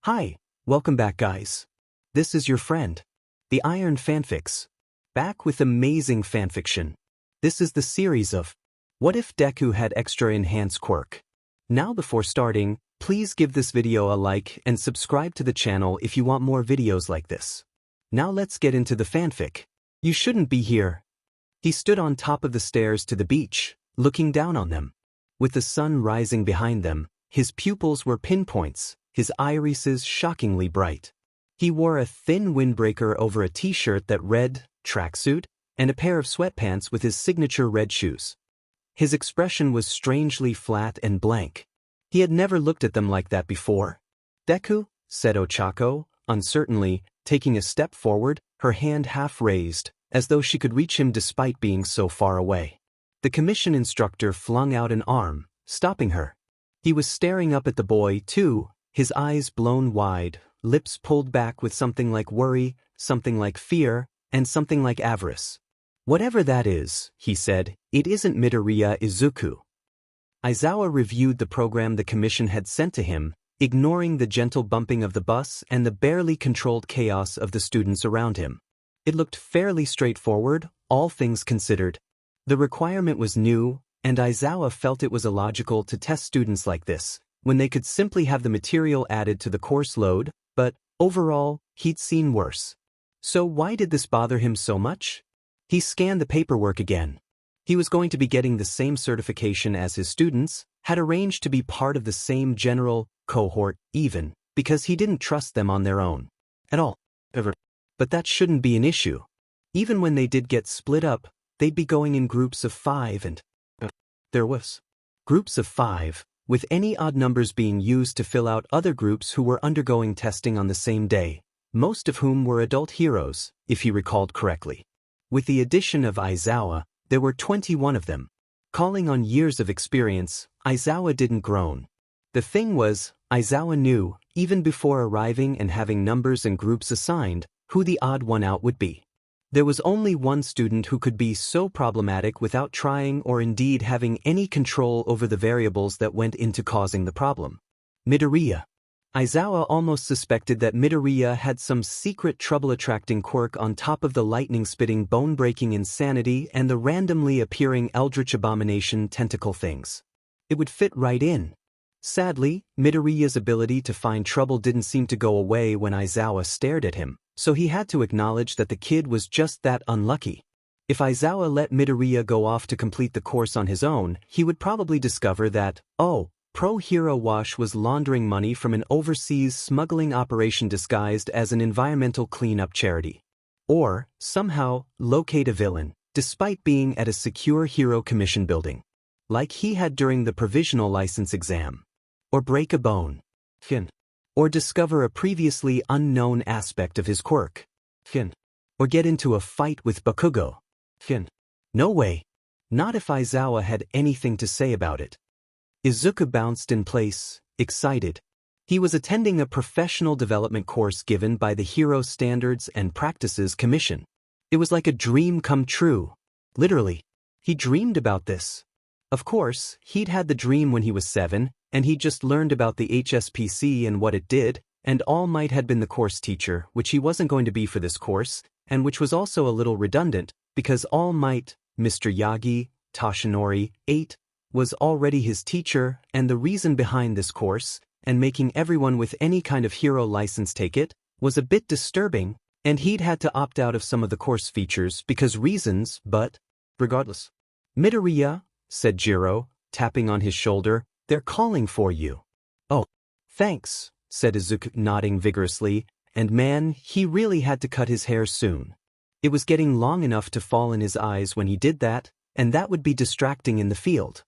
Hi, welcome back guys. This is your friend, the Iron Fanfics, back with amazing fanfiction. This is the series of What If Deku Had Extra Enhanced Quirk. Now before starting, please give this video a like and subscribe to the channel if you want more videos like this. Now let's get into the fanfic. You shouldn't be here. He stood on top of the stairs to the beach, looking down on them. With the sun rising behind them, his pupils were pinpoints, his irises shockingly bright. He wore a thin windbreaker over a t-shirt that read, tracksuit, and a pair of sweatpants with his signature red shoes. His expression was strangely flat and blank. He had never looked at them like that before. "Deku," said Ochako, uncertainly, taking a step forward, her hand half raised, as though she could reach him despite being so far away. The commission instructor flung out an arm, stopping her. He was staring up at the boy, too, his eyes blown wide, lips pulled back with something like worry, something like fear, and something like avarice. "Whatever that is," he said, "it isn't Midoriya Izuku." Aizawa reviewed the program the commission had sent to him, ignoring the gentle bumping of the bus and the barely controlled chaos of the students around him. It looked fairly straightforward, all things considered. The requirement was new, and Aizawa felt it was illogical to test students like this, when they could simply have the material added to the course load, but, overall, he'd seen worse. So why did this bother him so much? He scanned the paperwork again. He was going to be getting the same certification as his students, had arranged to be part of the same general cohort even, because he didn't trust them on their own. At all. Ever. But that shouldn't be an issue. Even when they did get split up, they'd be going in groups of 5 and there was groups of 5, with any odd numbers being used to fill out other groups who were undergoing testing on the same day, most of whom were adult heroes, if he recalled correctly. With the addition of Aizawa, there were 21 of them. Calling on years of experience, Aizawa didn't groan. The thing was, Aizawa knew, even before arriving and having numbers and groups assigned, who the odd one out would be. There was only one student who could be so problematic without trying or indeed having any control over the variables that went into causing the problem. Midoriya. Aizawa almost suspected that Midoriya had some secret trouble-attracting quirk on top of the lightning-spitting bone-breaking insanity and the randomly appearing eldritch abomination tentacle things. It would fit right in. Sadly, Midoriya's ability to find trouble didn't seem to go away when Aizawa stared at him, so he had to acknowledge that the kid was just that unlucky. If Aizawa let Midoriya go off to complete the course on his own, he would probably discover that, Pro Hero Wash was laundering money from an overseas smuggling operation disguised as an environmental cleanup charity. Or, somehow, locate a villain, despite being at a secure hero commission building. Like he had during the provisional license exam. Or break a bone. Or discover a previously unknown aspect of his quirk. Or get into a fight with Bakugo. No way. Not if Aizawa had anything to say about it. Izuku bounced in place, excited. He was attending a professional development course given by the Hero Standards and Practices Commission. It was like a dream come true. Literally. He dreamed about this. Of course, he'd had the dream when he was 7, and he'd just learned about the HSPC and what it did, and All Might had been the course teacher, which he wasn't going to be for this course, and which was also a little redundant, because All Might, Mr. Yagi, Toshinori, 8, was already his teacher, and the reason behind this course, and making everyone with any kind of hero license take it, was a bit disturbing, and he'd had to opt out of some of the course features because reasons, but regardless. "Midoriya," said Jiro, tapping on his shoulder, "they're calling for you." "Oh, thanks," said Izuku, nodding vigorously, and man, he really had to cut his hair soon. It was getting long enough to fall in his eyes when he did that, and that would be distracting in the field.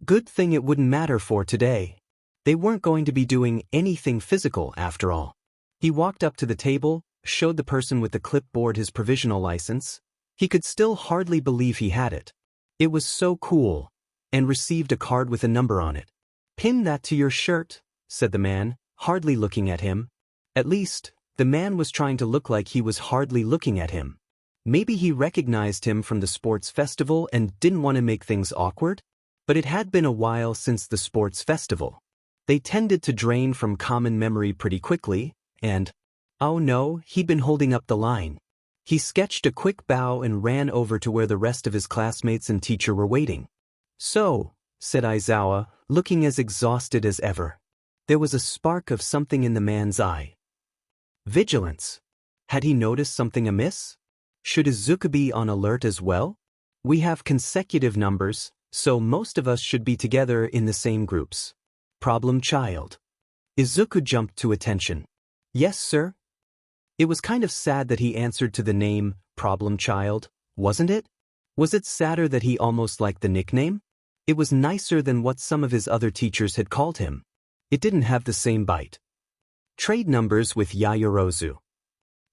Good thing it wouldn't matter for today. They weren't going to be doing anything physical after all. He walked up to the table, showed the person with the clipboard his provisional license. He could still hardly believe he had it. It was so cool, and received a card with a number on it. "Pin that to your shirt," said the man, hardly looking at him. At least, the man was trying to look like he was hardly looking at him. Maybe he recognized him from the sports festival and didn't want to make things awkward? But it had been a while since the sports festival. They tended to drain from common memory pretty quickly, and, oh no, he'd been holding up the line. He sketched a quick bow and ran over to where the rest of his classmates and teacher were waiting. "So," said Aizawa, looking as exhausted as ever. There was a spark of something in the man's eye. Vigilance. Had he noticed something amiss? Should Izuku be on alert as well? We have consecutive numbers, so most of us should be together in the same groups. Problem child. Izuku jumped to attention. "Yes, sir?" It was kind of sad that he answered to the name, Problem Child, wasn't it? Was it sadder that he almost liked the nickname? It was nicer than what some of his other teachers had called him. It didn't have the same bite. Trade numbers with Yaoyorozu.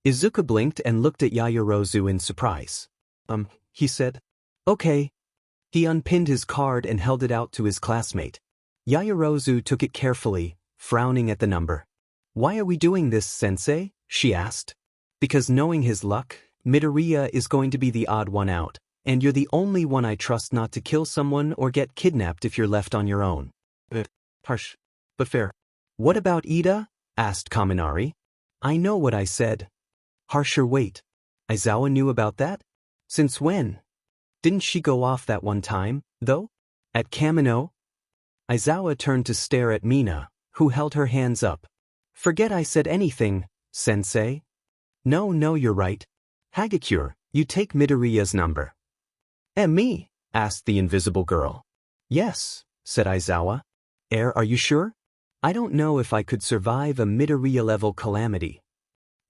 Izuku blinked and looked at Yaoyorozu in surprise. He said. "Okay." He unpinned his card and held it out to his classmate. Yaoyorozu took it carefully, frowning at the number. "Why are we doing this, sensei?" she asked. "Because knowing his luck, Midoriya is going to be the odd one out, and you're the only one I trust not to kill someone or get kidnapped if you're left on your own." Harsh, but fair. "What about Ida?" asked Kaminari. "I know what I said." Harsher wait. Aizawa knew about that? Since when? Didn't she go off that one time, though? At Kamino? Aizawa turned to stare at Mina, who held her hands up. "Forget I said anything, sensei." No, you're right. Hagakure, you take Midoriya's number." Me?" asked the invisible girl. "Yes," said Aizawa. Are you sure? I don't know if I could survive a Midoriya-level calamity."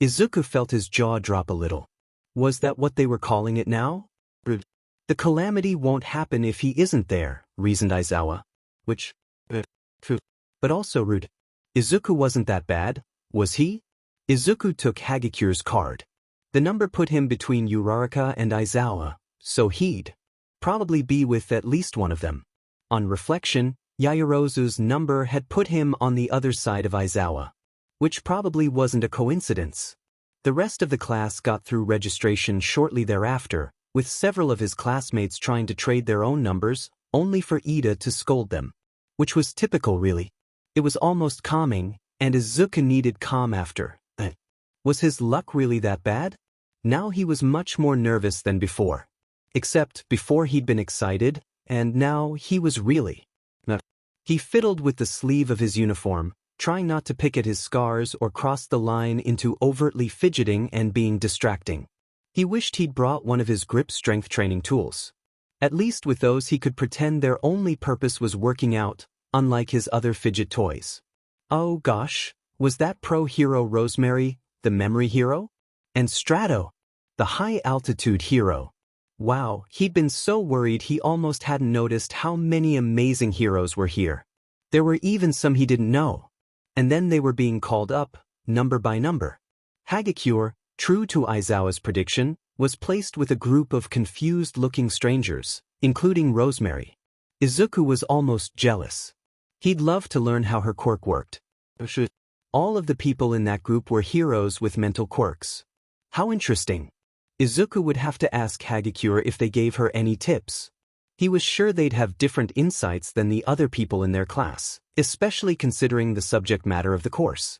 Izuku felt his jaw drop a little. Was that what they were calling it now? "The calamity won't happen if he isn't there," reasoned Aizawa. Which, but also rude. Izuku wasn't that bad, was he? Izuku took Hagakure's card. The number put him between Uraraka and Aizawa, so he'd probably be with at least one of them. On reflection, Yaoyorozu's number had put him on the other side of Aizawa. Which probably wasn't a coincidence. The rest of the class got through registration shortly thereafter, with several of his classmates trying to trade their own numbers, only for Ida to scold them. Which was typical, really. It was almost calming, and Izuku needed calm after. Was his luck really that bad? Now he was much more nervous than before. Except before he'd been excited, and now he was really. He fiddled with the sleeve of his uniform, trying not to pick at his scars or cross the line into overtly fidgeting and being distracting. He wished he'd brought one of his grip strength training tools. At least with those he could pretend their only purpose was working out, unlike his other fidget toys. Oh gosh, was that pro-hero Rosemary, the memory hero? And Strato, the high-altitude hero. Wow, he'd been so worried he almost hadn't noticed how many amazing heroes were here. There were even some he didn't know. And then they were being called up, number by number. Hagakure, true to Aizawa's prediction, was placed with a group of confused-looking strangers, including Rosemary. Izuku was almost jealous. He'd love to learn how her quirk worked. All of the people in that group were heroes with mental quirks. How interesting. Izuku would have to ask Hagakure if they gave her any tips. He was sure they'd have different insights than the other people in their class, especially considering the subject matter of the course.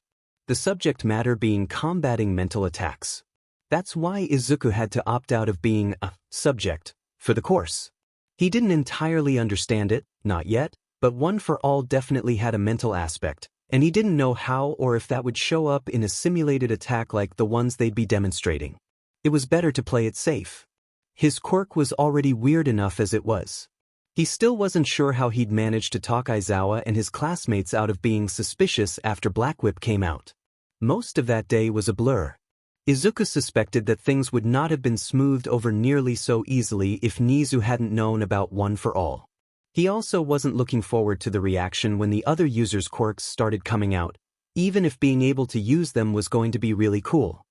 The subject matter being combating mental attacks. That's why Izuku had to opt out of being a subject for the course. He didn't entirely understand it, not yet, but One for All definitely had a mental aspect, and he didn't know how or if that would show up in a simulated attack like the ones they'd be demonstrating. It was better to play it safe. His quirk was already weird enough as it was. He still wasn't sure how he'd managed to talk Aizawa and his classmates out of being suspicious after Black Whip came out. Most of that day was a blur. Izuku suspected that things would not have been smoothed over nearly so easily if Nezu hadn't known about One for All. He also wasn't looking forward to the reaction when the other users' quirks started coming out, even if being able to use them was going to be really cool.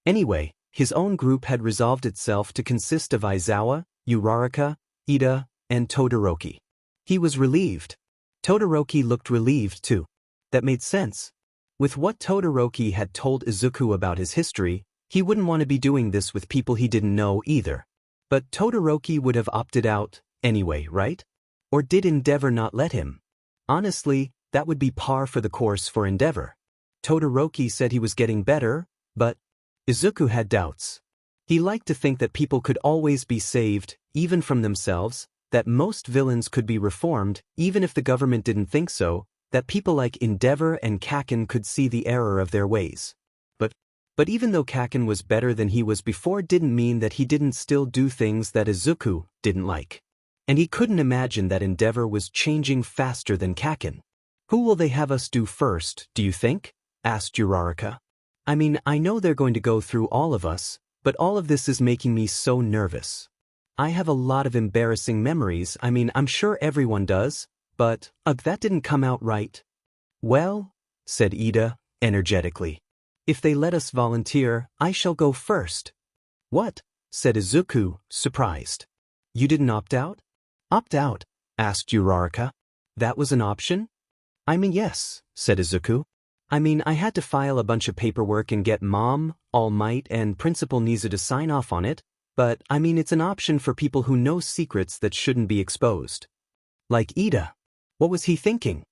Anyway, his own group had resolved itself to consist of Aizawa, Uraraka, Ida, and Todoroki. He was relieved. Todoroki looked relieved too. That made sense. With what Todoroki had told Izuku about his history, he wouldn't want to be doing this with people he didn't know either. But Todoroki would have opted out anyway, right? Or did Endeavor not let him? Honestly, that would be par for the course for Endeavor. Todoroki said he was getting better, but Izuku had doubts. He liked to think that people could always be saved, even from themselves, that most villains could be reformed, even if the government didn't think so, that people like Endeavor and Kaken could see the error of their ways. But even though Kaken was better than he was before didn't mean that he didn't still do things that Izuku didn't like. And he couldn't imagine that Endeavor was changing faster than Kaken. Who will they have us do first, do you think? Asked Uraraka. I mean, I know they're going to go through all of us, but all of this is making me so nervous. I have a lot of embarrassing memories. I mean, I'm sure everyone does, but that didn't come out right. Well, said Ida, energetically. If they let us volunteer, I shall go first. What? Said Izuku, surprised. You didn't opt out? Opt out? Asked Uraraka. That was an option? I mean, yes, said Izuku. I mean, I had to file a bunch of paperwork and get Mom, All Might, and Principal Nezu to sign off on it, but I mean, it's an option for people who know secrets that shouldn't be exposed. Like Ida. What was he thinking?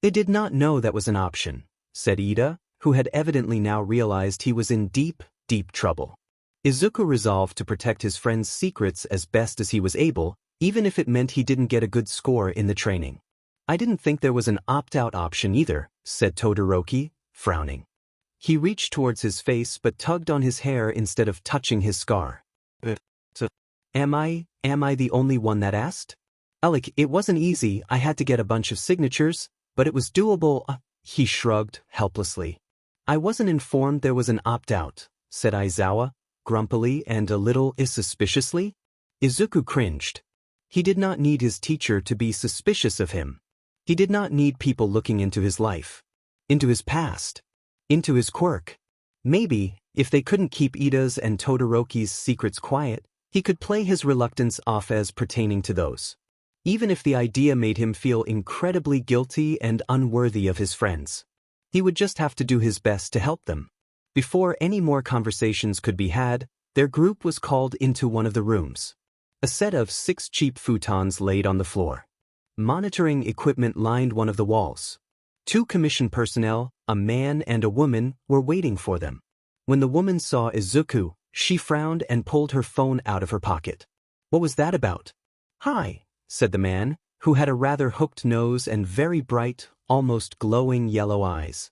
They did not know that was an option, said Ida, who had evidently now realized he was in deep, deep trouble. Izuku resolved to protect his friend's secrets as best as he was able, even if it meant he didn't get a good score in the training. I didn't think there was an opt-out option either, said Todoroki, frowning. He reached towards his face but tugged on his hair instead of touching his scar. Am I the only one that asked? Alec, it wasn't easy, I had to get a bunch of signatures, but it was doable, he shrugged, helplessly. I wasn't informed there was an opt-out, said Aizawa, grumpily and a little suspiciously. Izuku cringed. He did not need his teacher to be suspicious of him. He did not need people looking into his life, into his past, into his quirk. Maybe, if they couldn't keep Ida's and Todoroki's secrets quiet, he could play his reluctance off as pertaining to those. Even if the idea made him feel incredibly guilty and unworthy of his friends. He would just have to do his best to help them. Before any more conversations could be had, their group was called into one of the rooms. A set of 6 cheap futons laid on the floor. Monitoring equipment lined one of the walls. 2 commission personnel, a man and a woman, were waiting for them. When the woman saw Izuku, she frowned and pulled her phone out of her pocket. What was that about? Hi, said the man, who had a rather hooked nose and very bright, almost glowing yellow eyes.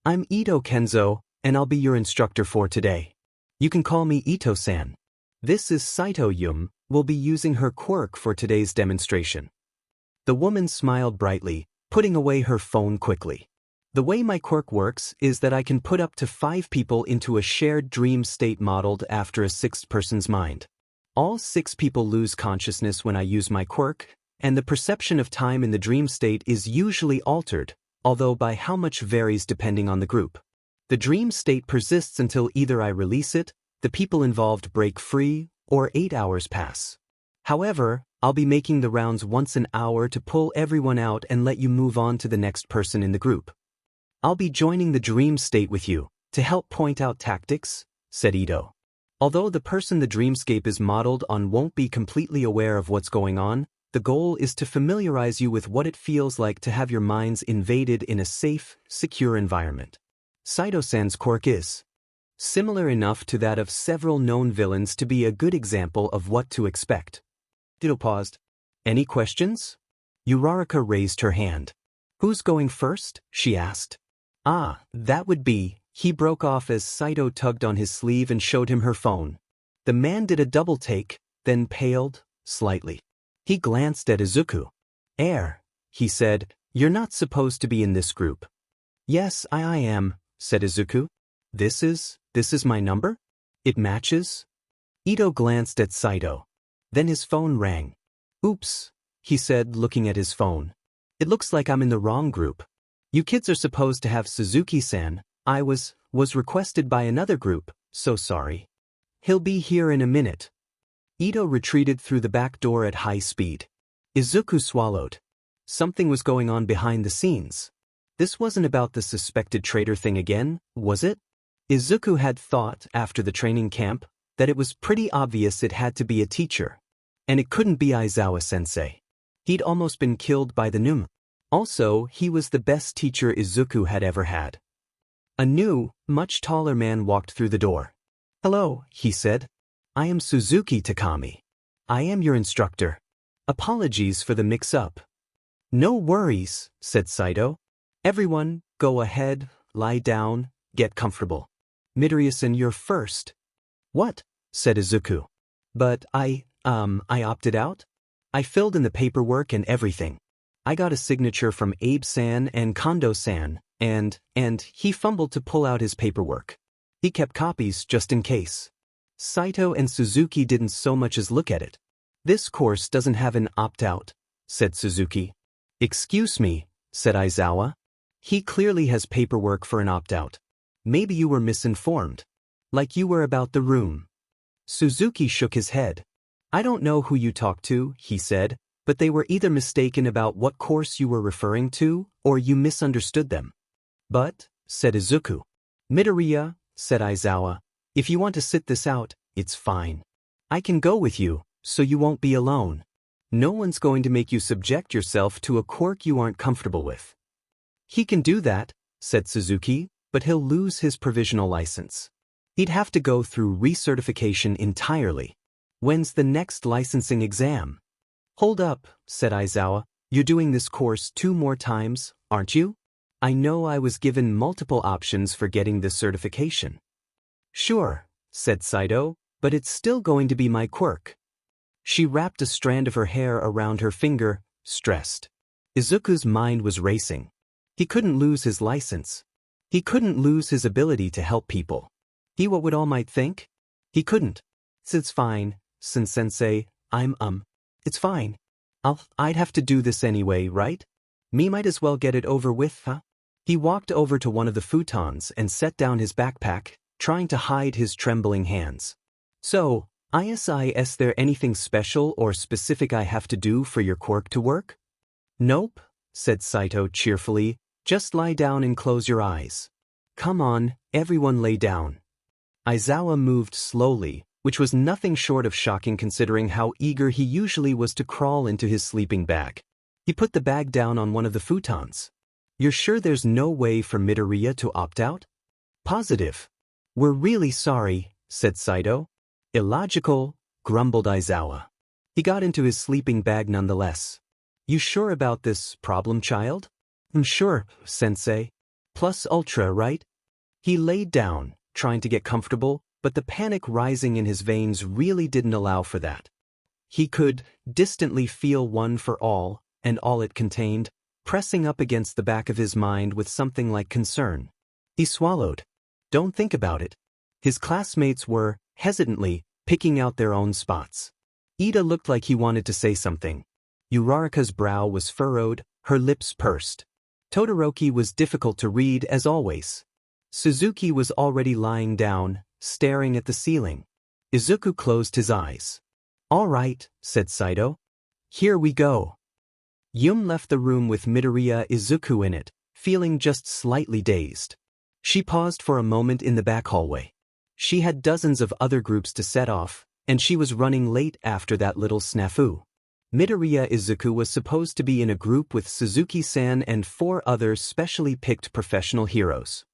I'm Ito Kenzo, and I'll be your instructor for today. You can call me Ito-san. This is Saito Yum, will be using her quirk for today's demonstration. The woman smiled brightly, putting away her phone quickly. The way my quirk works is that I can put up to 5 people into a shared dream state modeled after a 6th person's mind. All 6 people lose consciousness when I use my quirk, and the perception of time in the dream state is usually altered, although by how much varies depending on the group. The dream state persists until either I release it, the people involved break free, or 8 hours pass. However, I'll be making the rounds once an hour to pull everyone out and let you move on to the next person in the group. I'll be joining the dream state with you, to help point out tactics, said Ito. Although the person the dreamscape is modeled on won't be completely aware of what's going on, the goal is to familiarize you with what it feels like to have your minds invaded in a safe, secure environment. Saito-san's quirk is similar enough to that of several known villains to be a good example of what to expect. Ito paused. Any questions? Uraraka raised her hand. Who's going first? She asked. That would be. He broke off as Saito tugged on his sleeve and showed him her phone. The man did a double take, then paled, slightly. He glanced at Izuku. He said, you're not supposed to be in this group. Yes, I am, said Izuku. This is my number? It matches? Ito glanced at Saito. Then his phone rang. Oops, he said, looking at his phone. It looks like I'm in the wrong group. You kids are supposed to have Suzuki-san. I was requested by another group, so sorry. He'll be here in a minute. Ito retreated through the back door at high speed. Izuku swallowed. Something was going on behind the scenes. This wasn't about the suspected traitor thing again, was it? Izuku had thought, after the training camp, that it was pretty obvious it had to be a teacher. And it couldn't be Aizawa-sensei. He'd almost been killed by the Num. Also, he was the best teacher Izuku had ever had. A new, much taller man walked through the door. "Hello," he said. "I am Suzuki Takami. I am your instructor. Apologies for the mix-up." "No worries," said Saito. "Everyone, go ahead, lie down, get comfortable. Midoriya-san, you're first." "What?" said Izuku. "But I opted out? I filled in the paperwork and everything. I got a signature from Abe-san and Kondo-san, and he fumbled to pull out his paperwork. He kept copies just in case." Saito and Suzuki didn't so much as look at it. "This course doesn't have an opt-out," said Suzuki. "Excuse me," said Aizawa. "He clearly has paperwork for an opt-out. Maybe you were misinformed. Like you were about the room." Suzuki shook his head. "I don't know who you talked to," he said, "but they were either mistaken about what course you were referring to, or you misunderstood them." "But," said Izuku. "Midoriya," said Aizawa, "if you want to sit this out, it's fine. I can go with you, so you won't be alone. No one's going to make you subject yourself to a quirk you aren't comfortable with." "He can do that," said Suzuki, "but he'll lose his provisional license. He'd have to go through recertification entirely. When's the next licensing exam?" "Hold up," said Aizawa. "You're doing this course 2 more times, aren't you? I know I was given multiple options for getting this certification." "Sure," said Saito, "but it's still going to be my quirk." She wrapped a strand of her hair around her finger, stressed. Izuku's mind was racing. He couldn't lose his license. He couldn't lose his ability to help people. What would all might think? He couldn't. "It's fine, Sensei, it's fine. I'd have to do this anyway, right? Me might as well get it over with, huh?" He walked over to one of the futons and set down his backpack, trying to hide his trembling hands. "So, is there anything special or specific I have to do for your quirk to work?" "Nope," said Saito cheerfully. "Just lie down and close your eyes." "Come on, everyone lay down." Aizawa moved slowly, which was nothing short of shocking considering how eager he usually was to crawl into his sleeping bag. He put the bag down on one of the futons. "You're sure there's no way for Midoriya to opt out?" "Positive." "We're really sorry," said Saito. "Illogical," grumbled Aizawa. He got into his sleeping bag nonetheless. "You sure about this, problem child?" "I'm sure, Sensei. Plus ultra, right?" He laid down, trying to get comfortable, but the panic rising in his veins really didn't allow for that. He could distantly feel One for All, and all it contained, pressing up against the back of his mind with something like concern. He swallowed. "Don't think about it." His classmates were, hesitantly, picking out their own spots. Ida looked like he wanted to say something. Uraraka's brow was furrowed, her lips pursed. Todoroki was difficult to read as always. Suzuki was already lying down, staring at the ceiling. Izuku closed his eyes. "All right," said Saito. "Here we go." Yum left the room with Midoriya Izuku in it, feeling just slightly dazed. She paused for a moment in the back hallway. She had dozens of other groups to set off, and she was running late after that little snafu. Midoriya Izuku was supposed to be in a group with Suzuki-san and 4 other specially picked professional heroes.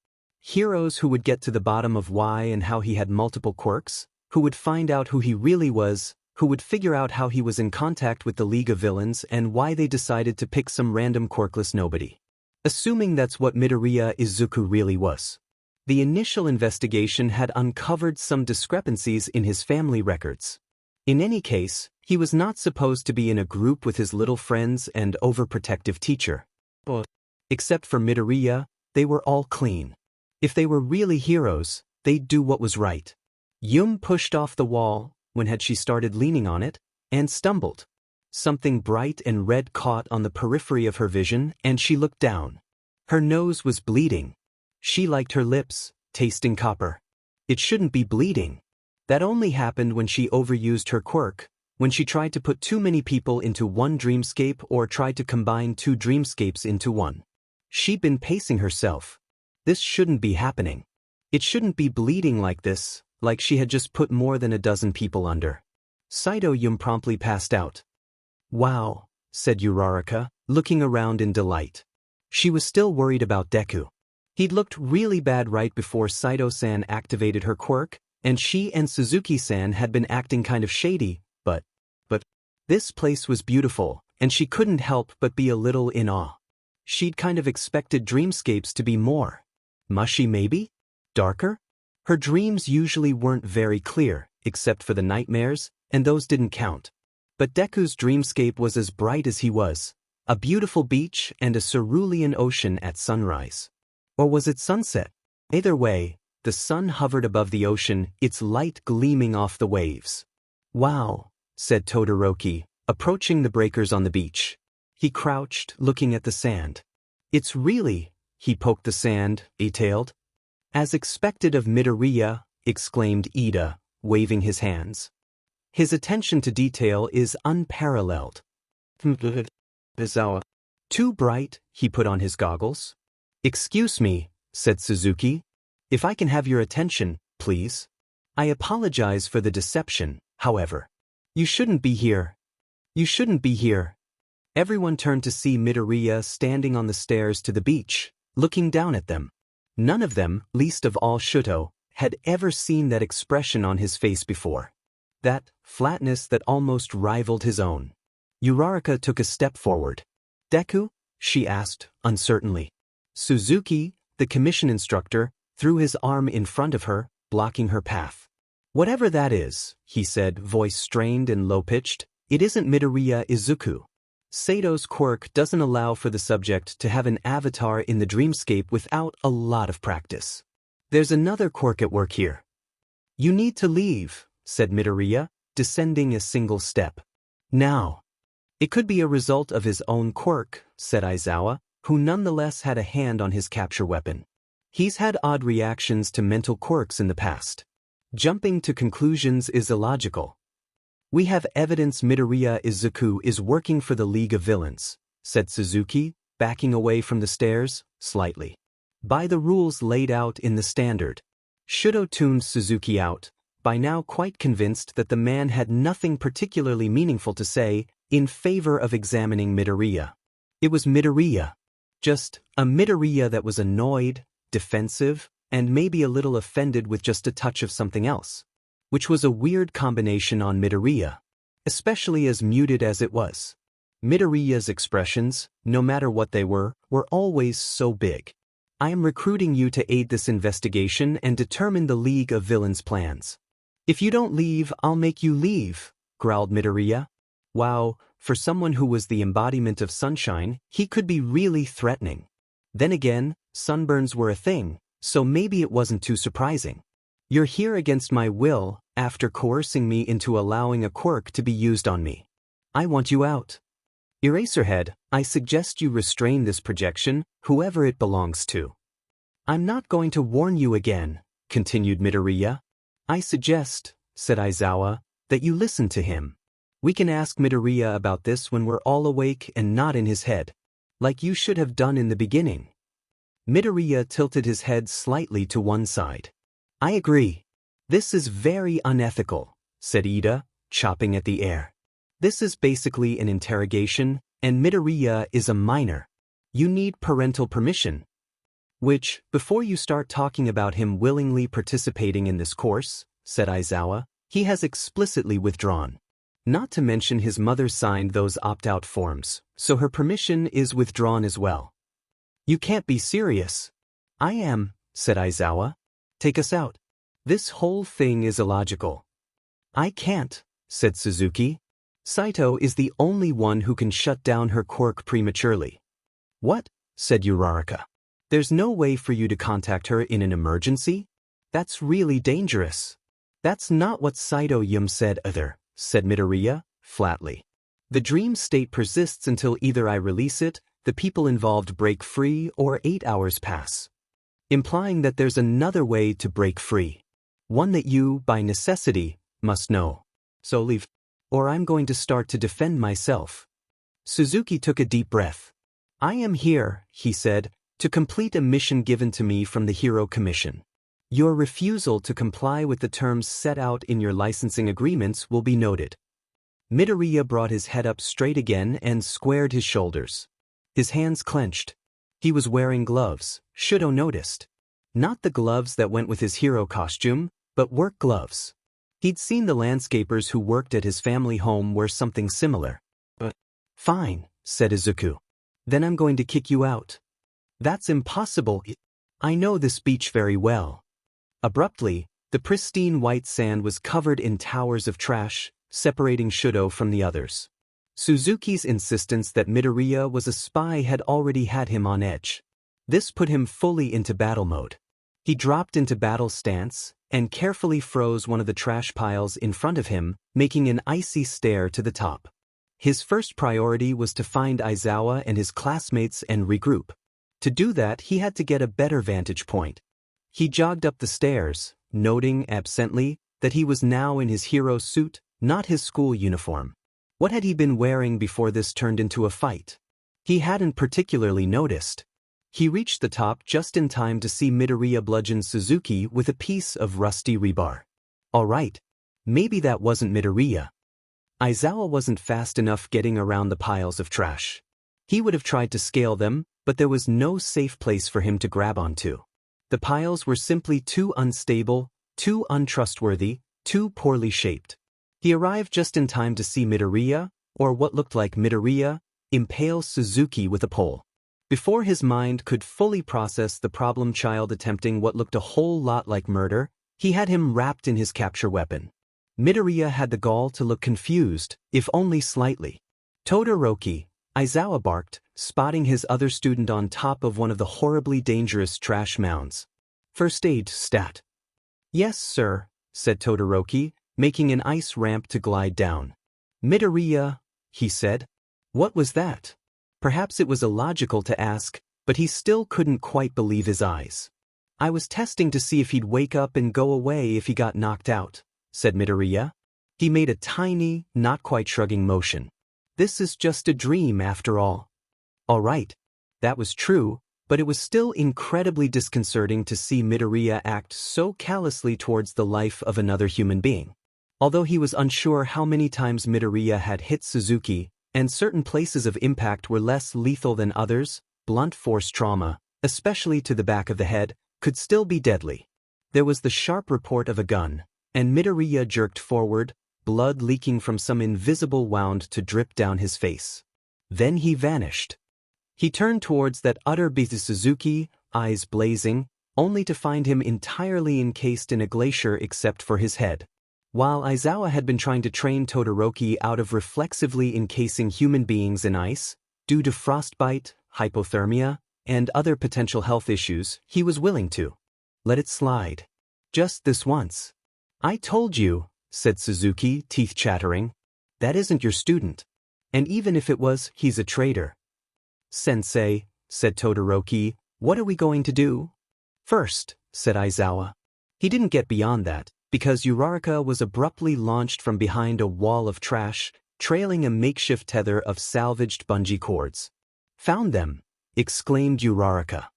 Heroes who would get to the bottom of why and how he had multiple quirks, who would find out who he really was, who would figure out how he was in contact with the League of Villains and why they decided to pick some random quirkless nobody. Assuming that's what Midoriya Izuku really was. The initial investigation had uncovered some discrepancies in his family records. In any case, he was not supposed to be in a group with his little friends and overprotective teacher. But, except for Midoriya, they were all clean. If they were really heroes, they'd do what was right. Yum pushed off the wall, when had she started leaning on it, and stumbled. Something bright and red caught on the periphery of her vision, and she looked down. Her nose was bleeding. She liked her lips, tasting copper. It shouldn't be bleeding. That only happened when she overused her quirk, when she tried to put too many people into one dreamscape or tried to combine 2 dreamscapes into one. She'd been pacing herself. This shouldn't be happening. It shouldn't be bleeding like this, like she had just put more than a dozen people under. Saito Yum promptly passed out. "Wow," said Uraraka, looking around in delight. She was still worried about Deku. He'd looked really bad right before Saito-san activated her quirk, and she and Suzuki-san had been acting kind of shady, but this place was beautiful, and she couldn't help but be a little in awe. She'd kind of expected dreamscapes to be more mushy maybe? Darker? Her dreams usually weren't very clear, except for the nightmares, and those didn't count. But Deku's dreamscape was as bright as he was, a beautiful beach and a cerulean ocean at sunrise. Or was it sunset? Either way, the sun hovered above the ocean, its light gleaming off the waves. Wow, said Todoroki, approaching the breakers on the beach. He crouched, looking at the sand. It's really, he poked the sand, detailed. As expected of Midoriya, exclaimed Ida, waving his hands. His attention to detail is unparalleled. Aizawa. Too bright, he put on his goggles. Excuse me, said Suzuki. If I can have your attention, please. I apologize for the deception, however. You shouldn't be here. You shouldn't be here. Everyone turned to see Midoriya standing on the stairs to the beach, looking down at them. None of them, least of all Shuto, had ever seen that expression on his face before. That flatness that almost rivaled his own. Uraraka took a step forward. Deku? She asked, uncertainly. Suzuki, the commission instructor, threw his arm in front of her, blocking her path. Whatever that is, he said, voice strained and low-pitched, it isn't Midoriya Izuku. Sato's quirk doesn't allow for the subject to have an avatar in the dreamscape without a lot of practice. There's another quirk at work here. You need to leave, said Midoriya, descending a single step. Now. It could be a result of his own quirk, said Aizawa, who nonetheless had a hand on his capture weapon. He's had odd reactions to mental quirks in the past. Jumping to conclusions is illogical. We have evidence Midoriya Izuku is working for the League of Villains, said Suzuki, backing away from the stairs, slightly. By the rules laid out in the standard. Shuto tuned Suzuki out, by now quite convinced that the man had nothing particularly meaningful to say, in favor of examining Midoriya. It was Midoriya. Just a Midoriya that was annoyed, defensive, and maybe a little offended with just a touch of something else. Which was a weird combination on Midoriya, especially as muted as it was. Midoriya's expressions, no matter what they were always so big. I am recruiting you to aid this investigation and determine the League of Villains' plans. If you don't leave, I'll make you leave, growled Midoriya. Wow, for someone who was the embodiment of sunshine, he could be really threatening. Then again, sunburns were a thing, so maybe it wasn't too surprising. You're here against my will, after coercing me into allowing a quirk to be used on me. I want you out. Eraserhead, I suggest you restrain this projection, whoever it belongs to. I'm not going to warn you again, continued Midoriya. I suggest, said Aizawa, that you listen to him. We can ask Midoriya about this when we're all awake and not in his head, like you should have done in the beginning. Midoriya tilted his head slightly to one side. I agree. This is very unethical, said Ida, chopping at the air. This is basically an interrogation, and Midoriya is a minor. You need parental permission. Which, before you start talking about him willingly participating in this course, said Aizawa, he has explicitly withdrawn. Not to mention his mother signed those opt-out forms, so her permission is withdrawn as well. You can't be serious. I am, said Aizawa. Take us out. This whole thing is illogical. I can't, said Suzuki. Saito is the only one who can shut down her quirk prematurely. What? Said Uraraka. There's no way for you to contact her in an emergency? That's really dangerous. That's not what Saito said either, said Midoriya, flatly. The dream state persists until either I release it, the people involved break free, or 8 hours pass. Implying that there's another way to break free. One that you, by necessity, must know. So leave, or I'm going to start to defend myself. Suzuki took a deep breath. I am here, he said, to complete a mission given to me from the Hero Commission. Your refusal to comply with the terms set out in your licensing agreements will be noted. Midoriya brought his head up straight again and squared his shoulders. His hands clenched. He was wearing gloves, Shudo noticed. Not the gloves that went with his hero costume, but work gloves. He'd seen the landscapers who worked at his family home wear something similar. Fine, said Izuku. Then I'm going to kick you out. That's impossible. I know this beach very well. Abruptly, the pristine white sand was covered in towers of trash, separating Shudo from the others. Suzuki's insistence that Midoriya was a spy had already had him on edge. This put him fully into battle mode. He dropped into battle stance and carefully froze one of the trash piles in front of him, making an icy stare to the top. His first priority was to find Aizawa and his classmates and regroup. To do that, he had to get a better vantage point. He jogged up the stairs, noting absently that he was now in his hero suit, not his school uniform. What had he been wearing before this turned into a fight? He hadn't particularly noticed. He reached the top just in time to see Midoriya bludgeon Suzuki with a piece of rusty rebar. All right, maybe that wasn't Midoriya. Aizawa wasn't fast enough getting around the piles of trash. He would have tried to scale them, but there was no safe place for him to grab onto. The piles were simply too unstable, too untrustworthy, too poorly shaped. He arrived just in time to see Midoriya, or what looked like Midoriya, impale Suzuki with a pole. Before his mind could fully process the problem child attempting what looked a whole lot like murder, he had him wrapped in his capture weapon. Midoriya had the gall to look confused, if only slightly. Todoroki, Aizawa barked, spotting his other student on top of one of the horribly dangerous trash mounds. First aid, stat. Yes, sir, said Todoroki, making an ice ramp to glide down. Midoriya, he said. What was that? Perhaps it was illogical to ask, but he still couldn't quite believe his eyes. I was testing to see if he'd wake up and go away if he got knocked out, said Midoriya. He made a tiny, not quite shrugging motion. This is just a dream after all. All right, that was true, but it was still incredibly disconcerting to see Midoriya act so callously towards the life of another human being. Although he was unsure how many times Midoriya had hit Suzuki, and certain places of impact were less lethal than others, blunt force trauma, especially to the back of the head, could still be deadly. There was the sharp report of a gun, and Midoriya jerked forward, blood leaking from some invisible wound to drip down his face. Then he vanished. He turned towards that utter beast Suzuki, eyes blazing, only to find him entirely encased in a glacier except for his head. While Aizawa had been trying to train Todoroki out of reflexively encasing human beings in ice, due to frostbite, hypothermia, and other potential health issues, he was willing to let it slide. Just this once. I told you, said Suzuki, teeth chattering. That isn't your student. And even if it was, he's a traitor. Sensei, said Todoroki, what are we going to do? First, said Aizawa. He didn't get beyond that, because Uraraka was abruptly launched from behind a wall of trash, trailing a makeshift tether of salvaged bungee cords. Found them, exclaimed Uraraka.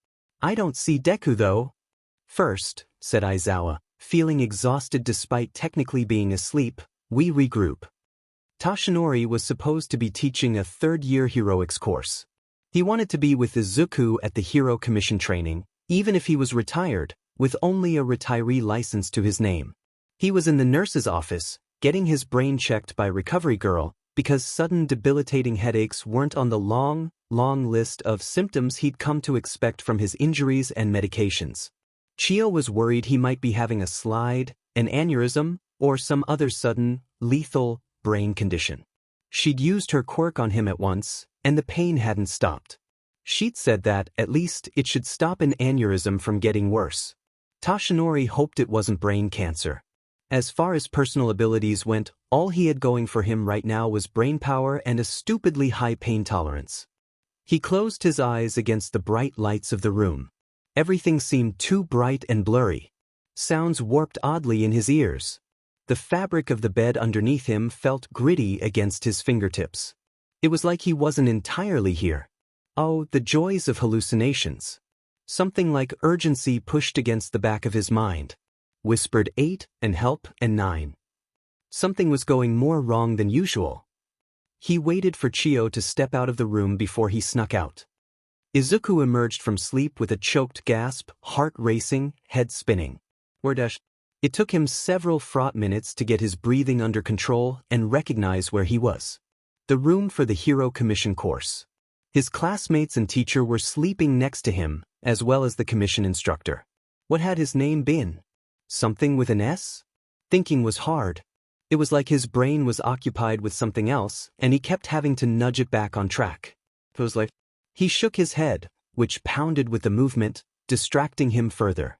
I don't see Deku though. First, said Aizawa, feeling exhausted despite technically being asleep, we regroup. Toshinori was supposed to be teaching a third-year heroics course. He wanted to be with Izuku at the Hero Commission training, even if he was retired, with only a retiree license to his name. He was in the nurse's office, getting his brain checked by Recovery Girl, because sudden debilitating headaches weren't on the long list of symptoms he'd come to expect from his injuries and medications. Chio was worried he might be having a slide, an aneurysm, or some other sudden, lethal, brain condition. She'd used her quirk on him at once, and the pain hadn't stopped. She'd said that, at least, it should stop an aneurysm from getting worse. Toshinori hoped it wasn't brain cancer. As far as personal abilities went, all he had going for him right now was brainpower and a stupidly high pain tolerance. He closed his eyes against the bright lights of the room. Everything seemed too bright and blurry. Sounds warped oddly in his ears. The fabric of the bed underneath him felt gritty against his fingertips. It was like he wasn't entirely here. Oh, the joys of hallucinations. Something like urgency pushed against the back of his mind. Whispered 8 and help and 9. Something was going more wrong than usual. He waited for Chio to step out of the room before he snuck out. Izuku emerged from sleep with a choked gasp, heart racing, head spinning. It took him several fraught minutes to get his breathing under control and recognize where he was. The room for the Hero Commission course. His classmates and teacher were sleeping next to him, as well as the commission instructor. What had his name been? Something with an S? Thinking was hard. It was like his brain was occupied with something else, and he kept having to nudge it back on track. He shook his head, which pounded with the movement, distracting him further.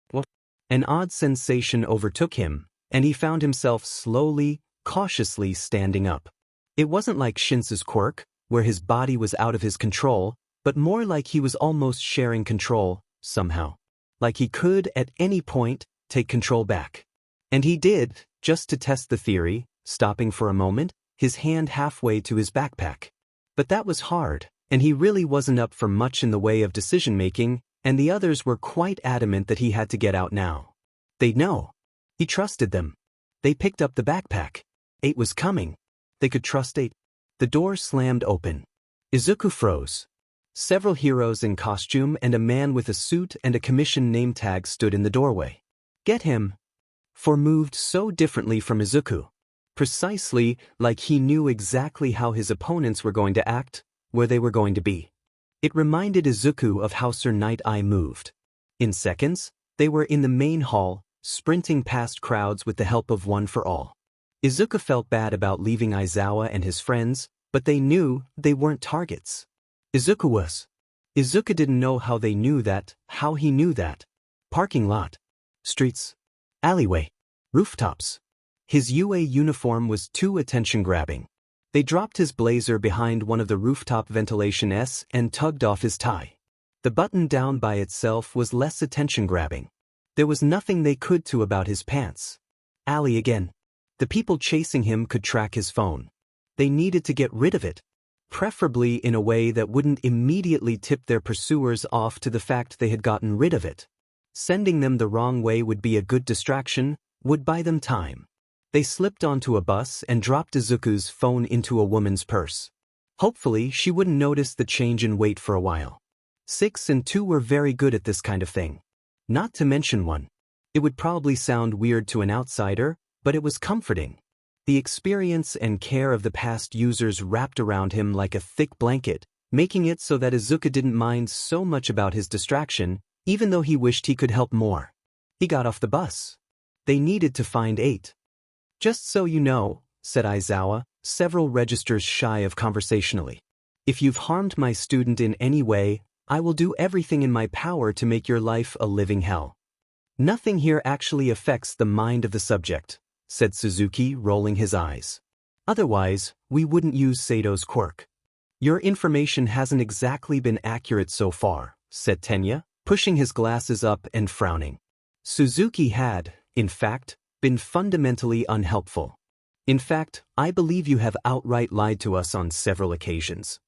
What? An odd sensation overtook him, and he found himself slowly, cautiously standing up. It wasn't like Shinsu's quirk, where his body was out of his control, but more like he was almost sharing control, somehow. Like he could, at any point, take control back. And he did, just to test the theory, stopping for a moment, his hand halfway to his backpack. But that was hard, and he really wasn't up for much in the way of decision-making, and the others were quite adamant that he had to get out now. They'd know. He trusted them. They picked up the backpack. 8 was coming. They could trust 8. The door slammed open. Izuku froze. Several heroes in costume and a man with a suit and a commission name tag stood in the doorway. Get him. For moved so differently from Izuku. Precisely like he knew exactly how his opponents were going to act, where they were going to be. It reminded Izuku of how Sir Night Eye moved. In seconds, they were in the main hall, sprinting past crowds with the help of One for All. Izuku felt bad about leaving Aizawa and his friends, but they knew they weren't targets. Izuku was. Izuku didn't know how they knew that, how he knew that. Parking lot. Streets. Alleyway. Rooftops. His UA uniform was too attention-grabbing. They dropped his blazer behind one of the rooftop ventilations and tugged off his tie. The button down by itself was less attention-grabbing. There was nothing they could do about his pants. Alley again. The people chasing him could track his phone. They needed to get rid of it, preferably in a way that wouldn't immediately tip their pursuers off to the fact they had gotten rid of it. Sending them the wrong way would be a good distraction, would buy them time. They slipped onto a bus and dropped Izuku's phone into a woman's purse. Hopefully, she wouldn't notice the change in weight for a while. 6 and 2 were very good at this kind of thing. Not to mention 1. It would probably sound weird to an outsider, but it was comforting. The experience and care of the past users wrapped around him like a thick blanket, making it so that Izuku didn't mind so much about his distraction, even though he wished he could help more. He got off the bus. They needed to find 8. Just so you know, said Aizawa, several registers shy of conversationally. If you've harmed my student in any way, I will do everything in my power to make your life a living hell. Nothing here actually affects the mind of the subject, said Suzuki, rolling his eyes. Otherwise, we wouldn't use Sato's quirk. Your information hasn't exactly been accurate so far, said Tenya, pushing his glasses up and frowning. Suzuki had, in fact, been fundamentally unhelpful. In fact, I believe you have outright lied to us on several occasions.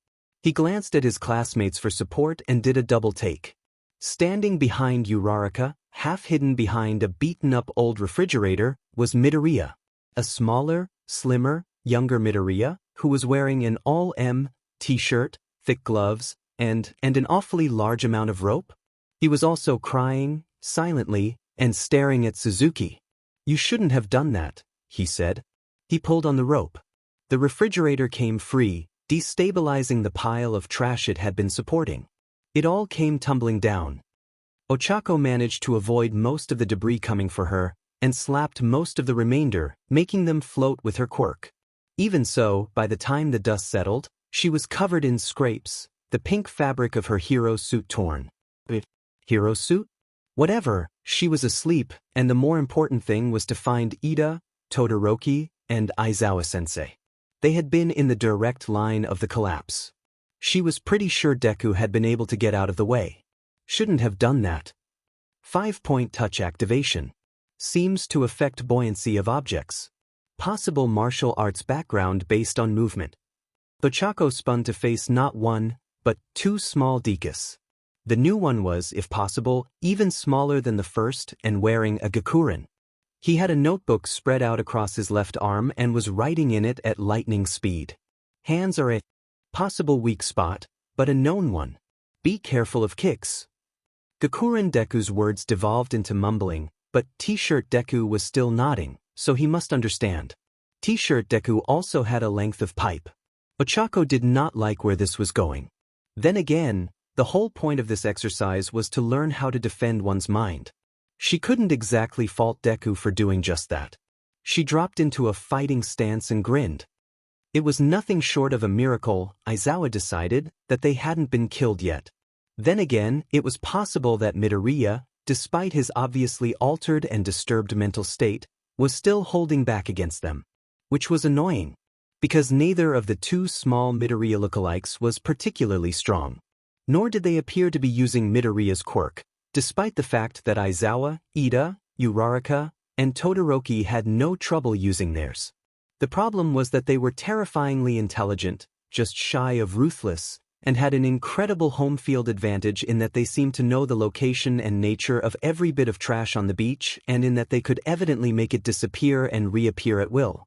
He glanced at his classmates for support and did a double take. Standing behind Uraraka, half hidden behind a beaten-up old refrigerator, was Midoriya. A smaller, slimmer, younger Midoriya, who was wearing an all-M t-shirt, thick gloves, and an awfully large amount of rope. He was also crying, silently, and staring at Suzuki. You shouldn't have done that, he said. He pulled on the rope. The refrigerator came free, destabilizing the pile of trash it had been supporting. It all came tumbling down. Ochako managed to avoid most of the debris coming for her, and slapped most of the remainder, making them float with her quirk. Even so, by the time the dust settled, she was covered in scrapes, the pink fabric of her hero suit torn. Hero suit? Whatever, she was asleep, and the more important thing was to find Ida, Todoroki, and Aizawa-sensei. They had been in the direct line of the collapse. She was pretty sure Deku had been able to get out of the way. Shouldn't have done that. 5-point touch activation. Seems to affect buoyancy of objects. Possible martial arts background based on movement. Ochako spun to face not 1, but 2 small Dekus. The new one was, if possible, even smaller than the first and wearing a Gakurin. He had a notebook spread out across his left arm and was writing in it at lightning speed. Hands are a possible weak spot, but a known one. Be careful of kicks. Gakuren Deku's words devolved into mumbling, but T-shirt Deku was still nodding, so he must understand. T-shirt Deku also had a length of pipe. Ochako did not like where this was going. Then again, the whole point of this exercise was to learn how to defend one's mind. She couldn't exactly fault Deku for doing just that. She dropped into a fighting stance and grinned. It was nothing short of a miracle, Aizawa decided, that they hadn't been killed yet. Then again, it was possible that Midoriya, despite his obviously altered and disturbed mental state, was still holding back against them. Which was annoying, because neither of the two small Midoriya lookalikes was particularly strong. Nor did they appear to be using Midoriya's quirk, despite the fact that Aizawa, Ida, Uraraka, and Todoroki had no trouble using theirs. The problem was that they were terrifyingly intelligent, just shy of ruthless, and had an incredible home field advantage in that they seemed to know the location and nature of every bit of trash on the beach and in that they could evidently make it disappear and reappear at will.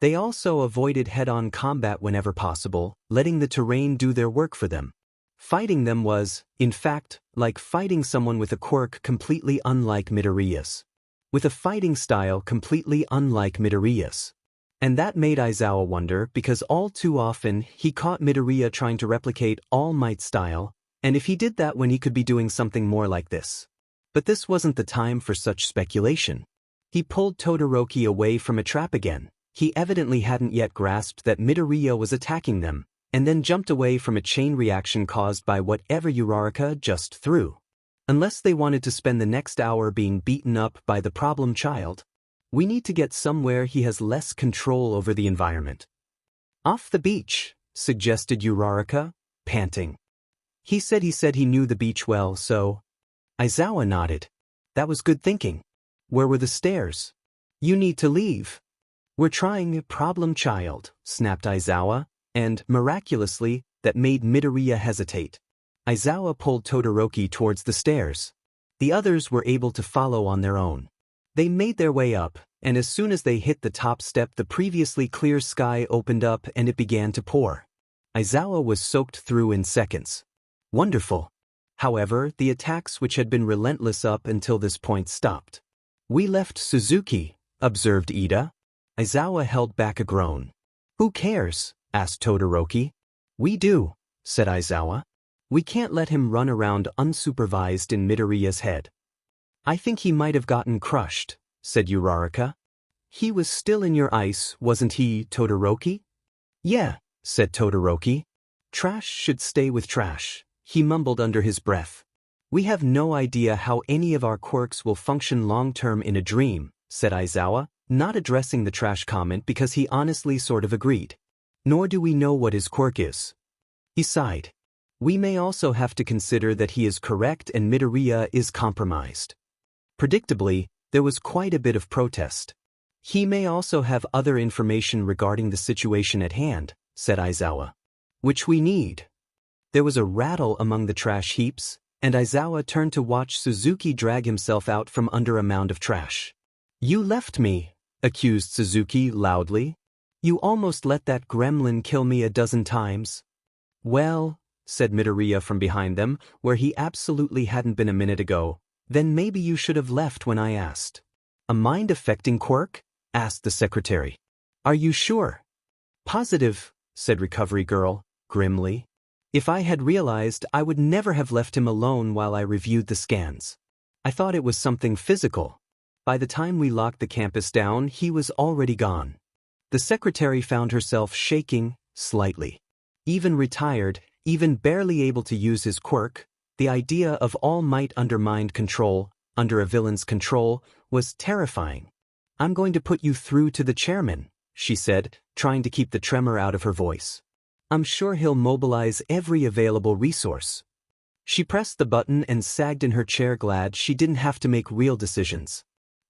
They also avoided head-on combat whenever possible, letting the terrain do their work for them. Fighting them was, in fact, like fighting someone with a quirk completely unlike Midoriya's. With a fighting style completely unlike Midoriya's. And that made Aizawa wonder because all too often he caught Midoriya trying to replicate All Might's style, and if he did that when he could be doing something more like this. But this wasn't the time for such speculation. He pulled Todoroki away from a trap again. He evidently hadn't yet grasped that Midoriya was attacking them, and then jumped away from a chain reaction caused by whatever Uraraka just threw. Unless they wanted to spend the next hour being beaten up by the problem child. We need to get somewhere he has less control over the environment. Off the beach, suggested Uraraka, panting. He said he knew the beach well, so... Aizawa nodded. That was good thinking. Where were the stairs? You need to leave. We're trying, problem child, snapped Aizawa, and, miraculously, that made Midoriya hesitate. Aizawa pulled Todoroki towards the stairs. The others were able to follow on their own. They made their way up, and as soon as they hit the top step the previously clear sky opened up and it began to pour. Aizawa was soaked through in seconds. Wonderful. However, the attacks which had been relentless up until this point stopped. We left Suzuki, observed Ida. Aizawa held back a groan. Who cares? Asked Todoroki. We do, said Aizawa. We can't let him run around unsupervised in Midoriya's head. I think he might have gotten crushed, said Uraraka. He was still in your ice, wasn't he, Todoroki? Yeah, said Todoroki. Trash should stay with trash, he mumbled under his breath. We have no idea how any of our quirks will function long-term in a dream, said Aizawa, not addressing the trash comment because he honestly sort of agreed. Nor do we know what his quirk is. He sighed. We may also have to consider that he is correct and Midoriya is compromised. Predictably, there was quite a bit of protest. He may also have other information regarding the situation at hand, said Aizawa. Which we need. There was a rattle among the trash heaps, and Aizawa turned to watch Suzuki drag himself out from under a mound of trash. You left me, accused Suzuki loudly. You almost let that gremlin kill me a dozen times. Well, said Midoriya from behind them, where he absolutely hadn't been a minute ago. Then maybe you should have left when I asked. A mind-affecting quirk? Asked the secretary. Are you sure? Positive, said Recovery Girl, grimly. If I had realized, I would never have left him alone while I reviewed the scans. I thought it was something physical. By the time we locked the campus down, he was already gone. The secretary found herself shaking, slightly. Even retired, even barely able to use his quirk, the idea of All Might under mind control, under a villain's control, was terrifying. I'm going to put you through to the chairman, she said, trying to keep the tremor out of her voice. I'm sure he'll mobilize every available resource. She pressed the button and sagged in her chair, glad she didn't have to make real decisions.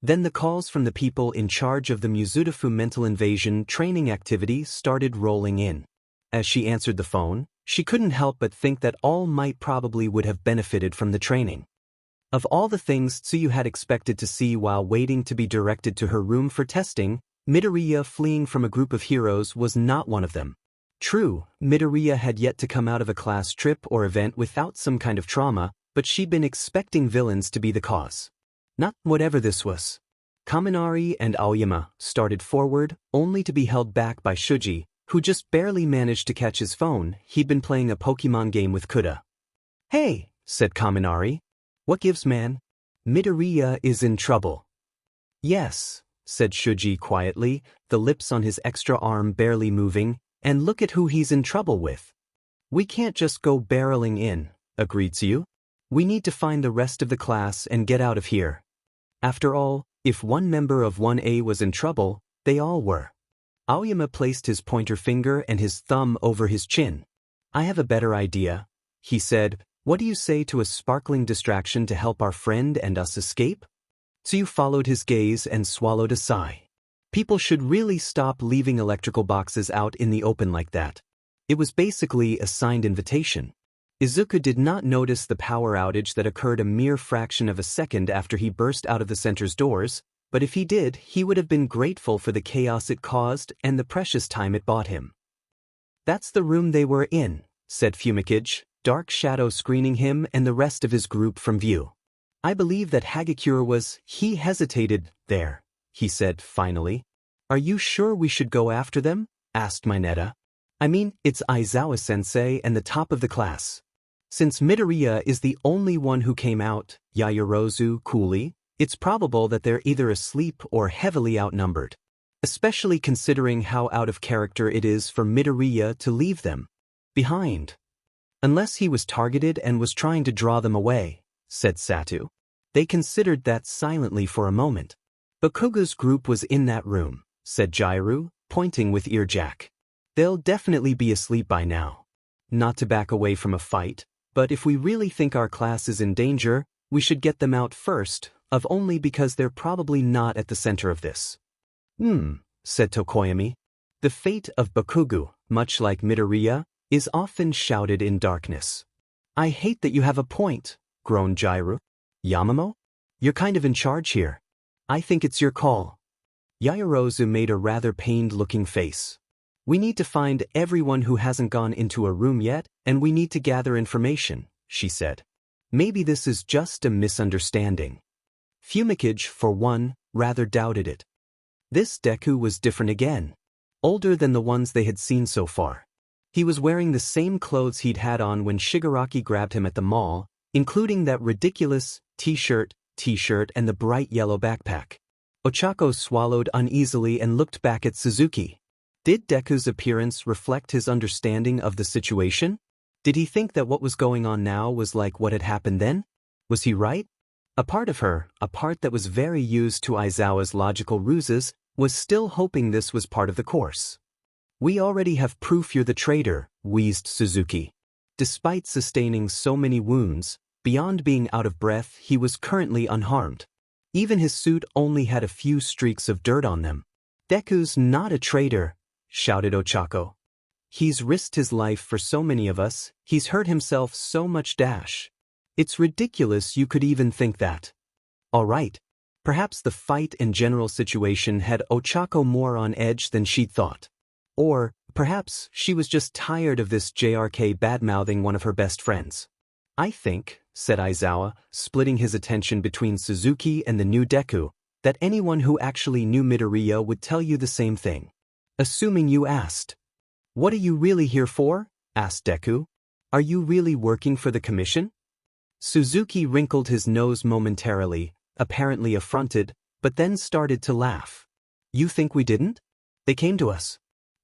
Then the calls from the people in charge of the Mizudafu mental invasion training activity started rolling in. As she answered the phone, she couldn't help but think that All Might probably would have benefited from the training. Of all the things Tsuyu had expected to see while waiting to be directed to her room for testing, Midoriya fleeing from a group of heroes was not one of them. True, Midoriya had yet to come out of a class trip or event without some kind of trauma, but she'd been expecting villains to be the cause. Not whatever this was. Kaminari and Aoyama started forward, only to be held back by Shuji, who just barely managed to catch his phone. He'd been playing a Pokemon game with Kuda. "Hey," said Kaminari. "What gives, man? Midoriya is in trouble." "Yes," said Shuji quietly, the lips on his extra arm barely moving, "and look at who he's in trouble with." "We can't just go barreling in," agreed Tsuyu. "We need to find the rest of the class and get out of here." After all, if one member of 1A was in trouble, they all were. Aoyama placed his pointer finger and his thumb over his chin. "I have a better idea," he said. "What do you say to a sparkling distraction to help our friend and us escape?" Tsuyu followed his gaze and swallowed a sigh. People should really stop leaving electrical boxes out in the open like that. It was basically a signed invitation. Izuku did not notice the power outage that occurred a mere fraction of a second after he burst out of the center's doors, but if he did, he would have been grateful for the chaos it caused and the precious time it bought him. "That's the room they were in," said Fumikage, dark shadow screening him and the rest of his group from view. "I believe that Hagakure was—" He hesitated. "There," he said finally. "Are you sure we should go after them?" asked Mineta. "I mean, it's Aizawa-sensei and the top of the class." "Since Midoriya is the only one who came out," Yaoyorozu coolly, "it's probable that they're either asleep or heavily outnumbered. Especially considering how out of character it is for Midoriya to leave them behind. Unless he was targeted and was trying to draw them away," said Satu. They considered that silently for a moment. "Bakuga's group was in that room," said Jairu, pointing with earjack. "They'll definitely be asleep by now. Not to back away from a fight, but if we really think our class is in danger, we should get them out first, if only because they're probably not at the center of this." Said Tokoyami. "The fate of Bakugo, much like Midoriya, is often shrouded in darkness." "I hate that you have a point," groaned Jairu. "Yamamo? You're kind of in charge here. I think it's your call." Yaoyorozu made a rather pained-looking face. "We need to find everyone who hasn't gone into a room yet, and we need to gather information," she said. "Maybe this is just a misunderstanding." Fumikage, for one, rather doubted it. This Deku was different again. Older than the ones they had seen so far. He was wearing the same clothes he'd had on when Shigaraki grabbed him at the mall, including that ridiculous t-shirt and the bright yellow backpack. Ochako swallowed uneasily and looked back at Suzuki. Did Deku's appearance reflect his understanding of the situation? Did he think that what was going on now was like what had happened then? Was he right? A part of her, a part that was very used to Aizawa's logical ruses, was still hoping this was part of the course. "We already have proof you're the traitor," wheezed Suzuki. Despite sustaining so many wounds, beyond being out of breath, he was currently unharmed. Even his suit only had a few streaks of dirt on them. "Deku's not a traitor," shouted Ochako. "He's risked his life for so many of us, he's hurt himself so much dash. It's ridiculous you could even think that." All right. Perhaps the fight and general situation had Ochako more on edge than she'd thought. Or, perhaps, she was just tired of this JRK bad-mouthing one of her best friends. "I think," said Aizawa, splitting his attention between Suzuki and the new Deku, "that anyone who actually knew Midoriya would tell you the same thing. Assuming you asked." "What are you really here for?" asked Deku. "Are you really working for the commission?" Suzuki wrinkled his nose momentarily, apparently affronted, but then started to laugh. "You think we didn't? They came to us.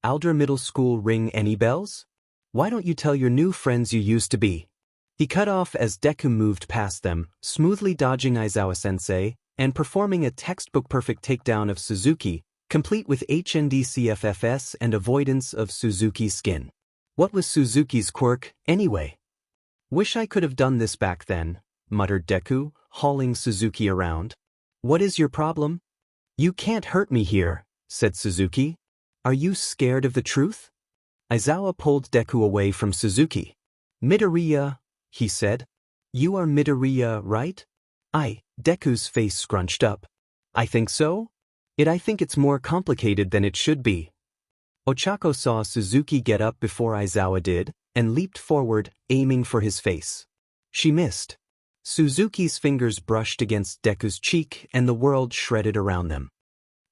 Aldra Middle School ring any bells? Why don't you tell your new friends you used to be?" He cut off as Deku moved past them, smoothly dodging Aizawa-sensei, and performing a textbook-perfect takedown of Suzuki, complete with HNDCFFS and avoidance of Suzuki's skin. What was Suzuki's quirk, anyway? "Wish I could have done this back then," muttered Deku, hauling Suzuki around. "What is your problem?" "You can't hurt me here," said Suzuki. "Are you scared of the truth?" Aizawa pulled Deku away from Suzuki. "Midoriya," he said. "You are Midoriya, right?" Deku's face scrunched up. I think so? I think it's more complicated than it should be. Ochako saw Suzuki get up before Aizawa did, and leaped forward, aiming for his face. She missed. Suzuki's fingers brushed against Deku's cheek and the world shredded around them.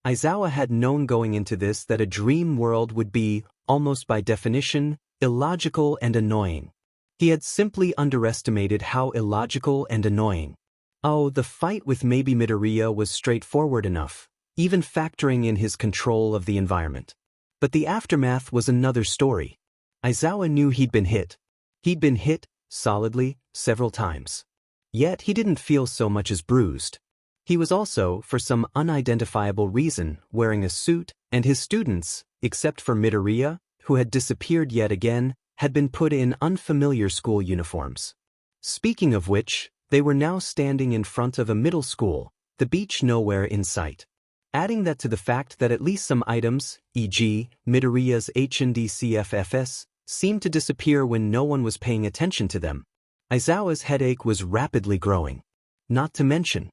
Aizawa had known going into this that a dream world would be, almost by definition, illogical and annoying. He had simply underestimated how illogical and annoying. Oh, the fight with maybe Midoriya was straightforward enough, even factoring in his control of the environment. But the aftermath was another story. Aizawa knew he'd been hit. He'd been hit, solidly, several times. Yet he didn't feel so much as bruised. He was also, for some unidentifiable reason, wearing a suit, and his students, except for Midoriya, who had disappeared yet again, had been put in unfamiliar school uniforms. Speaking of which, they were now standing in front of a middle school, the beach nowhere in sight. Adding that to the fact that at least some items, e.g., Midoriya's H&D CFFS, seemed to disappear when no one was paying attention to them. Aizawa's headache was rapidly growing. Not to mention,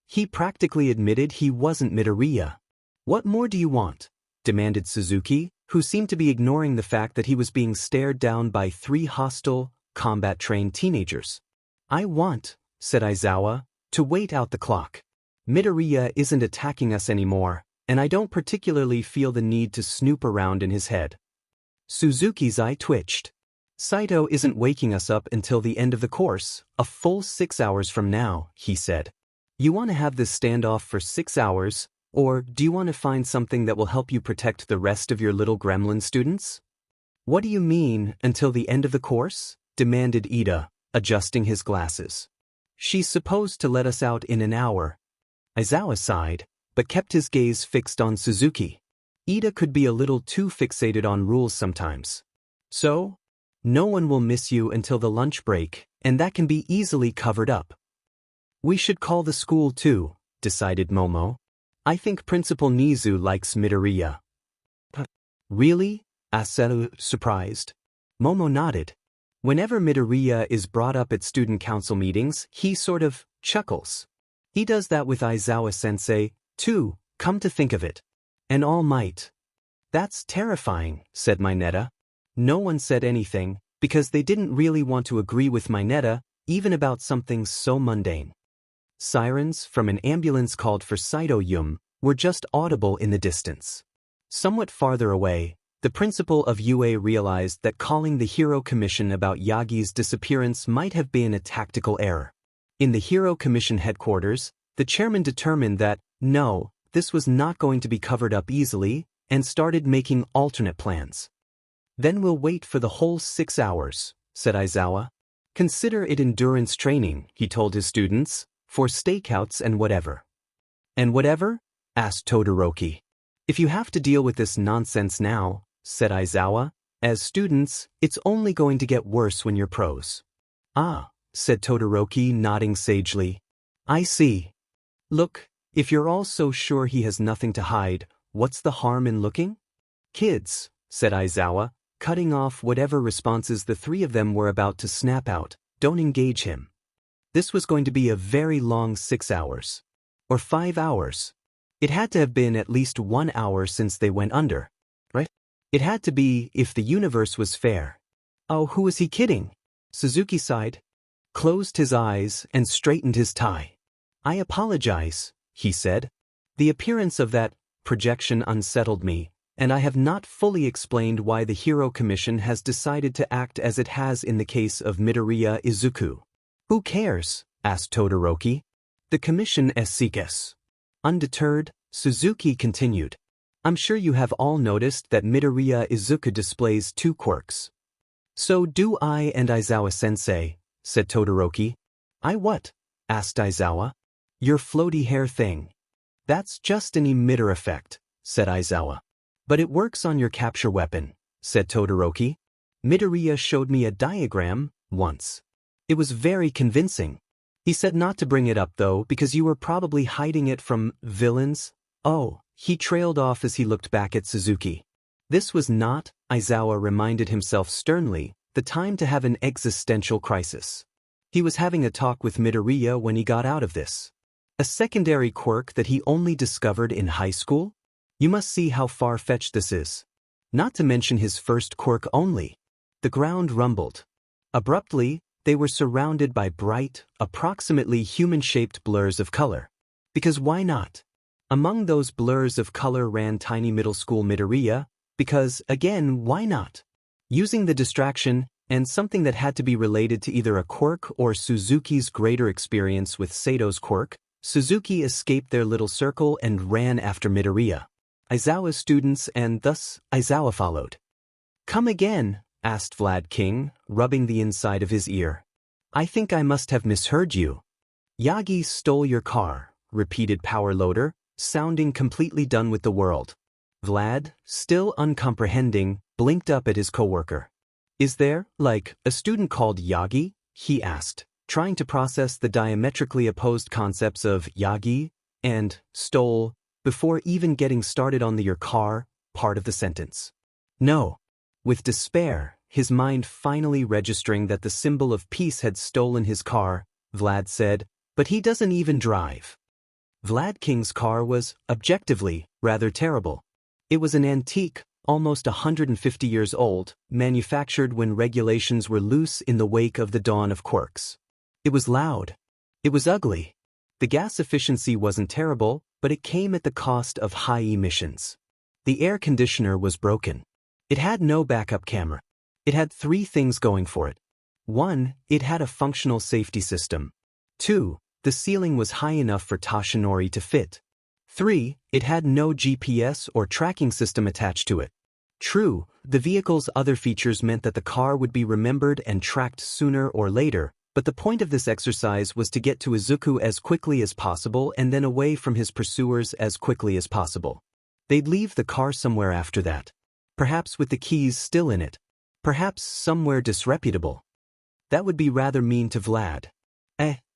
he practically admitted he wasn't Midoriya. What more do you want? Demanded Suzuki, who seemed to be ignoring the fact that he was being stared down by 3 hostile, combat-trained teenagers. I want, said Aizawa, to wait out the clock. Midoriya isn't attacking us anymore, and I don't particularly feel the need to snoop around in his head. Suzuki's eye twitched. Saito isn't waking us up until the end of the course, a full 6 hours from now, he said. You want to have this standoff for 6 hours, or do you want to find something that will help you protect the rest of your little gremlin students? What do you mean, until the end of the course? Demanded Ida, adjusting his glasses. She's supposed to let us out in an hour. Aizawa sighed, but kept his gaze fixed on Suzuki. Ida could be a little too fixated on rules sometimes. So? No one will miss you until the lunch break, and that can be easily covered up. We should call the school too, decided Momo. I think Principal Nezu likes Midoriya. Really? asked Seru, surprised. Momo nodded. Whenever Midoriya is brought up at student council meetings, he sort of chuckles. He does that with Aizawa-sensei, too, come to think of it. And All Might. That's terrifying, said Mineta. No one said anything, because they didn't really want to agree with Mineta, even about something so mundane. Sirens from an ambulance called for Saito Yum were just audible in the distance. Somewhat farther away, the principal of UA realized that calling the Hero Commission about Yagi's disappearance might have been a tactical error. In the Hero Commission headquarters, the chairman determined that, no, this was not going to be covered up easily, and started making alternate plans. Then we'll wait for the whole 6 hours, said Aizawa. Consider it endurance training, he told his students, for stakeouts and whatever. And whatever? asked Todoroki. If you have to deal with this nonsense now, said Aizawa, as students, it's only going to get worse when you're pros. Ah, said Todoroki, nodding sagely. I see. Look, if you're all so sure he has nothing to hide, what's the harm in looking? Kids, said Aizawa, cutting off whatever responses the 3 of them were about to snap out, don't engage him. This was going to be a very long 6 hours. Or 5 hours. It had to have been at least 1 hour since they went under, right? It had to be if the universe was fair. Oh, who was he kidding? Suzuki sighed, closed his eyes, and straightened his tie. I apologize, he said. The appearance of that projection unsettled me, and I have not fully explained why the Hero Commission has decided to act as it has in the case of Midoriya Izuku. Who cares? asked Todoroki. The commission seeks. Undeterred, Suzuki continued. I'm sure you have all noticed that Midoriya Izuku displays 2 quirks. So do I and Aizawa-sensei, said Todoroki. I what? asked Aizawa. Your floaty hair thing. That's just an emitter effect, said Aizawa. But it works on your capture weapon, said Todoroki. Midoriya showed me a diagram once. It was very convincing. He said not to bring it up though because you were probably hiding it from villains. Oh, he trailed off as he looked back at Suzuki. This was not, Aizawa reminded himself sternly, the time to have an existential crisis. He was having a talk with Midoriya when he got out of this. A secondary quirk that he only discovered in high school? You must see how far-fetched this is. Not to mention his first quirk only. The ground rumbled. Abruptly, they were surrounded by bright, approximately human-shaped blurs of color. Because why not? Among those blurs of color ran tiny middle school Midoriya, because, again, why not? Using the distraction, and something that had to be related to either a quirk or Suzuki's greater experience with Sato's quirk, Suzuki escaped their little circle and ran after Midoriya. Aizawa's students and thus Aizawa followed. "Come again?" asked Vlad King, rubbing the inside of his ear. "I think I must have misheard you." "Yagi stole your car," repeated Power Loader, sounding completely done with the world. Vlad, still uncomprehending, blinked up at his coworker. "Is there, like, a student called Yagi?" he asked, trying to process the diametrically opposed concepts of Yagi and stole before even getting started on the your car part of the sentence. "No." With despair, his mind finally registering that the symbol of peace had stolen his car, Vlad said, "But he doesn't even drive." Vlad King's car was, objectively, rather terrible. It was an antique, almost 150 years old, manufactured when regulations were loose in the wake of the dawn of quirks. It was loud. It was ugly. The gas efficiency wasn't terrible, but it came at the cost of high emissions. The air conditioner was broken. It had no backup camera. It had 3 things going for it. 1, it had a functional safety system. 2, the ceiling was high enough for Toshinori to fit. 3, it had no GPS or tracking system attached to it. True, the vehicle's other features meant that the car would be remembered and tracked sooner or later, but the point of this exercise was to get to Izuku as quickly as possible and then away from his pursuers as quickly as possible. They'd leave the car somewhere after that. Perhaps with the keys still in it. Perhaps somewhere disreputable. That would be rather mean to Vlad.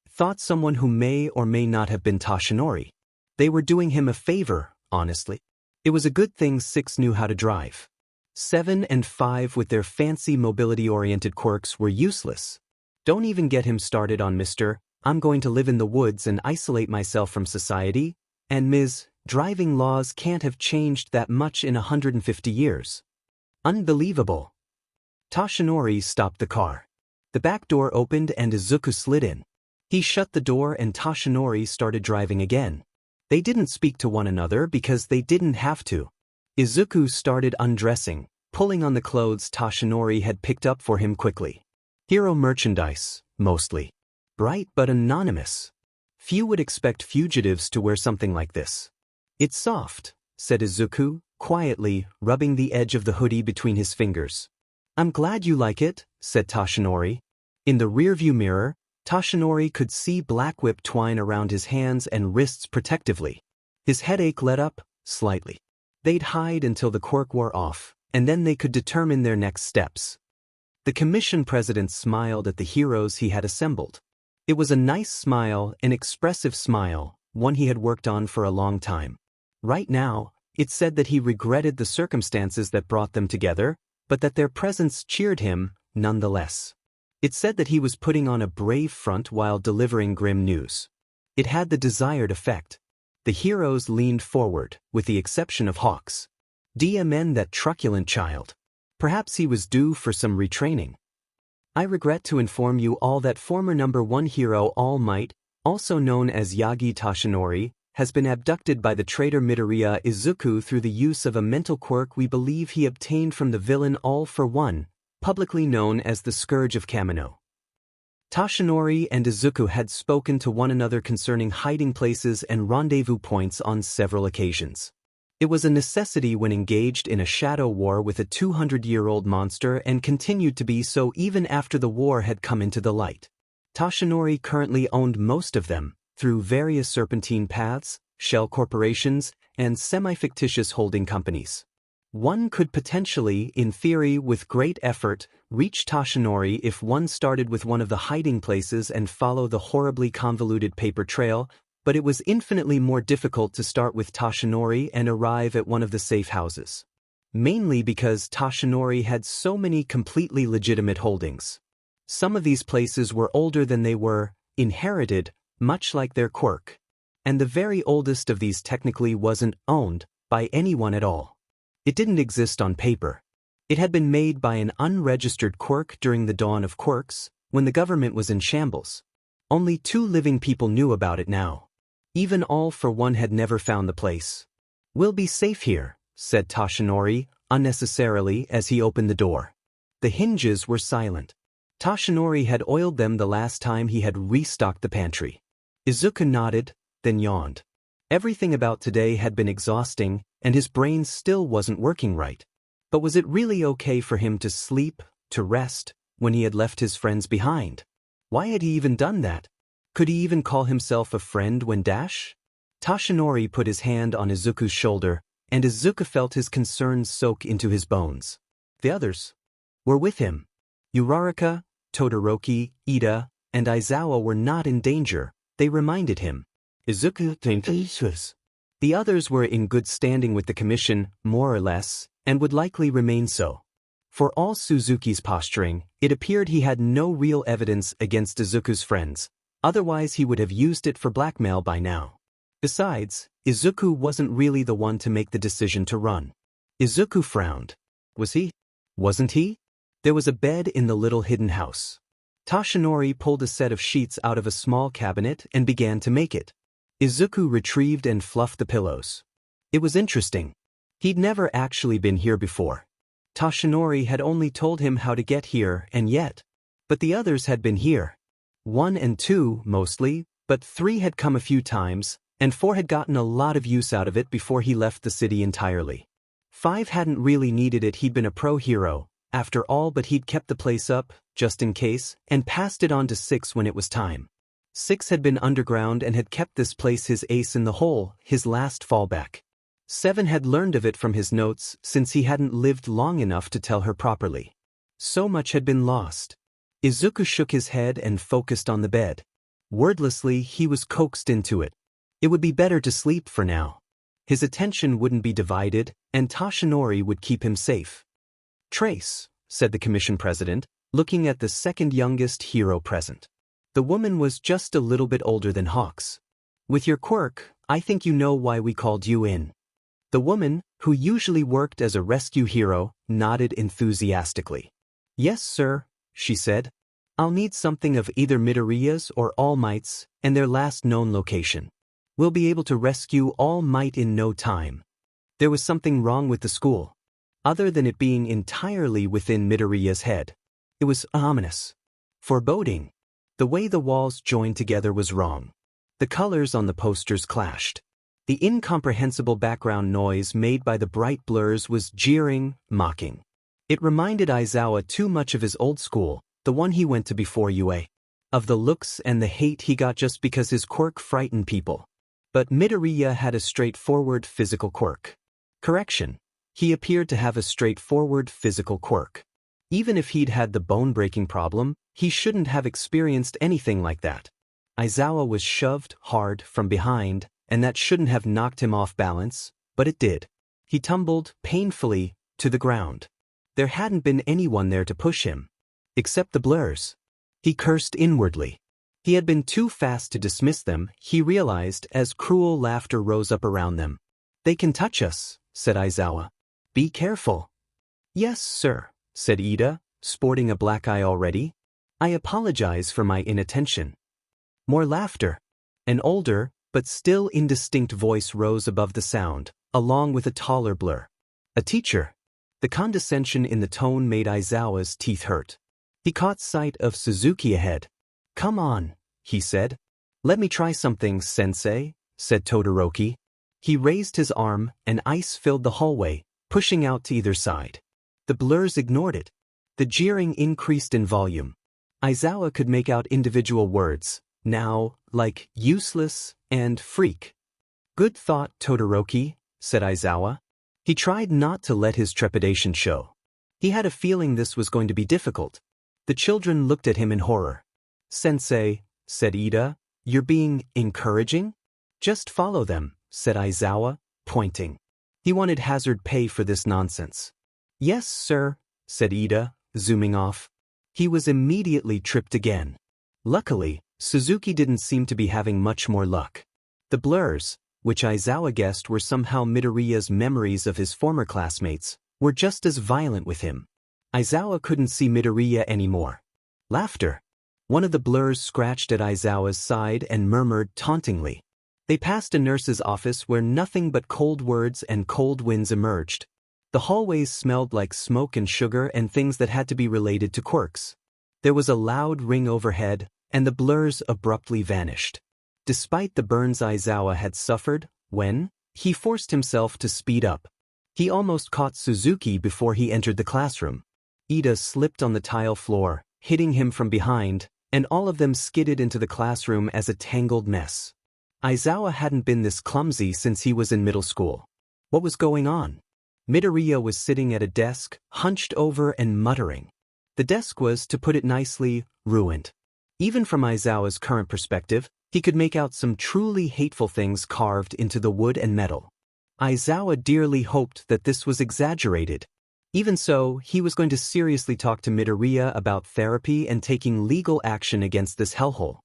Thought someone who may or may not have been Toshinori. They were doing him a favor, honestly. It was a good thing 6 knew how to drive. 7 and 5 with their fancy mobility-oriented quirks were useless. Don't even get him started on Mr. "I'm going to live in the woods and isolate myself from society," and Ms. "Driving laws can't have changed that much in 150 years. Unbelievable. Toshinori stopped the car. The back door opened and Izuku slid in. He shut the door and Toshinori started driving again. They didn't speak to one another because they didn't have to. Izuku started undressing, pulling on the clothes Toshinori had picked up for him quickly. Hero merchandise, mostly. Bright but anonymous. Few would expect fugitives to wear something like this. "It's soft," said Izuku, quietly, rubbing the edge of the hoodie between his fingers. "I'm glad you like it," said Toshinori. In the rearview mirror, Toshinori could see black whip twine around his hands and wrists protectively. His headache let up, slightly. They'd hide until the quirk wore off, and then they could determine their next steps. The commission president smiled at the heroes he had assembled. It was a nice smile, an expressive smile, one he had worked on for a long time. Right now, it said that he regretted the circumstances that brought them together, but that their presence cheered him, nonetheless. It said that he was putting on a brave front while delivering grim news. It had the desired effect. The heroes leaned forward, with the exception of Hawks. DMN, that truculent child. Perhaps he was due for some retraining. "I regret to inform you all that former number 1 hero All Might, also known as Yagi Toshinori, has been abducted by the traitor Midoriya Izuku through the use of a mental quirk we believe he obtained from the villain All for One, publicly known as the Scourge of Kamino." Toshinori and Izuku had spoken to one another concerning hiding places and rendezvous points on several occasions. It was a necessity when engaged in a shadow war with a 200-year-old monster and continued to be so even after the war had come into the light. Toshinori currently owned most of them, through various serpentine paths, shell corporations, and semi-fictitious holding companies. One could potentially, in theory with great effort, reach Toshinori if one started with one of the hiding places and follow the horribly convoluted paper trail, but it was infinitely more difficult to start with Toshinori and arrive at one of the safe houses. Mainly because Toshinori had so many completely legitimate holdings. Some of these places were older than they were inherited, much like their quirk. And the very oldest of these technically wasn't owned by anyone at all. It didn't exist on paper. It had been made by an unregistered quirk during the dawn of quirks, when the government was in shambles. Only 2 living people knew about it now. Even All for One had never found the place. "We'll be safe here," said Toshinori, unnecessarily, as he opened the door. The hinges were silent. Toshinori had oiled them the last time he had restocked the pantry. Izuku nodded, then yawned. Everything about today had been exhausting, and his brain still wasn't working right. But was it really okay for him to sleep, to rest, when he had left his friends behind? Why had he even done that? Could he even call himself a friend when dash? Toshinori put his hand on Izuku's shoulder, and Izuku felt his concerns soak into his bones. The others were with him. Uraraka, Todoroki, Ida, and Aizawa were not in danger, they reminded him. Izuku. The others were in good standing with the commission, more or less, and would likely remain so. For all Suzuki's posturing, it appeared he had no real evidence against Izuku's friends, otherwise he would have used it for blackmail by now. Besides, Izuku wasn't really the one to make the decision to run. Izuku frowned. Was he? Wasn't he? There was a bed in the little hidden house. Toshinori pulled a set of sheets out of a small cabinet and began to make it. Izuku retrieved and fluffed the pillows. It was interesting. He'd never actually been here before. Toshinori had only told him how to get here and yet. But the others had been here. 1 and 2, mostly, but 3 had come a few times, and 4 had gotten a lot of use out of it before he left the city entirely. 5 hadn't really needed it, he'd been a pro-hero, after all, but he'd kept the place up, just in case, and passed it on to 6 when it was time. 6 had been underground and had kept this place his ace in the hole, his last fallback. 7 had learned of it from his notes since he hadn't lived long enough to tell her properly. So much had been lost. Izuku shook his head and focused on the bed. Wordlessly, he was coaxed into it. It would be better to sleep for now. His attention wouldn't be divided, and Toshinori would keep him safe. "Trace," said the commission president, looking at the second youngest hero present. The woman was just a little bit older than Hawks. "With your quirk, I think you know why we called you in." The woman, who usually worked as a rescue hero, nodded enthusiastically. "Yes, sir," she said. "I'll need something of either Midoriya's or All Might's, and their last known location. We'll be able to rescue All Might in no time." There was something wrong with the school. Other than it being entirely within Midoriya's head. It was ominous. Foreboding. The way the walls joined together was wrong. The colors on the posters clashed. The incomprehensible background noise made by the bright blurs was jeering, mocking. It reminded Aizawa too much of his old school, the one he went to before UA. Of the looks and the hate he got just because his quirk frightened people. But Midoriya had a straightforward physical quirk. Correction. He appeared to have a straightforward physical quirk. Even if he'd had the bone-breaking problem, he shouldn't have experienced anything like that. Aizawa was shoved hard from behind, and that shouldn't have knocked him off balance, but it did. He tumbled, painfully, to the ground. There hadn't been anyone there to push him. Except the blurs. He cursed inwardly. He had been too fast to dismiss them, he realized as cruel laughter rose up around them. "They can touch us," said Aizawa. "Be careful." "Yes, sir," said Ida, sporting a black eye already. "I apologize for my inattention." More laughter. An older, but still indistinct voice rose above the sound, along with a taller blur. "A teacher." The condescension in the tone made Aizawa's teeth hurt. He caught sight of Suzuki ahead. "Come on," he said. "Let me try something, sensei," said Todoroki. He raised his arm, and ice filled the hallway, pushing out to either side. The blurs ignored it. The jeering increased in volume. Aizawa could make out individual words, now, like useless and freak. "Good thought, Todoroki," said Aizawa. He tried not to let his trepidation show. He had a feeling this was going to be difficult. The children looked at him in horror. "Sensei," said Ida, "you're being encouraging?" "Just follow them," said Aizawa, pointing. He wanted hazard pay for this nonsense. "Yes, sir," said Ida, zooming off. He was immediately tripped again. Luckily, Suzuki didn't seem to be having much more luck. The blurs, which Aizawa guessed were somehow Midoriya's memories of his former classmates, were just as violent with him. Aizawa couldn't see Midoriya anymore. Laughter. One of the blurs scratched at Aizawa's side and murmured tauntingly. They passed a nurse's office where nothing but cold words and cold winds emerged. The hallways smelled like smoke and sugar and things that had to be related to quirks. There was a loud ring overhead, and the blurs abruptly vanished. Despite the burns Aizawa had suffered, he forced himself to speed up. He almost caught Suzuki before he entered the classroom. Ida slipped on the tile floor, hitting him from behind, and all of them skidded into the classroom as a tangled mess. Aizawa hadn't been this clumsy since he was in middle school. What was going on? Midoriya was sitting at a desk, hunched over and muttering. The desk was, to put it nicely, ruined. Even from Aizawa's current perspective, he could make out some truly hateful things carved into the wood and metal. Aizawa dearly hoped that this was exaggerated. Even so, he was going to seriously talk to Midoriya about therapy and taking legal action against this hellhole.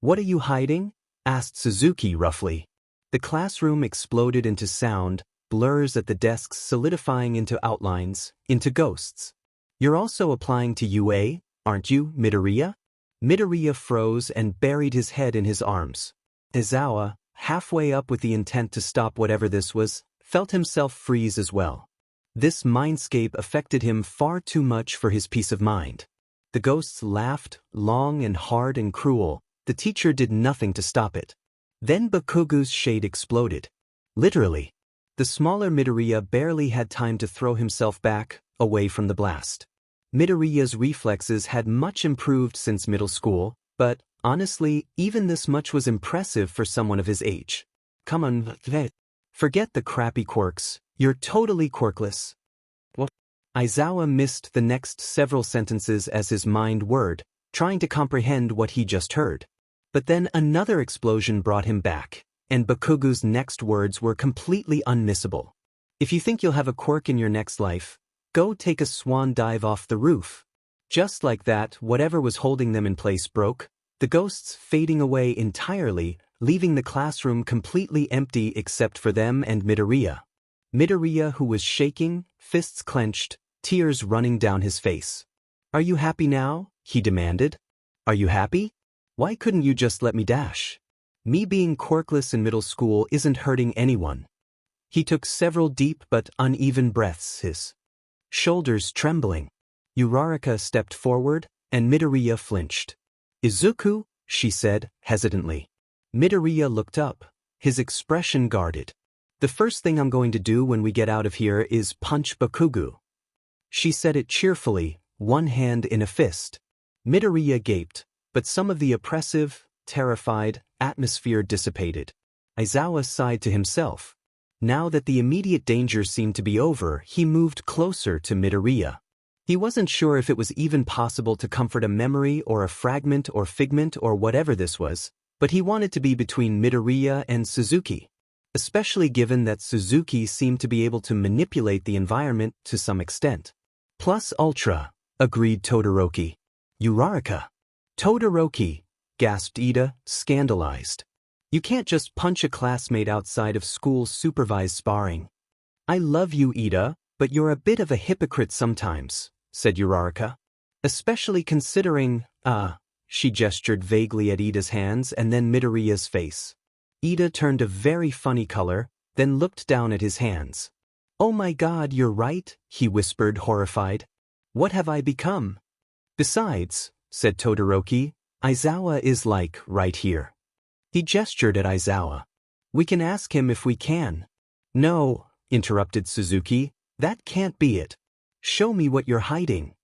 "What are you hiding?" asked Suzuki roughly. The classroom exploded into sound, blurs at the desks solidifying into outlines, into ghosts. "You're also applying to UA, aren't you, Midoriya?" Midoriya froze and buried his head in his arms. Aizawa, halfway up with the intent to stop whatever this was, felt himself freeze as well. This mindscape affected him far too much for his peace of mind. The ghosts laughed, long and hard and cruel. The teacher did nothing to stop it. Then Bakugu's shade exploded. Literally. The smaller Midoriya barely had time to throw himself back, away from the blast. Midoriya's reflexes had much improved since middle school, but, honestly, even this much was impressive for someone of his age. "Come on, forget the crappy quirks, you're totally quirkless." What? Aizawa missed the next several sentences as his mind whirred, trying to comprehend what he just heard. But then another explosion brought him back, and Bakugu's next words were completely unmissable. "If you think you'll have a quirk in your next life, go take a swan dive off the roof." Just like that, whatever was holding them in place broke, the ghosts fading away entirely, leaving the classroom completely empty except for them and Midoriya. Midoriya, who was shaking, fists clenched, tears running down his face. "Are you happy now?" he demanded. "Are you happy? Why couldn't you just let me dash? Me being quirkless in middle school isn't hurting anyone." He took several deep but uneven breaths, his shoulders trembling. Uraraka stepped forward, and Midoriya flinched. "Izuku," she said, hesitantly. Midoriya looked up, his expression guarded. "The first thing I'm going to do when we get out of here is punch Bakugu." She said it cheerfully, one hand in a fist. Midoriya gaped, but some of the oppressive, terrified atmosphere dissipated. Aizawa sighed to himself. Now that the immediate danger seemed to be over, he moved closer to Midoriya. He wasn't sure if it was even possible to comfort a memory or a fragment or figment or whatever this was, but he wanted to be between Midoriya and Suzuki, especially given that Suzuki seemed to be able to manipulate the environment to some extent. "Plus ultra," agreed Todoroki. "Uraraka." "Todoroki," gasped Ida, scandalized. "You can't just punch a classmate outside of school supervised sparring." "I love you, Ida, but you're a bit of a hypocrite sometimes," said Uraraka. "Especially considering, she gestured vaguely at Ida's hands and then Midoriya's face. Ida turned a very funny color, then looked down at his hands. "Oh my God, you're right," he whispered, horrified. "What have I become?" "Besides," said Todoroki, "Aizawa is like, right here." He gestured at Aizawa. "We can ask him if we can." "No," interrupted Suzuki, "that can't be it. Show me what you're hiding."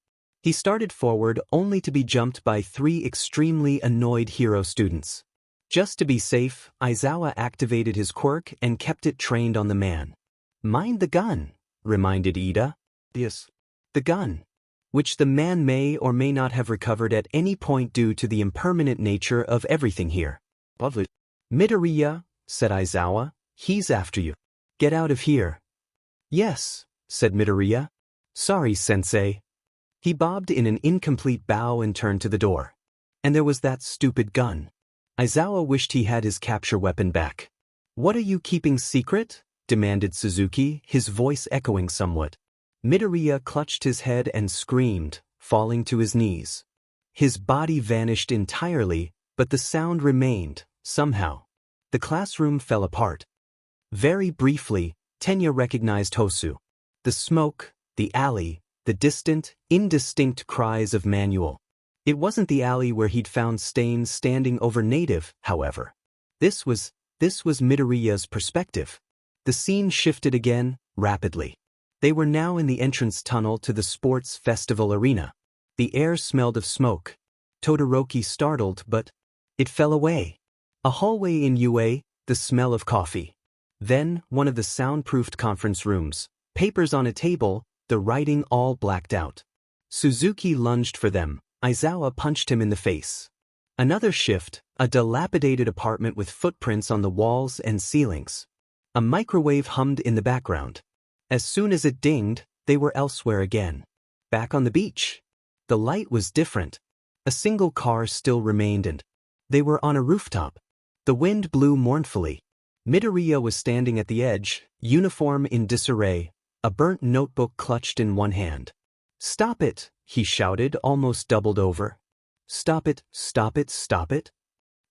He started forward only to be jumped by 3 extremely annoyed hero students. Just to be safe, Aizawa activated his quirk and kept it trained on the man. "Mind the gun," reminded Ida. "Yes, the gun," which the man may or may not have recovered at any point due to the impermanent nature of everything here. "Lovely." "Midoriya," said Aizawa, "he's after you. Get out of here." "Yes," said Midoriya. "Sorry, sensei." He bobbed in an incomplete bow and turned to the door. And there was that stupid gun. Aizawa wished he had his capture weapon back. "What are you keeping secret?" demanded Suzuki, his voice echoing somewhat. Midoriya clutched his head and screamed, falling to his knees. His body vanished entirely, but the sound remained, somehow. The classroom fell apart. Very briefly, Tenya recognized Hosu. The smoke, the alley, the distant, indistinct cries of Manuel. It wasn't the alley where he'd found Stains standing over Native, however. This was Midoriya's perspective. The scene shifted again, rapidly. They were now in the entrance tunnel to the sports festival arena. The air smelled of smoke. Todoroki startled, but it fell away. A hallway in UA, the smell of coffee. Then, one of the soundproofed conference rooms. Papers on a table, the writing all blacked out. Suzuki lunged for them. Aizawa punched him in the face. Another shift, a dilapidated apartment with footprints on the walls and ceilings. A microwave hummed in the background. As soon as it dinged, they were elsewhere again. Back on the beach. The light was different. A single car still remained and they were on a rooftop. The wind blew mournfully. Midoriya was standing at the edge, uniform in disarray, a burnt notebook clutched in one hand. "Stop it," he shouted, almost doubled over. "Stop it, stop it, stop it."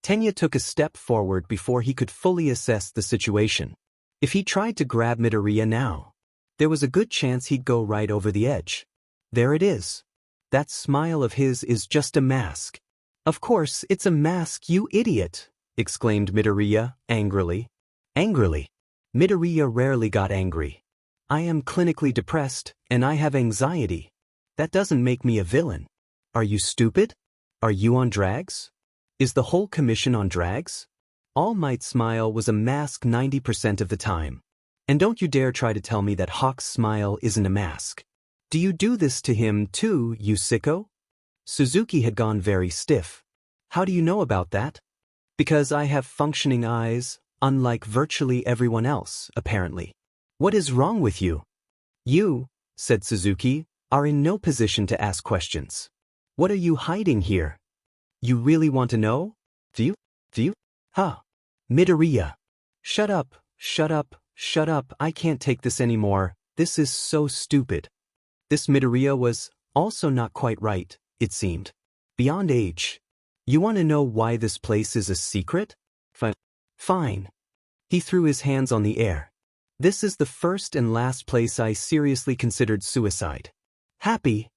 Tenya took a step forward before he could fully assess the situation. If he tried to grab Midoriya now, there was a good chance he'd go right over the edge. There it is. That smile of his is just a mask. "Of course, it's a mask, you idiot," exclaimed Midoriya, angrily. Angrily. Midoriya rarely got angry. "I am clinically depressed, and I have anxiety. That doesn't make me a villain. Are you stupid? Are you on drags? Is the whole commission on drags?" All Might's smile was a mask 90% of the time. And don't you dare try to tell me that Hawk's smile isn't a mask. Do you do this to him too, you sicko? Suzuki had gone very stiff. "How do you know about that?" "Because I have functioning eyes, unlike virtually everyone else, apparently." "What is wrong with you?" "You," said Suzuki, "are in no position to ask questions. What are you hiding here? You really want to know? Do you? Huh. Midoriya. Shut up, shut up, shut up, I can't take this anymore, this is so stupid." This Midoriya was also not quite right, it seemed. Beyond age. "You want to know why this place is a secret? Fine." He threw his hands on the air. "This is the first and last place I seriously considered suicide. Happy."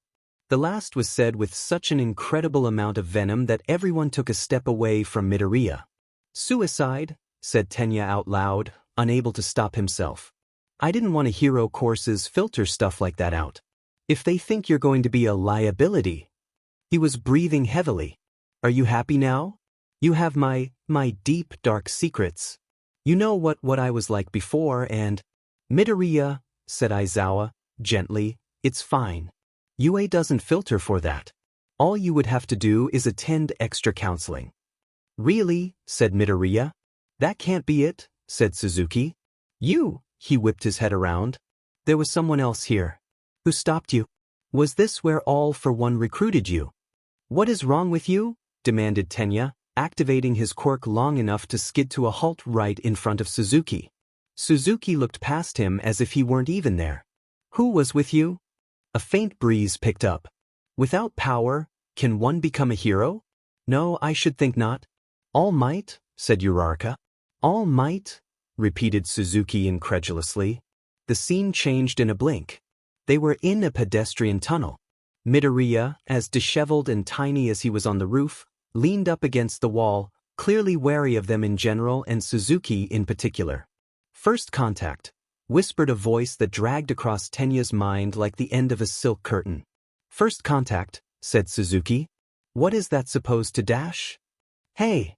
The last was said with such an incredible amount of venom that everyone took a step away from Midoriya. "Suicide," said Tenya out loud, unable to stop himself. "I didn't want a hero courses filter stuff like that out. If they think you're going to be a liability." He was breathing heavily. "Are you happy now? You have my deep dark secrets. You know what I was like before and—" "Midoriya," said Aizawa, gently, "it's fine. UA doesn't filter for that. All you would have to do is attend extra counseling." "Really?" said Midoriya. "That can't be it," said Suzuki. "You," he whipped his head around. "There was someone else here. Who stopped you? Was this where All for One recruited you?" "What is wrong with you?" demanded Tenya, activating his quirk long enough to skid to a halt right in front of Suzuki. Suzuki looked past him as if he weren't even there. "Who was with you?" A faint breeze picked up. "Without power, can one become a hero?" "No, I should think not." "All Might?" said Uraraka. "All Might?" repeated Suzuki incredulously. The scene changed in a blink. They were in a pedestrian tunnel. Midoriya, as disheveled and tiny as he was on the roof, leaned up against the wall, clearly wary of them in general and Suzuki in particular. "First contact," whispered a voice that dragged across Tenya's mind like the end of a silk curtain. "First contact," said Suzuki. "What is that supposed to dash?" "Hey!"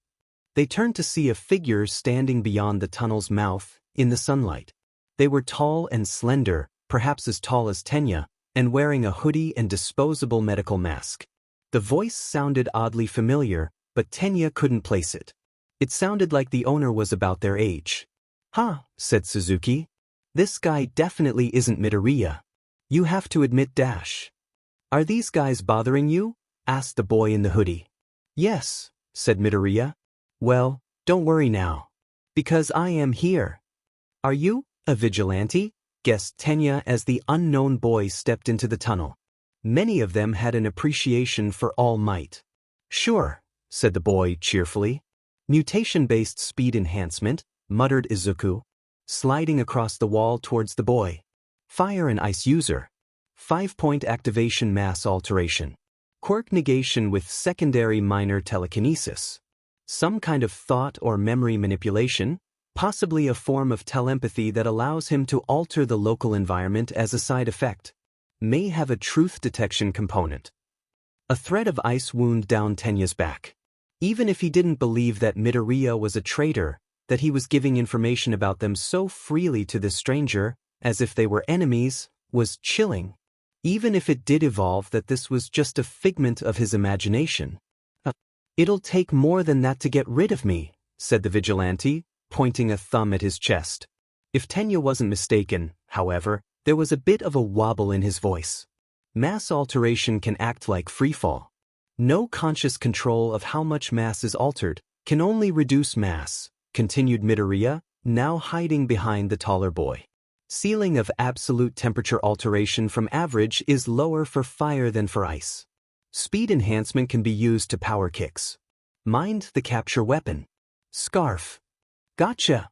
They turned to see a figure standing beyond the tunnel's mouth, in the sunlight. They were tall and slender, perhaps as tall as Tenya, and wearing a hoodie and disposable medical mask. The voice sounded oddly familiar, but Tenya couldn't place it. It sounded like the owner was about their age. "Huh," said Suzuki. "This guy definitely isn't Midoriya. You have to admit dash." Are these guys bothering you? Asked the boy in the hoodie. Yes, said Midoriya. Well, don't worry now. Because I am here. Are you a vigilante? Guessed Tenya as the unknown boy stepped into the tunnel. Many of them had an appreciation for All Might. Sure, said the boy cheerfully. Mutation-based speed enhancement, muttered Izuku, sliding across the wall towards the boy. Fire and ice user. 5-point activation mass alteration. Quirk negation with secondary minor telekinesis. Some kind of thought or memory manipulation, possibly a form of telepathy that allows him to alter the local environment as a side effect. May have a truth detection component. A thread of ice wound down Tenya's back. Even if he didn't believe that Midoriya was a traitor, that he was giving information about them so freely to this stranger, as if they were enemies, was chilling. Even if it did evolve that this was just a figment of his imagination. It'll take more than that to get rid of me, said the vigilante, pointing a thumb at his chest. If Tenya wasn't mistaken, however, there was a bit of a wobble in his voice. Mass alteration can act like freefall. No conscious control of how much mass is altered, can only reduce mass, continued Midoriya, now hiding behind the taller boy. Ceiling of absolute temperature alteration from average is lower for fire than for ice. Speed enhancement can be used to power kicks. Mind the capture weapon. Scarf. Gotcha.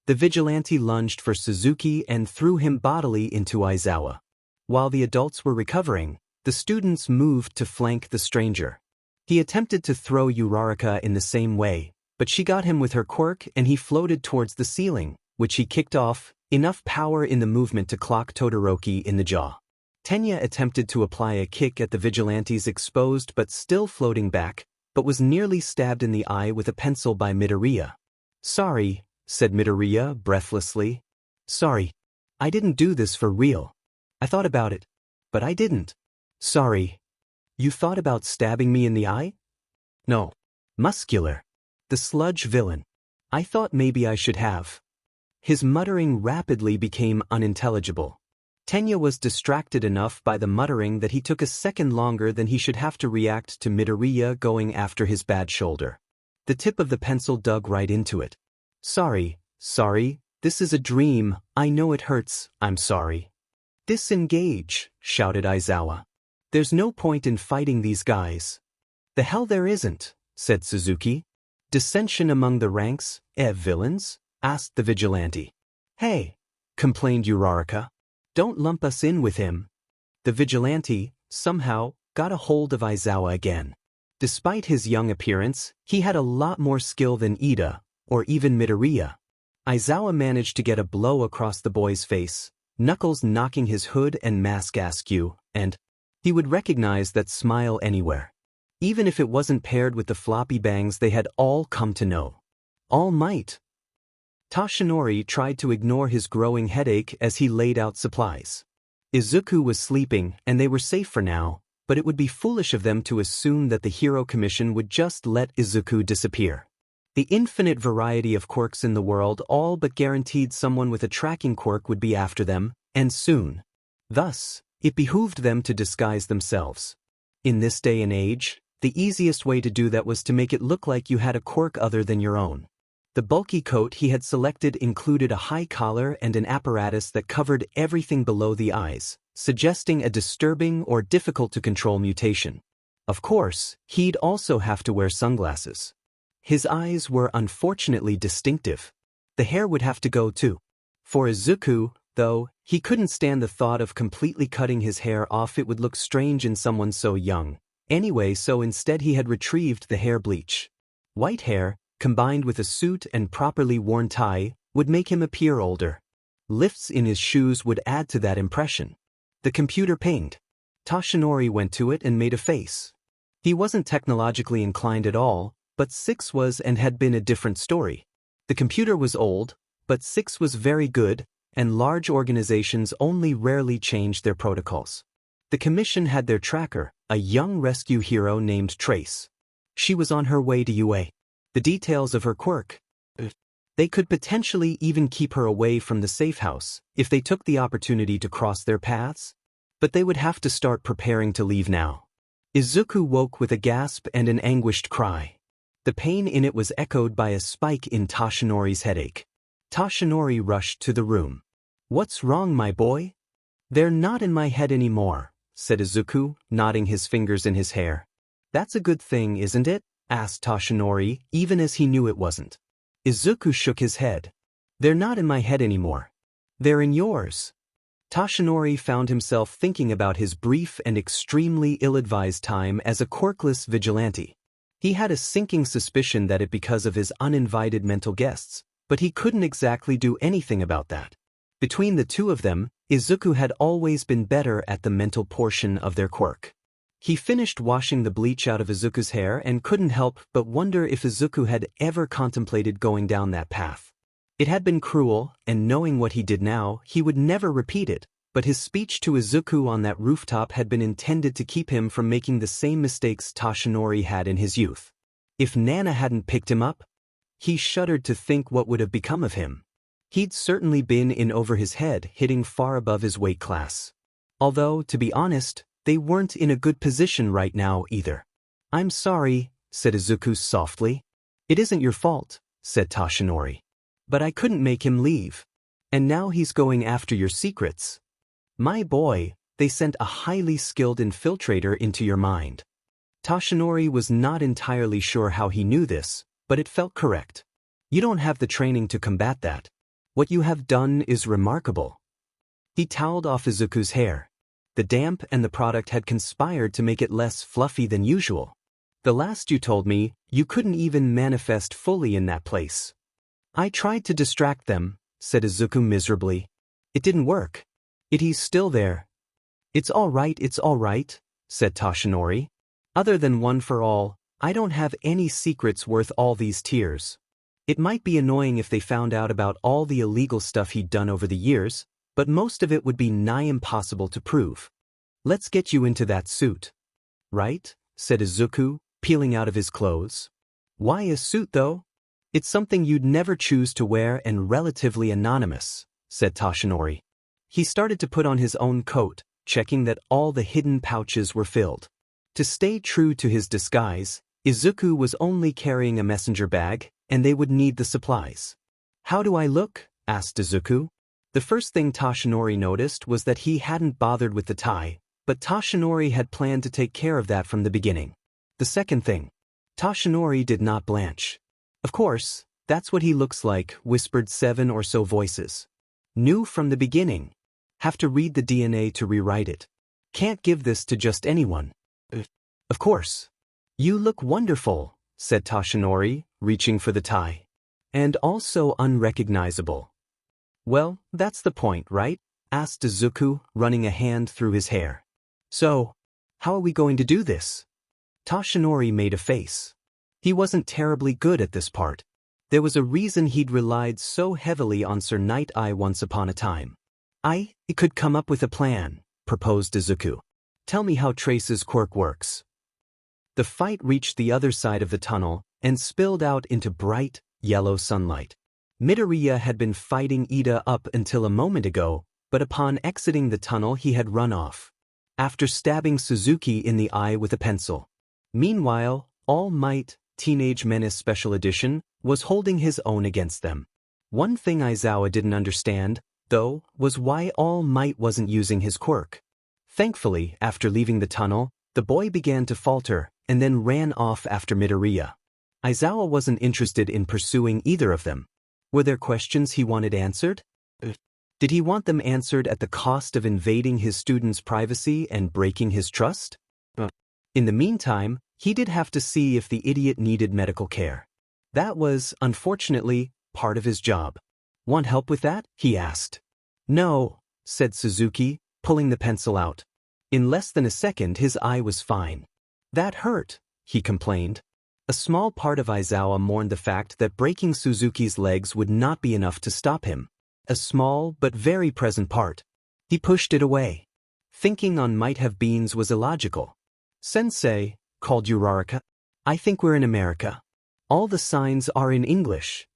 The vigilante lunged for Suzuki and threw him bodily into Aizawa. While the adults were recovering, the students moved to flank the stranger. He attempted to throw Uraraka in the same way, but she got him with her quirk and he floated towards the ceiling, which he kicked off, enough power in the movement to clock Todoroki in the jaw. Tenya attempted to apply a kick at the vigilante's exposed but still floating back, but was nearly stabbed in the eye with a pencil by Midoriya. Sorry, said Midoriya breathlessly. Sorry. I didn't do this for real. I thought about it, but I didn't. Sorry. You thought about stabbing me in the eye? No. Muscular. The sludge villain. I thought maybe I should have. His muttering rapidly became unintelligible. Tenya was distracted enough by the muttering that he took a second longer than he should have to react to Midoriya going after his bad shoulder. The tip of the pencil dug right into it. Sorry, this is a dream, I know it hurts, I'm sorry. Disengage, shouted Aizawa. There's no point in fighting these guys. The hell there isn't, said Suzuki. Dissension among the ranks, villains? Asked the vigilante. Hey, complained Uraraka. Don't lump us in with him. The vigilante, somehow, got a hold of Aizawa again. Despite his young appearance, he had a lot more skill than Ida, or even Midoriya. Aizawa managed to get a blow across the boy's face, knuckles knocking his hood and mask askew, and he would recognize that smile anywhere. Even if it wasn't paired with the floppy bangs they had all come to know. All Might. Toshinori tried to ignore his growing headache as he laid out supplies. Izuku was sleeping and they were safe for now, but it would be foolish of them to assume that the Hero Commission would just let Izuku disappear. The infinite variety of quirks in the world all but guaranteed someone with a tracking quirk would be after them, and soon. Thus, it behooved them to disguise themselves. In this day and age, the easiest way to do that was to make it look like you had a quirk other than your own. The bulky coat he had selected included a high collar and an apparatus that covered everything below the eyes, suggesting a disturbing or difficult-to-control mutation. Of course, he'd also have to wear sunglasses. His eyes were unfortunately distinctive. The hair would have to go too. For Izuku, though, he couldn't stand the thought of completely cutting his hair off. It would look strange in someone so young. Anyway, so instead he had retrieved the hair bleach. White hair, combined with a suit and properly worn tie, would make him appear older. Lifts in his shoes would add to that impression. The computer pinged. Toshinori went to it and made a face. He wasn't technologically inclined at all, but 6 was and had been a different story. The computer was old, but 6 was very good, and large organizations only rarely changed their protocols. The commission had their tracker, a young rescue hero named Trace. She was on her way to UA. The details of her quirk. They could potentially even keep her away from the safe house if they took the opportunity to cross their paths. But they would have to start preparing to leave now. Izuku woke with a gasp and an anguished cry. The pain in it was echoed by a spike in Toshinori's headache. Toshinori rushed to the room. "What's wrong, my boy?" "They're not in my head anymore," said Izuku, nodding his fingers in his hair. "That's a good thing, isn't it?" asked Toshinori, even as he knew it wasn't. Izuku shook his head. "They're not in my head anymore. They're in yours." Toshinori found himself thinking about his brief and extremely ill-advised time as a quirkless vigilante. He had a sinking suspicion that it because of his uninvited mental guests, but he couldn't exactly do anything about that. Between the two of them, Izuku had always been better at the mental portion of their quirk. He finished washing the bleach out of Izuku's hair and couldn't help but wonder if Izuku had ever contemplated going down that path. It had been cruel, and knowing what he did now, he would never repeat it, but his speech to Izuku on that rooftop had been intended to keep him from making the same mistakes Toshinori had in his youth. If Nana hadn't picked him up, he shuddered to think what would have become of him. He'd certainly been in over his head, hitting far above his weight class. Although, to be honest, they weren't in a good position right now either. "I'm sorry," said Izuku softly. "It isn't your fault," said Toshinori. "But I couldn't make him leave. And now he's going after your secrets. My boy, they sent a highly skilled infiltrator into your mind." Toshinori was not entirely sure how he knew this, but it felt correct. "You don't have the training to combat that. What you have done is remarkable." He toweled off Izuku's hair. The damp and the product had conspired to make it less fluffy than usual. "The last you told me, you couldn't even manifest fully in that place." "I tried to distract them," said Izuku miserably. "It didn't work. He's still there." It's all right," said Toshinori. "Other than one for all, I don't have any secrets worth all these tears. It might be annoying if they found out about all the illegal stuff he'd done over the years, but most of it would be nigh impossible to prove. Let's get you into that suit." "Right?" said Izuku, peeling out of his clothes. "Why a suit, though?" "It's something you'd never choose to wear and relatively anonymous," said Toshinori. He started to put on his own coat, checking that all the hidden pouches were filled. To stay true to his disguise, Izuku was only carrying a messenger bag, and they would need the supplies. "How do I look?" asked Izuku. The first thing Toshinori noticed was that he hadn't bothered with the tie, but Toshinori had planned to take care of that from the beginning. The second thing. Toshinori did not blanch. "Of course, that's what he looks like," whispered 7 or so voices. "Knew from the beginning. Have to read the DNA to rewrite it. Can't give this to just anyone." "Of course. You look wonderful," said Toshinori, reaching for the tie. "And also unrecognizable." "Well, that's the point, right?" asked Izuku, running a hand through his hair. "So, how are we going to do this?" Toshinori made a face. He wasn't terribly good at this part. There was a reason he'd relied so heavily on Sir Night Eye once upon a time. "I could come up with a plan," proposed Izuku. "Tell me how Trace's quirk works." The fight reached the other side of the tunnel and spilled out into bright, yellow sunlight. Midoriya had been fighting Ida up until a moment ago, but upon exiting the tunnel he had run off, after stabbing Suzuki in the eye with a pencil. Meanwhile, All Might, Teenage Menace Special Edition, was holding his own against them. One thing Aizawa didn't understand, though, was why All Might wasn't using his quirk. Thankfully, after leaving the tunnel, the boy began to falter, and then ran off after Midoriya. Aizawa wasn't interested in pursuing either of them. Were there questions he wanted answered? Did he want them answered at the cost of invading his students' privacy and breaking his trust? In the meantime, he did have to see if the idiot needed medical care. That was, unfortunately, part of his job. "Want help with that?" he asked. "No," said Suzuki, pulling the pencil out. In less than a second his eye was fine. "That hurt," he complained. A small part of Aizawa mourned the fact that breaking Suzuki's legs would not be enough to stop him. A small but very present part. He pushed it away. Thinking on might have beens was illogical. "Sensei," called Uraraka, "I think we're in America. All the signs are in English."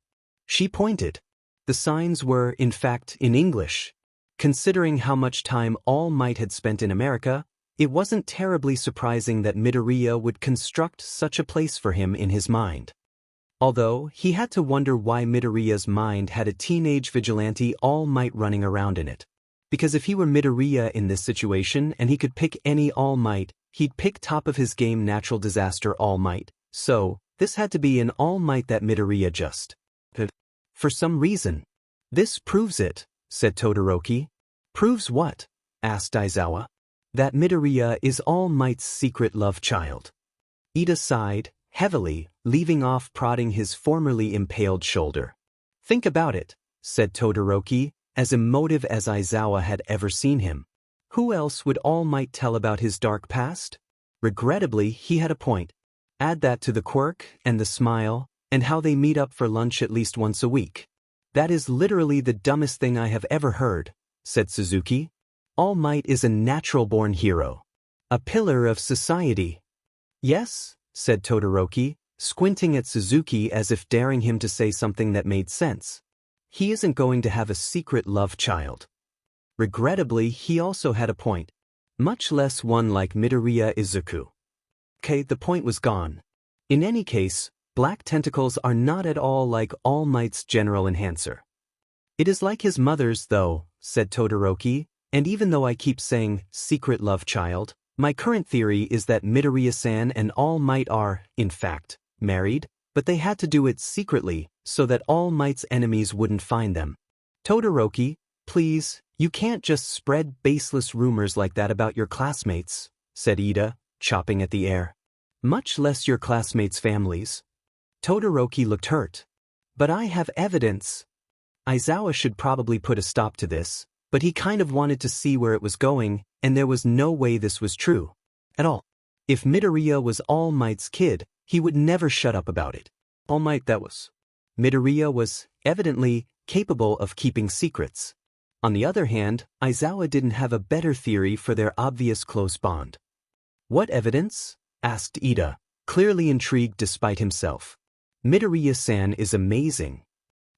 She pointed. The signs were, in fact, in English. Considering how much time All Might had spent in America, it wasn't terribly surprising that Midoriya would construct such a place for him in his mind. Although, he had to wonder why Midoriya's mind had a teenage vigilante All Might running around in it. Because if he were Midoriya in this situation and he could pick any All Might, he'd pick top of his game natural disaster All Might. So, this had to be an All Might that Midoriya just for some reason. This proves it, said Todoroki. Proves what? Asked Aizawa. That Midoriya is All Might's secret love child. Ida sighed, heavily, leaving off prodding his formerly impaled shoulder. Think about it, said Todoroki, as emotive as Aizawa had ever seen him. Who else would All Might tell about his dark past? Regrettably, he had a point. Add that to the quirk, and the smile, and how they meet up for lunch at least once a week. That is literally the dumbest thing I have ever heard, said Suzuki. All Might is a natural-born hero. A pillar of society. Yes, said Todoroki, squinting at Suzuki as if daring him to say something that made sense. He isn't going to have a secret love child. Regrettably, he also had a point. Much less one like Midoriya Izuku. Okay, the point was gone. In any case, black tentacles are not at all like All Might's general enhancer. It is like his mother's though, said Todoroki, and even though I keep saying secret love child, my current theory is that Midoriya-san and All Might are, in fact, married, but they had to do it secretly so that All Might's enemies wouldn't find them. Todoroki, please, you can't just spread baseless rumors like that about your classmates, said Ida, chopping at the air. Much less your classmates' families. Todoroki looked hurt. But I have evidence. Aizawa should probably put a stop to this, but he kind of wanted to see where it was going, and there was no way this was true. At all. If Midoriya was All Might's kid, he would never shut up about it. All Might that was. Midoriya was, evidently, capable of keeping secrets. On the other hand, Aizawa didn't have a better theory for their obvious close bond. What evidence? Asked Ida, clearly intrigued despite himself. Midoriya-san is amazing.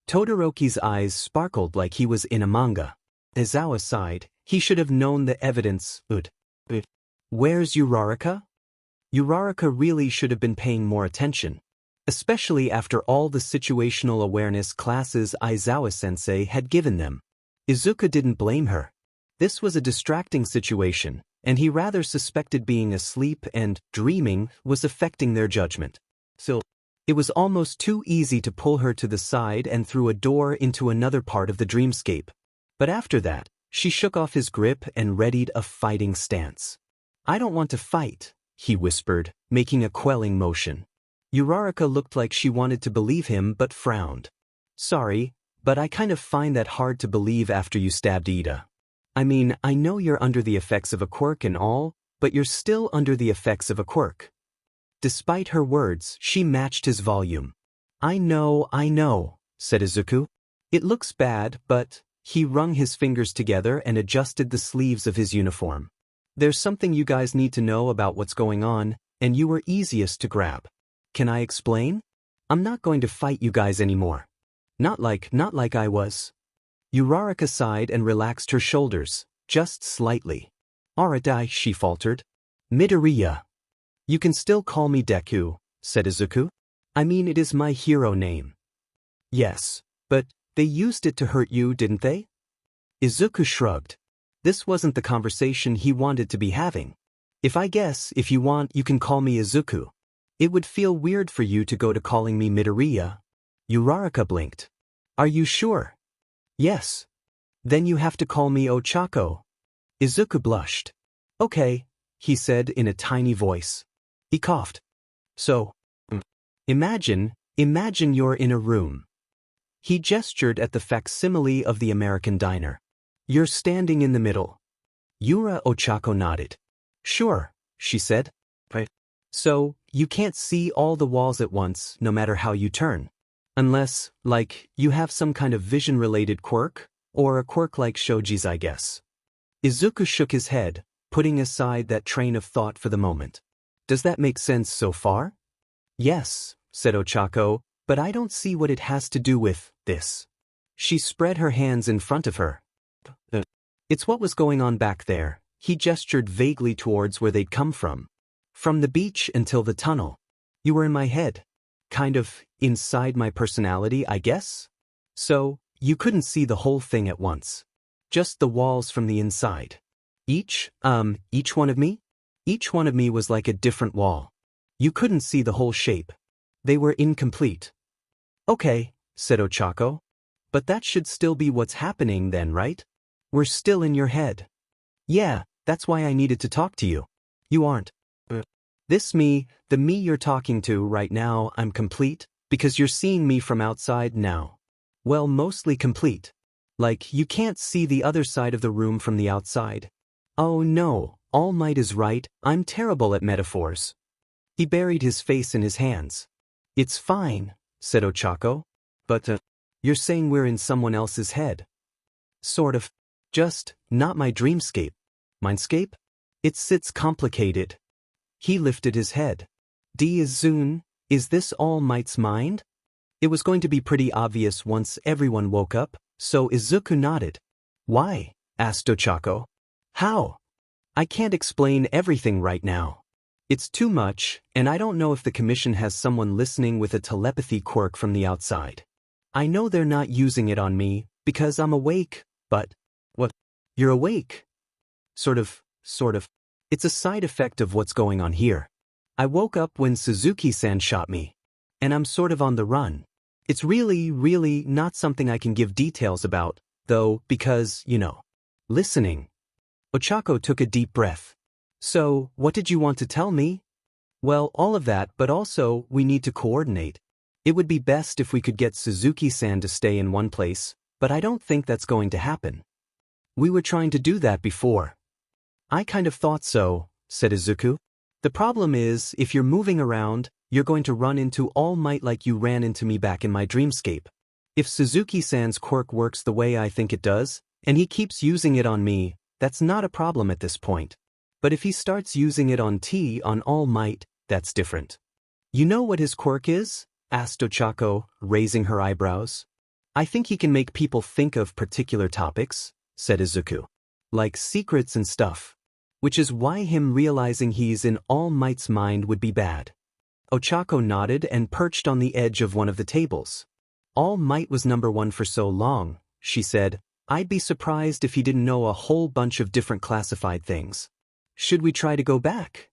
Todoroki's eyes sparkled like he was in a manga. Aizawa sighed, he should have known the evidence. Where's Uraraka? Uraraka really should have been paying more attention. Especially after all the situational awareness classes Aizawa-sensei had given them. Izuku didn't blame her. This was a distracting situation, and he rather suspected being asleep and dreaming was affecting their judgment. So, it was almost too easy to pull her to the side and through a door into another part of the dreamscape. But after that, she shook off his grip and readied a fighting stance. I don't want to fight, he whispered, making a quelling motion. Uraraka looked like she wanted to believe him but frowned. Sorry, but I kind of find that hard to believe after you stabbed Ida. I mean, I know you're under the effects of a quirk and all, but you're still under the effects of a quirk. Despite her words, she matched his volume. I know, said Izuku. It looks bad, but... He wrung his fingers together and adjusted the sleeves of his uniform. There's something you guys need to know about what's going on, and you were easiest to grab. Can I explain? I'm not going to fight you guys anymore. Not like I was. Uraraka sighed and relaxed her shoulders, just slightly. Alright, she faltered. Midoriya. You can still call me Deku, said Izuku. I mean, it is my hero name. Yes, but they used it to hurt you, didn't they? Izuku shrugged. This wasn't the conversation he wanted to be having. If you want, you can call me Izuku. It would feel weird for you to go to calling me Midoriya. Uraraka blinked. Are you sure? Yes. Then you have to call me Ochako. Izuku blushed. Okay, he said in a tiny voice. He coughed. So, imagine you're in a room. He gestured at the facsimile of the American diner. You're standing in the middle. Yura Ochako nodded. Sure, she said. Right. So, you can't see all the walls at once, no matter how you turn. Unless, like, you have some kind of vision-related quirk, or a quirk like Shoji's, I guess. Izuku shook his head, putting aside that train of thought for the moment. Does that make sense so far? Yes, said Ochako, but I don't see what it has to do with this. She spread her hands in front of her. It's what was going on back there. He gestured vaguely towards where they'd come from. From the beach until the tunnel. You were in my head. Kind of inside my personality, I guess? So, you couldn't see the whole thing at once. Just the walls from the inside. Each one of me? Each one of me was like a different wall. You couldn't see the whole shape. They were incomplete. Okay, said Ochako. But that should still be what's happening then, right? We're still in your head. Yeah, that's why I needed to talk to you. You aren't. This me, the me you're talking to right now, I'm complete, because you're seeing me from outside now. Well, mostly complete. Like, you can't see the other side of the room from the outside. Oh no, All Might is right, I'm terrible at metaphors. He buried his face in his hands. It's fine, said Ochako. But, you're saying we're in someone else's head. Sort of. Just, not my dreamscape. Mindscape? It sits complicated. He lifted his head. Izun, is this All Might's mind? It was going to be pretty obvious once everyone woke up, so Izuku nodded. Why? Asked Ochako. How? I can't explain everything right now. It's too much, and I don't know if the commission has someone listening with a telepathy quirk from the outside. I know they're not using it on me, because I'm awake, but... What? You're awake? Sort of. It's a side effect of what's going on here. I woke up when Suzuki-san shot me. And I'm sort of on the run. It's really not something I can give details about, though, because, listening. Ochako took a deep breath. So, what did you want to tell me? Well, all of that, but also, we need to coordinate. It would be best if we could get Suzuki-san to stay in one place, but I don't think that's going to happen. We were trying to do that before. I kind of thought so, said Izuku. The problem is, if you're moving around, you're going to run into All Might like you ran into me back in my dreamscape. If Suzuki-san's quirk works the way I think it does, and he keeps using it on me, that's not a problem at this point. But if he starts using it on All Might, that's different. You know what his quirk is? Asked Ochako, raising her eyebrows. I think he can make people think of particular topics, said Izuku. Like secrets and stuff. Which is why him realizing he's in All Might's mind would be bad. Ochako nodded and perched on the edge of one of the tables. All Might was #1 for so long, she said. I'd be surprised if he didn't know a whole bunch of different classified things. Should we try to go back?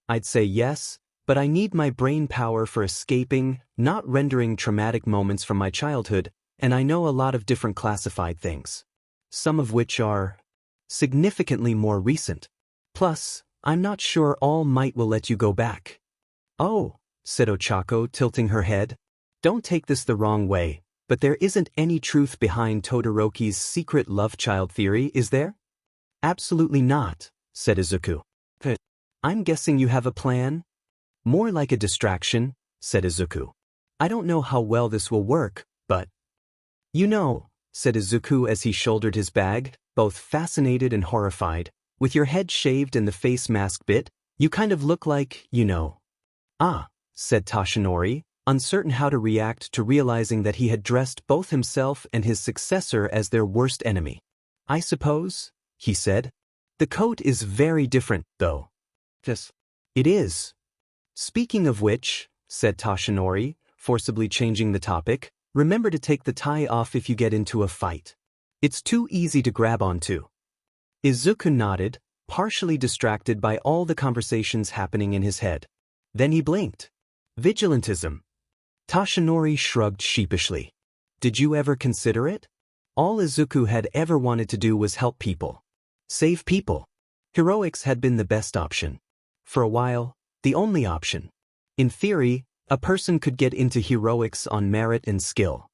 I'd say yes, but I need my brain power for escaping, not rendering traumatic moments from my childhood, and I know a lot of different classified things. Some of which are significantly more recent. Plus, I'm not sure All Might will let you go back. Oh, said Ochako, tilting her head. Don't take this the wrong way, but there isn't any truth behind Todoroki's secret love child theory, is there? Absolutely not, said Izuku. I'm guessing you have a plan? More like a distraction, said Izuku. I don't know how well this will work, but... You know, said Izuku as he shouldered his bag, both fascinated and horrified. With your head shaved and the face mask bit, you kind of look like, Ah, said Tashinori, uncertain how to react to realizing that he had dressed both himself and his successor as their worst enemy. I suppose, he said. The coat is very different, though. Yes. It is. Speaking of which, said Tashinori, forcibly changing the topic, remember to take the tie off if you get into a fight. It's too easy to grab onto. Izuku nodded, partially distracted by all the conversations happening in his head. Then he blinked. Vigilantism. Tashinori shrugged sheepishly. Did you ever consider it? All Izuku had ever wanted to do was help people. Save people. Heroics had been the best option. For a while, the only option. In theory, a person could get into heroics on merit and skill.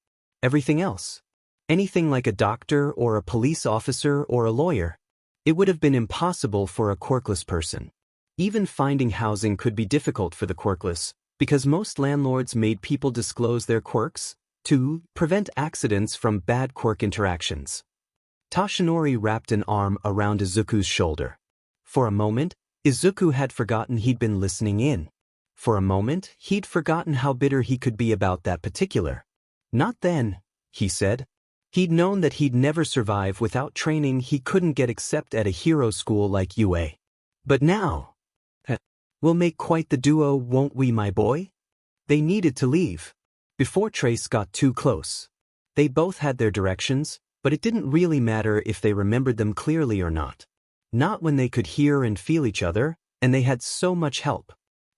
Everything else. Anything like a doctor or a police officer or a lawyer. It would have been impossible for a quirkless person. Even finding housing could be difficult for the quirkless, because most landlords made people disclose their quirks to prevent accidents from bad quirk interactions. Tashinori wrapped an arm around Izuku's shoulder. For a moment, Izuku had forgotten he'd been listening in. For a moment, he'd forgotten how bitter he could be about that particular. Not then, he said. He'd known that he'd never survive without training. He couldn't get accepted at a hero school like UA. But now, we'll make quite the duo, won't we, my boy? They needed to leave before Trace got too close. They both had their directions, but it didn't really matter if they remembered them clearly or not. Not when they could hear and feel each other, and they had so much help.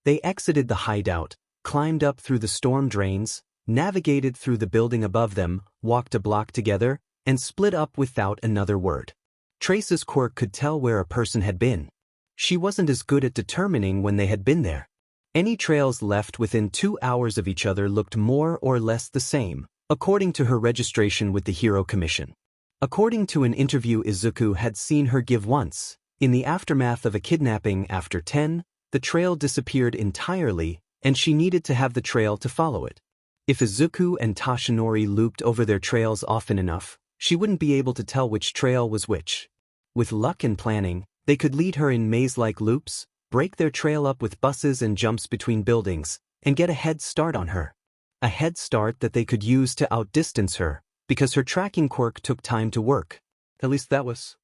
They exited the hideout, climbed up through the storm drains, navigated through the building above them, walked a block together, and split up without another word. Trace's quirk could tell where a person had been. She wasn't as good at determining when they had been there. Any trails left within 2 hours of each other looked more or less the same, according to her registration with the Hero Commission. According to an interview Izuku had seen her give once, in the aftermath of a kidnapping after 10, the trail disappeared entirely, and she needed to have the trail to follow it. If Izuku and Toshinori looped over their trails often enough, she wouldn't be able to tell which trail was which. With luck and planning, they could lead her in maze-like loops, break their trail up with buses and jumps between buildings, and get a head start on her. A head start that they could use to outdistance her, because her tracking quirk took time to work. At least that was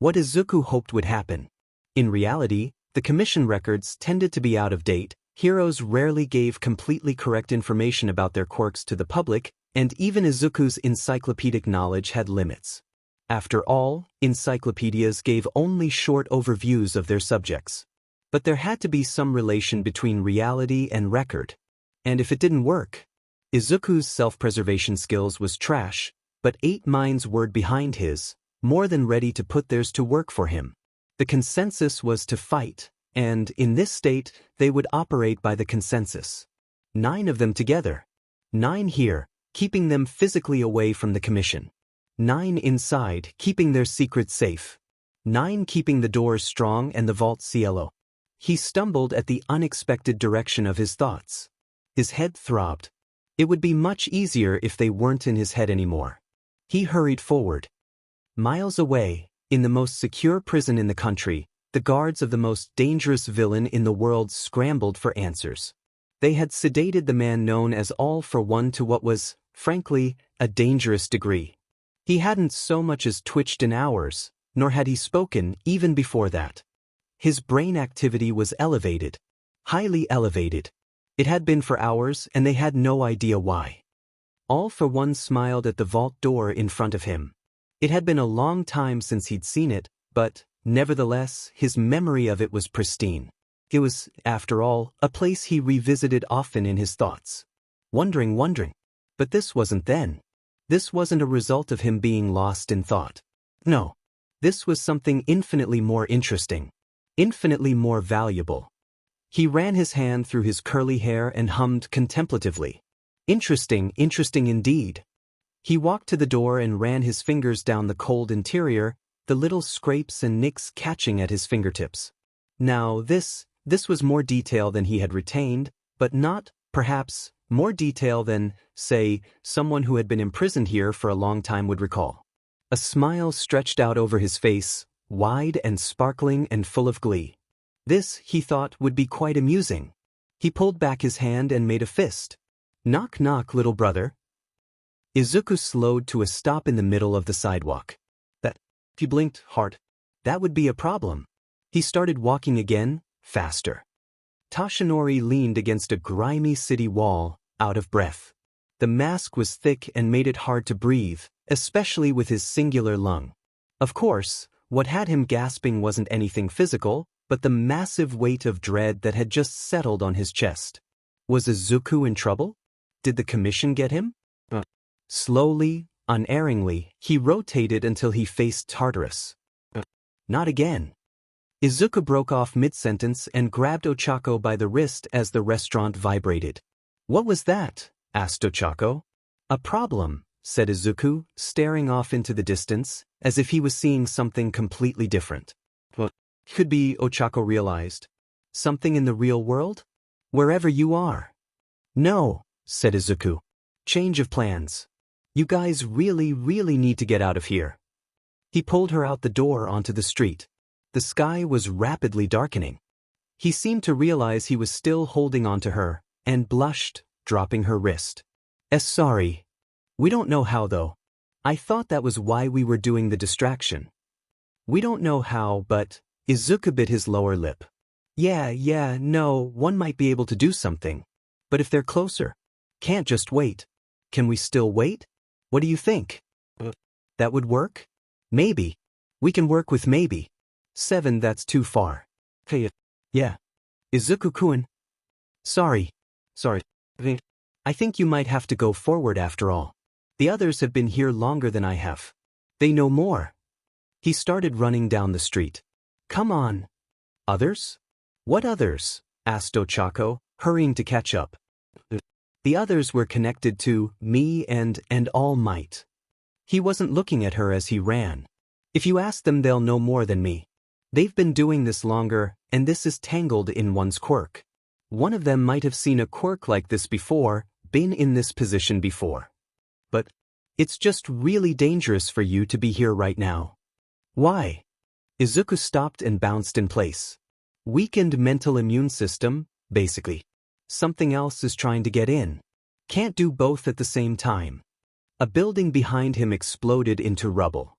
what Izuku hoped would happen. In reality, the commission records tended to be out of date, heroes rarely gave completely correct information about their quirks to the public, and even Izuku's encyclopedic knowledge had limits. After all, encyclopedias gave only short overviews of their subjects. But there had to be some relation between reality and record. And if it didn't work, Izuku's self-preservation skills was trash, but 8 minds' word behind his, more than ready to put theirs to work for him. The consensus was to fight, and in this state, they would operate by the consensus. 9 of them together. 9 here, keeping them physically away from the commission. 9 inside, keeping their secrets safe. 9 keeping the doors strong and the vault cielo. He stumbled at the unexpected direction of his thoughts. His head throbbed. It would be much easier if they weren't in his head anymore. He hurried forward. Miles away, in the most secure prison in the country, the guards of the most dangerous villain in the world scrambled for answers. They had sedated the man known as All for One to what was, frankly, a dangerous degree. He hadn't so much as twitched in hours, nor had he spoken even before that. His brain activity was elevated. Highly elevated. It had been for hours, and they had no idea why. All for One smiled at the vault door in front of him. It had been a long time since he'd seen it, but, nevertheless, his memory of it was pristine. It was, after all, a place he revisited often in his thoughts. Wondering. But this wasn't then. This wasn't a result of him being lost in thought. No. This was something infinitely more interesting. Infinitely more valuable. He ran his hand through his curly hair and hummed contemplatively. Interesting indeed. He walked to the door and ran his fingers down the cold interior, the little scrapes and nicks catching at his fingertips. Now this was more detail than he had retained, but not, perhaps, more detail than, say, someone who had been imprisoned here for a long time would recall. A smile stretched out over his face, wide and sparkling and full of glee. This, he thought, would be quite amusing. He pulled back his hand and made a fist. Knock knock, little brother. Izuku slowed to a stop in the middle of the sidewalk. If he blinked hard, that would be a problem. He started walking again, faster. Toshinori leaned against a grimy city wall, out of breath. The mask was thick and made it hard to breathe, especially with his singular lung. Of course, what had him gasping wasn't anything physical, but the massive weight of dread that had just settled on his chest. Was Izuku in trouble? Did the commission get him? Slowly, unerringly, he rotated until he faced Tartarus. Not again. Izuku broke off mid-sentence and grabbed Ochako by the wrist as the restaurant vibrated. What was that? Asked Ochako. A problem, said Izuku, staring off into the distance, as if he was seeing something completely different. What could be, Ochako realized. Something in the real world? Wherever you are. No, said Izuku. Change of plans. You guys really need to get out of here. He pulled her out the door onto the street. The sky was rapidly darkening. He seemed to realize he was still holding onto her, and blushed, dropping her wrist. Sorry. We don't know how though. I thought that was why we were doing the distraction. We don't know how, but Izuku bit his lower lip. Yeah, no, one might be able to do something. But if they're closer, can't just wait. Can we still wait? What do you think? That would work? Maybe. We can work with maybe. 7, that's too far. Hey, yeah. Izuku-kun. Sorry. I think you might have to go forward after all. The others have been here longer than I have. They know more. He started running down the street. Come on. Others? What others? Asked Ochako, hurrying to catch up. The others were connected to me and All Might. He wasn't looking at her as he ran. If you ask them, they'll know more than me. They've been doing this longer, and this is tangled in one's quirk. One of them might have seen a quirk like this before, been in this position before. But it's just really dangerous for you to be here right now. Why? Izuku stopped and bounced in place. Weakened mental immune system, basically. Something else is trying to get in. Can't do both at the same time. A building behind him exploded into rubble.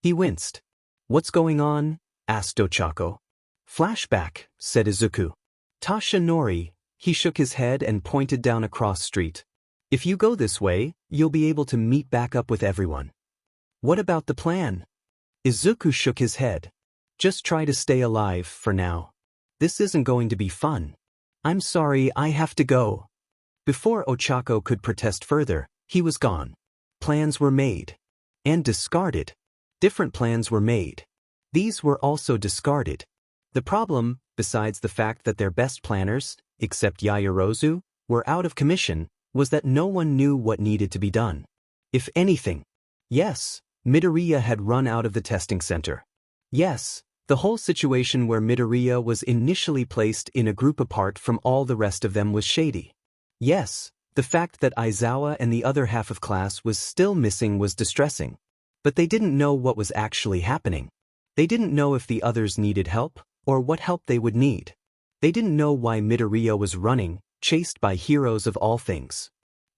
He winced. What's going on? Asked Ochako. Flashback, said Izuku. Tasha Nori. He shook his head and pointed down a cross street. If you go this way, you'll be able to meet back up with everyone. What about the plan? Izuku shook his head. Just try to stay alive for now. This isn't going to be fun. I'm sorry, I have to go. Before Ochako could protest further, he was gone. Plans were made. And discarded. Different plans were made. These were also discarded. The problem, besides the fact that their best planners, except Yaoyorozu, were out of commission, was that no one knew what needed to be done. If anything. Yes, Midoriya had run out of the testing center. Yes, the whole situation where Midoriya was initially placed in a group apart from all the rest of them was shady. Yes, the fact that Aizawa and the other half of class was still missing was distressing. But they didn't know what was actually happening. They didn't know if the others needed help, or what help they would need. They didn't know why Midoriya was running, chased by heroes of all things.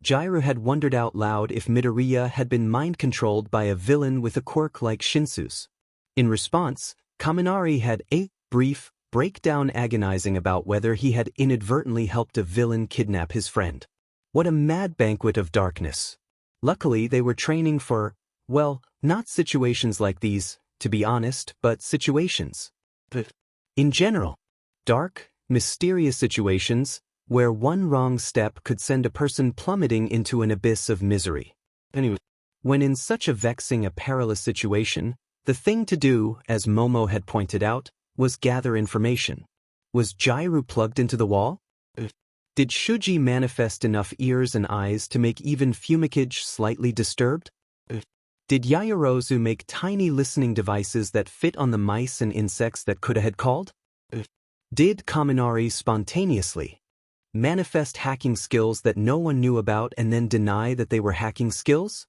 Jiraiya had wondered out loud if Midoriya had been mind-controlled by a villain with a quirk like Shinsu's. In response, Kaminari had a brief breakdown agonizing about whether he had inadvertently helped a villain kidnap his friend. What a mad banquet of darkness. Luckily they were training for, well, not situations like these, to be honest, but situations. In general. Dark, mysterious situations, where one wrong step could send a person plummeting into an abyss of misery. Anyway, when in such a vexing, a perilous situation, the thing to do, as Momo had pointed out, was gather information. Was Jiraiya plugged into the wall? Did Shuji manifest enough ears and eyes to make even Fumikage slightly disturbed? Did Yaoyorozu make tiny listening devices that fit on the mice and insects that Kuda had called? Did Kaminari spontaneously manifest hacking skills that no one knew about and then deny that they were hacking skills?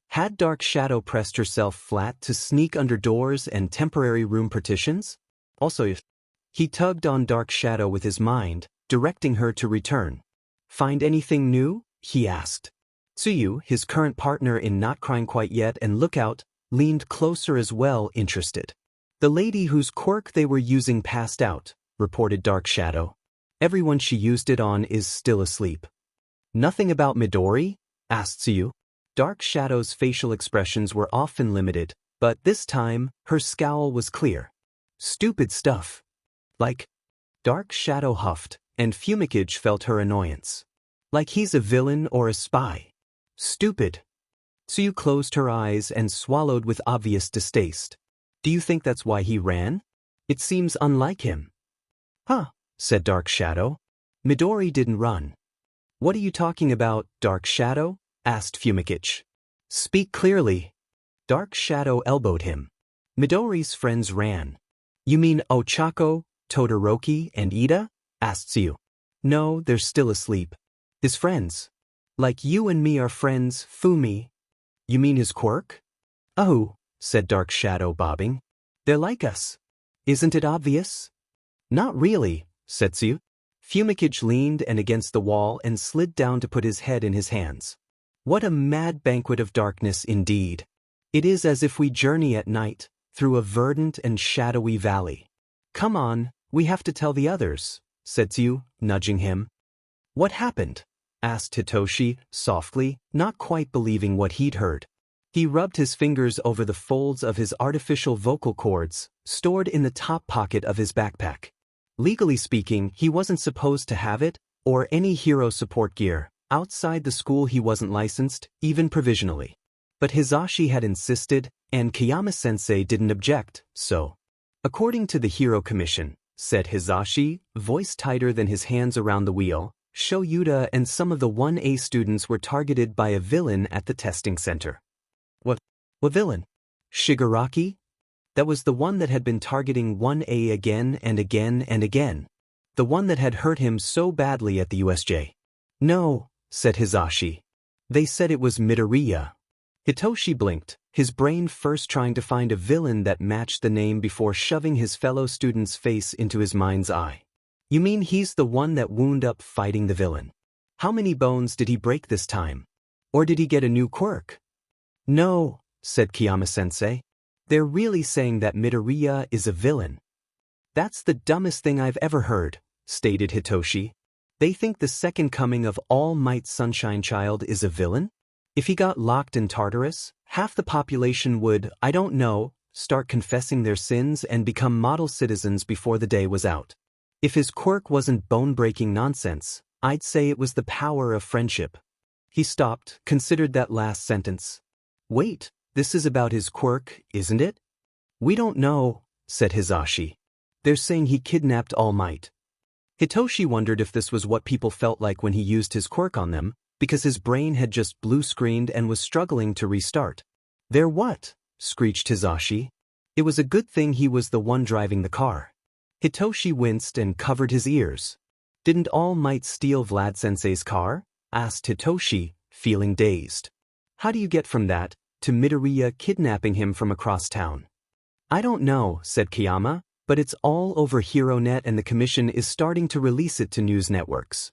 Had Dark Shadow pressed herself flat to sneak under doors and temporary room partitions? Also, he tugged on Dark Shadow with his mind, directing her to return. Find anything new? He asked. Tsuyu, his current partner in Not Crying Quite Yet and Lookout, leaned closer as well, interested. The lady whose quirk they were using passed out, reported Dark Shadow. Everyone she used it on is still asleep. Nothing about Midori? Asked Tsuyu. Dark Shadow's facial expressions were often limited, but this time, her scowl was clear. Stupid stuff. Like, Dark Shadow huffed, and Fumikage felt her annoyance. Like he's a villain or a spy. Stupid. Tsuyu closed her eyes and swallowed with obvious distaste. Do you think that's why he ran? It seems unlike him. Huh, said Dark Shadow. Midori didn't run. What are you talking about, Dark Shadow? Asked Fumikage. Speak clearly. Dark Shadow elbowed him. Midori's friends ran. You mean Ochako, Todoroki, and Ida? Asked Tsuyu. No, they're still asleep. His friends. Like you and me are friends, Fumi. You mean his quirk? Oh, said Dark Shadow, bobbing. They're like us. Isn't it obvious? Not really, said Tsuyu. Fumikage leaned and against the wall and slid down to put his head in his hands. What a mad banquet of darkness indeed. It is as if we journey at night, through a verdant and shadowy valley. Come on, we have to tell the others, said Tsu, nudging him. What happened? Asked Hitoshi, softly, not quite believing what he'd heard. He rubbed his fingers over the folds of his artificial vocal cords, stored in the top pocket of his backpack. Legally speaking, he wasn't supposed to have it, or any hero support gear. Outside the school he wasn't licensed, even provisionally. But Hizashi had insisted, and Kiyama-sensei didn't object, so. According to the Hero Commission, said Hizashi, voice tighter than his hands around the wheel, Shoyuta and some of the 1A students were targeted by a villain at the testing center. What villain? Shigaraki? That was the one that had been targeting 1A again and again and again. The one that had hurt him so badly at the USJ. No, said Hizashi. They said it was Midoriya. Hitoshi blinked, his brain first trying to find a villain that matched the name before shoving his fellow student's face into his mind's eye. You mean he's the one that wound up fighting the villain? How many bones did he break this time? Or did he get a new quirk? No, said Kiyama-sensei. They're really saying that Midoriya is a villain. That's the dumbest thing I've ever heard, stated Hitoshi. They think the second coming of All Might Sunshine Child is a villain? If he got locked in Tartarus, half the population would, I don't know, start confessing their sins and become model citizens before the day was out. If his quirk wasn't bone-breaking nonsense, I'd say it was the power of friendship. He stopped, considered that last sentence. Wait, this is about his quirk, isn't it? We don't know, said Hizashi. They're saying he kidnapped All Might. Hitoshi wondered if this was what people felt like when he used his quirk on them, because his brain had just blue-screened and was struggling to restart. They're what? Screeched Hizashi. It was a good thing he was the one driving the car. Hitoshi winced and covered his ears. Didn't All Might steal Vlad-sensei's car? Asked Hitoshi, feeling dazed. How do you get from that to Midoriya kidnapping him from across town? I don't know, said Kiyama, but it's all over HeroNet and the Commission is starting to release it to news networks.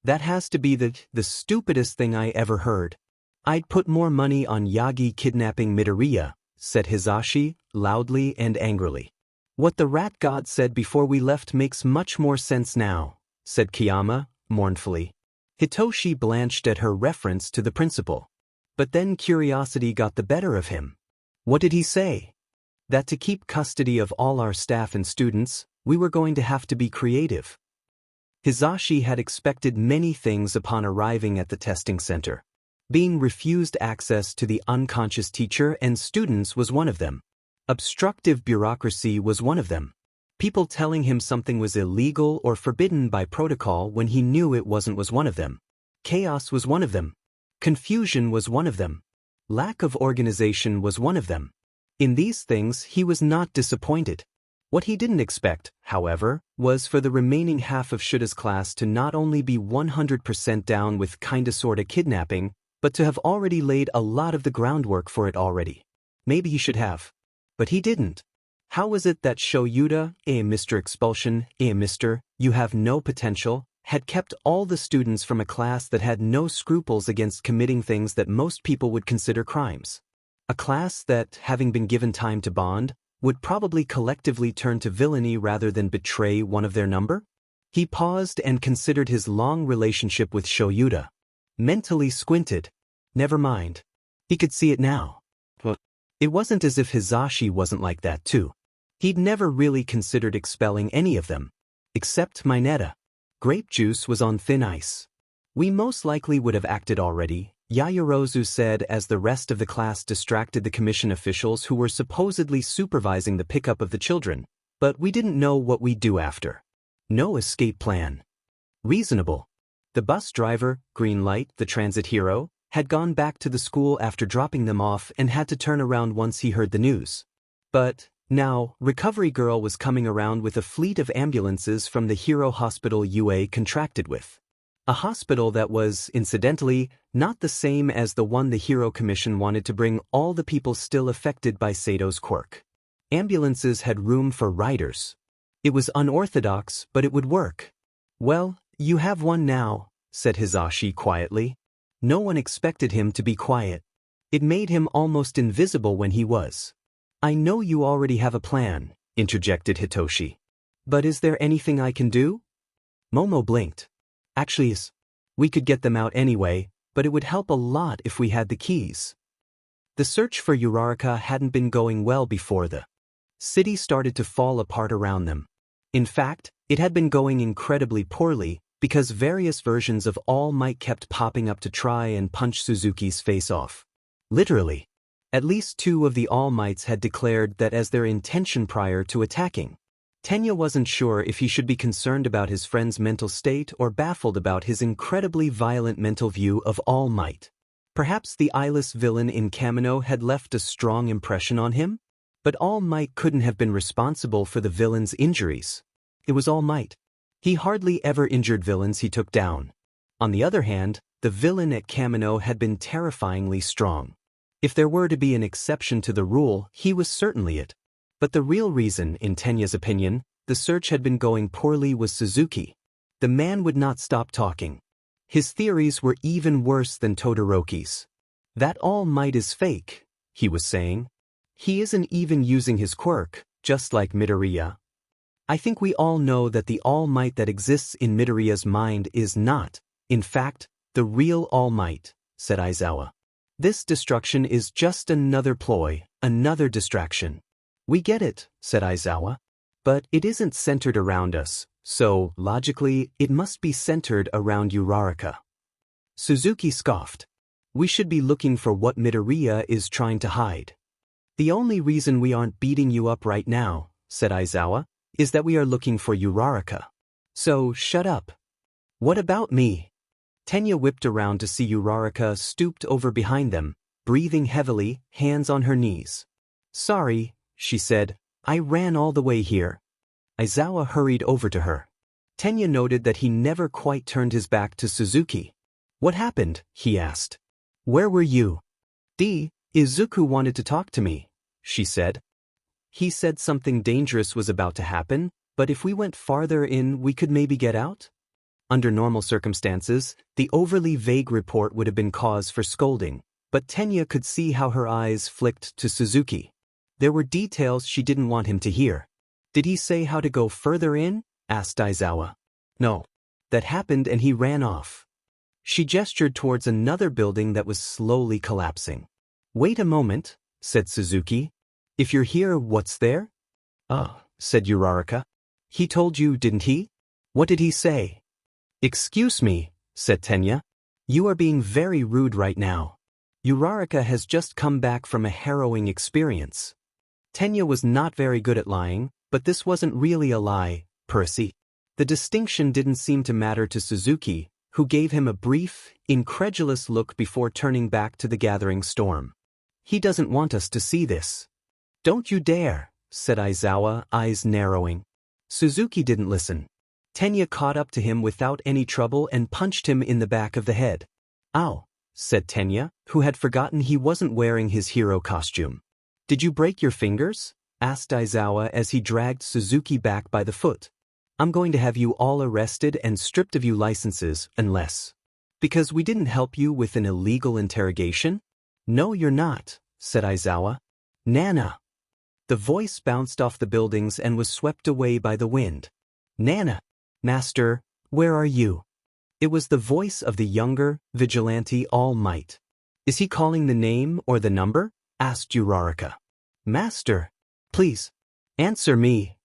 That has to be the stupidest thing I ever heard. I'd put more money on Yagi kidnapping Midoriya, said Hizashi, loudly and angrily. What the rat god said before we left makes much more sense now, said Kiyama, mournfully. Hitoshi blanched at her reference to the principal. But then curiosity got the better of him. What did he say? That to keep custody of all our staff and students, we were going to have to be creative. Hizashi had expected many things upon arriving at the testing center. Being refused access to the unconscious teacher and students was one of them. Obstructive bureaucracy was one of them. People telling him something was illegal or forbidden by protocol when he knew it wasn't was one of them. Chaos was one of them. Confusion was one of them. Lack of organization was one of them. In these things he was not disappointed. What he didn't expect, however, was for the remaining half of Shuta's class to not only be 100% down with kinda sorta kidnapping, but to have already laid a lot of the groundwork for it already. Maybe he should have. But he didn't. How was it that Shoyuta, Mr. Expulsion, Mr. You have no potential, had kept all the students from a class that had no scruples against committing things that most people would consider crimes? A class that, having been given time to bond, would probably collectively turn to villainy rather than betray one of their number? He paused and considered his long relationship with Shoyuta. Mentally squinted. Never mind. He could see it now. But it wasn't as if Hizashi wasn't like that too. He'd never really considered expelling any of them. Except Mineta. Grape juice was on thin ice. We most likely would have acted already, Yaoyorozu said as the rest of the class distracted the commission officials who were supposedly supervising the pickup of the children, but we didn't know what we'd do after. No escape plan. Reasonable. The bus driver, Greenlight, the transit hero, had gone back to the school after dropping them off and had to turn around once he heard the news. But now, Recovery Girl was coming around with a fleet of ambulances from the Hero Hospital UA contracted with. A hospital that was, incidentally, not the same as the one the Hero Commission wanted to bring all the people still affected by Sato's quirk. Ambulances had room for riders. It was unorthodox, but it would work. Well, you have one now, said Hizashi quietly. No one expected him to be quiet. It made him almost invisible when he was. I know you already have a plan, interjected Hitoshi. But is there anything I can do? Momo blinked. Actually, we could get them out anyway, but it would help a lot if we had the keys. The search for Uraraka hadn't been going well before the city started to fall apart around them. In fact, it had been going incredibly poorly because various versions of All Might kept popping up to try and punch Suzuki's face off. Literally. At least 2 of the All Mights had declared that as their intention prior to attacking. Tenya wasn't sure if he should be concerned about his friend's mental state or baffled about his incredibly violent mental view of All Might. Perhaps the eyeless villain in Kamino had left a strong impression on him? But All Might couldn't have been responsible for the villain's injuries. It was All Might. He hardly ever injured villains he took down. On the other hand, the villain at Kamino had been terrifyingly strong. If there were to be an exception to the rule, he was certainly it. But the real reason, in Tenya's opinion, the search had been going poorly was Suzuki. The man would not stop talking. His theories were even worse than Todoroki's. That All Might is fake, he was saying. He isn't even using his quirk, just like Midoriya. I think we all know that the All Might that exists in Midoriya's mind is not, in fact, the real All Might, said Aizawa. This destruction is just another ploy, another distraction. We get it, said Aizawa. But it isn't centered around us, so, logically, it must be centered around Uraraka. Suzuki scoffed. We should be looking for what Midoriya is trying to hide. The only reason we aren't beating you up right now, said Aizawa, is that we are looking for Uraraka. So, shut up. What about me? Tenya whipped around to see Uraraka stooped over behind them, breathing heavily, hands on her knees. Sorry, she said, I ran all the way here. Aizawa hurried over to her. Tenya noted that he never quite turned his back to Suzuki. What happened? He asked. Where were you? Izuku wanted to talk to me, she said. He said something dangerous was about to happen, but if we went farther in, we could maybe get out? Under normal circumstances, the overly vague report would have been cause for scolding, but Tenya could see how her eyes flicked to Suzuki. There were details she didn't want him to hear. Did he say how to go further in? Asked Aizawa. No. That happened and he ran off. She gestured towards another building that was slowly collapsing. Wait a moment, said Suzuki. If you're here, what's there? Said Uraraka. He told you, didn't he? What did he say? Excuse me, said Tenya. You are being very rude right now. Uraraka has just come back from a harrowing experience. Tenya was not very good at lying, but this wasn't really a lie, Percy. The distinction didn't seem to matter to Suzuki, who gave him a brief, incredulous look before turning back to the gathering storm. He doesn't want us to see this. Don't you dare, said Aizawa, eyes narrowing. Suzuki didn't listen. Tenya caught up to him without any trouble and punched him in the back of the head. Ow, said Tenya, who had forgotten he wasn't wearing his hero costume. Did you break your fingers? Asked Aizawa as he dragged Suzuki back by the foot. I'm going to have you all arrested and stripped of your licenses unless. Because we didn't help you with an illegal interrogation? No, you're not, said Aizawa. Nana. The voice bounced off the buildings and was swept away by the wind. Nana. Master, where are you? It was the voice of the younger, vigilante All Might. Is he calling the name or the number? Asked Uraraka. Master, please, answer me.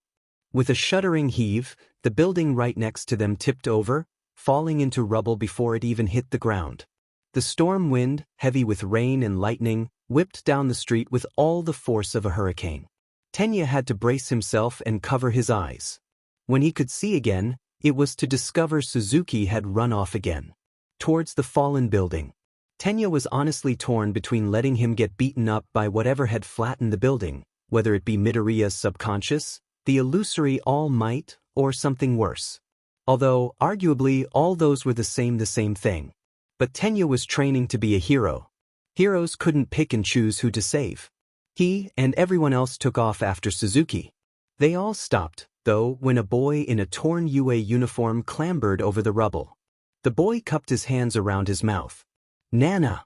With a shuddering heave, the building right next to them tipped over, falling into rubble before it even hit the ground. The storm wind, heavy with rain and lightning, whipped down the street with all the force of a hurricane. Tenya had to brace himself and cover his eyes. When he could see again, it was to discover Suzuki had run off again. Towards the fallen building. Tenya was honestly torn between letting him get beaten up by whatever had flattened the building, whether it be Midoriya's subconscious, the illusory All Might, or something worse. Although, arguably, all those were the same thing. But Tenya was training to be a hero. Heroes couldn't pick and choose who to save. He and everyone else took off after Suzuki. They all stopped, though, when a boy in a torn UA uniform clambered over the rubble. The boy cupped his hands around his mouth. Nana!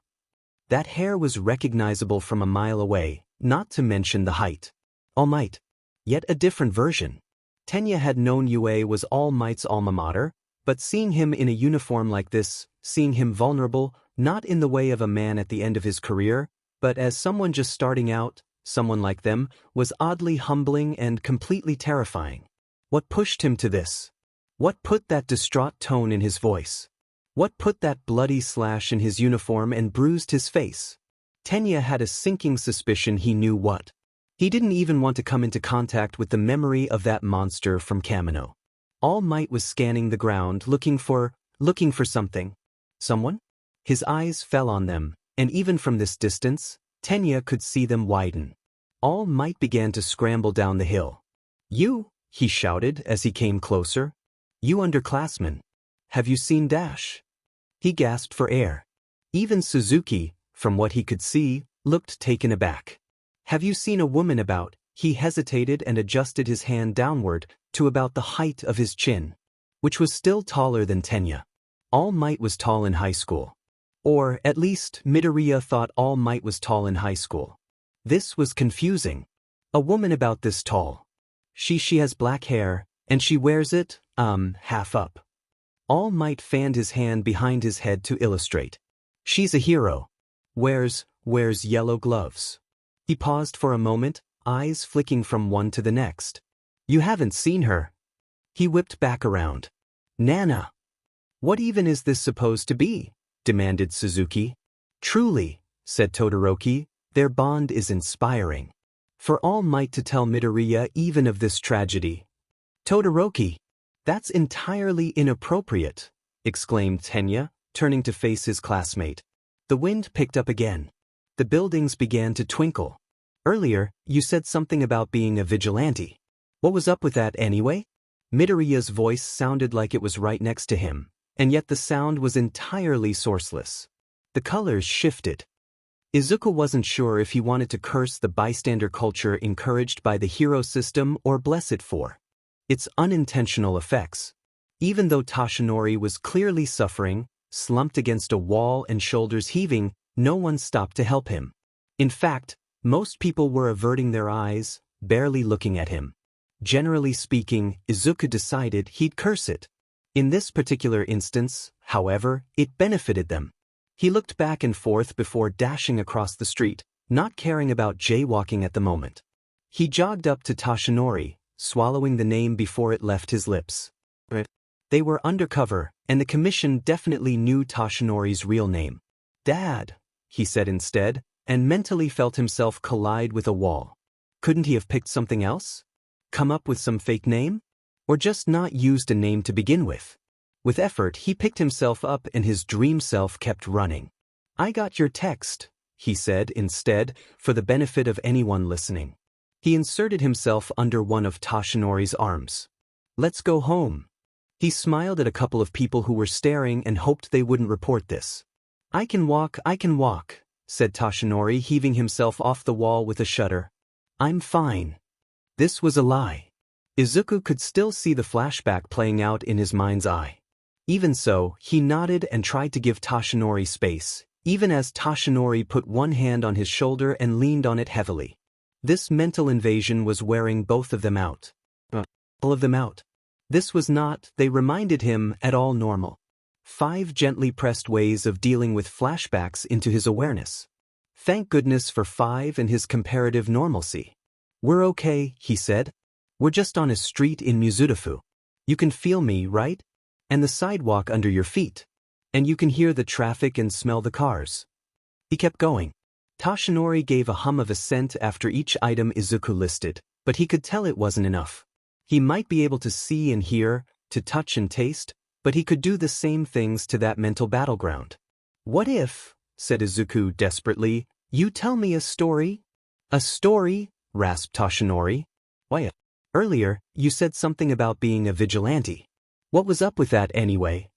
That hair was recognizable from a mile away, not to mention the height. All Might. Yet a different version. Tenya had known UA was All Might's alma mater, but seeing him in a uniform like this, seeing him vulnerable, not in the way of a man at the end of his career, but as someone just starting out, someone like them, was oddly humbling and completely terrifying. What pushed him to this? What put that distraught tone in his voice? What put that bloody slash in his uniform and bruised his face? Tenya had a sinking suspicion he knew what. He didn't even want to come into contact with the memory of that monster from Kamino. All Might was scanning the ground looking for something. Someone? His eyes fell on them, and even from this distance, Tenya could see them widen. All Might began to scramble down the hill. "You," he shouted as he came closer. "You underclassmen. Have you seen Dash?" He gasped for air. Even Suzuki, from what he could see, looked taken aback. "Have you seen a woman about?" He hesitated and adjusted his hand downward to about the height of his chin, which was still taller than Tenya. All Might was tall in high school. Or, at least, Midoriya thought All Might was tall in high school. This was confusing. A woman about this tall. She has black hair, and she wears it, half up. All Might fanned his hand behind his head to illustrate. She's a hero. Wears yellow gloves. He paused for a moment, eyes flicking from one to the next. "You haven't seen her." He whipped back around. "Nana! What even is this supposed to be?" demanded Suzuki. "Truly," said Todoroki, "their bond is inspiring. For All Might to tell Midoriya even of this tragedy." "Todoroki! That's entirely inappropriate," exclaimed Tenya, turning to face his classmate. The wind picked up again. The buildings began to twinkle. "Earlier, you said something about being a vigilante. What was up with that anyway?" Midoriya's voice sounded like it was right next to him, and yet the sound was entirely sourceless. The colors shifted. Izuku wasn't sure if he wanted to curse the bystander culture encouraged by the hero system or bless it for its unintentional effects. Even though Tashinori was clearly suffering, slumped against a wall and shoulders heaving, no one stopped to help him. In fact, most people were averting their eyes, barely looking at him. Generally speaking, Izuku decided he'd curse it. In this particular instance, however, it benefited them. He looked back and forth before dashing across the street, not caring about jaywalking at the moment. He jogged up to Tashinori, swallowing the name before it left his lips. They were undercover, and the commission definitely knew Tashinori's real name. "Dad," he said instead, and mentally felt himself collide with a wall. Couldn't he have picked something else? Come up with some fake name? Or just not used a name to begin with? With effort, he picked himself up and his dream self kept running. "I got your text," he said instead, for the benefit of anyone listening. He inserted himself under one of Tashinori's arms. "Let's go home." He smiled at a couple of people who were staring and hoped they wouldn't report this. I can walk," said Tashinori, heaving himself off the wall with a shudder. "I'm fine." This was a lie. Izuku could still see the flashback playing out in his mind's eye. Even so, he nodded and tried to give Tashinori space, even as Tashinori put one hand on his shoulder and leaned on it heavily. This mental invasion was wearing both of them out. All of them out. This was not, they reminded him, at all normal. 5 gently pressed ways of dealing with flashbacks into his awareness. Thank goodness for 5 and his comparative normalcy. "We're okay," he said. "We're just on a street in Mizudafu. You can feel me, right? And the sidewalk under your feet. And you can hear the traffic and smell the cars." He kept going. Tashinori gave a hum of assent after each item Izuku listed, but he could tell it wasn't enough. He might be able to see and hear, to touch and taste, but he could do the same things to that mental battleground. "What if," said Izuku desperately, "you tell me a story?" "A story?" rasped Tashinori. "Why? Earlier, you said something about being a vigilante. What was up with that anyway?"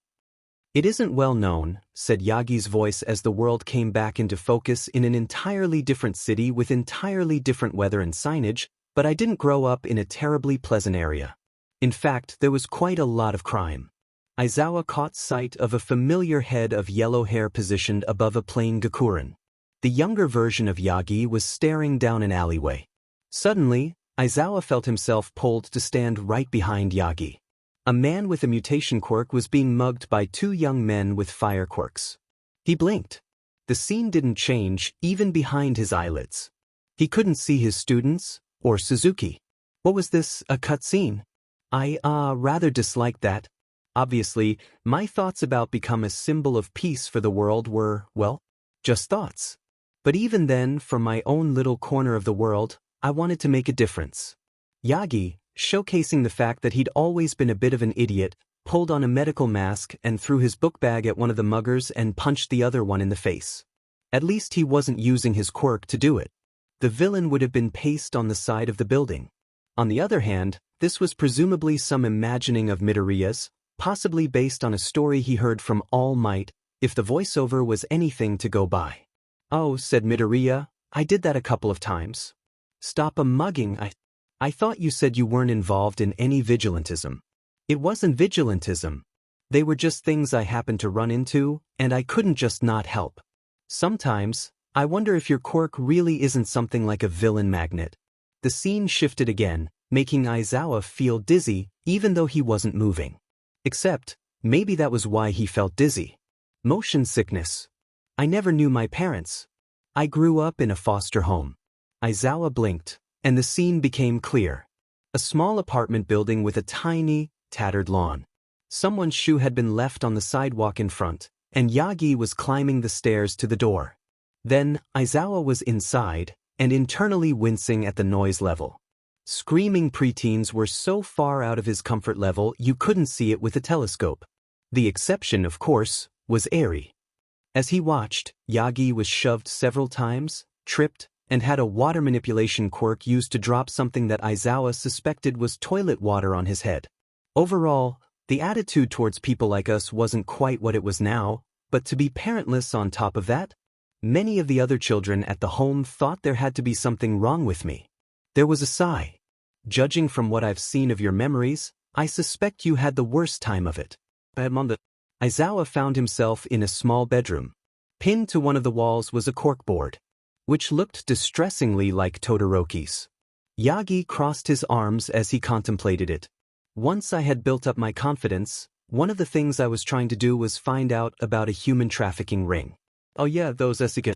"It isn't well known," said Yagi's voice as the world came back into focus in an entirely different city with entirely different weather and signage, "but I didn't grow up in a terribly pleasant area. In fact, there was quite a lot of crime. Aizawa caught sight of a familiar head of yellow hair positioned above a plain Gakuren. The younger version of Yagi was staring down an alleyway. Suddenly, Aizawa felt himself pulled to stand right behind Yagi. A man with a mutation quirk was being mugged by two young men with fire quirks. He blinked. The scene didn't change, even behind his eyelids. He couldn't see his students, or Suzuki. What was this, a cutscene? I rather disliked that. Obviously, my thoughts about become a symbol of peace for the world were, well, just thoughts. But even then, from my own little corner of the world, I wanted to make a difference. Yagi, showcasing the fact that he'd always been a bit of an idiot, pulled on a medical mask and threw his book bag at one of the muggers and punched the other one in the face. At least he wasn't using his quirk to do it. The villain would have been pasted on the side of the building. On the other hand, this was presumably some imagining of Midoriya's, possibly based on a story he heard from All Might, if the voiceover was anything to go by. Oh, said Midoriya, I did that a couple of times. Stop a mugging, I thought you said you weren't involved in any vigilantism. It wasn't vigilantism. They were just things I happened to run into, and I couldn't just not help. Sometimes, I wonder if your quirk really isn't something like a villain magnet. The scene shifted again, making Aizawa feel dizzy, even though he wasn't moving. Except, maybe that was why he felt dizzy. Motion sickness. I never knew my parents. I grew up in a foster home. Aizawa blinked, and the scene became clear. A small apartment building with a tiny, tattered lawn. Someone's shoe had been left on the sidewalk in front, and Yagi was climbing the stairs to the door. Then, Aizawa was inside, and internally wincing at the noise level. Screaming preteens were so far out of his comfort level you couldn't see it with a telescope. The exception, of course, was Eri. As he watched, Yagi was shoved several times, tripped, and had a water manipulation quirk used to drop something that Aizawa suspected was toilet water on his head. Overall, the attitude towards people like us wasn't quite what it was now, but to be parentless on top of that? Many of the other children at the home thought there had to be something wrong with me. There was a sigh. Judging from what I've seen of your memories, I suspect you had the worst time of it. Aizawa found himself in a small bedroom. Pinned to one of the walls was a corkboard, which looked distressingly like Todoroki's. Yagi crossed his arms as he contemplated it. Once I had built up my confidence, one of the things I was trying to do was find out about a human trafficking ring. Oh yeah, those Escalation.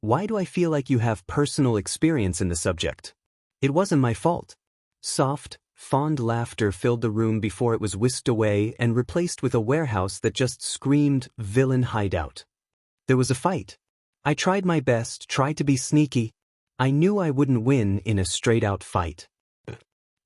Why do I feel like you have personal experience in the subject? It wasn't my fault. Soft, fond laughter filled the room before it was whisked away and replaced with a warehouse that just screamed villain hideout. There was a fight. I tried my best, tried to be sneaky. I knew I wouldn't win in a straight-out fight.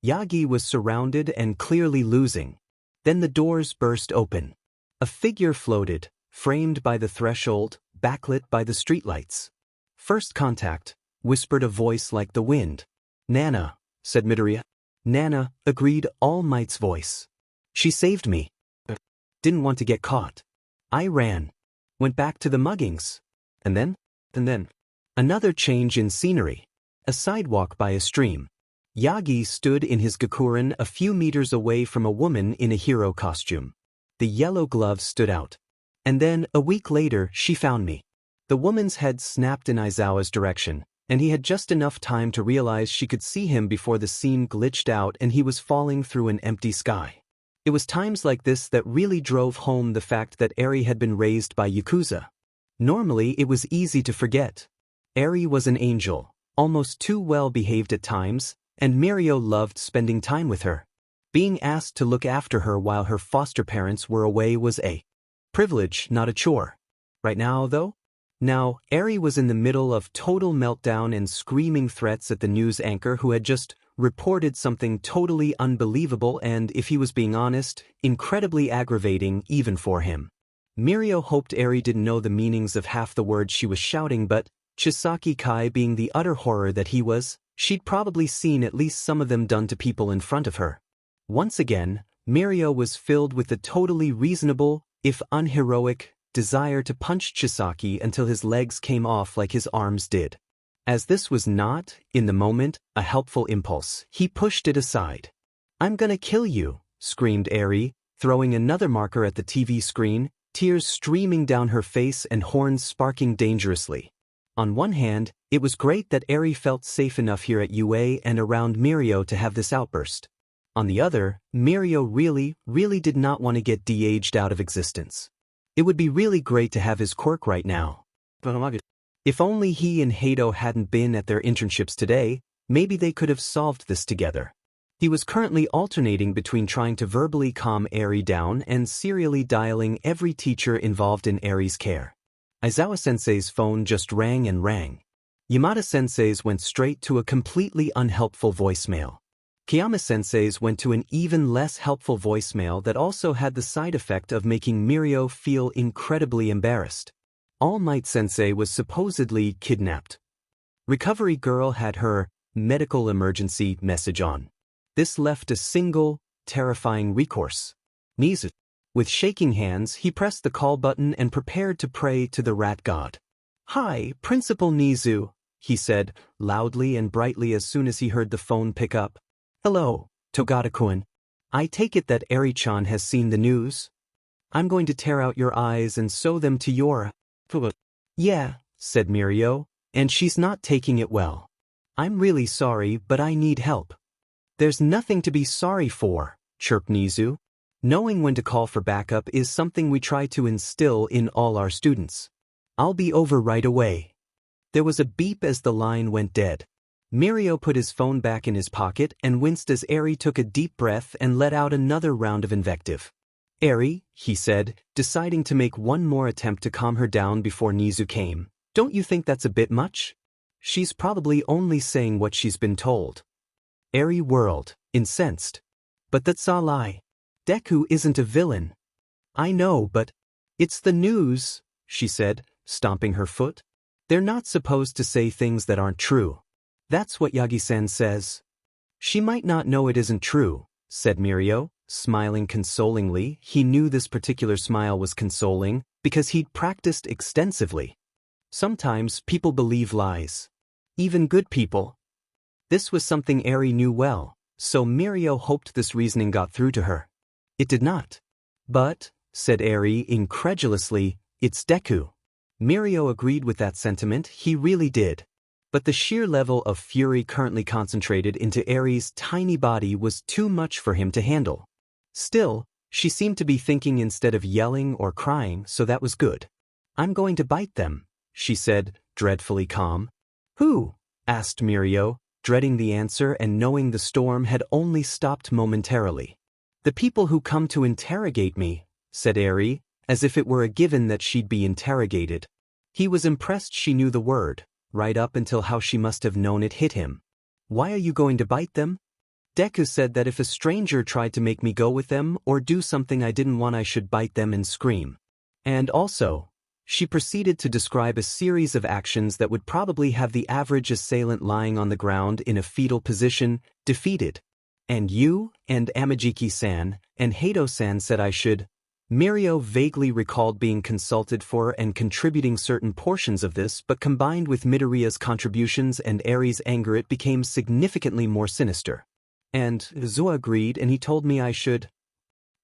Yagi was surrounded and clearly losing. Then the doors burst open. A figure floated, framed by the threshold, backlit by the streetlights. First contact, whispered a voice like the wind. Nana, said Midoriya. Nana, agreed All Might's voice. She saved me. Didn't want to get caught. I ran. Went back to the muggings. And then? Another change in scenery. A sidewalk by a stream. Yagi stood in his Gakuren a few meters away from a woman in a hero costume. The yellow gloves stood out. And then, a week later, she found me. The woman's head snapped in Aizawa's direction, and he had just enough time to realize she could see him before the scene glitched out and he was falling through an empty sky. It was times like this that really drove home the fact that Eri had been raised by Yakuza. Normally, it was easy to forget. Eri was an angel, almost too well behaved at times, and Mirio loved spending time with her. Being asked to look after her while her foster parents were away was a privilege, not a chore. Right now, though? Now, Eri was in the middle of total meltdown and screaming threats at the news anchor who had just reported something totally unbelievable and, if he was being honest, incredibly aggravating even for him. Mirio hoped Eri didn't know the meanings of half the words she was shouting, but, Chisaki Kai being the utter horror that he was, she'd probably seen at least some of them done to people in front of her. Once again, Mirio was filled with the totally reasonable, if unheroic, desire to punch Chisaki until his legs came off like his arms did. As this was not, in the moment, a helpful impulse, he pushed it aside. I'm gonna kill you, screamed Eri, throwing another marker at the TV screen, tears streaming down her face and horns sparking dangerously. On one hand, it was great that Eri felt safe enough here at UA and around Mirio to have this outburst. On the other, Mirio really did not want to get de-aged out of existence. It would be really great to have his quirk right now. If only he and Hato hadn't been at their internships today, maybe they could have solved this together. He was currently alternating between trying to verbally calm Eri down and serially dialing every teacher involved in Eri's care. Aizawa-sensei's phone just rang and rang. Yamada-sensei's went straight to a completely unhelpful voicemail. Kiyama-sensei's went to an even less helpful voicemail that also had the side effect of making Mirio feel incredibly embarrassed. All Might-sensei was supposedly kidnapped. Recovery Girl had her medical emergency message on. This left a single, terrifying recourse. Nezu. With shaking hands, he pressed the call button and prepared to pray to the rat god. "Hi, Principal Nezu," he said, loudly and brightly as soon as he heard the phone pick up. "Hello, Togata-kun. I take it that Eri-chan has seen the news? I'm going to tear out your eyes and sew them to your..." "Yeah," said Mirio, "and she's not taking it well. I'm really sorry, but I need help." "There's nothing to be sorry for," chirped Nezu. "Knowing when to call for backup is something we try to instill in all our students. I'll be over right away." There was a beep as the line went dead. Mirio put his phone back in his pocket and winced as Eri took a deep breath and let out another round of invective. "Eri," he said, deciding to make one more attempt to calm her down before Nezu came, "don't you think that's a bit much? She's probably only saying what she's been told." Eri whirled, incensed. "But that's a lie. Deku isn't a villain." "I know, but it's the news," she said, stomping her foot. "They're not supposed to say things that aren't true. That's what Yagi-san says." "She might not know it isn't true," said Mirio, smiling consolingly. He knew this particular smile was consoling because he'd practiced extensively. Sometimes people believe lies. Even good people. This was something Eri knew well, so Mirio hoped this reasoning got through to her. It did not. "But," said Eri incredulously, "it's Deku." Mirio agreed with that sentiment, he really did. But the sheer level of fury currently concentrated into Eri's tiny body was too much for him to handle. Still, she seemed to be thinking instead of yelling or crying, so that was good. "I'm going to bite them," she said, dreadfully calm. "Who?" asked Mirio, dreading the answer and knowing the storm had only stopped momentarily. "The people who come to interrogate me," said Eri, as if it were a given that she'd be interrogated. He was impressed she knew the word, right up until how she must have known it hit him. "Why are you going to bite them?" "Deku said that if a stranger tried to make me go with them or do something I didn't want, I should bite them and scream. And also," she proceeded to describe a series of actions that would probably have the average assailant lying on the ground in a fetal position, defeated. "And you, and Amajiki-san, and Hato-san said I should..." Mirio vaguely recalled being consulted for and contributing certain portions of this, but combined with Midoriya's contributions and Eri's anger it became significantly more sinister. "And Aizawa agreed and he told me I should..."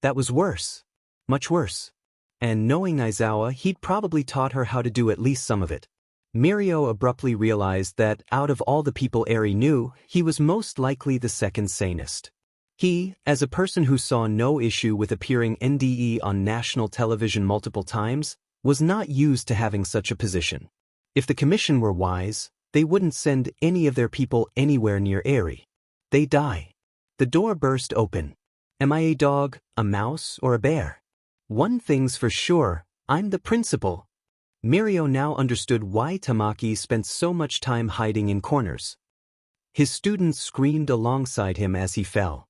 That was worse. Much worse. And knowing Aizawa, he'd probably taught her how to do at least some of it. Mirio abruptly realized that, out of all the people Eri knew, he was most likely the second sanest. He, as a person who saw no issue with appearing NDE on national television multiple times, was not used to having such a position. If the commission were wise, they wouldn't send any of their people anywhere near Eri. They die. The door burst open. Am I a dog, a mouse, or a bear? One thing's for sure, I'm the principal. Mirio now understood why Tamaki spent so much time hiding in corners. His students screamed alongside him as he fell.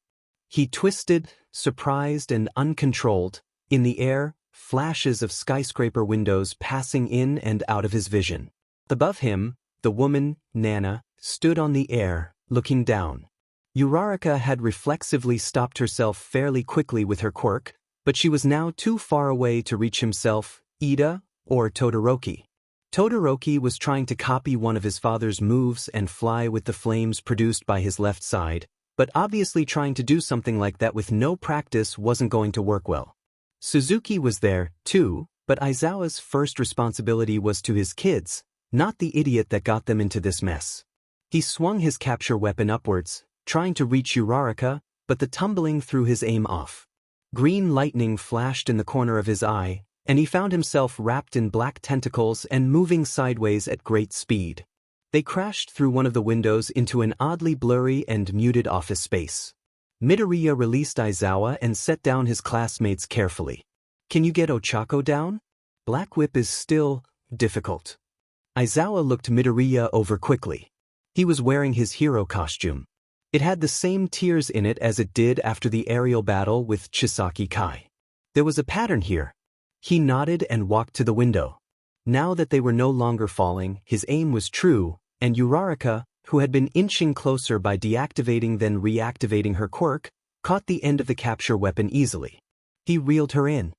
He twisted, surprised and uncontrolled, in the air, flashes of skyscraper windows passing in and out of his vision. Above him, the woman, Nana, stood on the air, looking down. Uraraka had reflexively stopped herself fairly quickly with her quirk, but she was now too far away to reach himself, Ida, or Todoroki. Todoroki was trying to copy one of his father's moves and fly with the flames produced by his left side, but obviously trying to do something like that with no practice wasn't going to work well. Suzuki was there, too, but Aizawa's first responsibility was to his kids, not the idiot that got them into this mess. He swung his capture weapon upwards, trying to reach Uraraka, but the tumbling threw his aim off. Green lightning flashed in the corner of his eye, and he found himself wrapped in black tentacles and moving sideways at great speed. They crashed through one of the windows into an oddly blurry and muted office space. Midoriya released Aizawa and set down his classmates carefully. Can you get Ochako down? Black Whip is still difficult. Aizawa looked Midoriya over quickly. He was wearing his hero costume. It had the same tears in it as it did after the aerial battle with Chisaki Kai. There was a pattern here. He nodded and walked to the window. Now that they were no longer falling, his aim was true, and Uraraka, who had been inching closer by deactivating then reactivating her quirk, caught the end of the capture weapon easily. He reeled her in.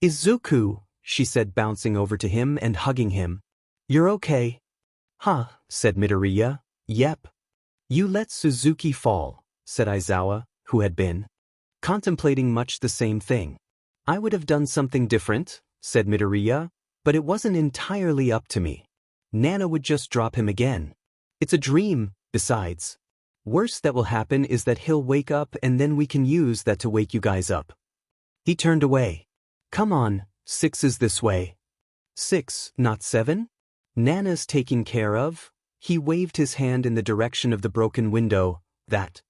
Izuku, she said, bouncing over to him and hugging him. You're okay? Huh, said Midoriya. Yep. You let Suzuki fall, said Aizawa, who had been contemplating much the same thing. I would have done something different, said Midoriya, but it wasn't entirely up to me. Nana would just drop him again. It's a dream, besides. Worst that will happen is that he'll wake up and then we can use that to wake you guys up. He turned away. Come on, 6 is this way. 6, not 7? Nana's taking care of? He waved his hand in the direction of the broken window. That.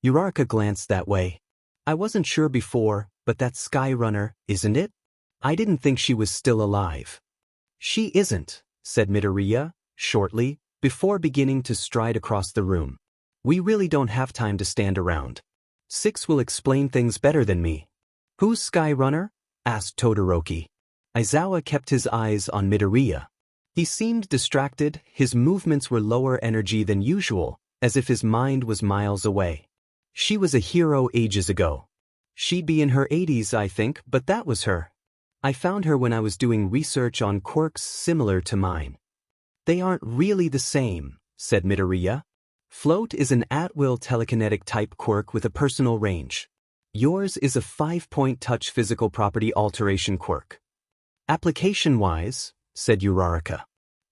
Uraraka glanced that way. I wasn't sure before, but that's Skyrunner, isn't it? I didn't think she was still alive. She isn't, said Midoriya, shortly, before beginning to stride across the room. We really don't have time to stand around. 6 will explain things better than me. Who's Skyrunner? Asked Todoroki. Aizawa kept his eyes on Midoriya. He seemed distracted, his movements were lower energy than usual, as if his mind was miles away. She was a hero ages ago. She'd be in her 80s, I think, but that was her. I found her when I was doing research on quirks similar to mine. They aren't really the same, said Midoriya. Float is an at-will telekinetic type quirk with a personal range. Yours is a 5-point touch physical property alteration quirk. Application-wise, said Uraraka.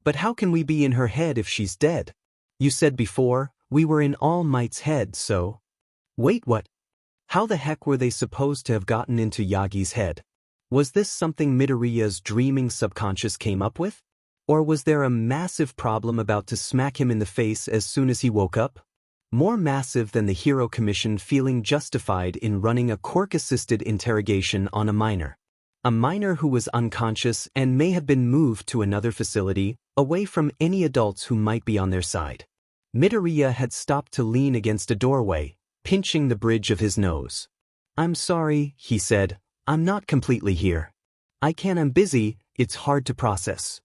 But how can we be in her head if she's dead? You said before, we were in All Might's head, so... Wait, what? How the heck were they supposed to have gotten into Yagi's head? Was this something Midoriya's dreaming subconscious came up with? Or was there a massive problem about to smack him in the face as soon as he woke up? More massive than the Hero Commission feeling justified in running a quirk-assisted interrogation on a minor. A minor who was unconscious and may have been moved to another facility, away from any adults who might be on their side. Midoriya had stopped to lean against a doorway, pinching the bridge of his nose. I'm sorry, he said, I'm not completely here. I'm busy, it's hard to process.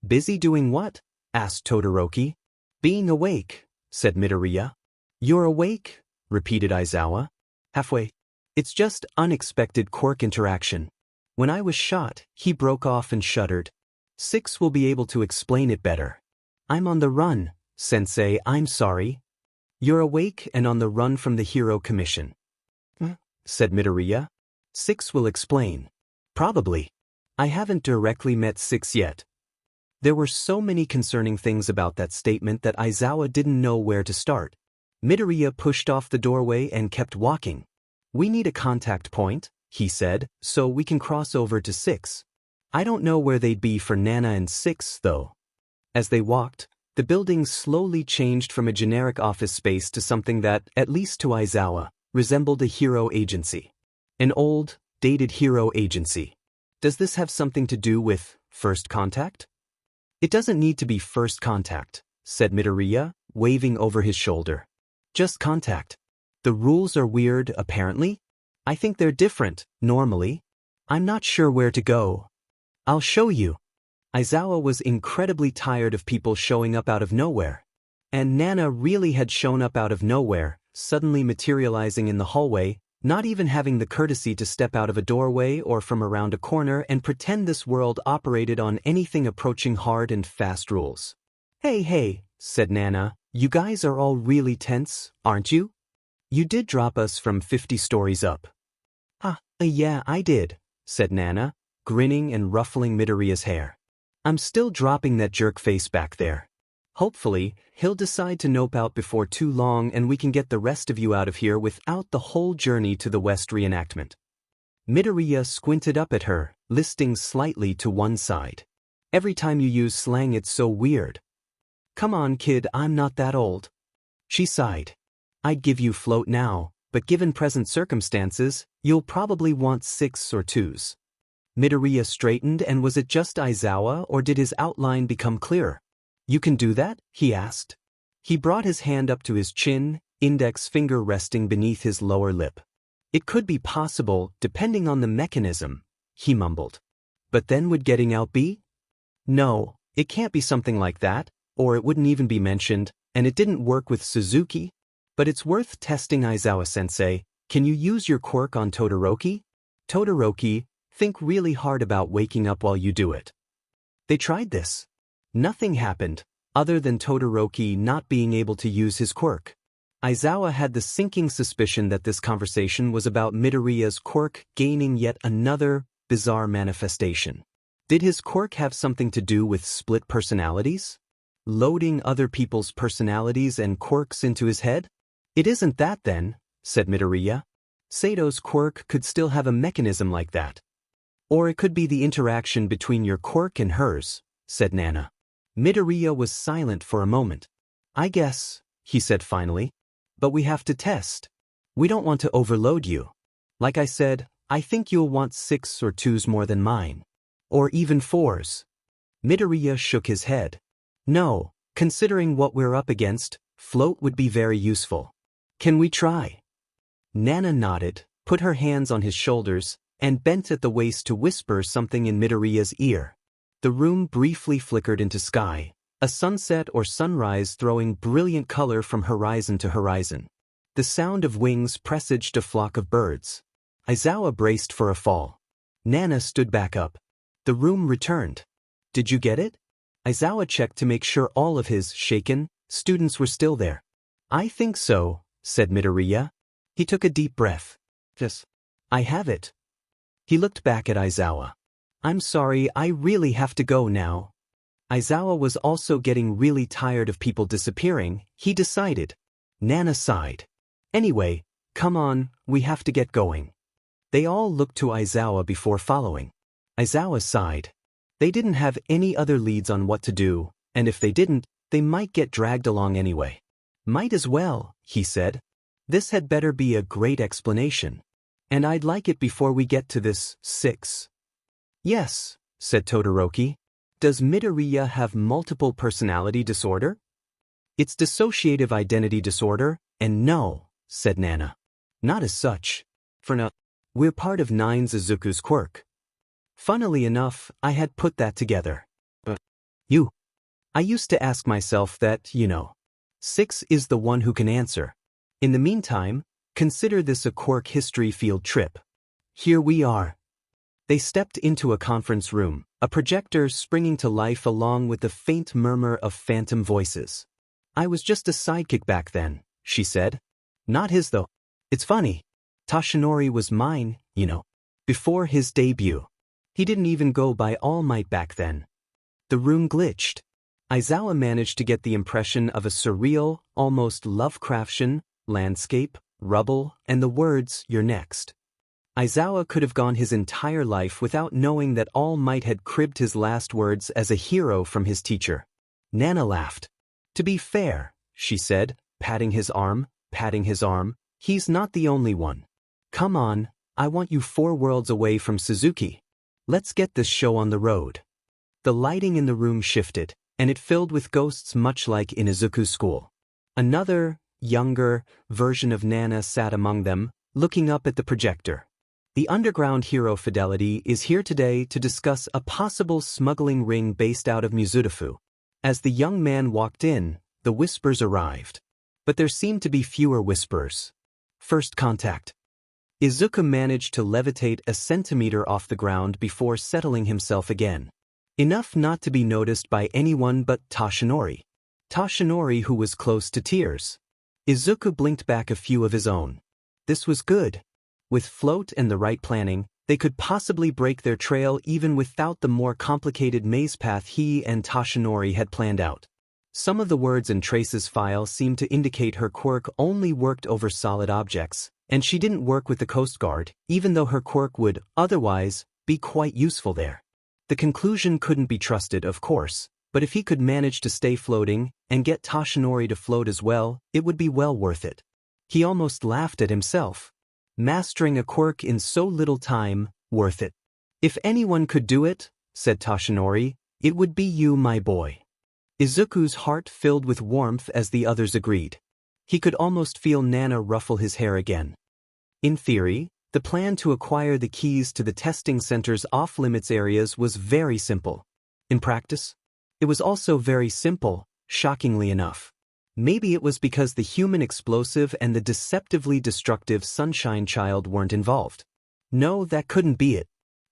Busy doing what? Asked Todoroki. Being awake, said Midoriya. You're awake? Repeated Aizawa. Halfway. It's just unexpected quirk interaction. When I was shot, he broke off and shuddered. 6 will be able to explain it better. I'm on the run, Sensei, I'm sorry. You're awake and on the run from the Hero Commission. Said Midoriya. 6 will explain. Probably. I haven't directly met 6 yet. There were so many concerning things about that statement that Aizawa didn't know where to start. Midoriya pushed off the doorway and kept walking. We need a contact point, he said, so we can cross over to 6. I don't know where they'd be for Nana and 6, though. As they walked, the building slowly changed from a generic office space to something that, at least to Aizawa, resembled a hero agency. An old, dated hero agency. Does this have something to do with first contact? It doesn't need to be first contact, said Midoriya, waving over his shoulder. Just contact. The rules are weird, apparently. I think they're different, normally. I'm not sure where to go. I'll show you. Aizawa was incredibly tired of people showing up out of nowhere. And Nana really had shown up out of nowhere, suddenly materializing in the hallway, not even having the courtesy to step out of a doorway or from around a corner and pretend this world operated on anything approaching hard and fast rules. Hey, said Nana, you guys are all really tense, aren't you? You did drop us from 50 stories up. Yeah, I did, said Nana, grinning and ruffling Midoriya's hair. I'm still dropping that jerk face back there. Hopefully, he'll decide to nope out before too long and we can get the rest of you out of here without the whole journey to the West reenactment. Midoriya squinted up at her, listing slightly to one side. Every time you use slang it's so weird. Come on, kid, I'm not that old. She sighed. I'd give you float now, but given present circumstances, you'll probably want 6 or 2s. Midoriya straightened, and was it just Aizawa or did his outline become clearer? You can do that? He asked. He brought his hand up to his chin, index finger resting beneath his lower lip. It could be possible, depending on the mechanism, he mumbled. But then would getting out be? No, it can't be something like that, or it wouldn't even be mentioned, and it didn't work with Suzuki. But it's worth testing. Aizawa-sensei, can you use your quirk on Todoroki? Todoroki, think really hard about waking up while you do it. They tried this. Nothing happened, other than Todoroki not being able to use his quirk. Aizawa had the sinking suspicion that this conversation was about Midoriya's quirk gaining yet another bizarre manifestation. Did his quirk have something to do with split personalities? Loading other people's personalities and quirks into his head? It isn't that then, said Midoriya. Sato's quirk could still have a mechanism like that. Or it could be the interaction between your quirk and hers, said Nana. Midoriya was silent for a moment. I guess, he said finally. But we have to test. We don't want to overload you. Like I said, I think you'll want 6 or 2s more than mine. Or even 4s. Midoriya shook his head. No, considering what we're up against, float would be very useful. Can we try? Nana nodded, put her hands on his shoulders, and bent at the waist to whisper something in Midoriya's ear. The room briefly flickered into sky, a sunset or sunrise throwing brilliant color from horizon to horizon. The sound of wings presaged a flock of birds. Aizawa braced for a fall. Nana stood back up. The room returned. Did you get it? Aizawa checked to make sure all of his shaken students were still there. I think so, said Midoriya. He took a deep breath. Yes. I have it. He looked back at Aizawa. I'm sorry, I really have to go now. Aizawa was also getting really tired of people disappearing, he decided. Nana sighed. Anyway, come on, we have to get going. They all looked to Aizawa before following. Aizawa sighed. They didn't have any other leads on what to do, and if they didn't, they might get dragged along anyway. Might as well, he said. This had better be a great explanation. And I'd like it before we get to this 6. Yes, said Todoroki. Does Midoriya have multiple personality disorder? It's dissociative identity disorder, and no, said Nana. Not as such. For now, we're part of 9 Izuku's quirk. Funnily enough, I had put that together. But I used to ask myself that, 6 is the one who can answer. In the meantime, consider this a quirk history field trip. Here we are. They stepped into a conference room, a projector springing to life along with the faint murmur of phantom voices. I was just a sidekick back then, she said. Not his though. It's funny. Toshinori was mine, before his debut. He didn't even go by All Might back then. The room glitched. Aizawa managed to get the impression of a surreal, almost Lovecraftian, landscape, rubble, and the words, "You're next." Aizawa could have gone his entire life without knowing that All Might had cribbed his last words as a hero from his teacher. Nana laughed. To be fair, she said, patting his arm, he's not the only one. Come on, I want you 4 worlds away from Suzuki. Let's get this show on the road. The lighting in the room shifted, and it filled with ghosts much like in Izuku's school. Another, younger, version of Nana sat among them, looking up at the projector. The underground hero Fidelity is here today to discuss a possible smuggling ring based out of Mizudafu. As the young man walked in, the whispers arrived. But there seemed to be fewer whispers. First contact. Izuku managed to levitate a centimeter off the ground before settling himself again. Enough not to be noticed by anyone but Toshinori. Toshinori, who was close to tears. Izuku blinked back a few of his own. This was good. With float and the right planning, they could possibly break their trail even without the more complicated maze path he and Toshinori had planned out. Some of the words in Trace's file seemed to indicate her quirk only worked over solid objects, and she didn't work with the Coast Guard, even though her quirk would, otherwise, be quite useful there. The conclusion couldn't be trusted, of course, but if he could manage to stay floating and get Toshinori to float as well, it would be well worth it. He almost laughed at himself. Mastering a quirk in so little time, worth it. If anyone could do it, said Toshinori, it would be you, my boy. Izuku's heart filled with warmth as the others agreed. He could almost feel Nana ruffle his hair again. In theory, the plan to acquire the keys to the testing center's off-limits areas was very simple. In practice, it was also very simple, shockingly enough. Maybe it was because the human explosive and the deceptively destructive Sunshine Child weren't involved. No, that couldn't be it.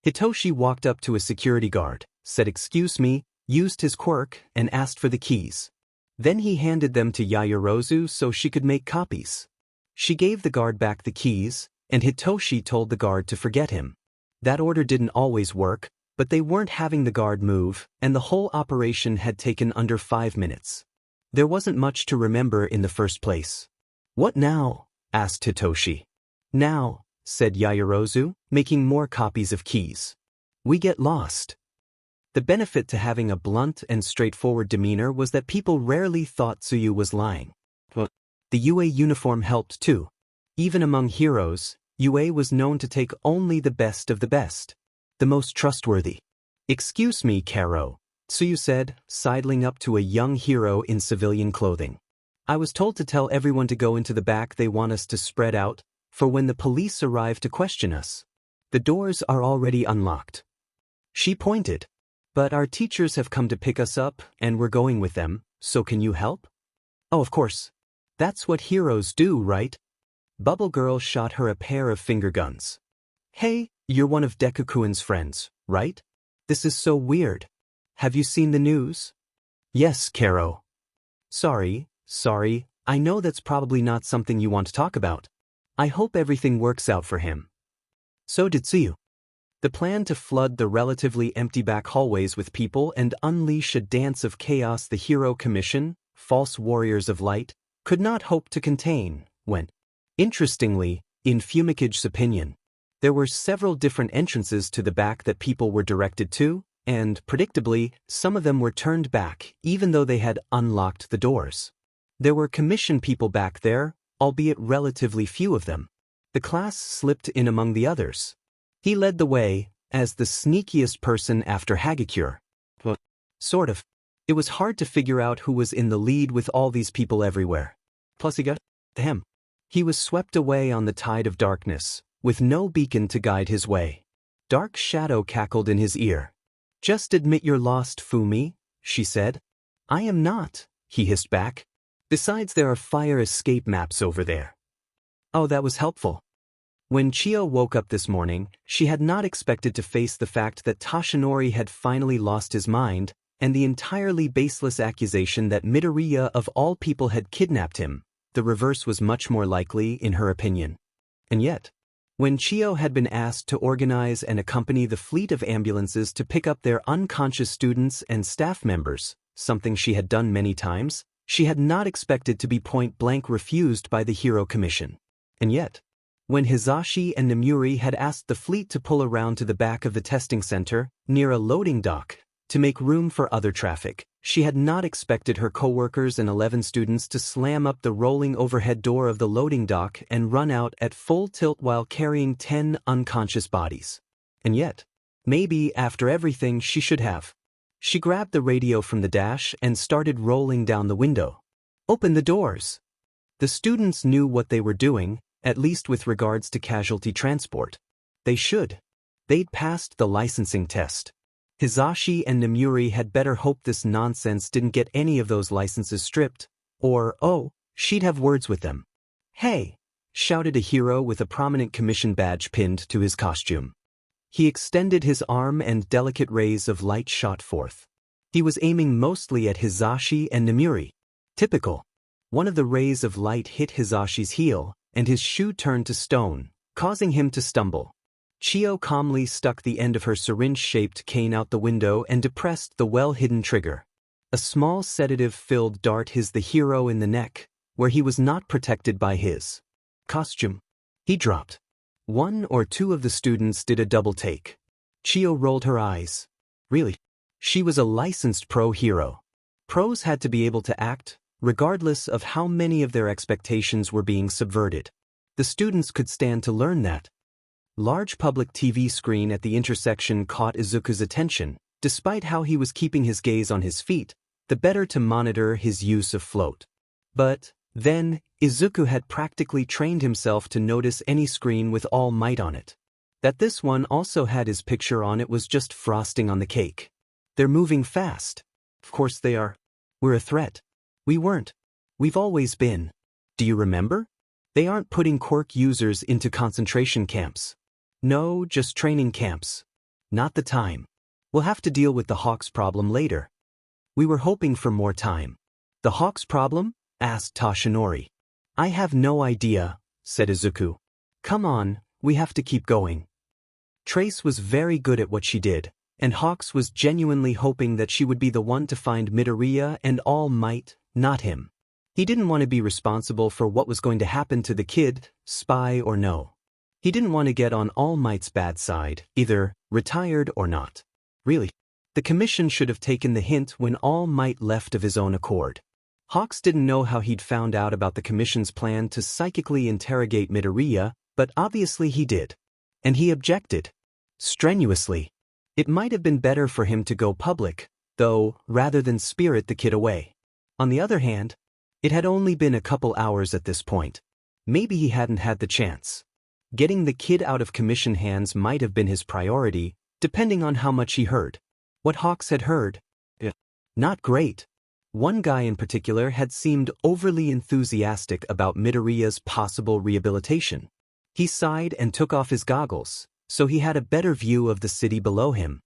Hitoshi walked up to a security guard, said excuse me, used his quirk, and asked for the keys. Then he handed them to Yaoyorozu so she could make copies. She gave the guard back the keys, and Hitoshi told the guard to forget him. That order didn't always work, but they weren't having the guard move, and the whole operation had taken under 5 minutes. There wasn't much to remember in the first place. What now? Asked Hitoshi. Now, said Yaoyorozu, making more copies of keys. We get lost. The benefit to having a blunt and straightforward demeanor was that people rarely thought Tsuyu was lying. But the UA uniform helped too. Even among heroes, UA was known to take only the best of the best. The most trustworthy. Excuse me, Karo, Tsuyu said, sidling up to a young hero in civilian clothing. I was told to tell everyone to go into the back. They want us to spread out, for when the police arrive to question us. The doors are already unlocked. She pointed. But our teachers have come to pick us up, and we're going with them, so can you help? Oh, of course. That's what heroes do, right? Bubble Girl shot her a pair of finger guns. Hey, you're one of Deku-kun's friends, right? This is so weird. Have you seen the news? Yes, Karo. Sorry, I know that's probably not something you want to talk about. I hope everything works out for him. So did Tsuyu. The plan to flood the relatively empty back hallways with people and unleash a dance of chaos the Hero Commission, false warriors of light, could not hope to contain, when, interestingly, in Fumicage's opinion, there were several different entrances to the back that people were directed to, and, predictably, some of them were turned back even though they had unlocked the doors. There were commission people back there, albeit relatively few of them. The class slipped in among the others. He led the way, as the sneakiest person after Hagakure. Well, sort of. It was hard to figure out who was in the lead with all these people everywhere. Plus he got him. He was swept away on the tide of darkness, with no beacon to guide his way. Dark Shadow cackled in his ear. Just admit you're lost, Fumi, she said. I am not, he hissed back. Besides, there are fire escape maps over there. Oh, that was helpful. When Chio woke up this morning, she had not expected to face the fact that Toshinori had finally lost his mind, and the entirely baseless accusation that Midoriya of all people had kidnapped him. The reverse was much more likely, in her opinion. And yet, when Chio had been asked to organize and accompany the fleet of ambulances to pick up their unconscious students and staff members, something she had done many times, she had not expected to be point-blank refused by the Hero Commission. And yet, when Hizashi and Nemuri had asked the fleet to pull around to the back of the testing center, near a loading dock, to make room for other traffic, she had not expected her co-workers and 11 students to slam up the rolling overhead door of the loading dock and run out at full tilt while carrying 10 unconscious bodies. And yet, maybe after everything she should have. She grabbed the radio from the dash and started rolling down the window. Open the doors. The students knew what they were doing, at least with regards to casualty transport. They should. They'd passed the licensing test. Hizashi and Nemuri had better hope this nonsense didn't get any of those licenses stripped, or, oh, she'd have words with them. Hey! Shouted a hero with a prominent commission badge pinned to his costume. He extended his arm and delicate rays of light shot forth. He was aiming mostly at Hizashi and Nemuri. Typical. One of the rays of light hit Hisashi's heel, and his shoe turned to stone, causing him to stumble. Chio calmly stuck the end of her syringe-shaped cane out the window and depressed the well-hidden trigger. A small sedative-filled dart hit the hero in the neck, where he was not protected by his costume. He dropped. One or two of the students did a double take. Chio rolled her eyes. Really? She was a licensed pro hero. Pros had to be able to act, regardless of how many of their expectations were being subverted. The students could stand to learn that. Large public TV screen at the intersection caught Izuku's attention. Despite how he was keeping his gaze on his feet, the better to monitor his use of float. But then, Izuku had practically trained himself to notice any screen with All Might on it. That this one also had his picture on it was just frosting on the cake. They're moving fast. Of course they are. We're a threat. We weren't. We've always been. Do you remember? They aren't putting Quirk users into concentration camps. No, just training camps. Not the time. We'll have to deal with the Hawks problem later. We were hoping for more time. The Hawks problem? Asked Toshinori. I have no idea, said Izuku. Come on, we have to keep going. Trace was very good at what she did, and Hawks was genuinely hoping that she would be the one to find Midoriya and All Might, not him. He didn't want to be responsible for what was going to happen to the kid, spy or no. He didn't want to get on All Might's bad side, either retired or not. Really, the commission should have taken the hint when All Might left of his own accord. Hawks didn't know how he'd found out about the commission's plan to psychically interrogate Midoriya, but obviously he did. And he objected. Strenuously. It might have been better for him to go public, though, rather than spirit the kid away. On the other hand, it had only been a couple hours at this point. Maybe he hadn't had the chance. Getting the kid out of commission hands might have been his priority, depending on how much he heard. What Hawks had heard? Not great. One guy in particular had seemed overly enthusiastic about Midoriya's possible rehabilitation. He sighed and took off his goggles, so he had a better view of the city below him.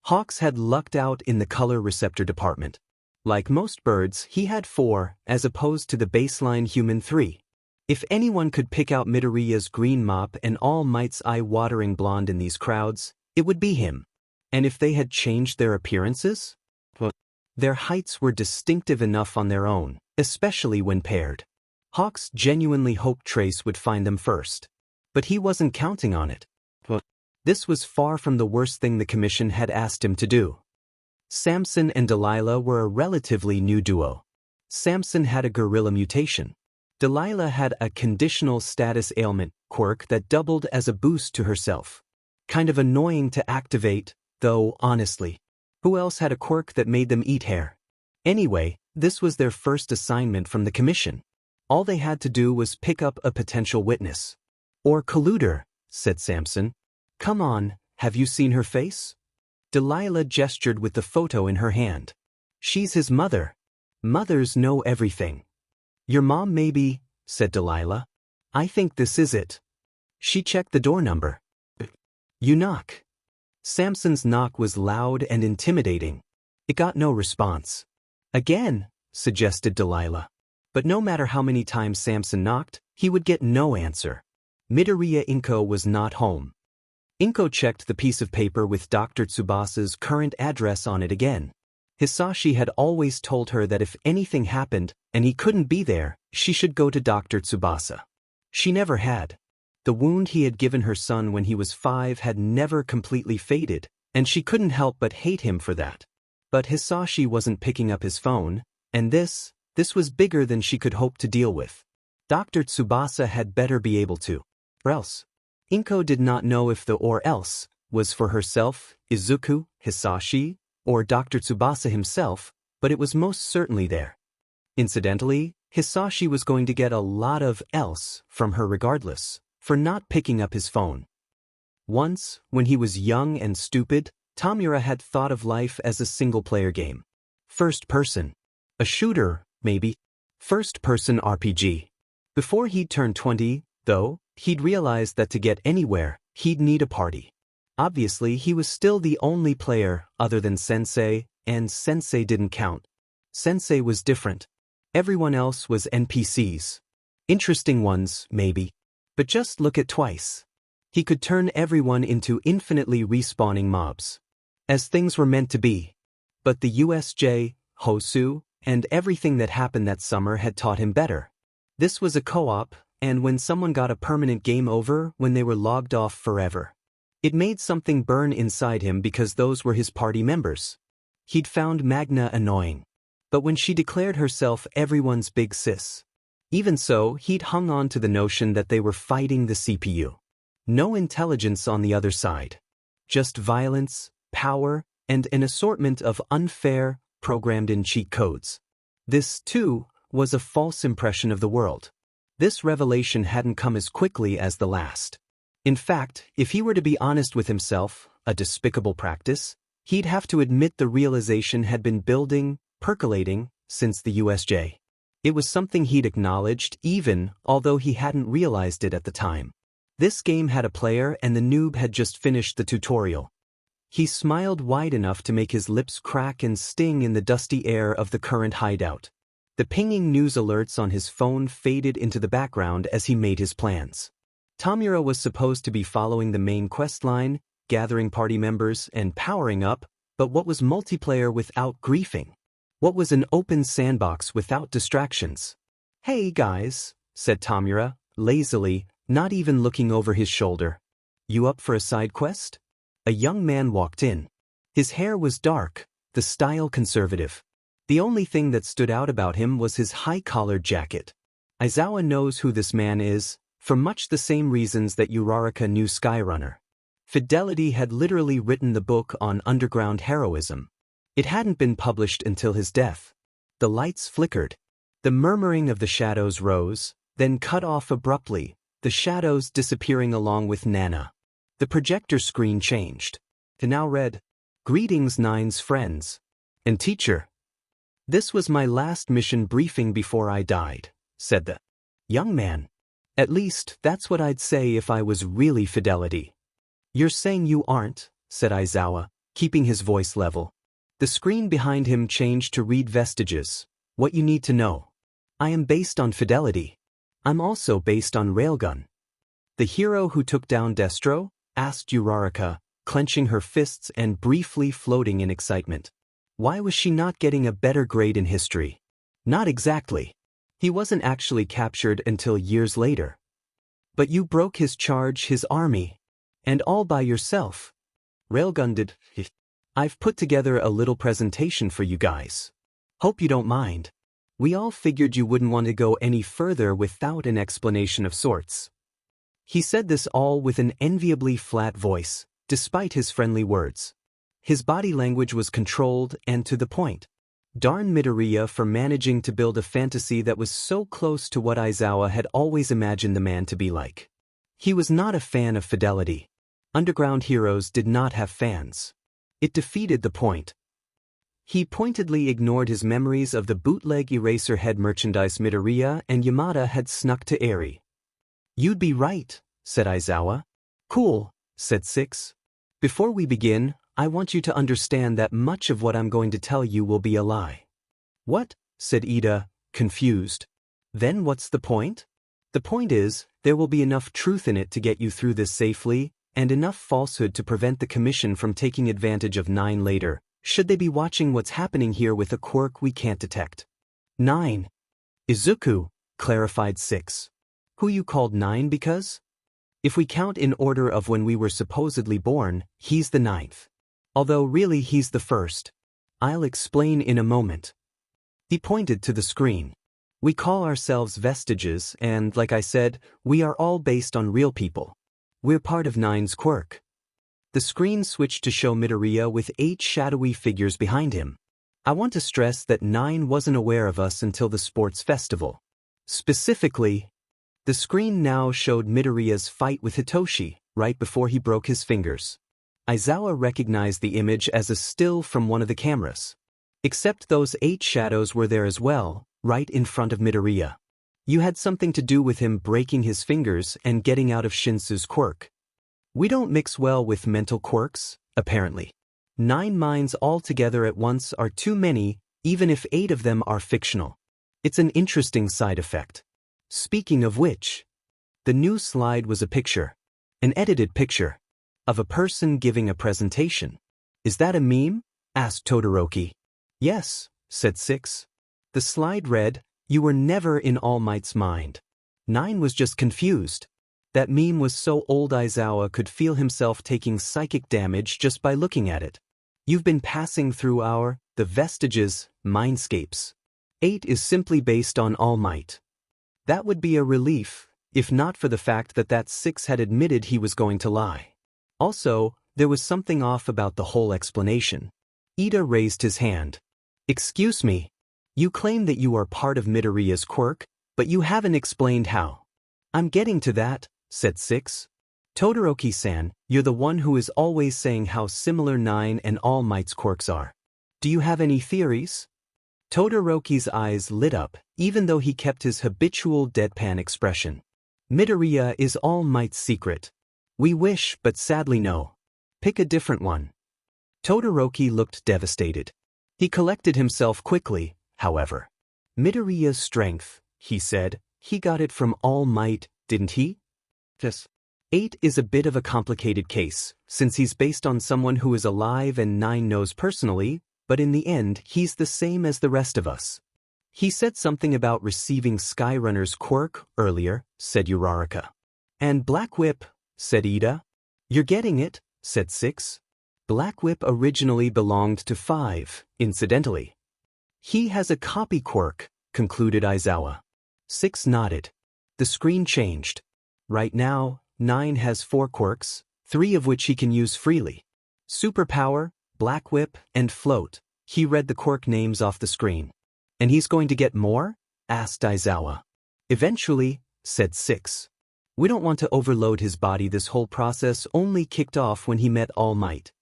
Hawks had lucked out in the color receptor department. Like most birds, he had 4, as opposed to the baseline human 3. If anyone could pick out Midoriya's green mop and All Might's eye-watering blonde in these crowds, it would be him. And if they had changed their appearances? Well, their heights were distinctive enough on their own, especially when paired. Hawks genuinely hoped Trace would find them first. But he wasn't counting on it. Well, this was far from the worst thing the commission had asked him to do. Samson and Delilah were a relatively new duo. Samson had a gorilla mutation. Delilah had a conditional status ailment, quirk that doubled as a boost to herself. Kind of annoying to activate, though, honestly. Who else had a quirk that made them eat hair? Anyway, this was their first assignment from the commission. All they had to do was pick up a potential witness. Or colluder, said Samson. Come on, have you seen her face? Delilah gestured with the photo in her hand. She's his mother. Mothers know everything. Your mom maybe, said Delilah. I think this is it. She checked the door number. You knock. Samson's knock was loud and intimidating. It got no response. Again, suggested Delilah. But no matter how many times Samson knocked, he would get no answer. Midoriya Inko was not home. Inko checked the piece of paper with Dr. Tsubasa's current address on it again. Hisashi had always told her that if anything happened, and he couldn't be there, she should go to Dr. Tsubasa. She never had. The wound he had given her son when he was 5 had never completely faded, and she couldn't help but hate him for that. But Hisashi wasn't picking up his phone, and this was bigger than she could hope to deal with. Dr. Tsubasa had better be able to. Or else. Inko did not know if the or else was for herself, Izuku, Hisashi, or Dr. Tsubasa himself, but it was most certainly there. Incidentally, Hisashi was going to get a lot of else from her regardless, for not picking up his phone. Once, when he was young and stupid, Tamura had thought of life as a single-player game. First person. A shooter, maybe. First-person RPG. Before he'd turned 20, though, he'd realized that to get anywhere, he'd need a party. Obviously, he was still the only player other than Sensei, and Sensei didn't count. Sensei was different. Everyone else was NPCs. Interesting ones, maybe. But just look at twice. He could turn everyone into infinitely respawning mobs. As things were meant to be. But the USJ, Hosu, and everything that happened that summer had taught him better. This was a co-op, and when someone got a permanent game over when they were logged off forever. It made something burn inside him because those were his party members. He'd found Magna annoying. But when she declared herself everyone's big sis. Even so, he'd hung on to the notion that they were fighting the CPU. No intelligence on the other side. Just violence, power, and an assortment of unfair, programmed-in cheat codes. This, too, was a false impression of the world. This revelation hadn't come as quickly as the last. In fact, if he were to be honest with himself, a despicable practice, he'd have to admit the realization had been building, percolating, since the USJ. It was something he'd acknowledged even, although he hadn't realized it at the time. This game had a player and the noob had just finished the tutorial. He smiled wide enough to make his lips crack and sting in the dusty air of the current hideout. The pinging news alerts on his phone faded into the background as he made his plans. Tamura was supposed to be following the main quest line, gathering party members and powering up, but what was multiplayer without griefing? What was an open sandbox without distractions? "Hey guys," said Tamura, lazily, not even looking over his shoulder. "You up for a side quest?" A young man walked in. His hair was dark, the style conservative. The only thing that stood out about him was his high-collared jacket. Aizawa knows who this man is, for much the same reasons that Uraraka knew Skyrunner. Fidelity had literally written the book on underground heroism. It hadn't been published until his death. The lights flickered. The murmuring of the shadows rose, then cut off abruptly, the shadows disappearing along with Nana. The projector screen changed. It now read, "Greetings, Nine's friends. And teacher. This was my last mission briefing before I died," said the young man. "At least, that's what I'd say if I was really Fidelity." "You're saying you aren't," said Aizawa, keeping his voice level. The screen behind him changed to read Vestiges. "What you need to know. I am based on Fidelity. I'm also based on Railgun." "The hero who took down Destro?" asked Uraraka, clenching her fists and briefly floating in excitement. Why was she not getting a better grade in history? Not exactly. He wasn't actually captured until years later. "But you broke his charge, his army. And all by yourself." Railgun did. "I've put together a little presentation for you guys. Hope you don't mind. We all figured you wouldn't want to go any further without an explanation of sorts." He said this all with an enviably flat voice, despite his friendly words. His body language was controlled and to the point. Darn Midoriya for managing to build a fantasy that was so close to what Aizawa had always imagined the man to be like. He was not a fan of Fidelity. Underground heroes did not have fans. It defeated the point. He pointedly ignored his memories of the bootleg Eraserhead merchandise Midoriya and Yamada had snuck to Eri. "You'd be right," said Aizawa. "Cool," said Six. "Before we begin, I want you to understand that much of what I'm going to tell you will be a lie." "What?" said Ida, confused. "Then what's the point?" "The point is, there will be enough truth in it to get you through this safely, and enough falsehood to prevent the Commission from taking advantage of Nine later, should they be watching what's happening here with a quirk we can't detect." "Nine. Izuku," clarified Six. "Who you called Nine because? If we count in order of when we were supposedly born, he's the 9th. Although really he's the 1st. I'll explain in a moment." He pointed to the screen. "We call ourselves Vestiges and, like I said, we are all based on real people. We're part of Nine's quirk." The screen switched to show Midoriya with 8 shadowy figures behind him. "I want to stress that Nine wasn't aware of us until the sports festival. Specifically," the screen now showed Midoriya's fight with Hitoshi, right before he broke his fingers. Aizawa recognized the image as a still from one of the cameras. Except those 8 shadows were there as well, right in front of Midoriya. You had something to do with him breaking his fingers and getting out of Shinsu's quirk. We don't mix well with mental quirks, apparently. 9 minds all together at once are too many, even if 8 of them are fictional. It's an interesting side effect. Speaking of which, the new slide was a picture, an edited picture, of a person giving a presentation. Is that a meme? Asked Todoroki. Yes, said 6. The slide read, "You were never in All Might's mind." 9 was just confused. That meme was so old Aizawa could feel himself taking psychic damage just by looking at it. You've been passing through the vestiges, mindscapes. 8 is simply based on All Might. That would be a relief, if not for the fact that 6 had admitted he was going to lie. Also, there was something off about the whole explanation. Ida raised his hand. Excuse me. You claim that you are part of Midoriya's quirk, but you haven't explained how. I'm getting to that, said 6. Todoroki-san, you're the one who is always saying how similar 9 and All Might's quirks are. Do you have any theories? Todoroki's eyes lit up, even though he kept his habitual deadpan expression. Midoriya is All Might's secret. We wish, but sadly no. Pick a different one. Todoroki looked devastated. He collected himself quickly, however. Midoriya's strength, he said, he got it from All Might, didn't he? Yes. 8 is a bit of a complicated case, since he's based on someone who is alive and 9 knows personally, but in the end he's the same as the rest of us. He said something about receiving Skyrunner's quirk earlier, said Uraraka. And Black Whip, said Ida. You're getting it, said 6. Black Whip originally belonged to 5, incidentally. He has a copy quirk, concluded Aizawa. 6 nodded. The screen changed. Right now, 9 has 4 quirks, 3 of which he can use freely. Superpower, Black Whip, and Float. He read the quirk names off the screen. And he's going to get more? Asked Aizawa. Eventually, said 6. We don't want to overload his body. This whole process only kicked off when he met All Might.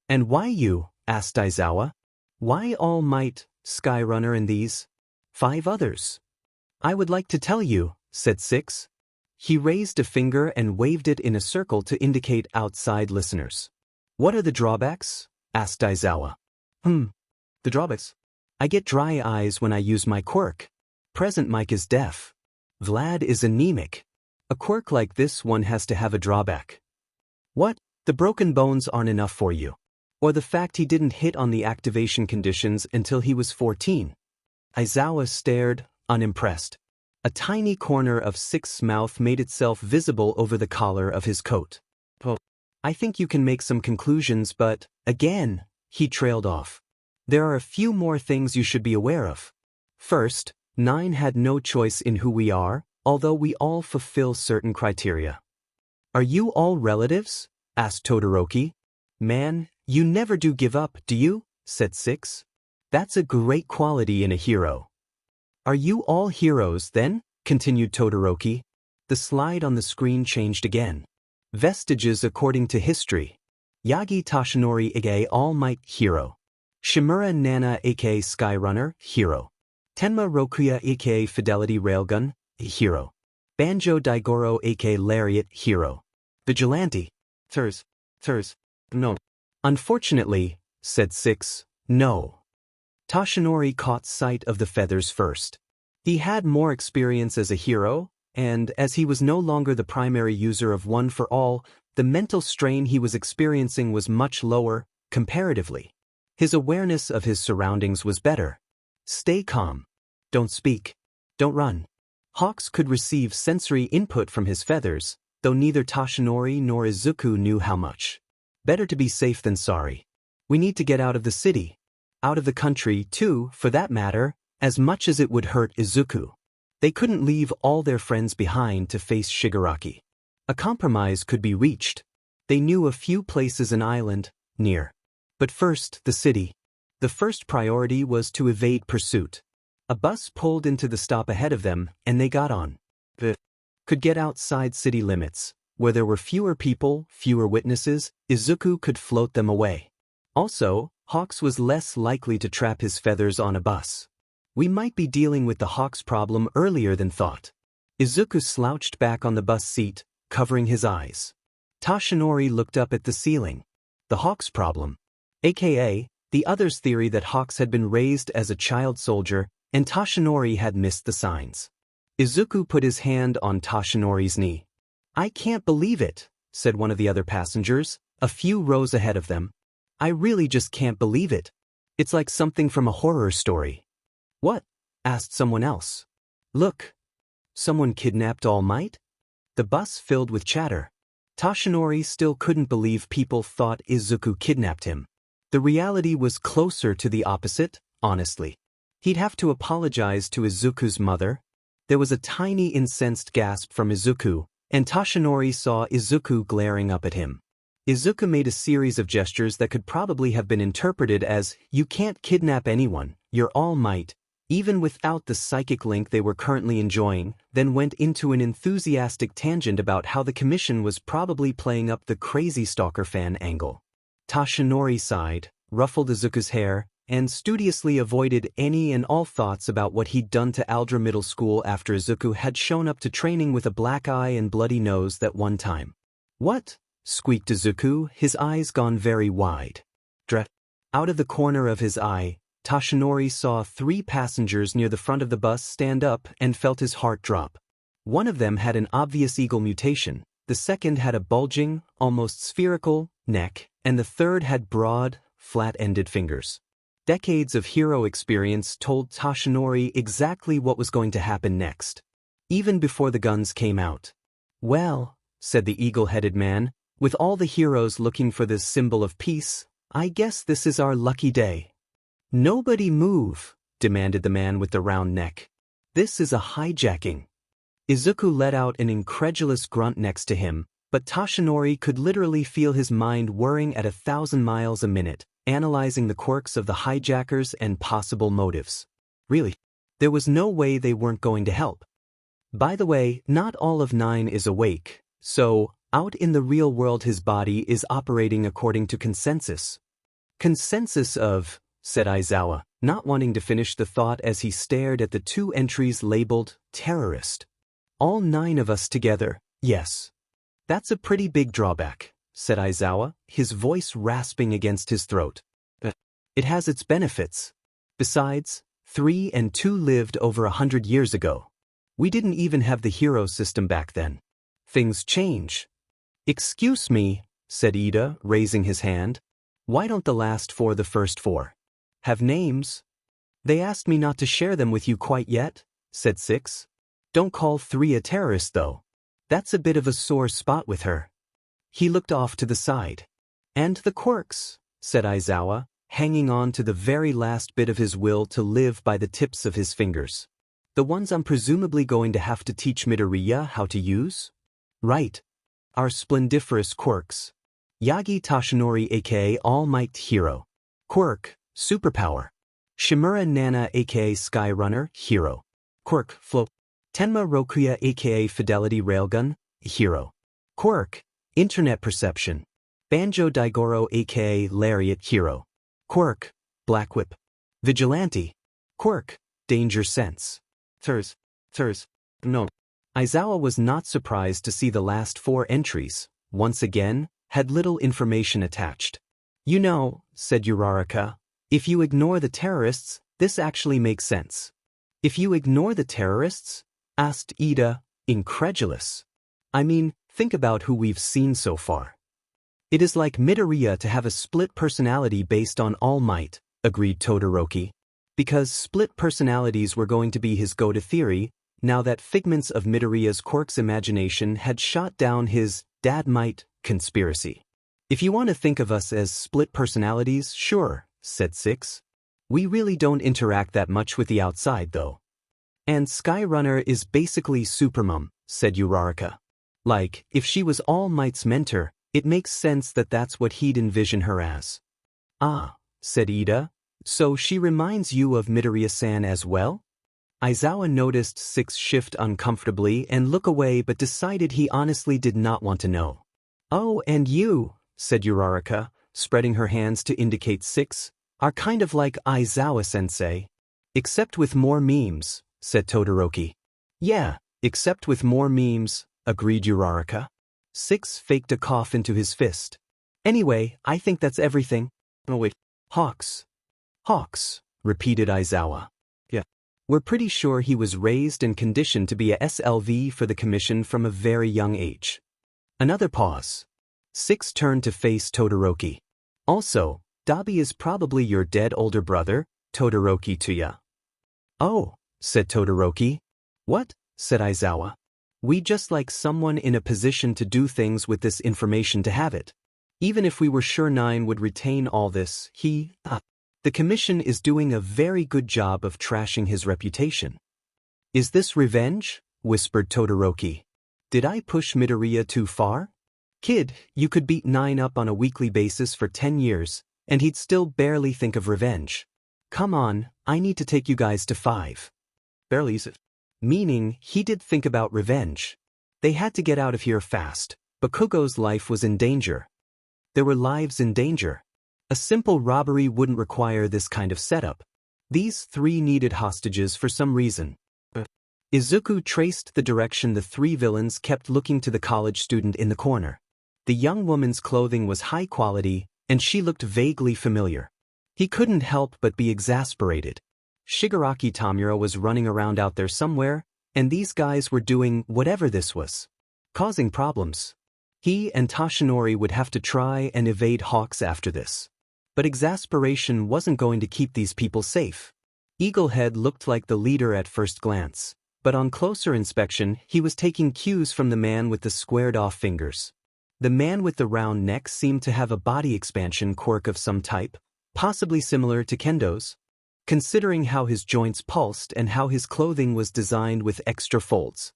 And why you? Asked Aizawa. Why All Might, Skyrunner and these 5 others? I would like to tell you, said 6. He raised a finger and waved it in a circle to indicate outside listeners. What are the drawbacks? Asked Aizawa. The drawbacks? I get dry eyes when I use my quirk. Present Mike is deaf. Vlad is anemic. A quirk like this one has to have a drawback. What? The broken bones aren't enough for you. Or the fact he didn't hit on the activation conditions until he was 14. Aizawa stared, unimpressed. A tiny corner of 6's mouth made itself visible over the collar of his coat. I think you can make some conclusions, but, again, he trailed off. There are a few more things you should be aware of. First, 9 had no choice in who we are, although we all fulfill certain criteria. Are you all relatives? Asked Todoroki. Man, you never do give up, do you? Said 6. That's a great quality in a hero. Are you all heroes, then? Continued Todoroki. The slide on the screen changed again. Vestiges according to history. Yagi Toshinori aka All Might hero. Shimura Nana aka Skyrunner hero. Tenma Rokuya aka Fidelity Railgun hero. Banjo Daigoro aka Lariat hero. Vigilante. Thurs. No. Unfortunately, said 6, no. Toshinori caught sight of the feathers first. He had more experience as a hero, and as he was no longer the primary user of One for All, the mental strain he was experiencing was much lower, comparatively. His awareness of his surroundings was better. Stay calm. Don't speak. Don't run. Hawks could receive sensory input from his feathers, though neither Toshinori nor Izuku knew how much. Better to be safe than sorry. We need to get out of the city. Out of the country, too, for that matter, as much as it would hurt Izuku. They couldn't leave all their friends behind to face Shigaraki. A compromise could be reached. They knew a few places an island, near. But first, the city. The first priority was to evade pursuit. A bus pulled into the stop ahead of them, and they got on. Could get outside city limits. Where there were fewer people, fewer witnesses, Izuku could float them away. Also, Hawks was less likely to trap his feathers on a bus. We might be dealing with the Hawks problem earlier than thought. Izuku slouched back on the bus seat, covering his eyes. Toshinori looked up at the ceiling. The Hawks problem. AKA, the others' theory that Hawks had been raised as a child soldier, and Toshinori had missed the signs. Izuku put his hand on Toshinori's knee. "I can't believe it," said one of the other passengers, a few rows ahead of them. "I really just can't believe it. It's like something from a horror story." "What?" asked someone else. "Look. Someone kidnapped All Might?" The bus filled with chatter. Toshinori still couldn't believe people thought Izuku kidnapped him. The reality was closer to the opposite, honestly. He'd have to apologize to Izuku's mother. There was a tiny incensed gasp from Izuku, and Toshinori saw Izuku glaring up at him. Izuku made a series of gestures that could probably have been interpreted as, "You can't kidnap anyone, you're All Might," even without the psychic link they were currently enjoying, then went into an enthusiastic tangent about how the commission was probably playing up the crazy stalker fan angle. Toshinori sighed, ruffled Izuku's hair, and studiously avoided any and all thoughts about what he'd done to Aldra Middle School after Izuku had shown up to training with a black eye and bloody nose that one time. "What?" squeaked Izuku, his eyes gone very wide. Out of the corner of his eye, Toshinori saw 3 passengers near the front of the bus stand up and felt his heart drop. One of them had an obvious eagle mutation, the second had a bulging, almost spherical, neck, and the third had broad, flat-ended fingers. Decades of hero experience told Toshinori exactly what was going to happen next, even before the guns came out. "Well," said the eagle-headed man, "with all the heroes looking for this symbol of peace, I guess this is our lucky day." "Nobody move," demanded the man with the round neck. "This is a hijacking." Izuku let out an incredulous grunt next to him, but Toshinori could literally feel his mind whirring at 1,000 miles a minute, analyzing the quirks of the hijackers and possible motives. Really, there was no way they weren't going to help. By the way, not all of 9 is awake, so, out in the real world his body is operating according to consensus. "Consensus of," said Aizawa, not wanting to finish the thought as he stared at the 2 entries labeled, "terrorist." "All 9 of us together, yes." "That's a pretty big drawback," said Aizawa, his voice rasping against his throat. "But it has its benefits. Besides, 3 and 2 lived over 100 years ago. We didn't even have the hero system back then. Things change." "Excuse me," said Ida, raising his hand. "Why don't the last 4 the first 4 have names?" "They asked me not to share them with you quite yet," said 6. "Don't call 3 a terrorist, though. That's a bit of a sore spot with her." He looked off to the side. "And the quirks," said Aizawa, hanging on to the very last bit of his will to live by the tips of his fingers. "The ones I'm presumably going to have to teach Midoriya how to use?" "Right. Our splendiferous quirks. Yagi Toshinori aka All Might Hero. Quirk, Superpower. Shimura Nana aka Skyrunner, Hero. Quirk, Flow. Tenma Rokuya aka Fidelity Railgun, Hero. Quirk, Internet Perception. Banjo Daigoro aka Lariat, Hero. Quirk, Black Whip. Vigilante. Quirk, Danger Sense. No. Aizawa was not surprised to see the last 4 entries, once again, had little information attached. "You know," said Uraraka, "if you ignore the terrorists, this actually makes sense." "If you ignore the terrorists?" asked Ida, incredulous. "I mean, think about who we've seen so far." "It is like Midoriya to have a split personality based on All Might," agreed Todoroki. Because split personalities were going to be his go-to theory, now that figments of Midoriya's quirk's imagination had shot down his "dad might" conspiracy. "If you want to think of us as split personalities, sure," said 6. "We really don't interact that much with the outside, though." "And Skyrunner is basically Supermom," said Uraraka. "Like, if she was All Might's mentor, it makes sense that that's what he'd envision her as." "Ah," said Ida, "so she reminds you of Midoriya-san as well?" Aizawa noticed 6 shift uncomfortably and look away but decided he honestly did not want to know. "Oh, and you," said Uraraka, spreading her hands to indicate 6, "are kind of like Aizawa-sensei." "Except with more memes," said Todoroki. "Yeah, except with more memes," agreed Uraraka. 6 faked a cough into his fist. "Anyway, I think that's everything." "Oh wait, Hawks." "Hawks," repeated Aizawa. "Yeah. We're pretty sure he was raised and conditioned to be a SLV for the commission from a very young age. Another pause. 6 turned to face Todoroki. Also, Dabi is probably your dead older brother, Todoroki Tuya. Oh, said Todoroki. What? Said Aizawa. We just like someone in a position to do things with this information to have it. Even if we were sure 9 would retain all this, the commission is doing a very good job of trashing his reputation. Is this revenge? Whispered Todoroki. Did I push Midoriya too far? Kid, you could beat 9 up on a weekly basis for 10 years, and he'd still barely think of revenge. Come on, I need to take you guys to 5. Barely is it? Meaning, he did think about revenge. They had to get out of here fast, but Kugo's life was in danger. There were lives in danger. A simple robbery wouldn't require this kind of setup. These 3 needed hostages for some reason. Izuku traced the direction the 3 villains kept looking to the college student in the corner. The young woman's clothing was high quality, and she looked vaguely familiar. He couldn't help but be exasperated. Shigaraki Tamura was running around out there somewhere, and these guys were doing whatever this was. Causing problems. He and Toshinori would have to try and evade Hawks after this. But exasperation wasn't going to keep these people safe. Eaglehead looked like the leader at first glance, but on closer inspection he was taking cues from the man with the squared-off fingers. The man with the round neck seemed to have a body expansion quirk of some type, possibly similar to Kendo's. Considering how his joints pulsed and how his clothing was designed with extra folds.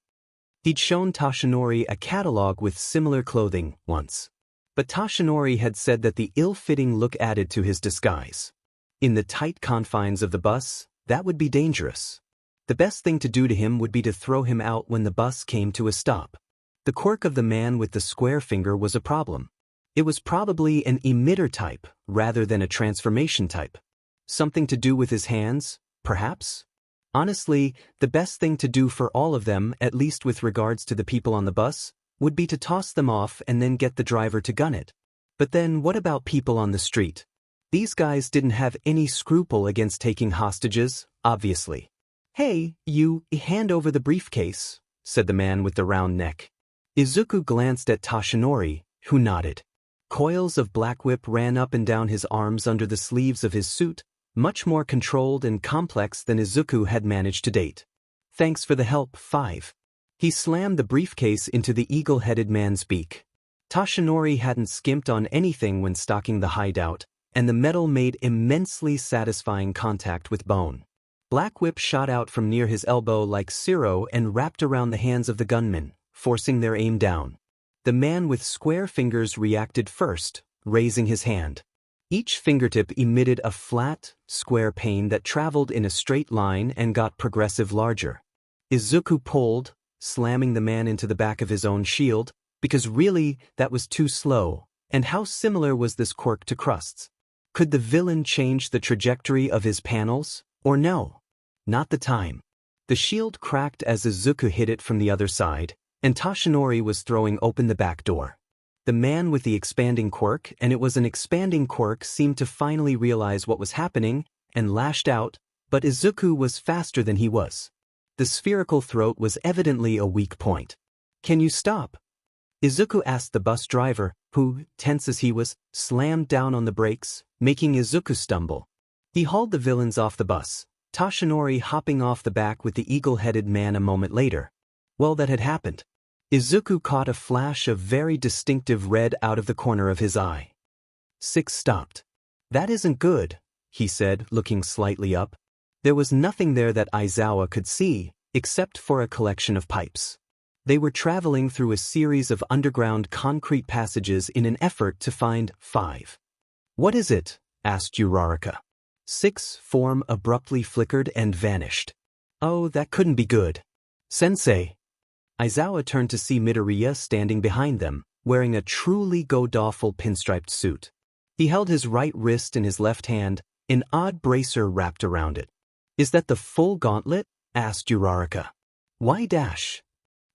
He'd shown Toshinori a catalog with similar clothing once. But Toshinori had said that the ill-fitting look added to his disguise. In the tight confines of the bus, that would be dangerous. The best thing to do to him would be to throw him out when the bus came to a stop. The quirk of the man with the square finger was a problem. It was probably an emitter type, rather than a transformation type. Something to do with his hands, perhaps? Honestly, the best thing to do for all of them, at least with regards to the people on the bus, would be to toss them off and then get the driver to gun it. But then what about people on the street? These guys didn't have any scruple against taking hostages, obviously. Hey, you, hand over the briefcase, said the man with the round neck. Izuku glanced at Toshinori, who nodded. Coils of black whip ran up and down his arms under the sleeves of his suit, much more controlled and complex than Izuku had managed to date. Thanks for the help, 5. He slammed the briefcase into the eagle-headed man's beak. Toshinori hadn't skimped on anything when stocking the hideout, and the metal made immensely satisfying contact with bone. Black whip shot out from near his elbow like Siro and wrapped around the hands of the gunmen, forcing their aim down. The man with square fingers reacted first, raising his hand. Each fingertip emitted a flat, square pane that traveled in a straight line and got progressive larger. Izuku pulled, slamming the man into the back of his own shield, because really, that was too slow, and how similar was this quirk to Crust's? Could the villain change the trajectory of his panels, or no? Not the time. The shield cracked as Izuku hit it from the other side, and Toshinori was throwing open the back door. The man with the expanding quirk, and it was an expanding quirk, seemed to finally realize what was happening, and lashed out, but Izuku was faster than he was. The spherical throat was evidently a weak point. Can you stop? Izuku asked the bus driver, who, tense as he was, slammed down on the brakes, making Izuku stumble. He hauled the villains off the bus, Toshinori hopping off the back with the eagle-headed man a moment later. Well, that had happened. Izuku caught a flash of very distinctive red out of the corner of his eye. 6 stopped. That isn't good, he said, looking slightly up. There was nothing there that Aizawa could see, except for a collection of pipes. They were traveling through a series of underground concrete passages in an effort to find 5. What is it? Asked Uraraka. 6 form abruptly flickered and vanished. Oh, that couldn't be good. Sensei. Aizawa turned to see Midoriya standing behind them, wearing a truly god-awful pinstriped suit. He held his right wrist in his left hand, an odd bracer wrapped around it. Is that the full gauntlet? Asked Uraraka. Why dash?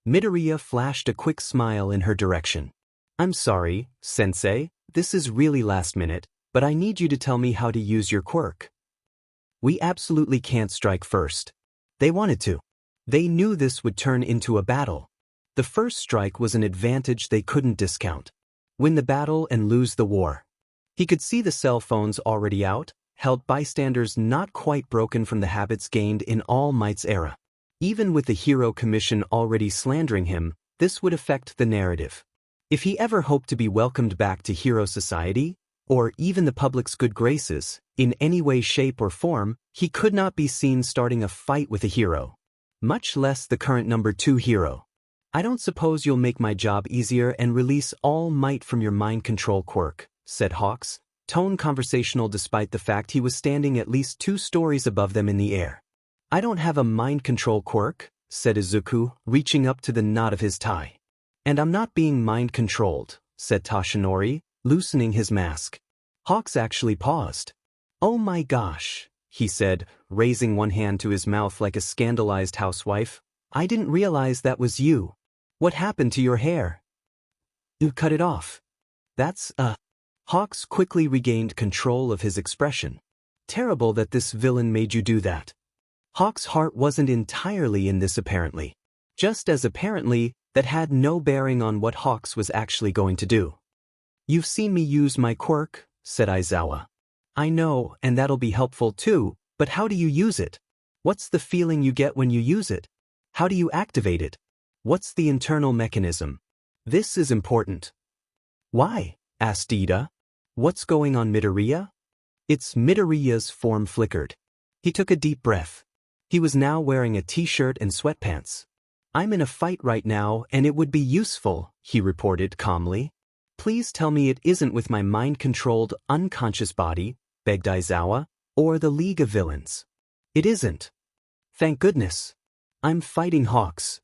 Midoriya flashed a quick smile in her direction. I'm sorry, Sensei, this is really last minute, but I need you to tell me how to use your quirk. We absolutely can't strike first. They wanted to. They knew this would turn into a battle. The first strike was an advantage they couldn't discount. Win the battle and lose the war. He could see the cell phones already out, held bystanders not quite broken from the habits gained in All Might's era. Even with the hero commission already slandering him, this would affect the narrative. If he ever hoped to be welcomed back to hero society, or even the public's good graces, in any way, shape, or form, he could not be seen starting a fight with a hero. Much less the current number 2 hero. I don't suppose you'll make my job easier and release All Might from your mind control quirk, said Hawks, tone conversational despite the fact he was standing at least 2 stories above them in the air. I don't have a mind control quirk, said Izuku, reaching up to the knot of his tie. And I'm not being mind controlled, said Toshinori, loosening his mask. Hawks actually paused. Oh my gosh, he said, raising one hand to his mouth like a scandalized housewife. I didn't realize that was you. What happened to your hair? You cut it off. That's, Hawks quickly regained control of his expression. Terrible that this villain made you do that. Hawks' heart wasn't entirely in this apparently. Just as apparently, that had no bearing on what Hawks was actually going to do. You've seen me use my quirk, said Aizawa. I know, and that'll be helpful too, but how do you use it? What's the feeling you get when you use it? How do you activate it? What's the internal mechanism? This is important. Why? Asked Ida. What's going on, Midoriya? It's Midoriya's form flickered. He took a deep breath. He was now wearing a t-shirt and sweatpants. I'm in a fight right now and it would be useful, he reported calmly. Please tell me it isn't with my mind-controlled, unconscious body, begged Aizawa, or the League of Villains. It isn't. Thank goodness. I'm fighting Hawks.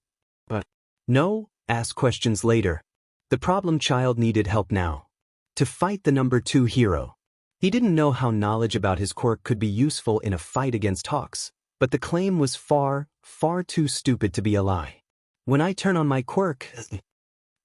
But no, ask questions later. The problem child needed help now. To fight the number 2 hero. He didn't know how knowledge about his quirk could be useful in a fight against Hawks, but the claim was far, far too stupid to be a lie. When I turn on my quirk,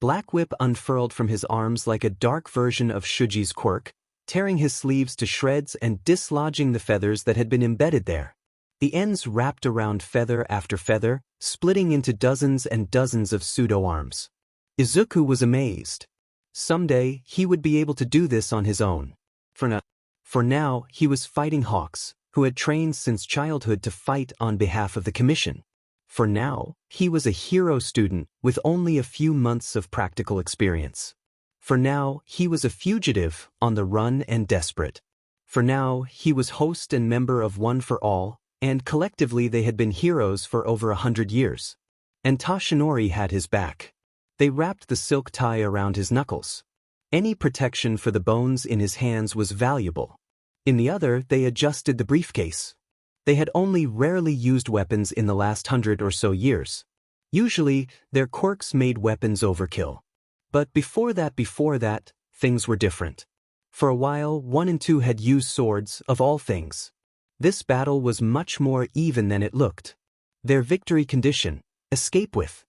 Black Whip unfurled from his arms like a dark version of Shuji's quirk, tearing his sleeves to shreds and dislodging the feathers that had been embedded there. The ends wrapped around feather after feather, splitting into dozens and dozens of pseudo-arms. Izuku was amazed. Someday, he would be able to do this on his own. For now, he was fighting Hawks, who had trained since childhood to fight on behalf of the Commission. For now, he was a hero student with only a few months of practical experience. For now, he was a fugitive, on the run and desperate. For now, he was host and member of One for All, and collectively they had been heroes for over 100 years. And Toshinori had his back. They wrapped the silk tie around his knuckles. Any protection for the bones in his hands was valuable. In the other, they adjusted the briefcase. They had only rarely used weapons in the last 100 or so years. Usually, their quirks made weapons overkill. But before that, things were different. For a while, 1 and 2 had used swords, of all things. This battle was much more even than it looked. Their victory condition, escape with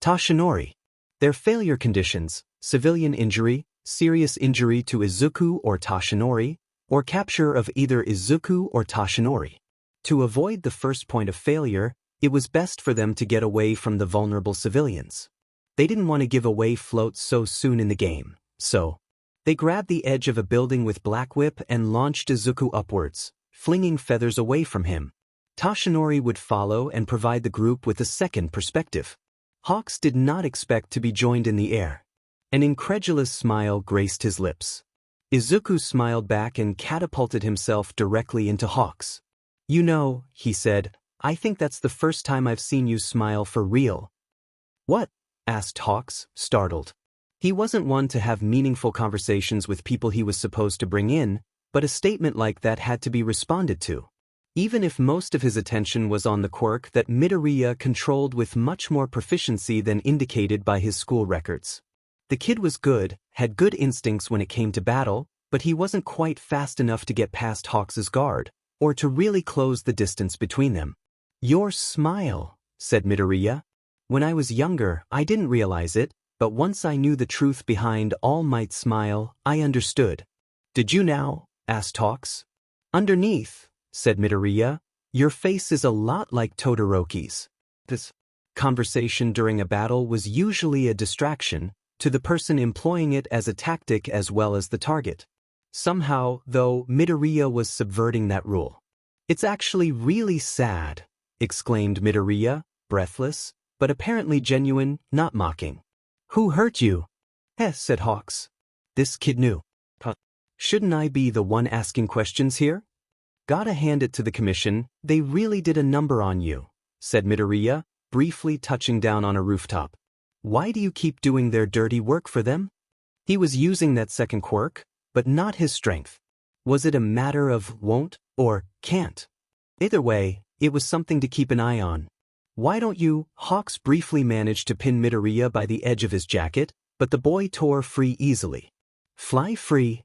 Toshinori. Their failure conditions, civilian injury, serious injury to Izuku or Toshinori, or capture of either Izuku or Toshinori. To avoid the first point of failure, it was best for them to get away from the vulnerable civilians. They didn't want to give away floats so soon in the game, so they grabbed the edge of a building with Black Whip and launched Izuku upwards, flinging feathers away from him. Toshinori would follow and provide the group with a second perspective. Hawks did not expect to be joined in the air. An incredulous smile graced his lips. Izuku smiled back and catapulted himself directly into Hawks. You know, he said, I think that's the first time I've seen you smile for real. What? Asked Hawks, startled. He wasn't one to have meaningful conversations with people he was supposed to bring in, but a statement like that had to be responded to. Even if most of his attention was on the quirk that Midoriya controlled with much more proficiency than indicated by his school records. The kid was good, had good instincts when it came to battle, but he wasn't quite fast enough to get past Hawks's guard, or to really close the distance between them. Your smile, said Midoriya. When I was younger, I didn't realize it, but once I knew the truth behind All Might's smile, I understood. Did you now? Asked Hawks. Underneath, said Midoriya, Your face is a lot like Todoroki's. This conversation during a battle was usually a distraction to the person employing it as a tactic as well as the target. Somehow, though, Midoriya was subverting that rule. It's actually really sad, exclaimed Midoriya, breathless, but apparently genuine, not mocking. Who hurt you? Said Hawks. This kid knew. Shouldn't I be the one asking questions here? Gotta hand it to the commission, they really did a number on you, said Midoriya, briefly touching down on a rooftop. Why do you keep doing their dirty work for them? He was using that second quirk, but not his strength. Was it a matter of won't or can't? Either way, it was something to keep an eye on. Why don't you? Hawks briefly managed to pin Midoriya by the edge of his jacket, but the boy tore free easily. Fly free?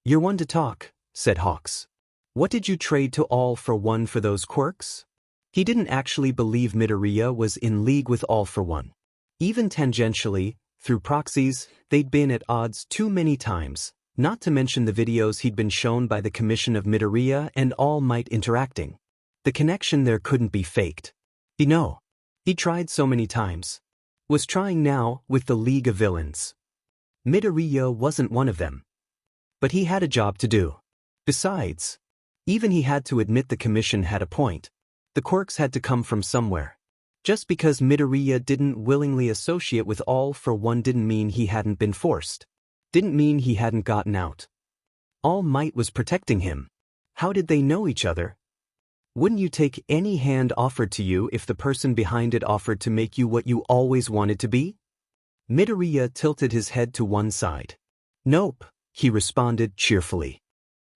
You're one to talk, said Hawks. What did you trade to All for One for those quirks? He didn't actually believe Midoriya was in league with All for One. Even tangentially, through proxies, they'd been at odds too many times, not to mention the videos he'd been shown by the commission of Midoriya and All Might interacting. The connection there couldn't be faked. He tried so many times. Was trying now with the League of Villains. Midoriya wasn't one of them. But he had a job to do. Besides, even he had to admit the commission had a point. The quirks had to come from somewhere. Just because Midoriya didn't willingly associate with All for One didn't mean he hadn't been forced. Didn't mean he hadn't gotten out. All Might was protecting him. How did they know each other? Wouldn't you take any hand offered to you if the person behind it offered to make you what you always wanted to be? Midoriya tilted his head to one side. Nope, he responded cheerfully.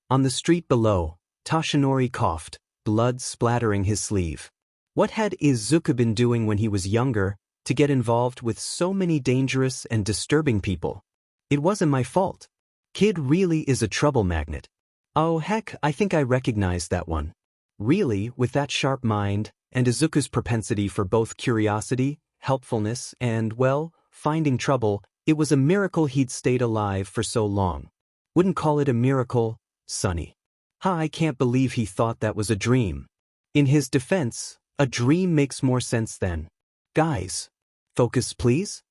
On the street below, Toshinori coughed, blood splattering his sleeve. What had Izuku been doing when he was younger to get involved with so many dangerous and disturbing people? It wasn't my fault. Kid really is a trouble magnet. Oh heck, I think I recognized that one. Really, with that sharp mind, and Izuku's propensity for both curiosity, helpfulness, and, well, finding trouble, it was a miracle he'd stayed alive for so long. Wouldn't call it a miracle, Sonny. I can't believe he thought that was a dream. In his defense, a dream makes more sense than. Guys, focus please?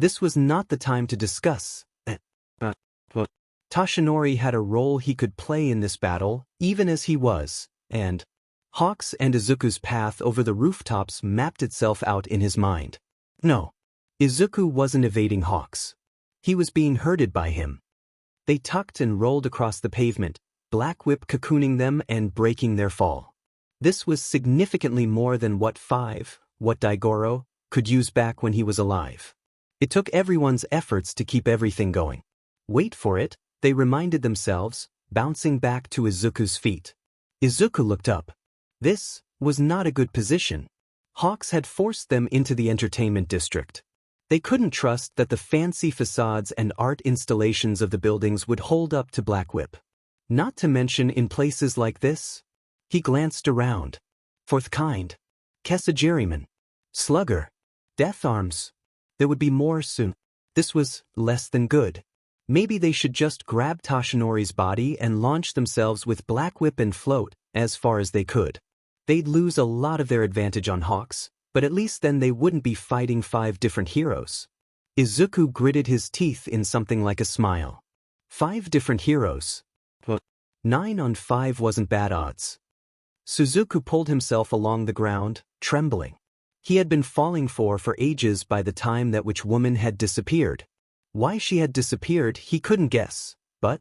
This was not the time to discuss. Toshinori had a role he could play in this battle, even as he was, and Hawks and Izuku's path over the rooftops mapped itself out in his mind. No, Izuku wasn't evading Hawks. He was being herded by him. They tucked and rolled across the pavement, Black Whip cocooning them and breaking their fall. This was significantly more than what Daigoro, could use back when he was alive. It took everyone's efforts to keep everything going. Wait for it, they reminded themselves, bouncing back to Izuku's feet. Izuku looked up. This was not a good position. Hawks had forced them into the entertainment district. They couldn't trust that the fancy facades and art installations of the buildings would hold up to Black Whip. Not to mention in places like this. He glanced around. Fourth kind. Kesajiriman. Slugger. Death Arms. There would be more soon. This was less than good. Maybe they should just grab Toshinori's body and launch themselves with Black Whip and float, as far as they could. They'd lose a lot of their advantage on Hawks, but at least then they wouldn't be fighting 5 different heroes. Izuku gritted his teeth in something like a smile. 5 different heroes. 9 on 5 wasn't bad odds. Suzuku pulled himself along the ground, trembling. He had been falling for ages by the time that witch woman had disappeared. Why she had disappeared he couldn't guess, but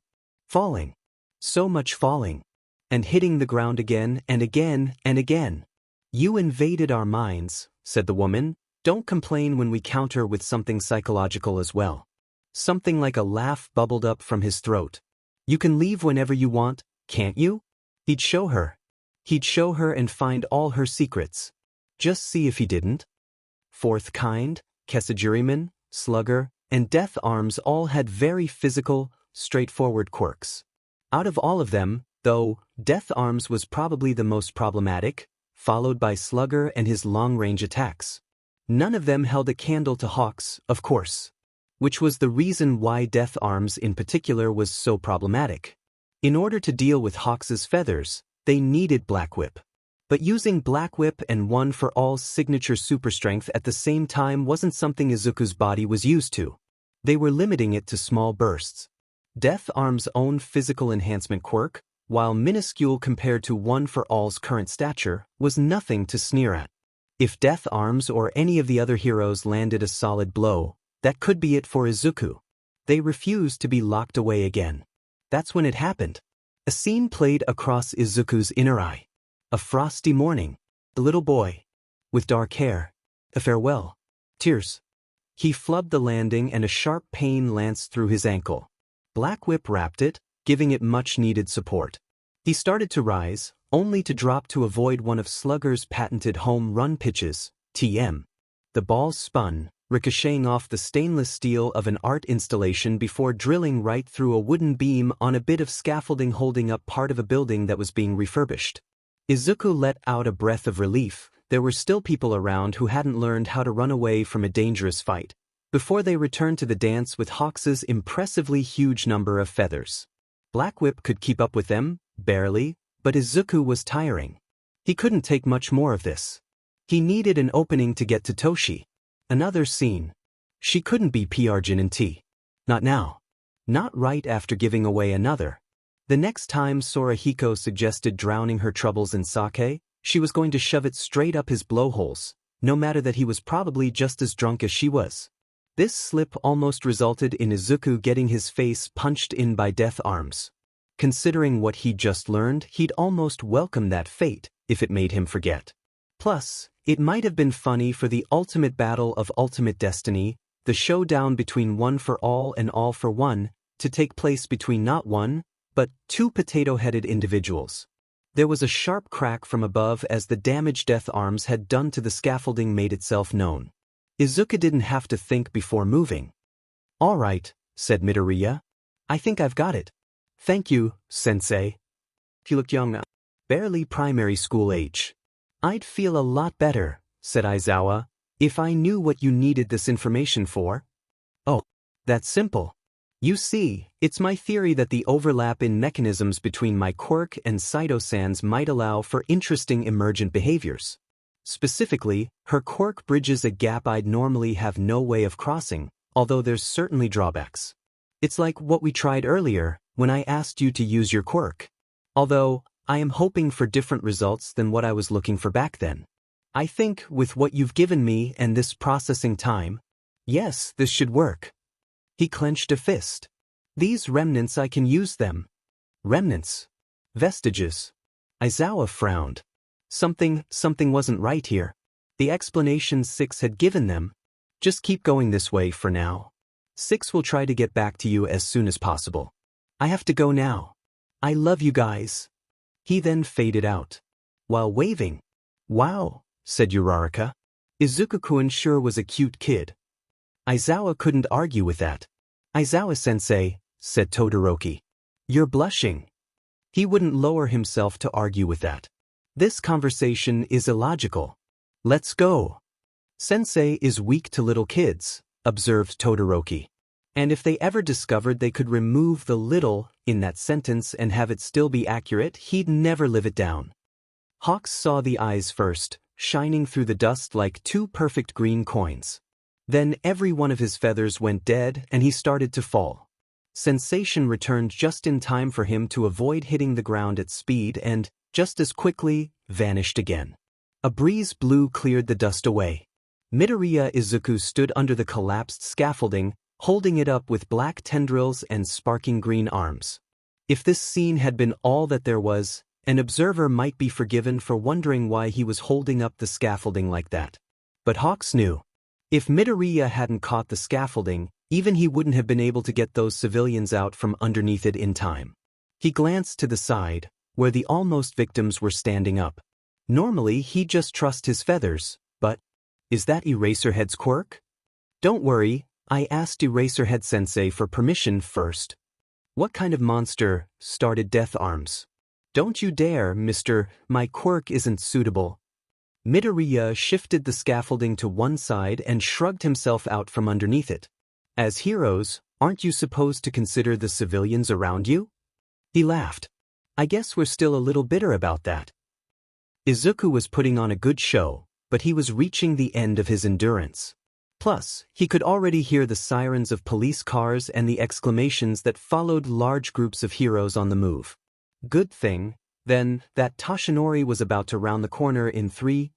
falling. So much falling. And hitting the ground again and again and again. You invaded our minds, said the woman. Don't complain when we counter with something psychological as well. Something like a laugh bubbled up from his throat. You can leave whenever you want, can't you? He'd show her. He'd show her and find all her secrets. Just see if he didn't. Fourth kind, Kesajiriman, Slugger, and Death Arms all had very physical, straightforward quirks. Out of all of them, though, Death Arms was probably the most problematic, followed by Slugger and his long-range attacks. None of them held a candle to Hawks, of course. Which was the reason why Death Arms in particular was so problematic. In order to deal with Hawks's feathers, they needed Black Whip. But using Black Whip and One for All's signature super strength at the same time wasn't something Izuku's body was used to. They were limiting it to small bursts. Death Arm's own physical enhancement quirk, while minuscule compared to One for All's current stature, was nothing to sneer at. If Death Arms or any of the other heroes landed a solid blow, that could be it for Izuku. They refused to be locked away again. That's when it happened. A scene played across Izuku's inner eye. A frosty morning. The little boy. With dark hair. A farewell. Tears. He flubbed the landing and a sharp pain lanced through his ankle. Black Whip wrapped it, giving it much-needed support. He started to rise, only to drop to avoid one of Slugger's patented home run pitches, TM. The ball spun, ricocheting off the stainless steel of an art installation before drilling right through a wooden beam on a bit of scaffolding holding up part of a building that was being refurbished. Izuku let out a breath of relief. There were still people around who hadn't learned how to run away from a dangerous fight before they returned to the dance with Hawks' impressively huge number of feathers. Black Whip could keep up with them, barely, but Izuku was tiring. He couldn't take much more of this. He needed an opening to get to Toshi. Another scene. She couldn't be P'Arjun and T. Not now. Not right after giving away another. The next time Sorahiko suggested drowning her troubles in sake, she was going to shove it straight up his blowholes, no matter that he was probably just as drunk as she was. This slip almost resulted in Izuku getting his face punched in by Death Arms. Considering what he'd just learned, he'd almost welcome that fate, if it made him forget. Plus, it might have been funny for the ultimate battle of ultimate destiny, the showdown between One for All and All for One, to take place between not one, but two potato-headed individuals. There was a sharp crack from above as the damage Death Arms had done to the scaffolding made itself known. Izuku didn't have to think before moving. "All right," said Midoriya. "I think I've got it." "Thank you, sensei." He looked young, barely primary school age. "I'd feel a lot better," said Aizawa, "if I knew what you needed this information for." "Oh, that's simple. You see, it's my theory that the overlap in mechanisms between my quirk and Saito-san's might allow for interesting emergent behaviors. Specifically, her quirk bridges a gap I'd normally have no way of crossing, although there's certainly drawbacks. It's like what we tried earlier, when I asked you to use your quirk. Although, I am hoping for different results than what I was looking for back then. I think, with what you've given me and this processing time, yes, this should work." He clenched a fist. "These remnants, I can use them." "Remnants? Vestiges?" Aizawa frowned. Something wasn't right here. The explanation Six had given them. "Just keep going this way for now. Six will try to get back to you as soon as possible. I have to go now. I love you guys." He then faded out. While waving. "Wow," said Uraraka. "Izuku-kun sure was a cute kid." Aizawa couldn't argue with that. "Aizawa-sensei," said Todoroki. "You're blushing." He wouldn't lower himself to argue with that. This conversation is illogical. "Let's go." "Sensei is weak to little kids," observed Todoroki. And if they ever discovered they could remove the little in that sentence and have it still be accurate, he'd never live it down. Hawks saw the eyes first, shining through the dust like two perfect green coins. Then every one of his feathers went dead and he started to fall. Sensation returned just in time for him to avoid hitting the ground at speed and, just as quickly, vanished again. A breeze blew cleared the dust away. Midoriya Izuku stood under the collapsed scaffolding, holding it up with black tendrils and sparking green arms. If this scene had been all that there was, an observer might be forgiven for wondering why he was holding up the scaffolding like that. But Hawks knew. If Midoriya hadn't caught the scaffolding, even he wouldn't have been able to get those civilians out from underneath it in time. He glanced to the side, where the almost victims were standing up. Normally he'd just trust his feathers, but is that Eraserhead's quirk? "Don't worry, I asked Eraserhead-sensei for permission first." "What kind of monster?" started Death Arms. "Don't you dare, mister, my quirk isn't suitable." Midoriya shifted the scaffolding to one side and shrugged himself out from underneath it. "As heroes, aren't you supposed to consider the civilians around you?" He laughed. "I guess we're still a little bitter about that." Izuku was putting on a good show, but he was reaching the end of his endurance. Plus, he could already hear the sirens of police cars and the exclamations that followed large groups of heroes on the move. Good thing, then, that Toshinori was about to round the corner in 3.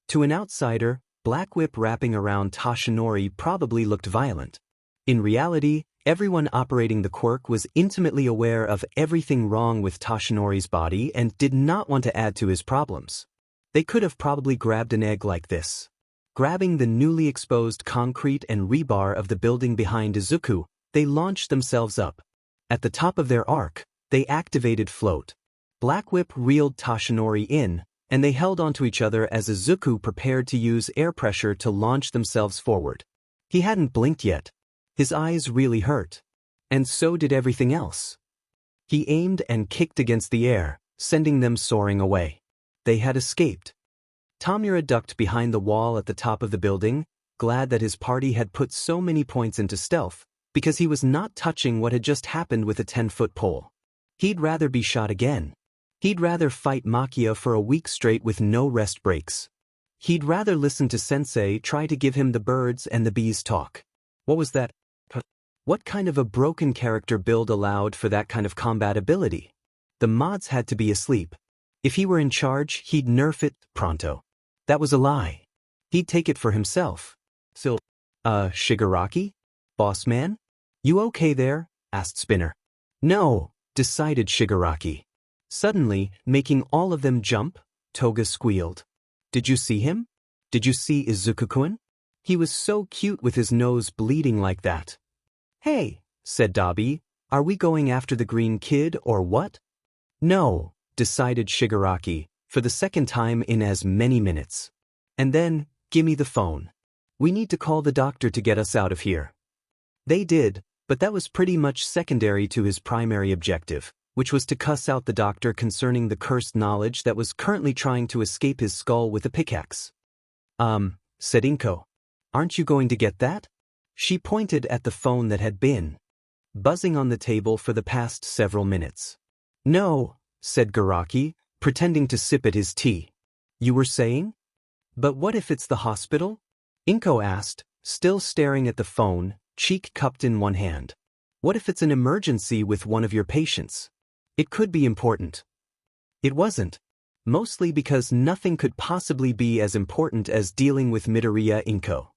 To an outsider, Black Whip wrapping around Toshinori probably looked violent. In reality, everyone operating the quirk was intimately aware of everything wrong with Toshinori's body and did not want to add to his problems. They could have probably grabbed an egg like this. Grabbing the newly exposed concrete and rebar of the building behind Izuku, they launched themselves up. At the top of their arc, they activated float. Black Whip reeled Toshinori in, and they held onto each other as Izuku prepared to use air pressure to launch themselves forward. He hadn't blinked yet. His eyes really hurt. And so did everything else. He aimed and kicked against the air, sending them soaring away. They had escaped. Tamura ducked behind the wall at the top of the building, glad that his party had put so many points into stealth, because he was not touching what had just happened with a 10-foot pole. He'd rather be shot again. He'd rather fight Makia for a week straight with no rest breaks. He'd rather listen to Sensei try to give him the birds and the bees talk. What was that? What kind of a broken character build allowed for that kind of combat ability? The mods had to be asleep. If he were in charge, he'd nerf it pronto. That was a lie. He'd take it for himself. So, Shigaraki? Boss man? You okay there? Asked Spinner. No, decided Shigaraki. Suddenly, making all of them jump, Toga squealed. Did you see him? Did you see Izuku-kun? He was so cute with his nose bleeding like that. Hey, said Dabi, are we going after the green kid or what? No, decided Shigaraki, for the second time in as many minutes. And then, gimme the phone. We need to call the doctor to get us out of here. They did, but that was pretty much secondary to his primary objective, which was to cuss out the doctor concerning the cursed knowledge that was currently trying to escape his skull with a pickaxe. Said Inko. Aren't you going to get that? She pointed at the phone that had been buzzing on the table for the past several minutes. No, said Garaki, pretending to sip at his tea. You were saying? But what if it's the hospital? Inko asked, still staring at the phone, cheek cupped in one hand. What if it's an emergency with one of your patients? It could be important. It wasn't. Mostly because nothing could possibly be as important as dealing with Midoriya Inko.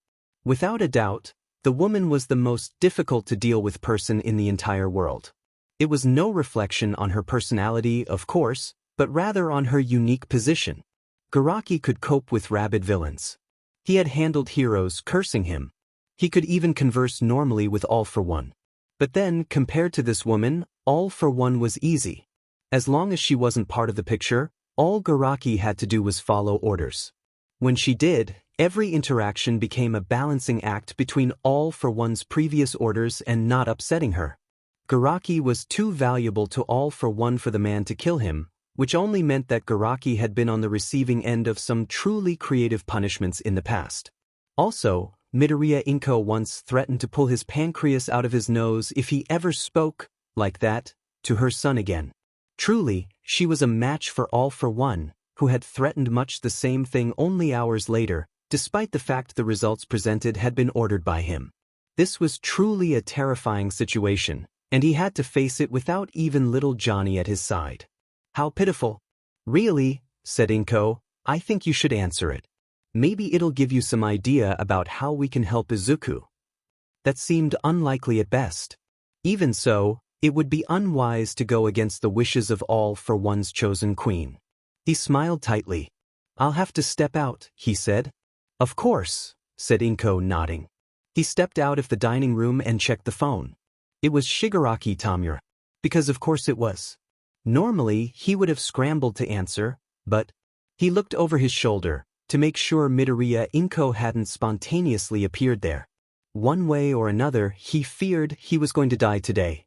Without a doubt, the woman was the most difficult to deal with person in the entire world. It was no reflection on her personality, of course, but rather on her unique position. Garaki could cope with rabid villains. He had handled heroes cursing him. He could even converse normally with All for One. But then, compared to this woman, All for One was easy. As long as she wasn't part of the picture, all Garaki had to do was follow orders. When she did, every interaction became a balancing act between All for One's previous orders and not upsetting her. Garaki was too valuable to All for One for the man to kill him, which only meant that Garaki had been on the receiving end of some truly creative punishments in the past. Also, Midoriya Inko once threatened to pull his pancreas out of his nose if he ever spoke, like that, to her son again. Truly, she was a match for All for One, who had threatened much the same thing only hours later, despite the fact the results presented had been ordered by him. This was truly a terrifying situation, and he had to face it without even little Johnny at his side. How pitiful. Really, said Inko, I think you should answer it. Maybe it'll give you some idea about how we can help Izuku. That seemed unlikely at best. Even so, it would be unwise to go against the wishes of All for One's chosen queen. He smiled tightly. I'll have to step out, he said. Of course, said Inko, nodding. He stepped out of the dining room and checked the phone. It was Shigaraki Tamura. Because of course it was. Normally, he would have scrambled to answer, but he looked over his shoulder to make sure Midoriya Inko hadn't spontaneously appeared there. One way or another, he feared he was going to die today.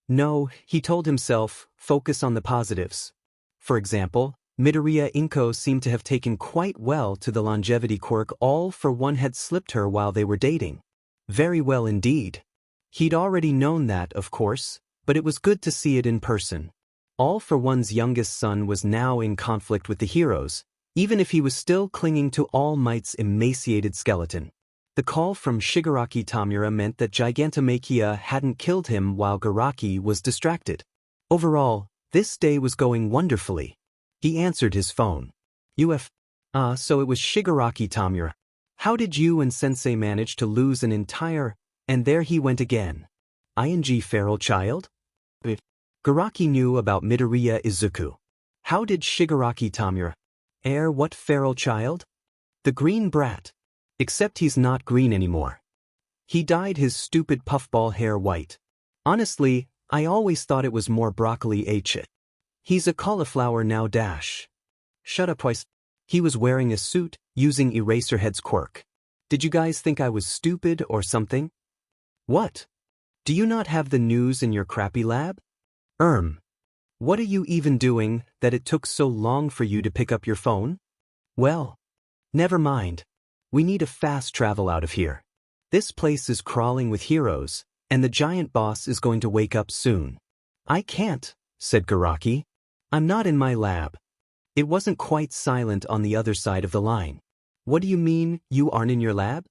No, he told himself, focus on the positives. For example, Midoriya Inko seemed to have taken quite well to the longevity quirk All for One had slipped her while they were dating. Very well indeed. He'd already known that, of course, but it was good to see it in person. All for One's youngest son was now in conflict with the heroes, even if he was still clinging to All Might's emaciated skeleton. The call from Shigaraki Tamura meant that Gigantomachia hadn't killed him while Garaki was distracted. Overall, this day was going wonderfully. He answered his phone. So it was Shigaraki Tamura. How did you and Sensei manage to lose an entire... And there he went again. Feral child? Garaki knew about Midoriya Izuku. How did Shigaraki Tamura... What feral child? The green brat. Except he's not green anymore. He dyed his stupid puffball hair white. Honestly, I always thought it was more broccoli H. He's a cauliflower now dash. Shut up twice. He was wearing a suit, using Eraserhead's quirk. Did you guys think I was stupid or something? What? Do you not have the news in your crappy lab? What are you even doing that it took so long for you to pick up your phone? Well, never mind. We need a fast travel out of here. This place is crawling with heroes, and the giant boss is going to wake up soon. I can't, said Garaki. I'm not in my lab. It wasn't quite silent on the other side of the line. What do you mean, you aren't in your lab?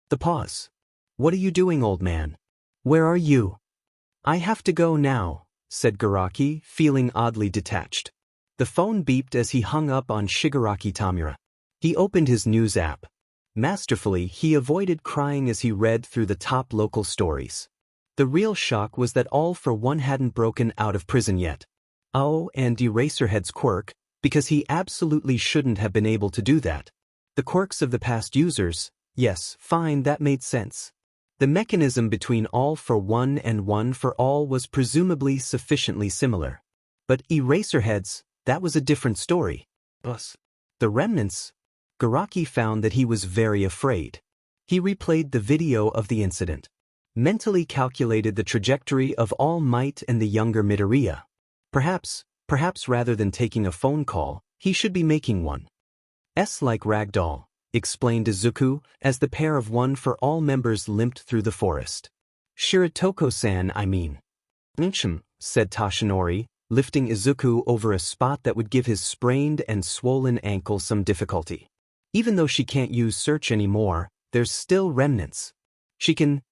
The pause. What are you doing, old man? Where are you? I have to go now, said Garaki, feeling oddly detached. The phone beeped as he hung up on Shigaraki Tamura. He opened his news app. Masterfully, he avoided crying as he read through the top local stories. The real shock was that All for One hadn't broken out of prison yet. Oh, and Eraserhead's quirk, because he absolutely shouldn't have been able to do that. The quirks of the past users, yes, fine, that made sense. The mechanism between All for One and One for All was presumably sufficiently similar. But Eraserhead's, that was a different story. The remnants. Garaki found that he was very afraid. He replayed the video of the incident. Mentally calculated the trajectory of All Might and the younger Midoriya. Perhaps rather than taking a phone call, he should be making one. Like ragdoll, explained Izuku, as the pair of One for All members limped through the forest. Shiratoko-san, I mean. Said Toshinori, lifting Izuku over a spot that would give his sprained and swollen ankle some difficulty. Even though she can't use search anymore, there's still remnants. She can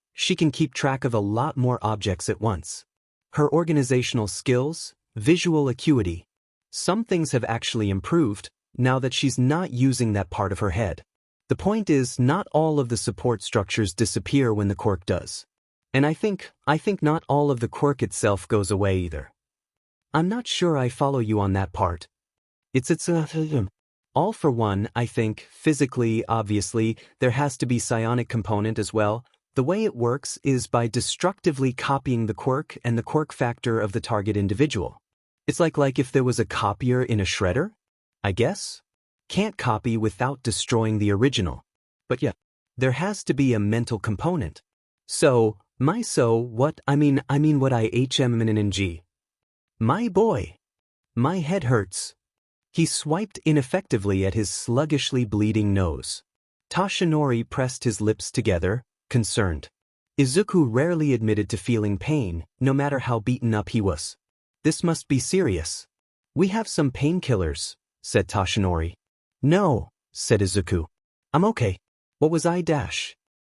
keep track of a lot more objects at once. Her organizational skills, visual acuity. Some things have actually improved, now that she's not using that part of her head. The point is, not all of the support structures disappear when the quirk does. And I think not all of the quirk itself goes away either. I'm not sure I follow you on that part. All for One, I think, physically, obviously, there has to be psionic component as well. The way it works is by destructively copying the quirk and the quirk factor of the target individual. It's like if there was a copier in a shredder? I guess? Can't copy without destroying the original. But yeah, there has to be a mental component. What I HMNNG. My boy. My head hurts. He swiped ineffectively at his sluggishly bleeding nose. Toshinori pressed his lips together, concerned. Izuku rarely admitted to feeling pain, no matter how beaten up he was. This must be serious. We have some painkillers, said Toshinori. No, said Izuku. I'm okay. What was I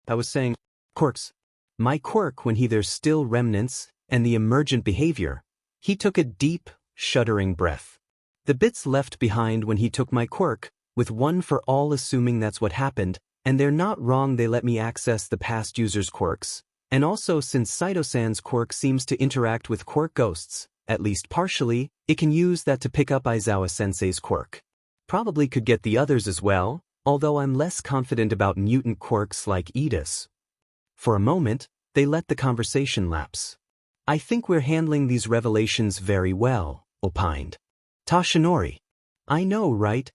was saying, quirks. My quirk when there's still remnants, and the emergent behavior. He took a deep, shuddering breath. The bits left behind when he took my quirk, with One for All assuming that's what happened, and they're not wrong they let me access the past user's quirks, and also since Saito-san's quirk seems to interact with quirk ghosts, at least partially, it can use that to pick up Aizawa-sensei's quirk. Probably could get the others as well, although I'm less confident about mutant quirks like Edis. For a moment, they let the conversation lapse. I think we're handling these revelations very well, opined Toshinori. I know, right?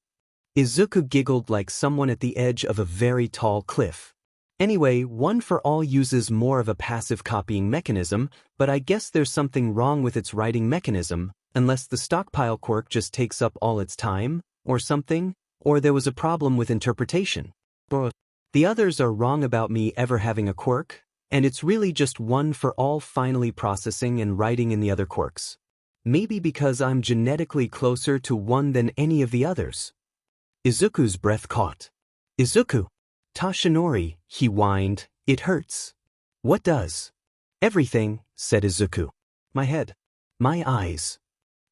Izuku giggled like someone at the edge of a very tall cliff. Anyway, One for All uses more of a passive copying mechanism, but I guess there's something wrong with its writing mechanism, unless the stockpile quirk just takes up all its time, or something, or there was a problem with interpretation. The others are wrong about me ever having a quirk, and it's really just One for All finally processing and writing in the other quirks. Maybe because I'm genetically closer to one than any of the others. Izuku's breath caught. Izuku. Tashinori, he whined, it hurts. What does? Everything, said Izuku. My head. My eyes.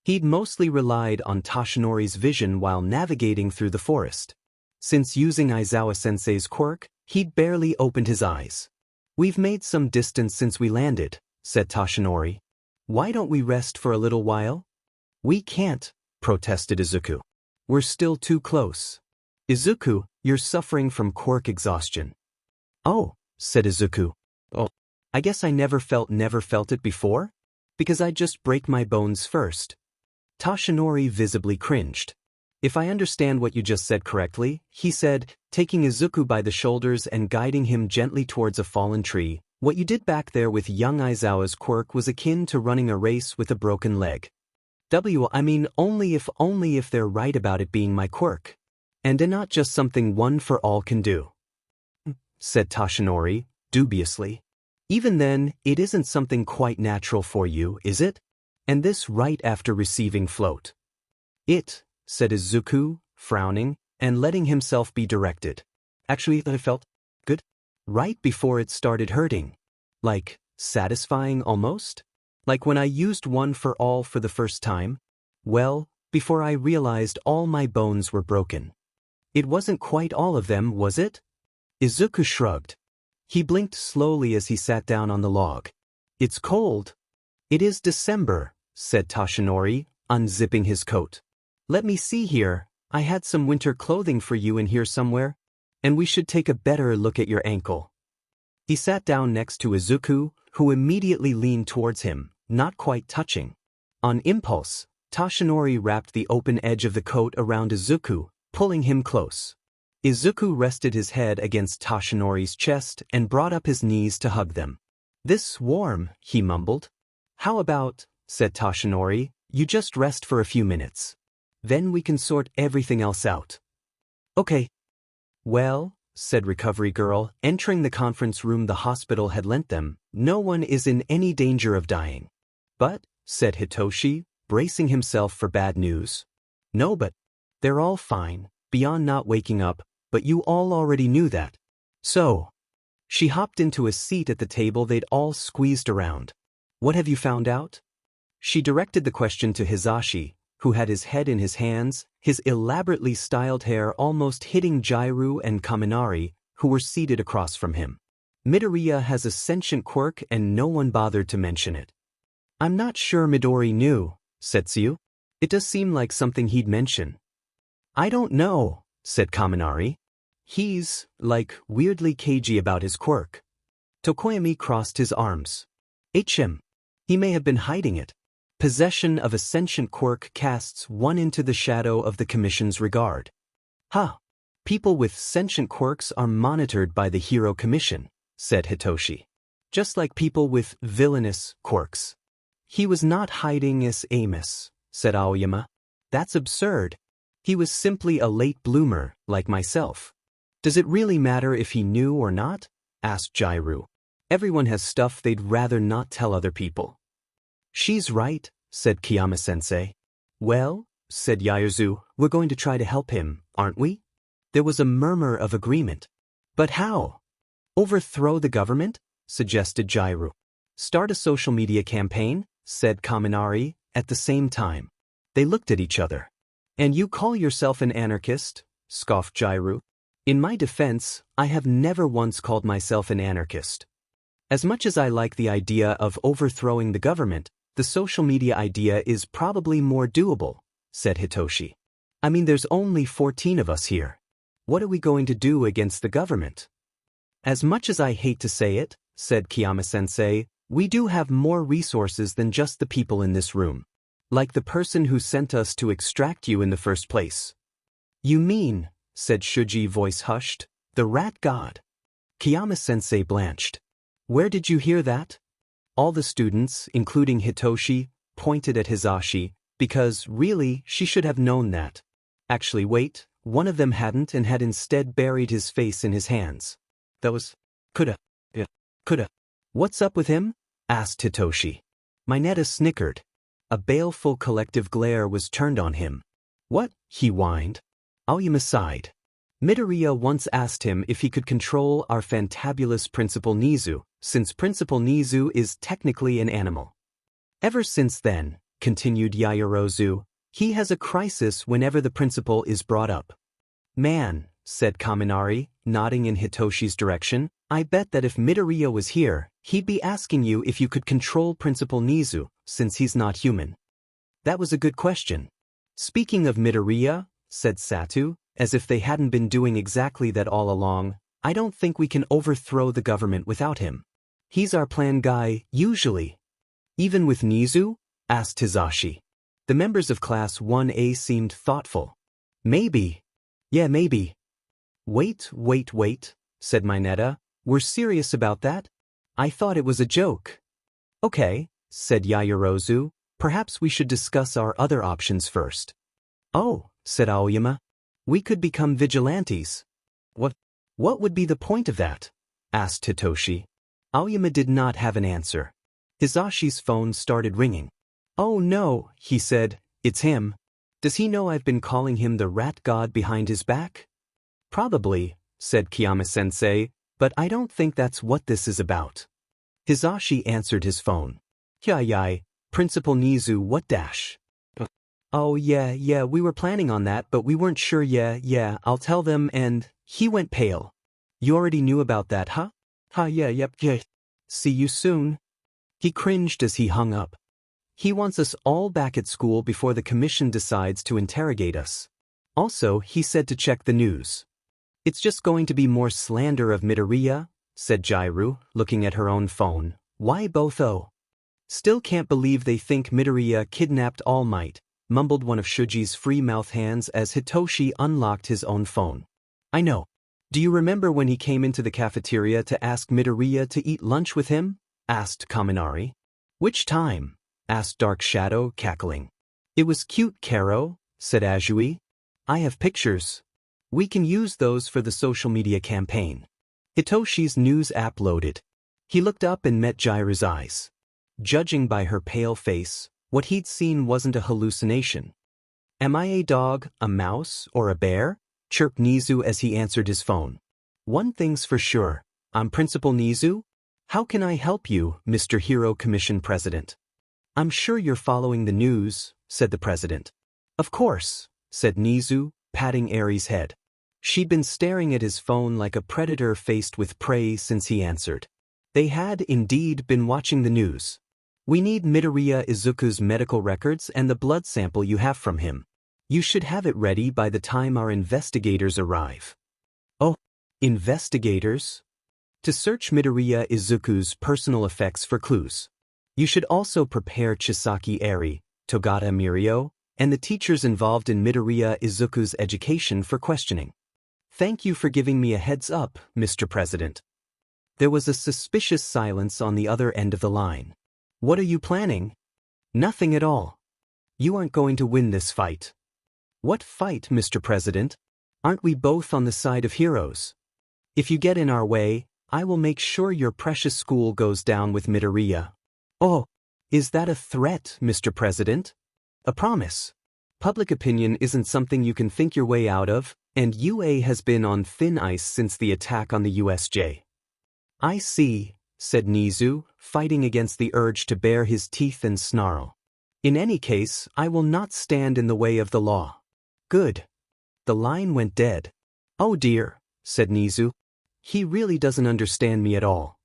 He'd mostly relied on Tashinori's vision while navigating through the forest. Since using Aizawa-sensei's quirk, he'd barely opened his eyes. We've made some distance since we landed, said Tashinori. Why don't we rest for a little while? We can't, protested Izuku. We're still too close. Izuku, you're suffering from quirk exhaustion. Oh, said Izuku. Oh, I guess I never felt it before? Because I'd just break my bones first. Tashinori visibly cringed. If I understand what you just said correctly, he said, taking Izuku by the shoulders and guiding him gently towards a fallen tree, what you did back there with young Aizawa's quirk was akin to running a race with a broken leg. I mean only if they're right about it being my quirk. And not just something one for all can do. Said Tashinori, dubiously. Even then, it isn't something quite natural for you, is it? And this right after receiving float. It, said Izuku, frowning, and letting himself be directed. Actually, I felt good. Right before it started hurting. Like, satisfying almost? Like when I used one for all for the first time? Well, before I realized all my bones were broken. It wasn't quite all of them, was it? Izuku shrugged. He blinked slowly as he sat down on the log. It's cold. It is December, said Tashinori, unzipping his coat. Let me see here, I had some winter clothing for you in here somewhere, and we should take a better look at your ankle. He sat down next to Izuku, who immediately leaned towards him, not quite touching. On impulse, Tashinori wrapped the open edge of the coat around Izuku, pulling him close. Izuku rested his head against Tashinori's chest and brought up his knees to hug them. This warm, he mumbled. How about, said Tashinori, you just rest for a few minutes. Then we can sort everything else out. Okay. Well, said Recovery Girl, entering the conference room the hospital had lent them, no one is in any danger of dying. But, said Hitoshi, bracing himself for bad news. No, but they're all fine, beyond not waking up, but you all already knew that. So, she hopped into a seat at the table they'd all squeezed around. What have you found out? She directed the question to Hisashi, who had his head in his hands, his elaborately styled hair almost hitting Jairu and Kaminari, who were seated across from him. Midoriya has a sentient quirk and no one bothered to mention it. I'm not sure Midori knew, said Tsuyu. It does seem like something he'd mention. I don't know, said Kaminari. He's, like, weirdly cagey about his quirk. Tokoyami crossed his arms. He may have been hiding it. Possession of a sentient quirk casts one into the shadow of the Commission's regard. People with sentient quirks are monitored by the Hero Commission, said Hitoshi. Just like people with villainous quirks. He was not hiding as Amos, said Aoyama. That's absurd. He was simply a late bloomer, like myself. Does it really matter if he knew or not? Asked Jairu. Everyone has stuff they'd rather not tell other people. She's right, said Kiyama-sensei. Well, said Yaozu, we're going to try to help him, aren't we? There was a murmur of agreement. But how? Overthrow the government? Suggested Jairu. Start a social media campaign? Said Kaminari, at the same time. They looked at each other. And you call yourself an anarchist? Scoffed Jairu. In my defense, I have never once called myself an anarchist. As much as I like the idea of overthrowing the government, the social media idea is probably more doable, said Hitoshi. I mean, there's only 14 of us here. What are we going to do against the government? As much as I hate to say it, said Kiyama-sensei, we do have more resources than just the people in this room. Like the person who sent us to extract you in the first place. You mean, said Shuji, voice hushed, the rat god. Kiyama-sensei blanched. Where did you hear that? All the students, including Hitoshi, pointed at Hisashi, because, really, she should have known that. Actually, wait, one of them hadn't and had instead buried his face in his hands. That was... Coulda. What's up with him? Asked Hitoshi. Mineta snickered. A baleful collective glare was turned on him. What? He whined. Aoyama sighed. Midoriya once asked him if he could control our fantabulous Principal Nezu, since Principal Nezu is technically an animal. Ever since then, continued Yaoyorozu, he has a crisis whenever the principal is brought up. Man, said Kaminari, nodding in Hitoshi's direction, I bet that if Midoriya was here, he'd be asking you if you could control Principal Nezu, since he's not human. That was a good question. Speaking of Midoriya, said Satu, as if they hadn't been doing exactly that all along, I don't think we can overthrow the government without him. He's our plan guy, usually. Even with Nezu? Asked Hizashi. The members of Class 1A seemed thoughtful. Maybe. Yeah, maybe. Wait, said Mineta. We're serious about that? I thought it was a joke. Okay, said Yaoyorozu. Perhaps we should discuss our other options first. Oh, said Aoyama. We could become vigilantes. What would be the point of that? Asked Hitoshi. Aoyama did not have an answer. Hizashi's phone started ringing. Oh no, he said, it's him. Does he know I've been calling him the rat god behind his back? Probably, said Kiyama-sensei, but I don't think that's what this is about. Hizashi answered his phone. Yai, Principal Nezu, what dash? Oh yeah, we were planning on that, but we weren't sure. Yeah, I'll tell them. And he went pale. You already knew about that, huh? Yeah. See you soon. He cringed as he hung up. He wants us all back at school before the commission decides to interrogate us. Also, he said to check the news. It's just going to be more slander of Midoriya, said Jairu, looking at her own phone. Why both oh? Still can't believe they think Midoriya kidnapped All Might, mumbled one of Shuji's free mouth hands as Hitoshi unlocked his own phone. I know. Do you remember when he came into the cafeteria to ask Midoriya to eat lunch with him? Asked Kaminari. Which time? Asked Dark Shadow, cackling. It was cute, Karo, said Azui. I have pictures. We can use those for the social media campaign. Hitoshi's news app loaded. He looked up and met Jairu's eyes. Judging by her pale face, what he'd seen wasn't a hallucination. Am I a dog, a mouse, or a bear? Chirped Nezu as he answered his phone. One thing's for sure. I'm Principal Nezu. How can I help you, Mr. Hero Commission President? I'm sure you're following the news, said the president. Of course, said Nezu, patting Eri's head. She'd been staring at his phone like a predator faced with prey since he answered. They had indeed been watching the news. We need Midoriya Izuku's medical records and the blood sample you have from him. You should have it ready by the time our investigators arrive. Oh, investigators? To search Midoriya Izuku's personal effects for clues. You should also prepare Chisaki Eri, Togata Mirio, and the teachers involved in Midoriya Izuku's education for questioning. Thank you for giving me a heads up, Mr. President. There was a suspicious silence on the other end of the line. What are you planning? Nothing at all. You aren't going to win this fight. What fight, Mr. President? Aren't we both on the side of heroes? If you get in our way, I will make sure your precious school goes down with Midoriya. Oh, is that a threat, Mr. President? A promise. Public opinion isn't something you can think your way out of, and UA has been on thin ice since the attack on the USJ. I see, said Nezu, fighting against the urge to bare his teeth and snarl. In any case, I will not stand in the way of the law. Good. The line went dead. Oh dear, said Nezu. He really doesn't understand me at all.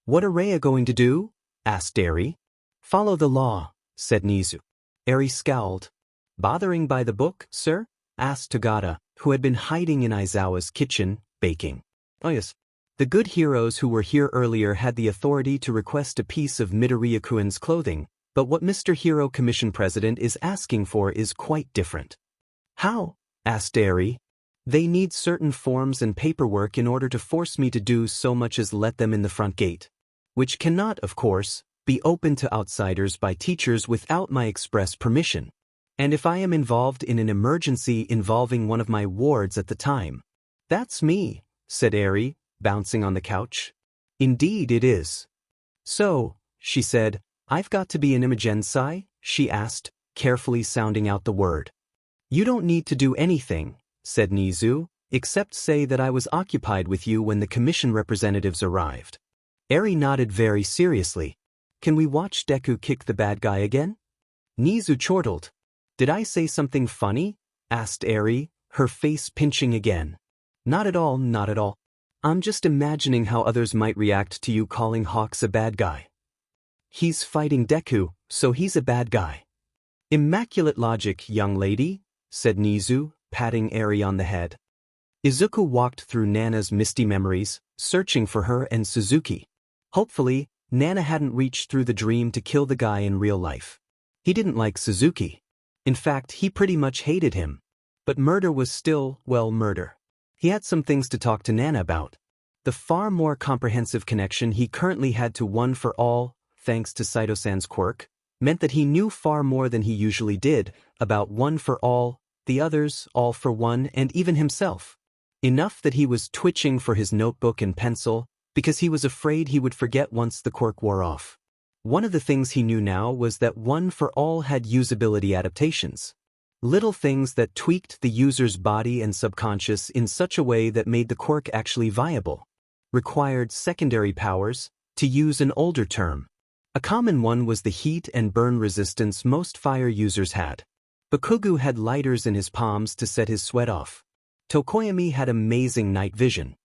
What are Rhea going to do? Asked Eri. Follow the law, said Nezu. Eri scowled. Bothering by the book, sir? Asked Togata, who had been hiding in Aizawa's kitchen, baking. Oh yes. The good heroes who were here earlier had the authority to request a piece of Midoriya-kun's clothing, but what Mr. Hero Commission President is asking for is quite different. How? Asked Eri. They need certain forms and paperwork in order to force me to do so much as let them in the front gate, which cannot, of course, be open to outsiders by teachers without my express permission. And if I am involved in an emergency involving one of my wards at the time. That's me, said Eri, bouncing on the couch. Indeed it is. So, she said, I've got to be an emergency, she asked, carefully sounding out the word. You don't need to do anything, said Nezu, except say that I was occupied with you when the commission representatives arrived. Eri nodded very seriously. Can we watch Deku kick the bad guy again? Nezu chortled. Did I say something funny? Asked Eri, her face pinching again. Not at all, not at all. I'm just imagining how others might react to you calling Hawks a bad guy. He's fighting Deku, so he's a bad guy. Immaculate logic, young lady, said Nezu, patting Eri on the head. Izuku walked through Nana's misty memories, searching for her and Suzuki. Hopefully, Nana hadn't reached through the dream to kill the guy in real life. He didn't like Suzuki. In fact, he pretty much hated him. But murder was still, well, murder. He had some things to talk to Nana about. The far more comprehensive connection he currently had to One for All, thanks to Saito-san's quirk, meant that he knew far more than he usually did about One for All, the others, All for One, and even himself. Enough that he was twitching for his notebook and pencil because he was afraid he would forget once the quirk wore off. One of the things he knew now was that One for All had usability adaptations. Little things that tweaked the user's body and subconscious in such a way that made the quirk actually viable. Required secondary powers, to use an older term. A common one was the heat and burn resistance most fire users had. Bakugu had lighters in his palms to set his sweat off. Tokoyami had amazing night vision.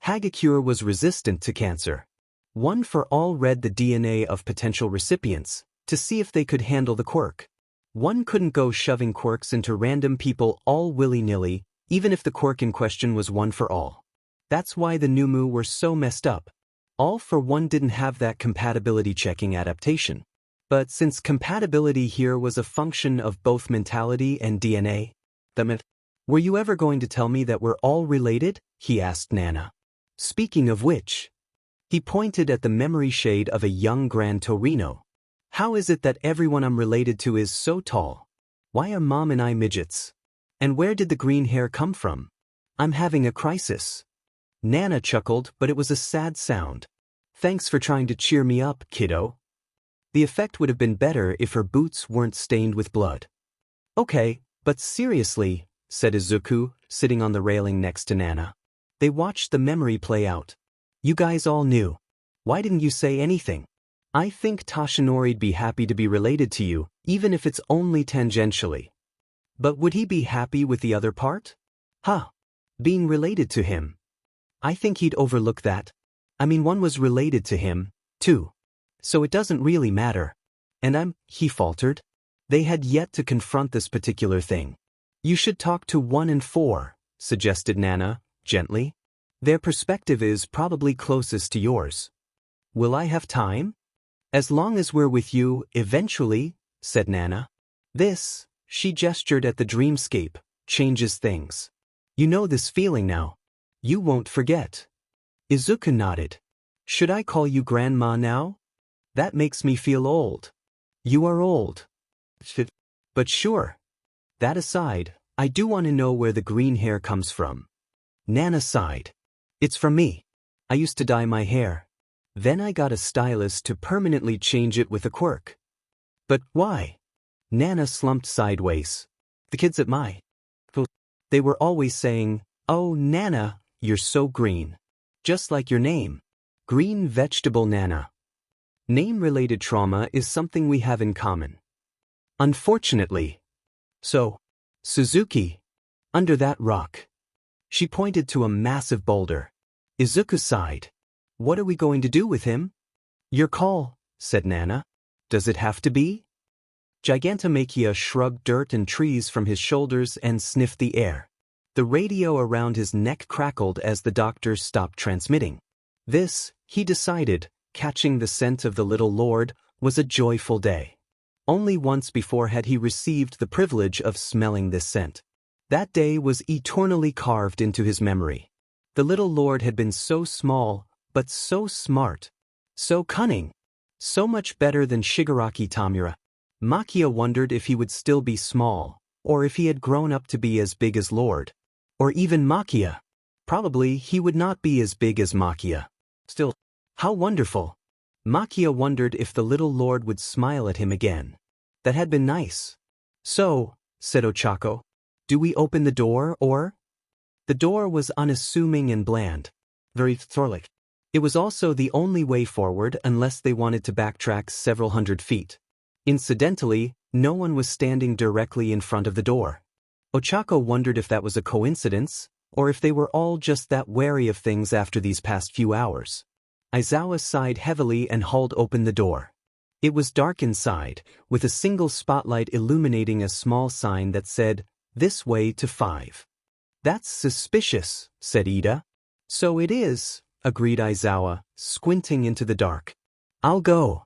Hagakure was resistant to cancer. One for All read the DNA of potential recipients to see if they could handle the quirk. One couldn't go shoving quirks into random people all willy-nilly, even if the quirk in question was One for All. That's why the Numu were so messed up. All for One didn't have that compatibility checking adaptation. But since compatibility here was a function of both mentality and DNA, were you ever going to tell me that we're all related? He asked Nana. Speaking of which, he pointed at the memory shade of a young Gran Torino. How is it that everyone I'm related to is so tall? Why are Mom and I midgets? And where did the green hair come from? I'm having a crisis. Nana chuckled, but it was a sad sound. Thanks for trying to cheer me up, kiddo. The effect would have been better if her boots weren't stained with blood. Okay, but seriously, said Izuku, sitting on the railing next to Nana. They watched the memory play out. You guys all knew. Why didn't you say anything? I think Toshinori'd be happy to be related to you, even if it's only tangentially. But would he be happy with the other part? Huh. Being related to him. I think he'd overlook that. I mean, one was related to him, too. So it doesn't really matter. And he faltered. They had yet to confront this particular thing. You should talk to 1 and 4, suggested Nana, gently. Their perspective is probably closest to yours. Will I have time? As long as we're with you, eventually, said Nana. This, she gestured at the dreamscape, changes things. You know this feeling now. You won't forget. Izuku nodded. Should I call you Grandma now? That makes me feel old. You are old. But sure. That aside, I do want to know where the green hair comes from. Nana sighed. It's from me. I used to dye my hair. Then I got a stylist to permanently change it with a quirk. But why? Nana slumped sideways. The kids at my school, they were always saying, "Oh, Nana, you're so green. Just like your name. Green vegetable Nana." Name-related trauma is something we have in common. Unfortunately. So, Suzuki, under that rock. She pointed to a massive boulder. Izuku sighed. What are we going to do with him? Your call, said Nana. Does it have to be? Gigantomachia shrugged dirt and trees from his shoulders and sniffed the air. The radio around his neck crackled as the doctor stopped transmitting. This, he decided, catching the scent of the little lord, was a joyful day. Only once before had he received the privilege of smelling this scent. That day was eternally carved into his memory. The little lord had been so small, but so smart, so cunning, so much better than Shigaraki Tamura. Makia wondered if he would still be small, or if he had grown up to be as big as Lord. Or even Makia. Probably he would not be as big as Makia. Still, how wonderful. Makia wondered if the little lord would smile at him again. That had been nice. So, said Ochako, do we open the door or? The door was unassuming and bland. Very thorlic. It was also the only way forward unless they wanted to backtrack several hundred feet. Incidentally, no one was standing directly in front of the door. Ochako wondered if that was a coincidence, or if they were all just that wary of things after these past few hours. Aizawa sighed heavily and hauled open the door. It was dark inside, with a single spotlight illuminating a small sign that said, "This way to 5." That's suspicious, said Ida. So it is, agreed Aizawa, squinting into the dark. I'll go.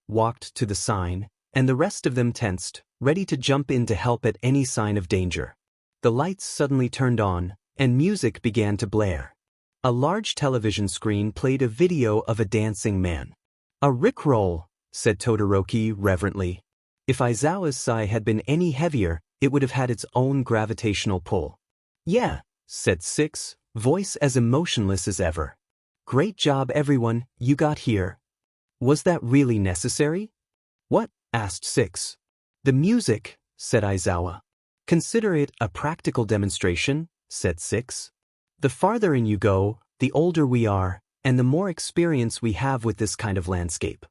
Walked to the sign, and the rest of them tensed, ready to jump in to help at any sign of danger. The lights suddenly turned on, and music began to blare. A large television screen played a video of a dancing man. A rickroll, said Todoroki reverently. If Aizawa's sigh had been any heavier, it would have had its own gravitational pull. Yeah, said Six, voice as emotionless as ever. Great job everyone, you got here. Was that really necessary? What? Asked Six. The music, said Aizawa. Consider it a practical demonstration, said Six. The farther in you go, the older we are, and the more experience we have with this kind of landscape.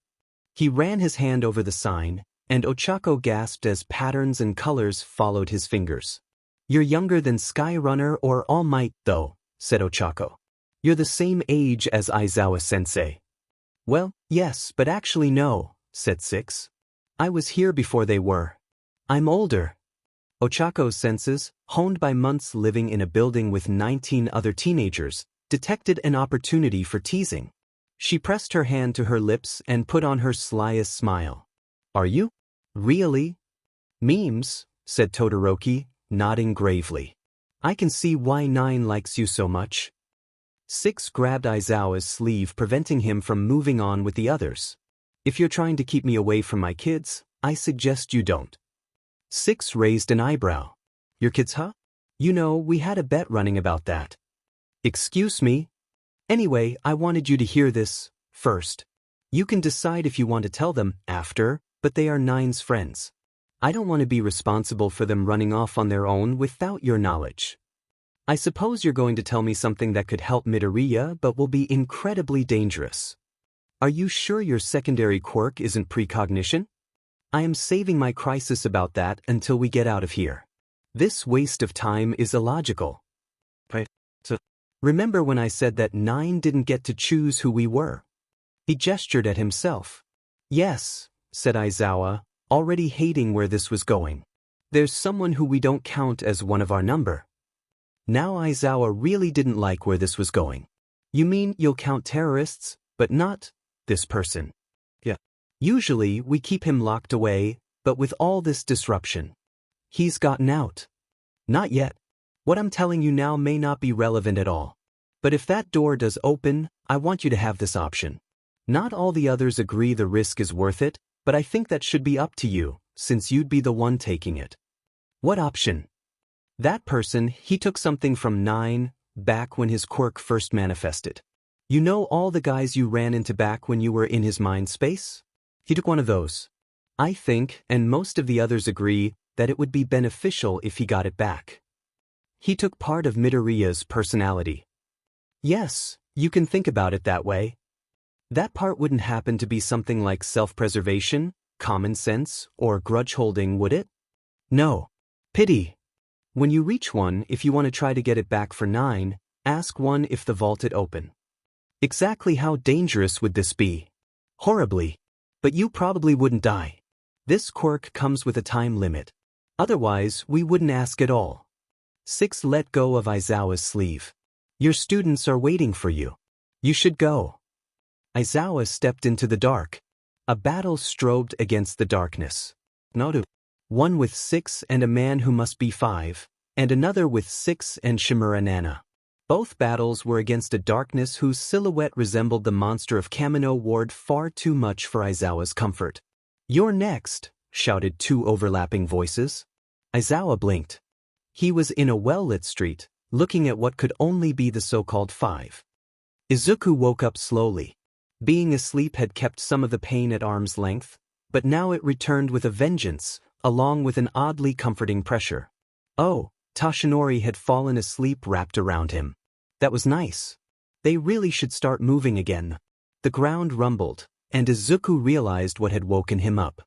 He ran his hand over the sign, and Ochako gasped as patterns and colors followed his fingers. You're younger than Skyrunner or All Might, though, said Ochako. You're the same age as Aizawa-sensei. Well, yes, but actually no, said Six. I was here before they were. I'm older. Ochako's senses, honed by months living in a building with 19 other teenagers, detected an opportunity for teasing. She pressed her hand to her lips and put on her slyest smile. Are you? Really? Memes, said Todoroki, nodding gravely. I can see why 9 likes you so much. 6 grabbed Aizawa's sleeve, preventing him from moving on with the others. If you're trying to keep me away from my kids, I suggest you don't. 6 raised an eyebrow. Your kids, huh? You know, we had a bet running about that. Excuse me? Anyway, I wanted you to hear this first. You can decide if you want to tell them after, but they are 9's friends. I don't want to be responsible for them running off on their own without your knowledge. I suppose you're going to tell me something that could help Midoriya but will be incredibly dangerous. Are you sure your secondary quirk isn't precognition? I am saving my crisis about that until we get out of here. This waste of time is illogical. Right, so remember when I said that 9 didn't get to choose who we were? He gestured at himself. Yes, said Aizawa, already hating where this was going. There's someone who we don't count as one of our number. Now Aizawa really didn't like where this was going. You mean you'll count terrorists, but not this person? Yeah. Usually we keep him locked away, but with all this disruption, he's gotten out. Not yet. What I'm telling you now may not be relevant at all. But if that door does open, I want you to have this option. Not all the others agree the risk is worth it, but I think that should be up to you, since you'd be the one taking it. What option? That person, he took something from 9, back when his quirk first manifested. You know all the guys you ran into back when you were in his mind space? He took one of those. I think, and most of the others agree, that it would be beneficial if he got it back. He took part of Midoriya's personality. Yes, you can think about it that way. That part wouldn't happen to be something like self-preservation, common sense, or grudge-holding, would it? No. Pity. When you reach one, if you want to try to get it back for 9, ask one if the vault is open. Exactly how dangerous would this be? Horribly. But you probably wouldn't die. This quirk comes with a time limit. Otherwise, we wouldn't ask at all. 6 let go of Aizawa's sleeve. Your students are waiting for you. You should go. Aizawa stepped into the dark. A battle strobed against the darkness. Noru. One with 6 and a man who must be 5, and another with 6 and Shimura Nana. Both battles were against a darkness whose silhouette resembled the monster of Kamino Ward far too much for Aizawa's comfort. You're next, shouted 2 overlapping voices. Aizawa blinked. He was in a well-lit street, looking at what could only be the so-called 5. Izuku woke up slowly. Being asleep had kept some of the pain at arm's length, but now it returned with a vengeance, along with an oddly comforting pressure. Oh, Toshinori had fallen asleep wrapped around him. That was nice. They really should start moving again. The ground rumbled, and Izuku realized what had woken him up.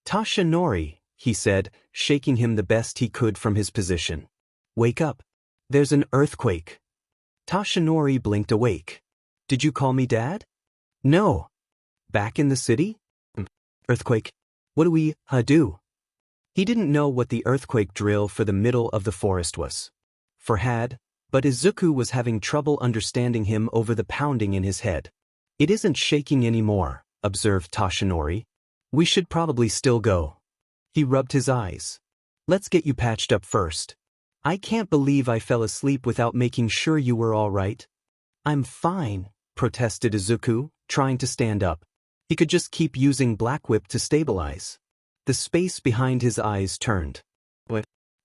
Toshinori, he said, shaking him the best he could from his position. Wake up. There's an earthquake. Toshinori blinked awake. Did you call me Dad? No. Back in the city? Earthquake. What do we do? He didn't know what the earthquake drill for the middle of the forest was. But Izuku was having trouble understanding him over the pounding in his head. It isn't shaking anymore, observed Toshinori. We should probably still go. He rubbed his eyes. Let's get you patched up first. I can't believe I fell asleep without making sure you were all right. I'm fine, protested Izuku, trying to stand up. He could just keep using Black Whip to stabilize. The space behind his eyes turned.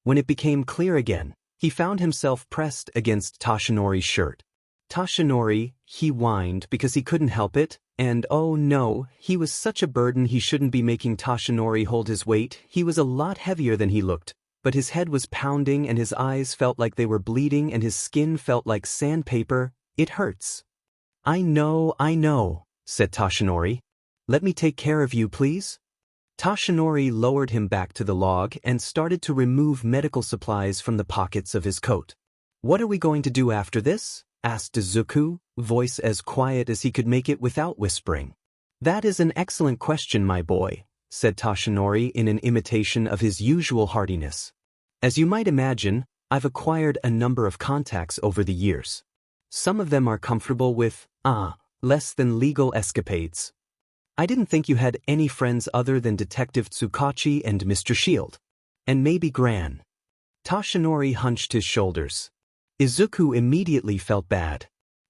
When it became clear again, he found himself pressed against Toshinori's shirt. Toshinori, he whined because he couldn't help it, and oh no, he was such a burden he shouldn't be making Toshinori hold his weight. He was a lot heavier than he looked, but his head was pounding and his eyes felt like they were bleeding and his skin felt like sandpaper. It hurts. I know, said Toshinori. Let me take care of you, please. Toshinori lowered him back to the log and started to remove medical supplies from the pockets of his coat. What are we going to do after this? Asked Izuku, voice as quiet as he could make it without whispering. That is an excellent question, my boy, said Toshinori in an imitation of his usual heartiness. As you might imagine, I've acquired a number of contacts over the years. Some of them are comfortable with, less than legal escapades. I didn't think you had any friends other than Detective Tsukachi and Mr. Shield. And maybe Gran. Toshinori hunched his shoulders. Izuku immediately felt bad.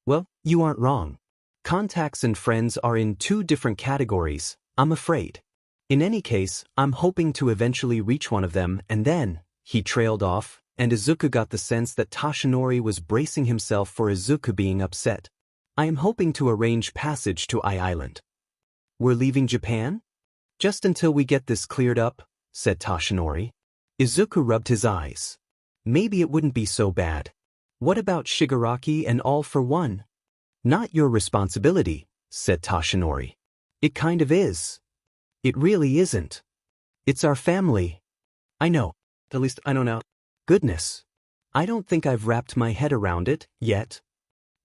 Well, you aren't wrong. Contacts and friends are in two different categories, I'm afraid. In any case, I'm hoping to eventually reach one of them, and then, he trailed off, and Izuku got the sense that Toshinori was bracing himself for Izuku being upset. I am hoping to arrange passage to Island. We're leaving Japan? Just until we get this cleared up, said Toshinori. Izuku rubbed his eyes. Maybe it wouldn't be so bad. What about Shigaraki and All for One? Not your responsibility, said Toshinori. It kind of is. It really isn't. It's our family. I know. At least I don't know. Goodness. I don't think I've wrapped my head around it, yet.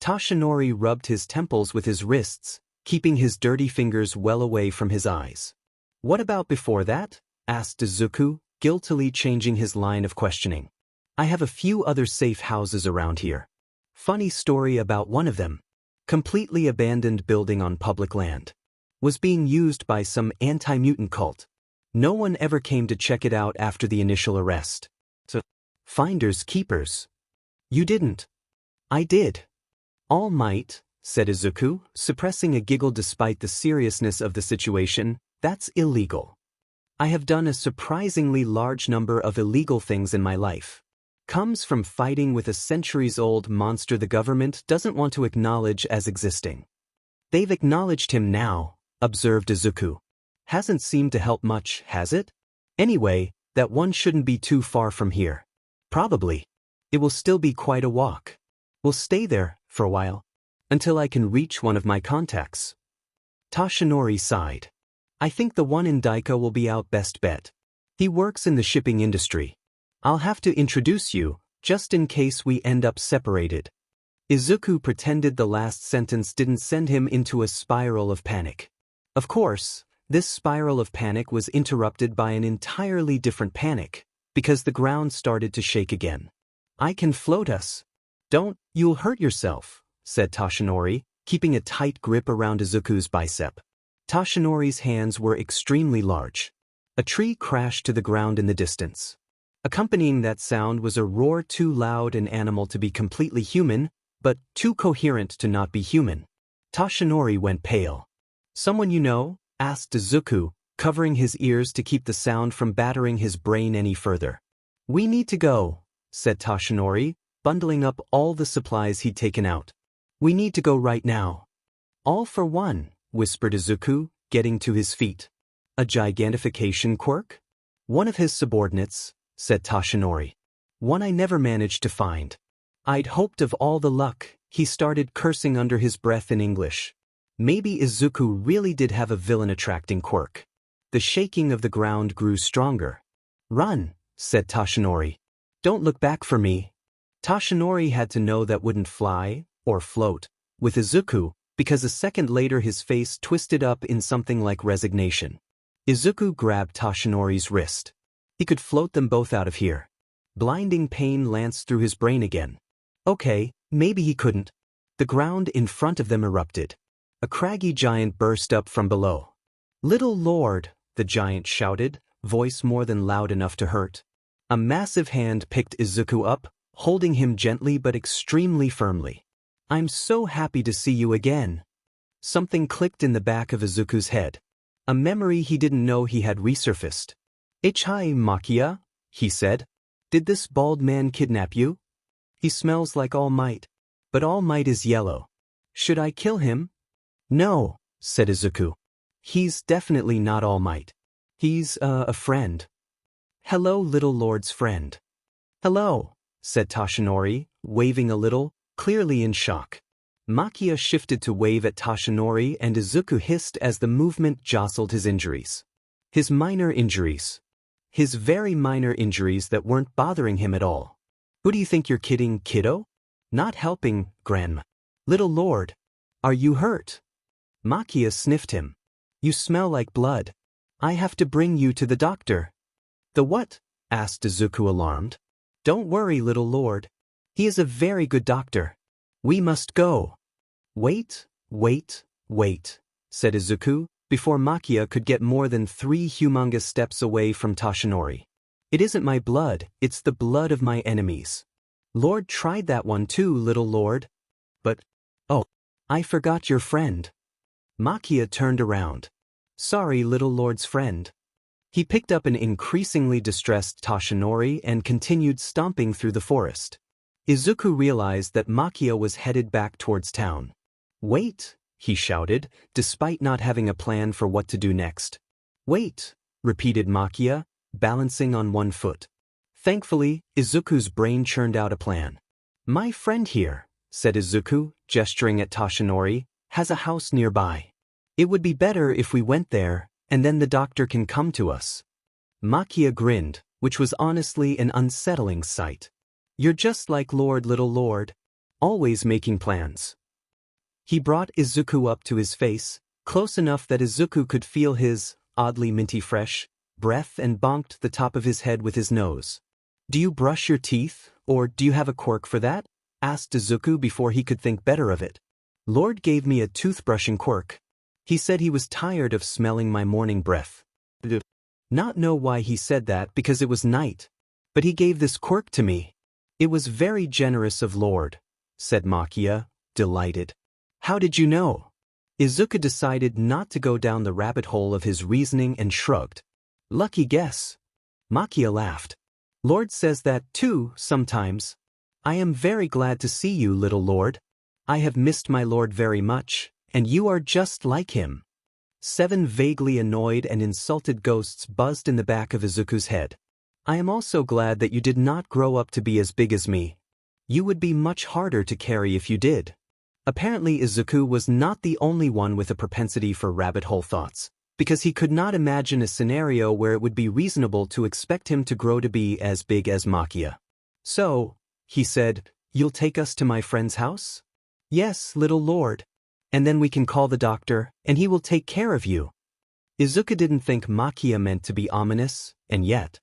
Toshinori rubbed his temples with his wrists, keeping his dirty fingers well away from his eyes. What about before that? Asked Izuku, guiltily changing his line of questioning. I have a few other safe houses around here. Funny story about one of them. Completely abandoned building on public land. Was being used by some anti-mutant cult. No one ever came to check it out after the initial arrest. So, finders keepers. You didn't. I did. All might, said Izuku, suppressing a giggle despite the seriousness of the situation. That's illegal. I have done a surprisingly large number of illegal things in my life. Comes from fighting with a centuries-old monster the government doesn't want to acknowledge as existing. They've acknowledged him now, observed Izuku. Hasn't seemed to help much, has it? Anyway, that one shouldn't be too far from here. Probably. It will still be quite a walk. We'll stay there, for a while. Until I can reach one of my contacts. Toshinori sighed. I think the one in Daika will be our best bet. He works in the shipping industry. I'll have to introduce you, just in case we end up separated. Izuku pretended the last sentence didn't send him into a spiral of panic. Of course, this spiral of panic was interrupted by an entirely different panic, because the ground started to shake again. I can float us. Don't, you'll hurt yourself, said Toshinori, keeping a tight grip around Izuku's bicep. Toshinori's hands were extremely large. A tree crashed to the ground in the distance. Accompanying that sound was a roar too loud and animal to be completely human, but too coherent to not be human. Toshinori went pale. Someone you know? Asked Izuku, covering his ears to keep the sound from battering his brain any further. We need to go, said Toshinori, bundling up all the supplies he'd taken out. We need to go right now. All for one, whispered Izuku, getting to his feet. A gigantification quirk? One of his subordinates, said Toshinori. One I never managed to find. I'd hoped of all the luck. He started cursing under his breath in English. Maybe Izuku really did have a villain-attracting quirk. The shaking of the ground grew stronger. Run, said Toshinori. Don't look back for me. Toshinori had to know that wouldn't fly, or float, with Izuku, because a second later his face twisted up in something like resignation. Izuku grabbed Toshinori's wrist. He could float them both out of here. Blinding pain lanced through his brain again. Okay, maybe he couldn't. The ground in front of them erupted. A craggy giant burst up from below. Little Lord, the giant shouted, voice more than loud enough to hurt. A massive hand picked Izuku up, holding him gently but extremely firmly. I'm so happy to see you again. Something clicked in the back of Izuku's head. A memory he didn't know he had resurfaced. Ichai Makia, he said. Did this bald man kidnap you? He smells like All Might. But All Might is yellow. Should I kill him? No, said Izuku. He's definitely not All Might. He's, a friend. Hello, Little Lord's friend. Hello, said Toshinori, waving a little, clearly in shock. Makia shifted to wave at Toshinori and Izuku hissed as the movement jostled his injuries. His minor injuries. His very minor injuries that weren't bothering him at all. Who do you think you're kidding, kiddo? Not helping, Grandma. Little Lord. Are you hurt? Makia sniffed him. You smell like blood. I have to bring you to the doctor. The what? Asked Izuku alarmed. Don't worry, Little Lord. He is a very good doctor. We must go. Wait, said Izuku, before Makia could get more than 3 humongous steps away from Toshinori. It isn't my blood, it's the blood of my enemies. Lord tried that one too, Little Lord. But, oh, I forgot your friend. Makia turned around. Sorry, Little Lord's friend. He picked up an increasingly distressed Toshinori and continued stomping through the forest. Izuku realized that Makia was headed back towards town. Wait, he shouted, despite not having a plan for what to do next. Wait, repeated Makia, balancing on one foot. Thankfully, Izuku's brain churned out a plan. My friend here, said Izuku, gesturing at Toshinori, has a house nearby. It would be better if we went there, and then the doctor can come to us. Makia grinned, which was honestly an unsettling sight. You're just like Little Lord, always making plans. He brought Izuku up to his face, close enough that Izuku could feel his, oddly minty fresh, breath and bonked the top of his head with his nose. Do you brush your teeth, or do you have a quirk for that? Asked Izuku before he could think better of it. Lord gave me a toothbrushing quirk. He said he was tired of smelling my morning breath. Not know why he said that because it was night. But he gave this quirk to me. It was very generous of Lord, said Makia, delighted. How did you know? Izuku decided not to go down the rabbit hole of his reasoning and shrugged. Lucky guess. Makia laughed. Lord says that too, sometimes. I am very glad to see you, Little Lord. I have missed my Lord very much, and you are just like him. 7 vaguely annoyed and insulted ghosts buzzed in the back of Izuku's head. I am also glad that you did not grow up to be as big as me. You would be much harder to carry if you did. Apparently Izuku was not the only one with a propensity for rabbit hole thoughts, because he could not imagine a scenario where it would be reasonable to expect him to grow to be as big as Makia. So, he said, you'll take us to my friend's house? Yes, Little Lord. And then we can call the doctor, and he will take care of you. Izuku didn't think Makia meant to be ominous, and yet.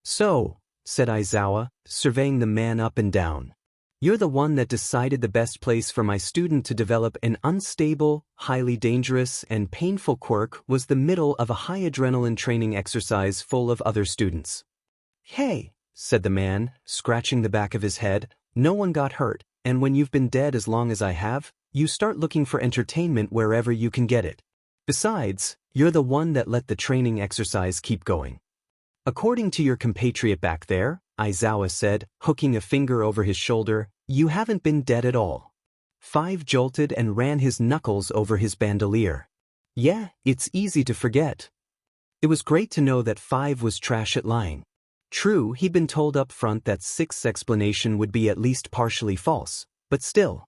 So, said Aizawa, surveying the man up and down. You're the one that decided the best place for my student to develop an unstable, highly dangerous, and painful quirk was the middle of a high adrenaline training exercise full of other students. Hey, said the man, scratching the back of his head, no one got hurt, and when you've been dead as long as I have, you start looking for entertainment wherever you can get it. Besides, you're the one that let the training exercise keep going. According to your compatriot back there, Aizawa said, hooking a finger over his shoulder, you haven't been dead at all. 5 jolted and ran his knuckles over his bandolier. Yeah, it's easy to forget. It was great to know that 5 was trash at lying. True, he'd been told up front that 6's explanation would be at least partially false, but still.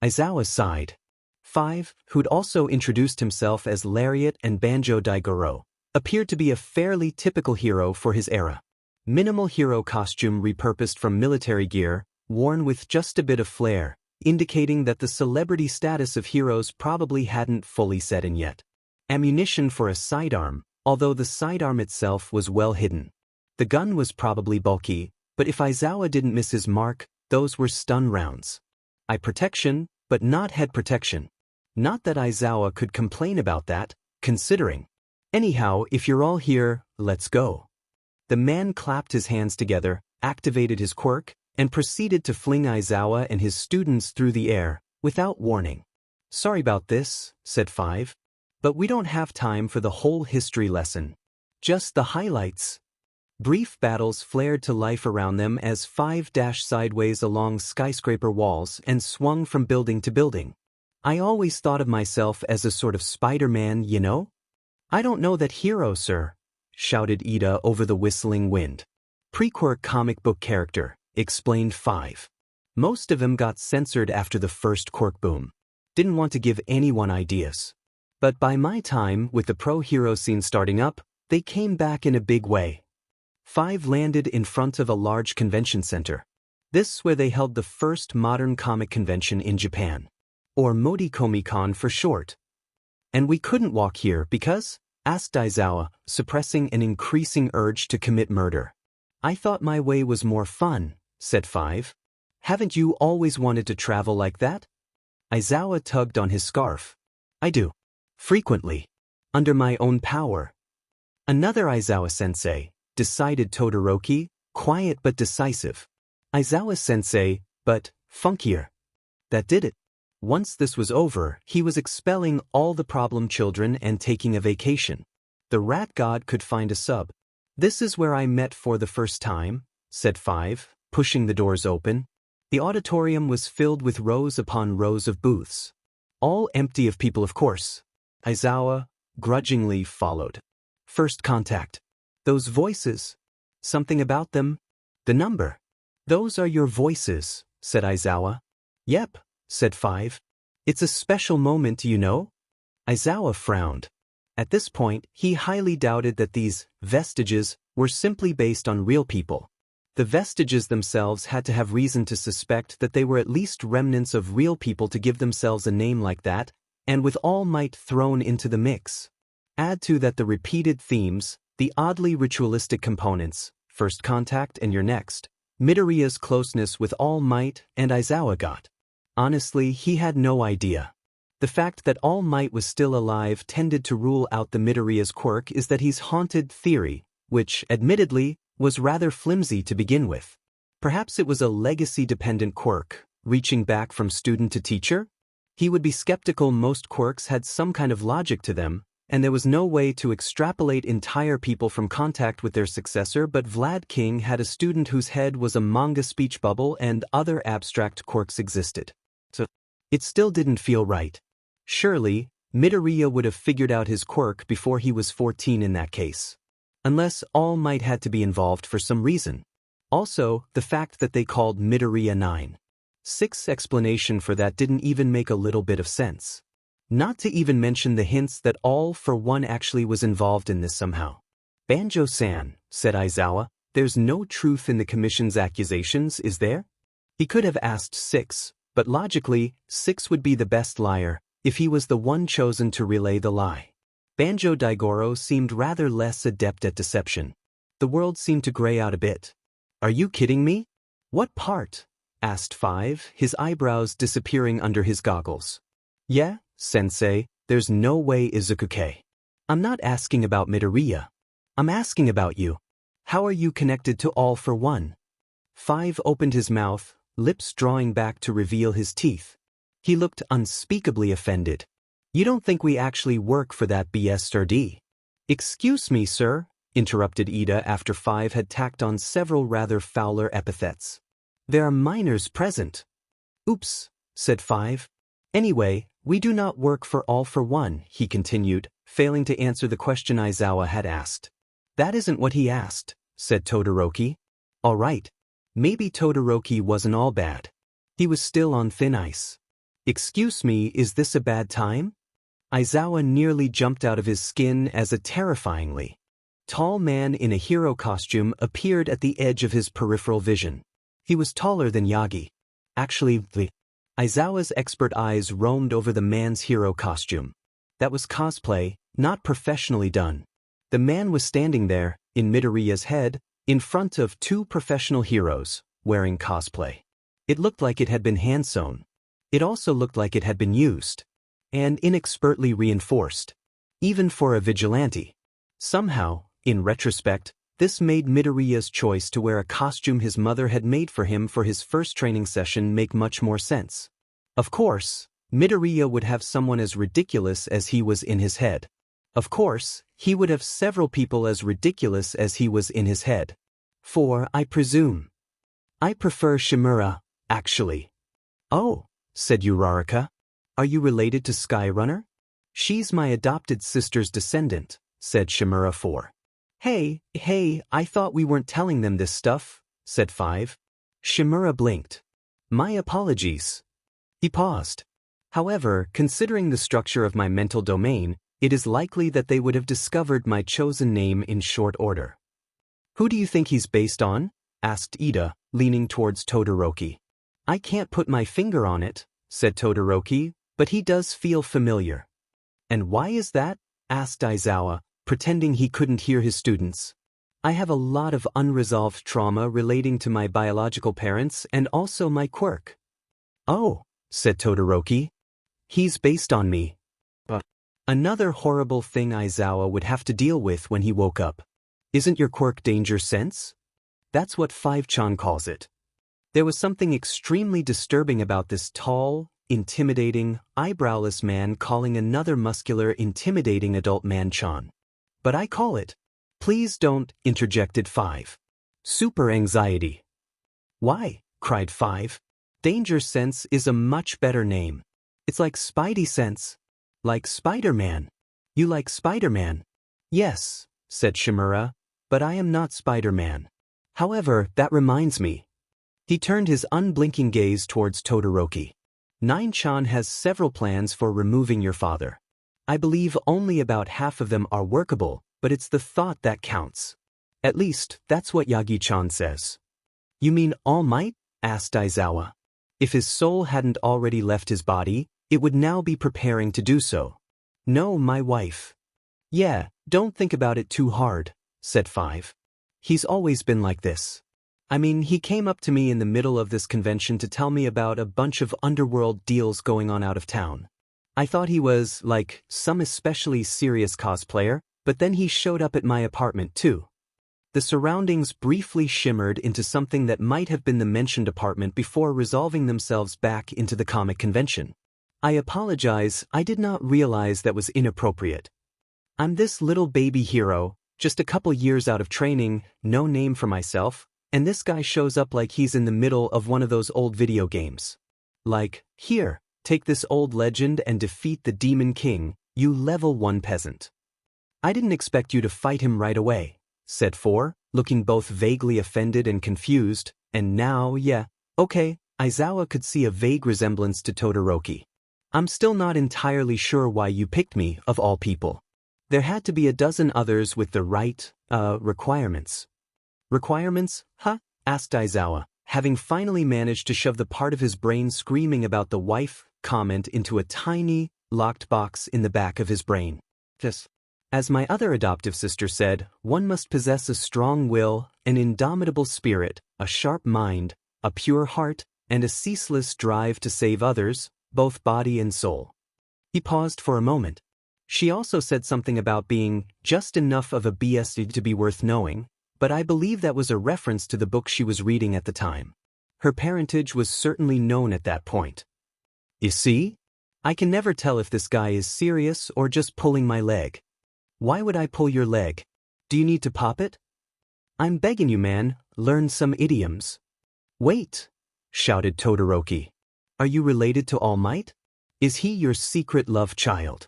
Aizawa sighed. 5, who'd also introduced himself as Lariat and Banjo Daigoro, appeared to be a fairly typical hero for his era. Minimal hero costume repurposed from military gear, worn with just a bit of flair, indicating that the celebrity status of heroes probably hadn't fully set in yet. Ammunition for a sidearm, although the sidearm itself was well hidden. The gun was probably bulky, but if Aizawa didn't miss his mark, those were stun rounds. Eye protection, but not head protection. Not that Aizawa could complain about that, considering. Anyhow, if you're all here, let's go. The man clapped his hands together, activated his quirk, and proceeded to fling Aizawa and his students through the air, without warning. Sorry about this, said 5. But we don't have time for the whole history lesson. Just the highlights. Brief battles flared to life around them as 5 dashed sideways along skyscraper walls and swung from building to building. I always thought of myself as a sort of Spider-Man, you know? I don't know that hero, sir, shouted Ida over the whistling wind. Pre-Quirk comic book character, explained 5. Most of them got censored after the first Quirk boom. Didn't want to give anyone ideas. But by my time, with the pro-hero scene starting up, they came back in a big way. 5 landed in front of a large convention center. This where they held the first modern comic convention in Japan. Or Modicomicon for short. And we couldn't walk here because? Asked Aizawa, suppressing an increasing urge to commit murder. I thought my way was more fun, said 5. Haven't you always wanted to travel like that? Aizawa tugged on his scarf. I do. Frequently. Under my own power. Another Aizawa-sensei, decided Todoroki, quiet but decisive. Aizawa-sensei, but funkier. That did it. Once this was over, he was expelling all the problem children and taking a vacation. The rat god could find a sub. This is where I met for the first time, said 5, pushing the doors open. The auditorium was filled with rows upon rows of booths. All empty of people, of course. Aizawa grudgingly followed. First contact. Those voices. Something about them. The number. Those are your voices, said Aizawa. Yep, said 5. It's a special moment, you know? Aizawa frowned. At this point, he highly doubted that these vestiges were simply based on real people. The vestiges themselves had to have reason to suspect that they were at least remnants of real people to give themselves a name like that, and with All Might thrown into the mix. Add to that the repeated themes, the oddly ritualistic components, first contact and you're next, Midoriya's closeness with All Might and Aizawa got. Honestly, he had no idea. The fact that All Might was still alive tended to rule out the Midoriya's quirk is that he's haunted theory, which, admittedly, was rather flimsy to begin with. Perhaps it was a legacy-dependent quirk, reaching back from student to teacher? He would be skeptical most quirks had some kind of logic to them, and there was no way to extrapolate entire people from contact with their successor, but Vlad King had a student whose head was a manga speech bubble and other abstract quirks existed. So, it still didn't feel right. Surely, Midoriya would have figured out his quirk before he was 14 in that case. Unless All Might had to be involved for some reason. Also, the fact that they called Midoriya 9. 6's explanation for that didn't even make a little bit of sense. Not to even mention the hints that All for One actually was involved in this somehow. Banjo-san, said Aizawa, there's no truth in the Commission's accusations, is there? He could have asked 6, but logically, 6 would be the best liar, if he was the one chosen to relay the lie. Banjo Daigoro seemed rather less adept at deception. The world seemed to gray out a bit. Are you kidding me? What part? Asked 5, his eyebrows disappearing under his goggles. Yeah, sensei, there's no way Izuku-K. I'm not asking about Midoriya. I'm asking about you. How are you connected to All for One? 5 opened his mouth, lips drawing back to reveal his teeth. He looked unspeakably offended. You don't think we actually work for that BSRD? Excuse me, sir, interrupted Ida after 5 had tacked on several rather fouler epithets. There are minors present. Oops, said 5. Anyway, we do not work for All for One, he continued, failing to answer the question Aizawa had asked. That isn't what he asked, said Todoroki. All right. Maybe Todoroki wasn't all bad. He was still on thin ice. Excuse me, is this a bad time? Aizawa nearly jumped out of his skin as a terrifyingly tall man in a hero costume appeared at the edge of his peripheral vision. He was taller than Yagi. Actually, Aizawa's expert eyes roamed over the man's hero costume. That was cosplay, not professionally done. The man was standing there, in Midoriya's head, in front of two professional heroes, wearing cosplay. It looked like it had been hand-sewn. It also looked like it had been used and inexpertly reinforced, even for a vigilante. Somehow, in retrospect, this made Midoriya's choice to wear a costume his mother had made for him for his first training session make much more sense. Of course, Midoriya would have someone as ridiculous as he was in his head. Of course, he would have several people as ridiculous as he was in his head. For, I presume. I prefer Shimura, actually. Oh, said Uraraka. Are you related to Skyrunner? She's my adopted sister's descendant, said Shimura 4. Hey, I thought we weren't telling them this stuff, said 5. Shimura blinked. My apologies. He paused. However, considering the structure of my mental domain, it is likely that they would have discovered my chosen name in short order. Who do you think he's based on? Asked Ida, leaning towards Todoroki. I can't put my finger on it, said Todoroki, but he does feel familiar. And why is that? Asked Aizawa, pretending he couldn't hear his students. I have a lot of unresolved trauma relating to my biological parents and also my quirk. Oh, said Todoroki. He's based on me. But another horrible thing Aizawa would have to deal with when he woke up. Isn't your quirk danger sense? That's what 5-chan calls it. There was something extremely disturbing about this tall, intimidating, eyebrowless man calling another muscular, intimidating adult man Chan. But I call it. Please don't, interjected 5. Super anxiety. Why? Cried 5. Danger sense is a much better name. It's like Spidey sense. Like Spider-Man. You like Spider-Man? Yes, said Shimura, but I am not Spider-Man. However, that reminds me. He turned his unblinking gaze towards Todoroki. 9-chan has several plans for removing your father. I believe only about half of them are workable, but it's the thought that counts. At least, that's what Yagi-chan says. You mean All Might? Asked Aizawa. If his soul hadn't already left his body, it would now be preparing to do so. No, my wife. Yeah, don't think about it too hard, said 5. He's always been like this. I mean, he came up to me in the middle of this convention to tell me about a bunch of underworld deals going on out of town. I thought he was, like, some especially serious cosplayer, but then he showed up at my apartment too. The surroundings briefly shimmered into something that might have been the mentioned apartment before resolving themselves back into the comic convention. I apologize, I did not realize that was inappropriate. I'm this little baby hero, just a couple years out of training, no name for myself, and this guy shows up like he's in the middle of one of those old video games. Like, here, take this old legend and defeat the Demon King, you level 1 peasant. I didn't expect you to fight him right away, said 4, looking both vaguely offended and confused, and now, yeah, okay, Aizawa could see a vague resemblance to Todoroki. I'm still not entirely sure why you picked me, of all people. There had to be a dozen others with the right, requirements. Requirements, huh? Asked Aizawa, having finally managed to shove the part of his brain screaming about the wife comment into a tiny, locked box in the back of his brain. Just, as my other adoptive sister said, one must possess a strong will, an indomitable spirit, a sharp mind, a pure heart, and a ceaseless drive to save others, both body and soul. He paused for a moment. She also said something about being just enough of a BS to be worth knowing, but I believe that was a reference to the book she was reading at the time. Her parentage was certainly known at that point. You see? I can never tell if this guy is serious or just pulling my leg. Why would I pull your leg? Do you need to pop it? I'm begging you, man, learn some idioms. Wait, shouted Todoroki. Are you related to All Might? Is he your secret love child?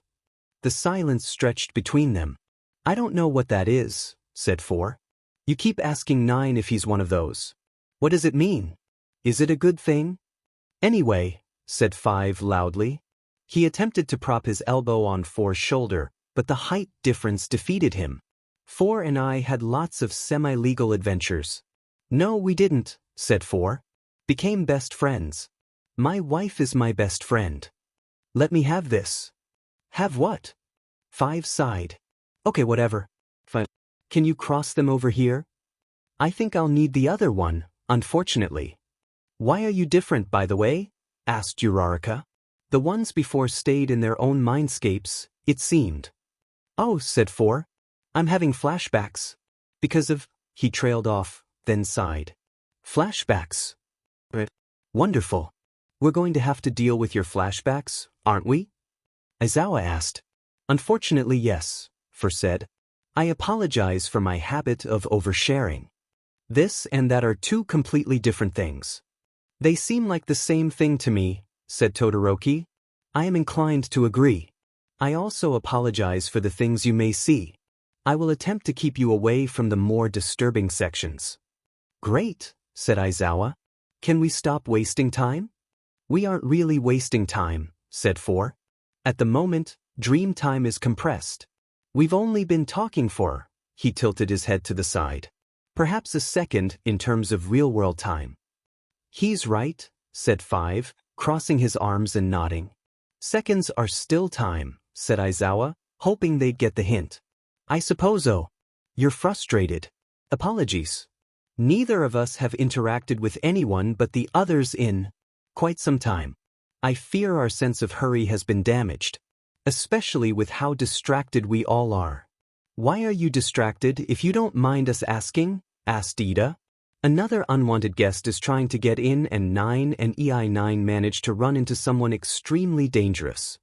The silence stretched between them. I don't know what that is, said 4. You keep asking 9 if he's one of those. What does it mean? Is it a good thing? Anyway, said 5 loudly. He attempted to prop his elbow on 4's shoulder, but the height difference defeated him. 4 and I had lots of semi-legal adventures. No, we didn't, said 4. Became best friends. My wife is my best friend. Let me have this. Have what? 5 sighed. Okay, whatever. Fine. Can you cross them over here? I think I'll need the other one, unfortunately. Why are you different, by the way? Asked Uraraka. The ones before stayed in their own mindscapes, it seemed. Oh, said 4. I'm having flashbacks. Because of, he trailed off, then sighed. Flashbacks. Wonderful. We're going to have to deal with your flashbacks, aren't we? Aizawa asked. Unfortunately, yes, 4 said. I apologize for my habit of oversharing. This and that are 2 completely different things. They seem like the same thing to me, said Todoroki. I am inclined to agree. I also apologize for the things you may see. I will attempt to keep you away from the more disturbing sections. Great, said Aizawa. Can we stop wasting time? We aren't really wasting time, said 4. At the moment, dream time is compressed. We've only been talking for, he tilted his head to the side. Perhaps a second in terms of real-world time. He's right, said 5, crossing his arms and nodding. Seconds are still time, said Aizawa, hoping they'd get the hint. I suppose so. You're frustrated. Apologies. Neither of us have interacted with anyone but the others in quite some time. I fear our sense of hurry has been damaged, especially with how distracted we all are. Why are you distracted, if you don't mind us asking? Asked Ida. Another unwanted guest is trying to get in and 9 and EI9 managed to run into someone extremely dangerous.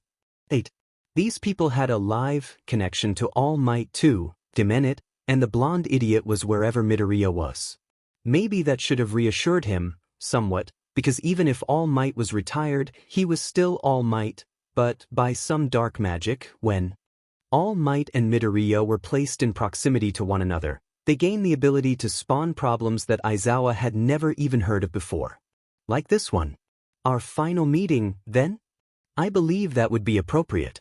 8. These people had a live connection to All Might too, Demenit, and the blonde idiot was wherever Midoriya was. Maybe that should have reassured him, somewhat, because even if All Might was retired, he was still All Might, but by some dark magic, when All Might and Midoriya were placed in proximity to one another, they gained the ability to spawn problems that Aizawa had never even heard of before. Like this one. Our final meeting, then? I believe that would be appropriate.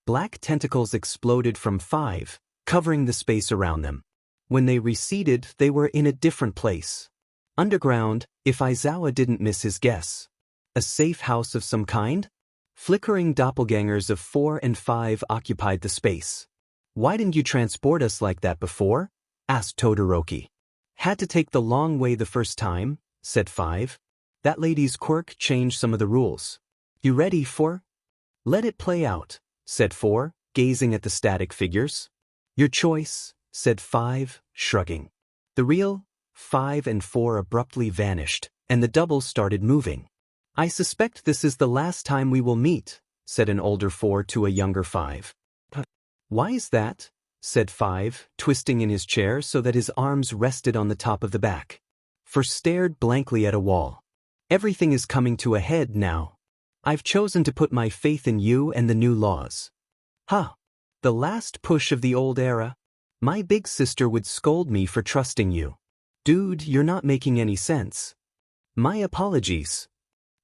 Black tentacles exploded from 5, covering the space around them. When they receded, they were in a different place. Underground, if Aizawa didn't miss his guess. A safe house of some kind? Flickering doppelgangers of 4 and 5 occupied the space. Why didn't you transport us like that before? Asked Todoroki. Had to take the long way the first time, said 5. That lady's quirk changed some of the rules. You ready for? Let it play out, said 4, gazing at the static figures. Your choice, said 5, shrugging. The real 5 and 4 abruptly vanished, and the double started moving. I suspect this is the last time we will meet, said an older 4 to a younger 5. Why is that? Said 5, twisting in his chair so that his arms rested on the top of the back. 4 stared blankly at a wall. Everything is coming to a head now. I've chosen to put my faith in you and the new laws. Huh. The last push of the old era? My big sister would scold me for trusting you. Dude, you're not making any sense. My apologies.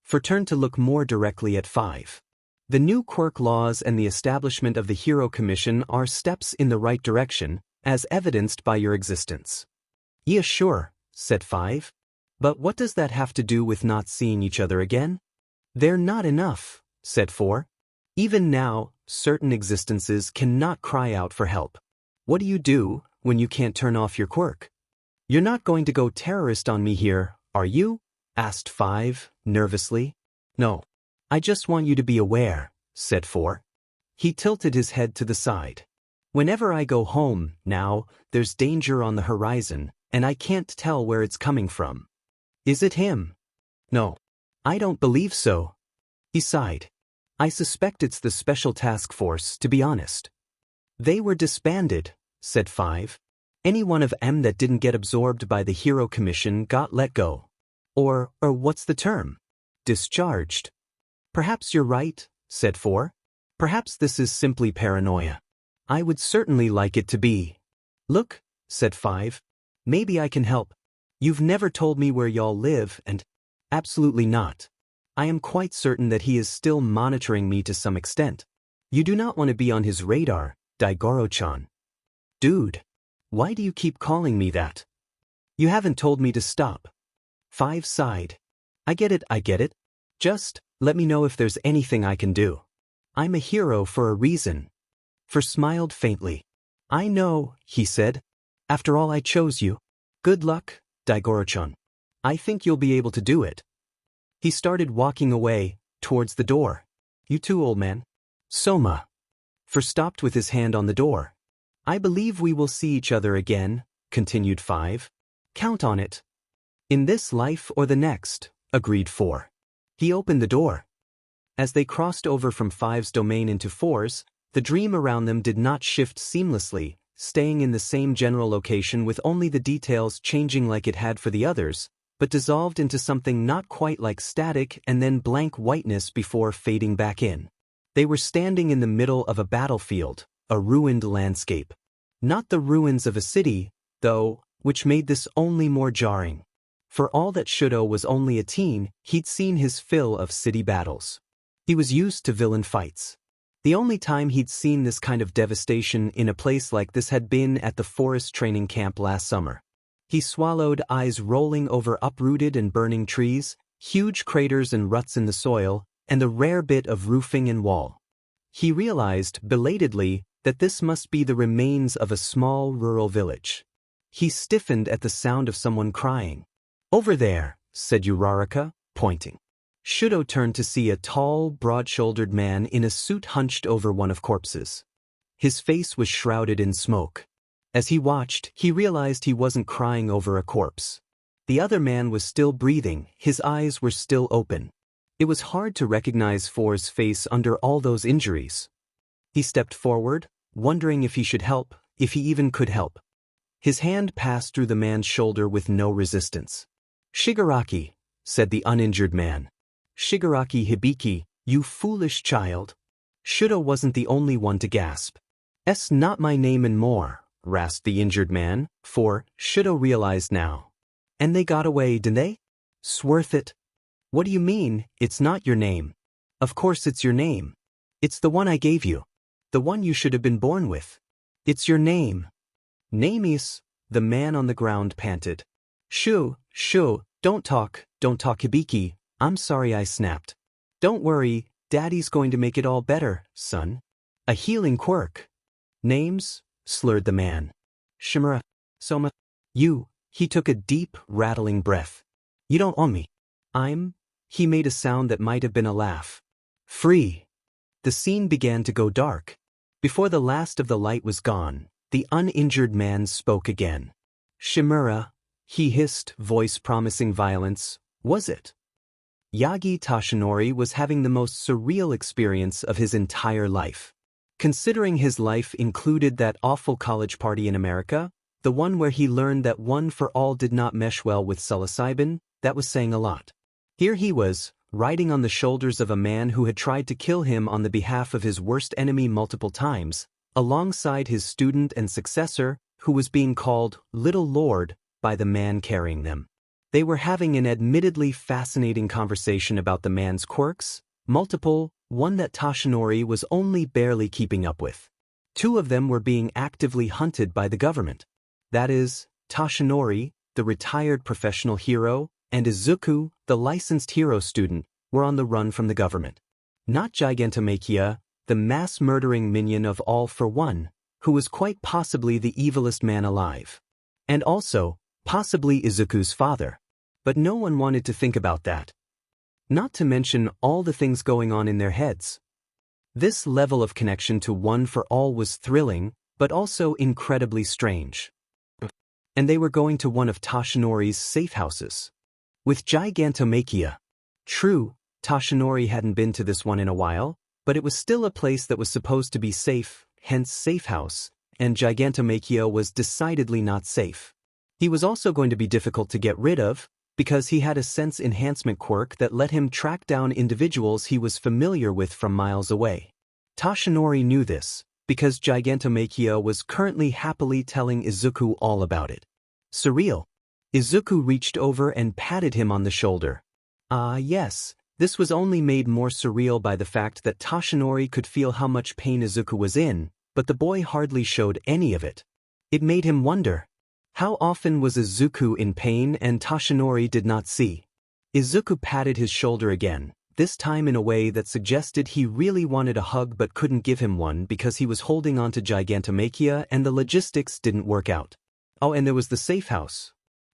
4 turned to look more directly at 5. The new quirk laws and the establishment of the Hero Commission are steps in the right direction, as evidenced by your existence. Yeah, sure, said 5. But what does that have to do with not seeing each other again? They're not enough, said 4. Even now, certain existences cannot cry out for help. What do you do when you can't turn off your quirk? You're not going to go terrorist on me here, are you? Asked 5, nervously. No. I just want you to be aware, said 4. He tilted his head to the side. Whenever I go home, now, there's danger on the horizon, and I can't tell where it's coming from. Is it him? No. I don't believe so. He sighed. I suspect it's the Special Task Force, to be honest. They were disbanded, said 5. Any one of them that didn't get absorbed by the Hero Commission got let go. Or what's the term? Discharged. Perhaps you're right, said 4. Perhaps this is simply paranoia. I would certainly like it to be. Look, said 5. Maybe I can help. You've never told me where y'all live and… Absolutely not. I am quite certain that he is still monitoring me to some extent. You do not want to be on his radar, Daigoro-chan. Dude. Why do you keep calling me that? You haven't told me to stop. 5 sighed. I get it. Just, let me know if there's anything I can do. I'm a hero for a reason. 4 smiled faintly. I know, he said. After all, I chose you. Good luck, Daigoro-chan. I think you'll be able to do it. He started walking away, towards the door. You too, old man. Soma. 4 stopped with his hand on the door. I believe we will see each other again, continued 5. Count on it. In this life or the next, agreed 4. He opened the door. As they crossed over from 5's domain into 4's, the dream around them did not shift seamlessly, staying in the same general location with only the details changing like it had for the others, but dissolved into something not quite like static and then blank whiteness before fading back in. They were standing in the middle of a battlefield, a ruined landscape. Not the ruins of a city, though, which made this only more jarring. For all that Shudo was only a teen, he'd seen his fill of city battles. He was used to villain fights. The only time he'd seen this kind of devastation in a place like this had been at the forest training camp last summer. He swallowed, eyes rolling over uprooted and burning trees, huge craters and ruts in the soil, and the rare bit of roofing and wall. He realized, belatedly, that this must be the remains of a small rural village. He stiffened at the sound of someone crying. Over there, said Uraraka, pointing. Shudo turned to see a tall, broad-shouldered man in a suit hunched over one of corpses. His face was shrouded in smoke. As he watched, he realized he wasn't crying over a corpse. The other man was still breathing, his eyes were still open. It was hard to recognize 4's face under all those injuries. He stepped forward, wondering if he should help, if he even could help. His hand passed through the man's shoulder with no resistance. Shigaraki, said the uninjured man. Shigaraki Hibiki, you foolish child. Shudo wasn't the only one to gasp. "'S not my name and more," rasped the injured man, for, Shudo realized now. "And they got away, didn't they? 'Sworth it." "What do you mean, it's not your name?" "Of course it's your name. It's the one I gave you. The one you should have been born with. It's your name." "Name is," the man on the ground panted. Shoo, don't talk, Hibiki. I'm sorry I snapped. Don't worry, Daddy's going to make it all better, son. A healing quirk." "Names?" slurred the man. "Shimura, Soma, you." He took a deep, rattling breath. "You don't own me. He made a sound that might have been a laugh. "Free." The scene began to go dark. Before the last of the light was gone, the uninjured man spoke again. "Shimura," he hissed, voice promising violence. "Was it?" Yagi Tashinori was having the most surreal experience of his entire life. Considering his life included that awful college party in America, the one where he learned that One for All did not mesh well with psilocybin, that was saying a lot. Here he was, riding on the shoulders of a man who had tried to kill him on the behalf of his worst enemy multiple times, alongside his student and successor, who was being called Little Lord by the man carrying them. They were having an admittedly fascinating conversation about the man's quirks, multiple, one that Tashinori was only barely keeping up with. 2 of them were being actively hunted by the government. That is, Tashinori, the retired professional hero, and Izuku, the licensed hero student, were on the run from the government. Not Gigantomachia, the mass-murdering minion of All for One, who was quite possibly the evilest man alive. And also, possibly Izuku's father. But no one wanted to think about that. Not to mention all the things going on in their heads. This level of connection to One for All was thrilling, but also incredibly strange. And they were going to one of Tashinori's safe houses. With Gigantomachia. True, Tashinori hadn't been to this one in a while, but it was still a place that was supposed to be safe, hence safe house, and Gigantomachia was decidedly not safe. He was also going to be difficult to get rid of, because he had a sense enhancement quirk that let him track down individuals he was familiar with from miles away. Tashinori knew this, because Gigantomachia was currently happily telling Izuku all about it. Surreal. Izuku reached over and patted him on the shoulder. Yes, this was only made more surreal by the fact that Tashinori could feel how much pain Izuku was in, but the boy hardly showed any of it. It made him wonder. How often was Izuku in pain and Tashinori did not see? Izuku patted his shoulder again, this time in a way that suggested he really wanted a hug but couldn't give him one because he was holding on to Gigantomachia and the logistics didn't work out. Oh, and there was the safe house.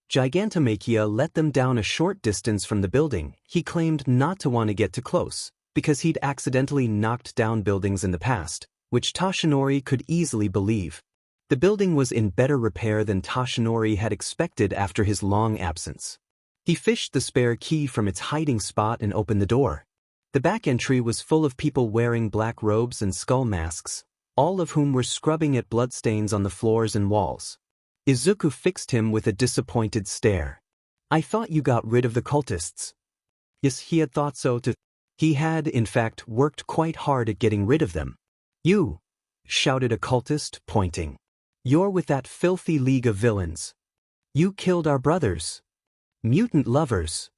Gigantomachia let them down a short distance from the building. He claimed not to want to get too close, because he'd accidentally knocked down buildings in the past, which Tashinori could easily believe. The building was in better repair than Tashinori had expected after his long absence. He fished the spare key from its hiding spot and opened the door. The back entry was full of people wearing black robes and skull masks, all of whom were scrubbing at bloodstains on the floors and walls. Izuku fixed him with a disappointed stare. I thought you got rid of the cultists. Yes, he had thought so too. He had, in fact, worked quite hard at getting rid of them. You! Shouted a cultist, pointing. You're with that filthy league of villains. You killed our brothers. Mutant lovers.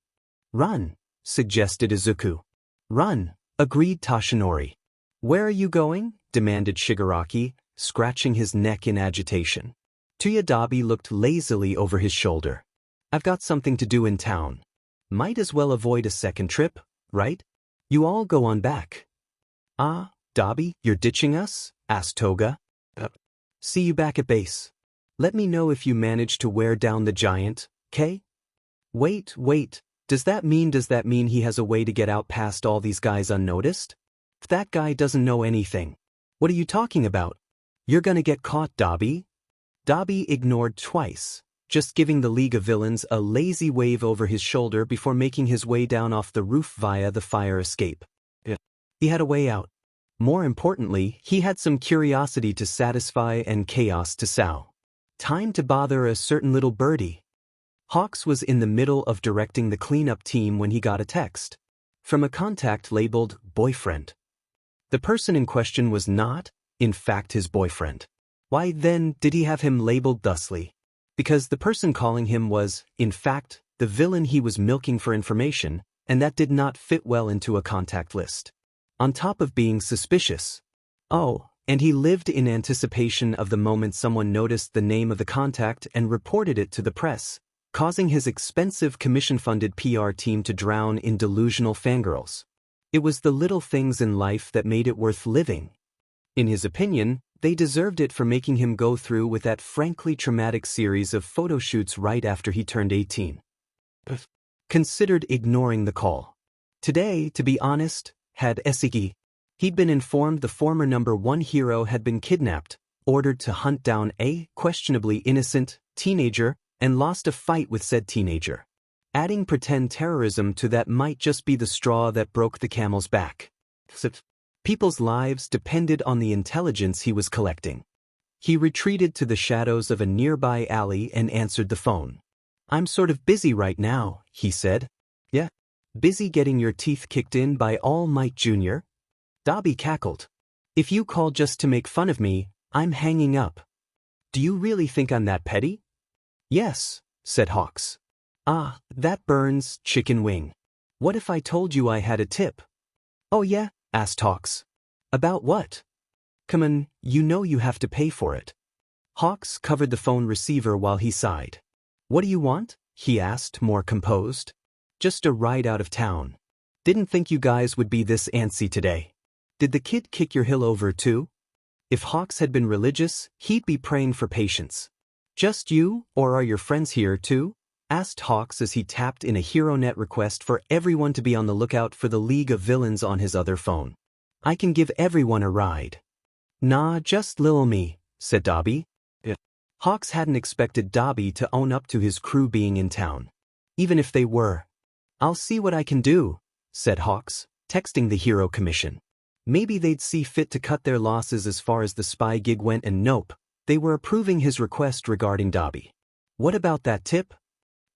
Run, suggested Izuku. Run, agreed Tashinori. Where are you going? Demanded Shigaraki, scratching his neck in agitation. Tuyadabi looked lazily over his shoulder. I've got something to do in town. Might as well avoid a second trip, right? You all go on back. Dabi, you're ditching us? Asked Toga. See you back at base. Let me know if you manage to wear down the giant, 'kay? Wait, does that mean he has a way to get out past all these guys unnoticed? If that guy doesn't know anything. What are you talking about? You're gonna get caught, Dabi. Dabi ignored twice, just giving the League of Villains a lazy wave over his shoulder before making his way down off the roof via the fire escape. He had a way out. More importantly, he had some curiosity to satisfy and chaos to sow. Time to bother a certain little birdie. Hawks was in the middle of directing the cleanup team when he got a text from a contact labeled boyfriend. The person in question was not, in fact, his boyfriend. Why then did he have him labeled thusly? Because the person calling him was, in fact, the villain he was milking for information, and that did not fit well into a contact list. On top of being suspicious. Oh, and he lived in anticipation of the moment someone noticed the name of the contact and reported it to the press, causing his expensive commission-funded PR team to drown in delusional fangirls. It was the little things in life that made it worth living. In his opinion, they deserved it for making him go through with that frankly traumatic series of photo shoots right after he turned 18. Considered ignoring the call. Today, to be honest, had Esiki. He'd been informed the former #1 hero had been kidnapped, ordered to hunt down a questionably innocent teenager, and lost a fight with said teenager. Adding pretend terrorism to that might just be the straw that broke the camel's back. People's lives depended on the intelligence he was collecting. He retreated to the shadows of a nearby alley and answered the phone. I'm sort of busy right now, he said. Yeah? Busy getting your teeth kicked in by All Might Jr.? Dabi cackled. If you call just to make fun of me, I'm hanging up. Do you really think I'm that petty? Yes, said Hawks. That burns, chicken wing. What if I told you I had a tip? Oh yeah? Asked Hawks. About what? Come on, you know you have to pay for it. Hawks covered the phone receiver while he sighed. What do you want? He asked, more composed. Just a ride out of town. Didn't think you guys would be this antsy today. Did the kid kick your hill over too? If Hawks had been religious, he'd be praying for patience. Just you, or are your friends here too? Asked Hawks as he tapped in a HeroNet request for everyone to be on the lookout for the League of Villains on his other phone. I can give everyone a ride. Nah, just lil me, said Dabi. Hawks hadn't expected Dabi to own up to his crew being in town. Even if they were. I'll see what I can do, said Hawks, texting the Hero Commission. Maybe they'd see fit to cut their losses as far as the spy gig went, and nope, they were approving his request regarding Dabi. What about that tip?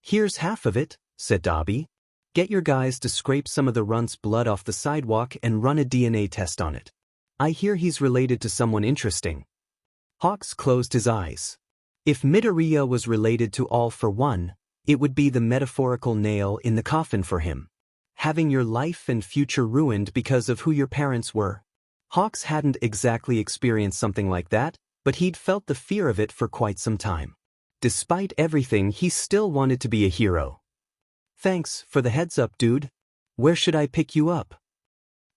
Here's half of it, said Dabi. Get your guys to scrape some of the runt's blood off the sidewalk and run a DNA test on it. I hear he's related to someone interesting. Hawks closed his eyes. If Midoriya was related to All for One, it would be the metaphorical nail in the coffin for him. Having your life and future ruined because of who your parents were. Hawks hadn't exactly experienced something like that, but he'd felt the fear of it for quite some time. Despite everything, he still wanted to be a hero. Thanks for the heads up, dude. Where should I pick you up?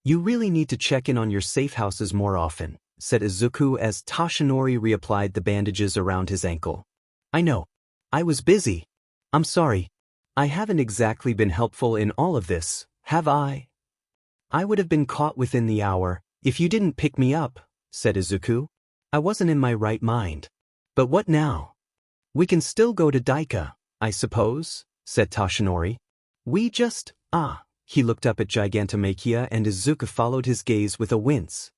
You really need to check in on your safe houses more often, said Izuku as Toshinori reapplied the bandages around his ankle. I know. I was busy. I'm sorry. I haven't exactly been helpful in all of this, have I? I would have been caught within the hour, if you didn't pick me up, said Izuku. I wasn't in my right mind. But what now? We can still go to Daika, I suppose, said Toshinori. We just, He looked up at Gigantomachia and Izuku followed his gaze with a wince.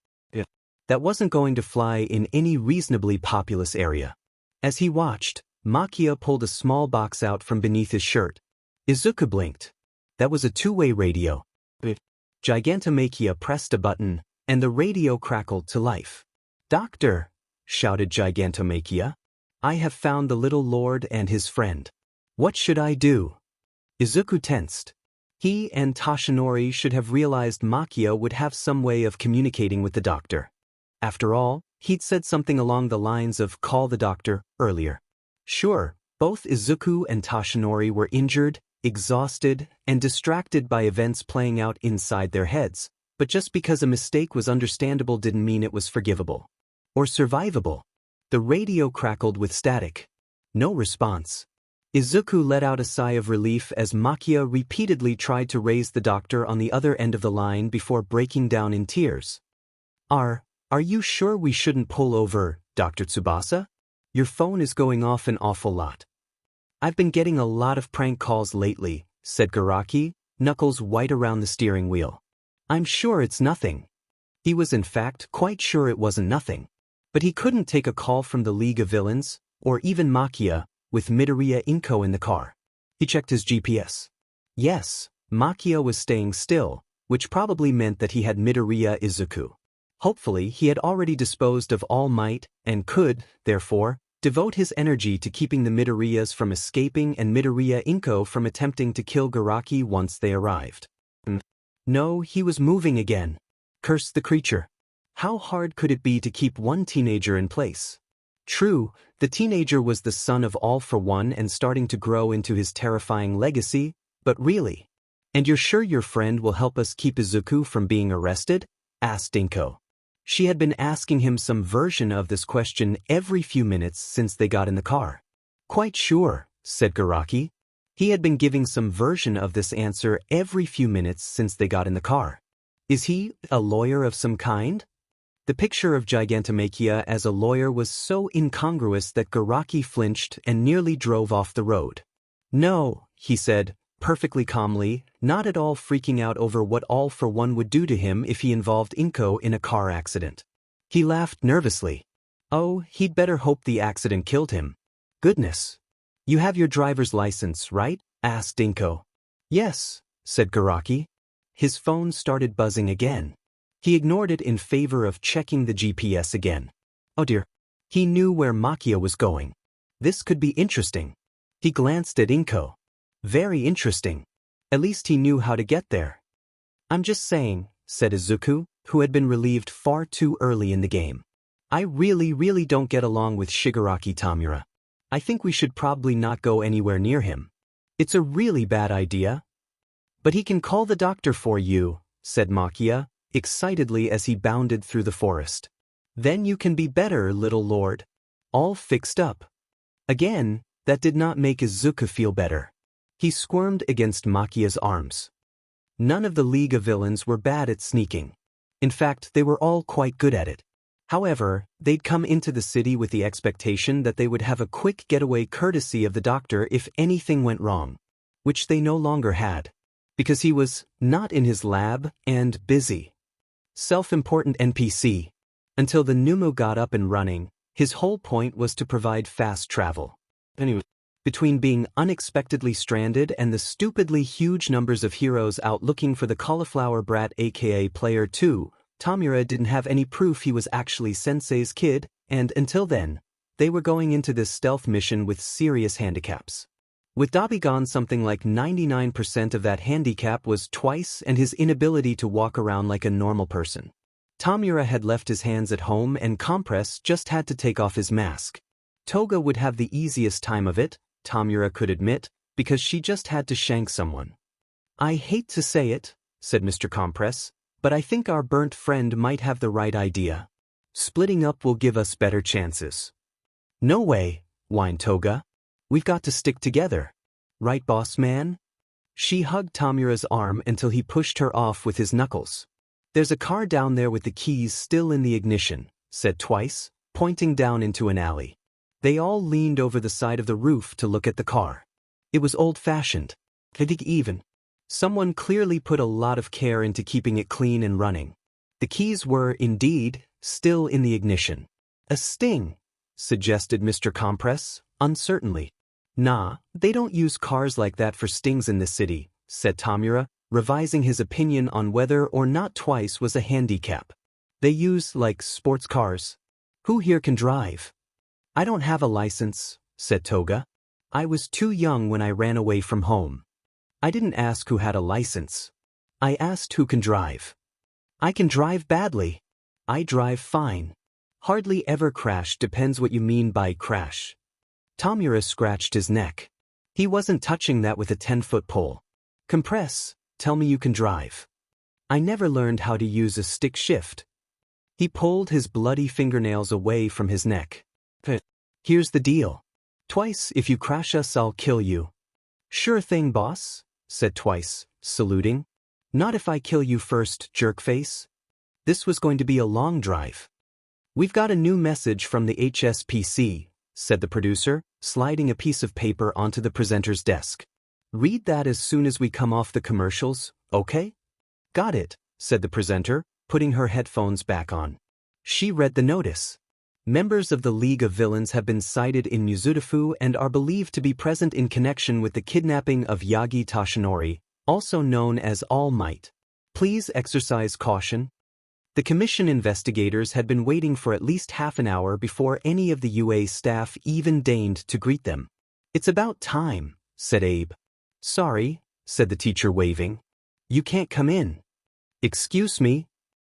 That wasn't going to fly in any reasonably populous area. As he watched, Machia pulled a small box out from beneath his shirt. Izuku blinked. That was a two-way radio. Gigantomachia pressed a button, and the radio crackled to life. Doctor, shouted Gigantomachia. I have found the little lord and his friend. What should I do? Izuku tensed. He and Toshinori should have realized Machia would have some way of communicating with the doctor. After all, he'd said something along the lines of call the doctor earlier. Sure, both Izuku and Toshinori were injured, exhausted, and distracted by events playing out inside their heads, but just because a mistake was understandable didn't mean it was forgivable. Or survivable. The radio crackled with static. No response. Izuku let out a sigh of relief as Machia repeatedly tried to raise the doctor on the other end of the line before breaking down in tears. Are you sure we shouldn't pull over, Dr. Tsubasa? Your phone is going off an awful lot. I've been getting a lot of prank calls lately, said Garaki, knuckles white around the steering wheel. I'm sure it's nothing. He was in fact quite sure it wasn't nothing. But he couldn't take a call from the League of Villains, or even Machia, with Midoriya Inko in the car. He checked his GPS. Yes, Machia was staying still, which probably meant that he had Midoriya Izuku. Hopefully he had already disposed of All Might, and could, therefore, devote his energy to keeping the Midoriyas from escaping and Midoriya Inko from attempting to kill Garaki once they arrived. No, he was moving again. Curse the creature. How hard could it be to keep one teenager in place? True, the teenager was the son of All for One and starting to grow into his terrifying legacy, but really? And you're sure your friend will help us keep Izuku from being arrested? Asked Inko. She had been asking him some version of this question every few minutes since they got in the car. Quite sure, said Garaki. He had been giving some version of this answer every few minutes since they got in the car. Is he a lawyer of some kind? The picture of Gigantomachia as a lawyer was so incongruous that Garaki flinched and nearly drove off the road. No, he said, perfectly calmly, not at all freaking out over what All for One would do to him if he involved Inko in a car accident. He laughed nervously. Oh, he'd better hope the accident killed him. Goodness. You have your driver's license, right? Asked Inko. Yes, said Garaki. His phone started buzzing again. He ignored it in favor of checking the GPS again. Oh dear. He knew where Machia was going. This could be interesting. He glanced at Inko. Very interesting. At least he knew how to get there. I'm just saying, said Izuku, who had been relieved far too early in the game. I really don't get along with Shigaraki Tamura. I think we should probably not go anywhere near him. It's a really bad idea. But he can call the doctor for you, said Machia, excitedly as he bounded through the forest. Then you can be better, little lord. All fixed up. Again, that did not make Izuku feel better. He squirmed against Machia's arms. None of the League of Villains were bad at sneaking. In fact, they were all quite good at it. However, they'd come into the city with the expectation that they would have a quick getaway courtesy of the doctor if anything went wrong, which they no longer had, because he was not in his lab and busy. Self-important NPC. Until the Numu got up and running, his whole point was to provide fast travel. Anyway, between being unexpectedly stranded and the stupidly huge numbers of heroes out looking for the cauliflower brat aka Player 2, Tamura didn't have any proof he was actually Sensei's kid, and until then, they were going into this stealth mission with serious handicaps. With Dabi gone, something like 99% of that handicap was Twice and his inability to walk around like a normal person. Tamura had left his hands at home and Compress just had to take off his mask. Toga would have the easiest time of it, Tamura could admit, because she just had to shank someone. "I hate to say it," said Mr. Compress, "but I think our burnt friend might have the right idea. Splitting up will give us better chances." "No way," whined Toga. "We've got to stick together. Right, boss man?" She hugged Tamura's arm until he pushed her off with his knuckles. "There's a car down there with the keys still in the ignition," said Twice, pointing down into an alley. They all leaned over the side of the roof to look at the car. It was old-fashioned. Even. Someone clearly put a lot of care into keeping it clean and running. The keys were, indeed, still in the ignition. "A sting," suggested Mr. Compress, uncertainly. "Nah, they don't use cars like that for stings in this city," said Tamura, revising his opinion on whether or not Twice was a handicap. "They use, like, sports cars. Who here can drive?" "I don't have a license," said Toga. "I was too young when I ran away from home." "I didn't ask who had a license. I asked who can drive." "I can drive badly." "I drive fine. Hardly ever crash, depends what you mean by crash." Tamura scratched his neck. He wasn't touching that with a 10-foot pole. "Compress, tell me you can drive." "I never learned how to use a stick shift." He pulled his bloody fingernails away from his neck. "Here's the deal. Twice, if you crash us, I'll kill you." "Sure thing, boss," said Twice, saluting. "Not if I kill you first, jerkface." This was going to be a long drive. "We've got a new message from the HSPC," said the producer, sliding a piece of paper onto the presenter's desk. "Read that as soon as we come off the commercials, okay?" "Got it," said the presenter, putting her headphones back on. She read the notice. "Members of the League of Villains have been sighted in Mizudafu and are believed to be present in connection with the kidnapping of Yagi Tashinori, also known as All Might. Please exercise caution." The commission investigators had been waiting for at least half an hour before any of the UA staff even deigned to greet them. "It's about time," said Abe. "Sorry," said the teacher, waving. "You can't come in." "Excuse me?"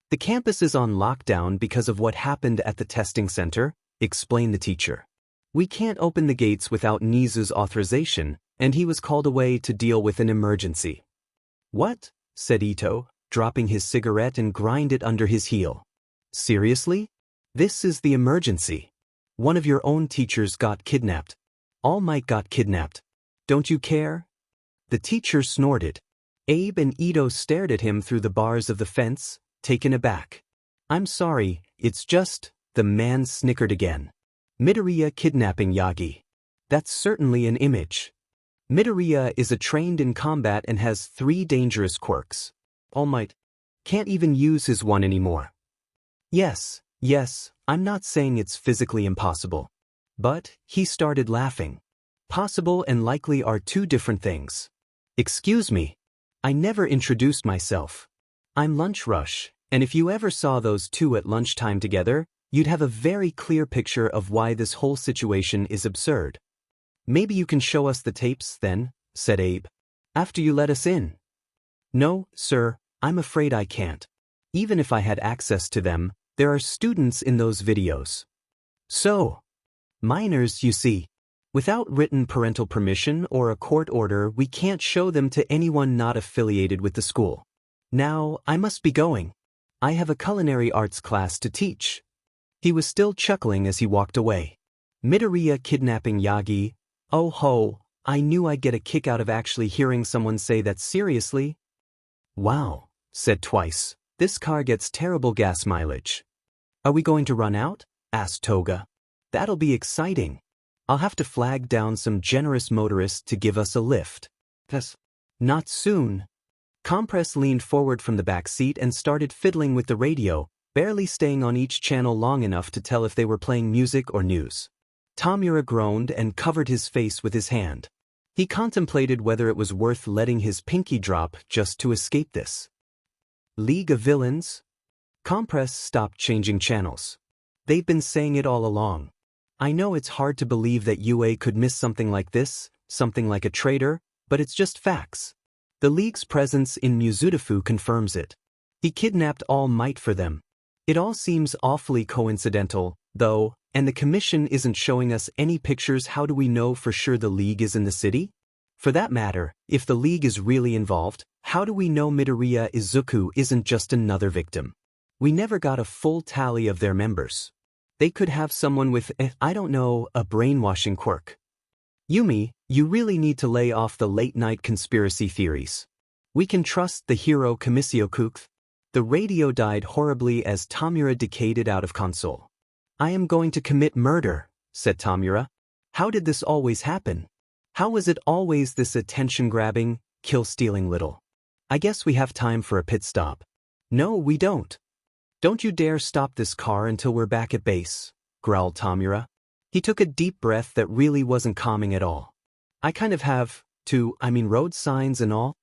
"The campus is on lockdown because of what happened at the testing center," explained the teacher. "We can't open the gates without Nezu's authorization, and he was called away to deal with an emergency." "What?" said Ito, dropping his cigarette and grind it under his heel. "Seriously? This is the emergency. One of your own teachers got kidnapped. All Might got kidnapped. Don't you care?" The teacher snorted. Abe and Ito stared at him through the bars of the fence, taken aback. "I'm sorry, it's just," the man snickered again. "Midoriya kidnapping Yagi. That's certainly an image. Midoriya is trained in combat and has 3 dangerous quirks. All Might can't even use his one anymore." Yes, I'm not saying it's physically impossible." But, he started laughing. "Possible and likely are 2 different things." "Excuse me. I never introduced myself. I'm Lunch Rush, and if you ever saw those 2 at lunchtime together, you'd have a very clear picture of why this whole situation is absurd." "Maybe you can show us the tapes, then," said Abe. "After you let us in." "No, sir, I'm afraid I can't. Even if I had access to them, there are students in those videos. So, minors, you see. Without written parental permission or a court order, we can't show them to anyone not affiliated with the school. Now, I must be going. I have a culinary arts class to teach." He was still chuckling as he walked away. Midoriya kidnapping Yagi. Oh ho, I knew I'd get a kick out of actually hearing someone say that seriously. "Wow," said Twice. "This car gets terrible gas mileage." "Are we going to run out?" asked Toga. "That'll be exciting. I'll have to flag down some generous motorists to give us a lift." "Not soon." Compress leaned forward from the back seat and started fiddling with the radio, barely staying on each channel long enough to tell if they were playing music or news. Tamura groaned and covered his face with his hand. He contemplated whether it was worth letting his pinky drop just to escape this. "League of Villains?" Compress stopped changing channels. They've been saying it all along. I know it's hard to believe that UA could miss something like this, something like a traitor, but it's just facts. The League's presence in Mizudafu confirms it. He kidnapped All Might for them. It all seems awfully coincidental, though, and the Commission isn't showing us any pictures. How do we know for sure the League is in the city? For that matter, if the League is really involved, how do we know Midoriya Izuku isn't just another victim? We never got a full tally of their members. They could have someone with, I don't know, a brainwashing quirk. Yumi, you really need to lay off the late-night conspiracy theories. We can trust the hero Kamisio-kuth. The radio died horribly as Tamura decayed out of console. I am going to commit murder, said Tamura. How did this always happen? How was it always this attention-grabbing, kill-stealing little? I guess we have time for a pit stop. No, we don't. Don't you dare stop this car until we're back at base, growled Tamura. He took a deep breath that really wasn't calming at all. I kind of have road signs and all.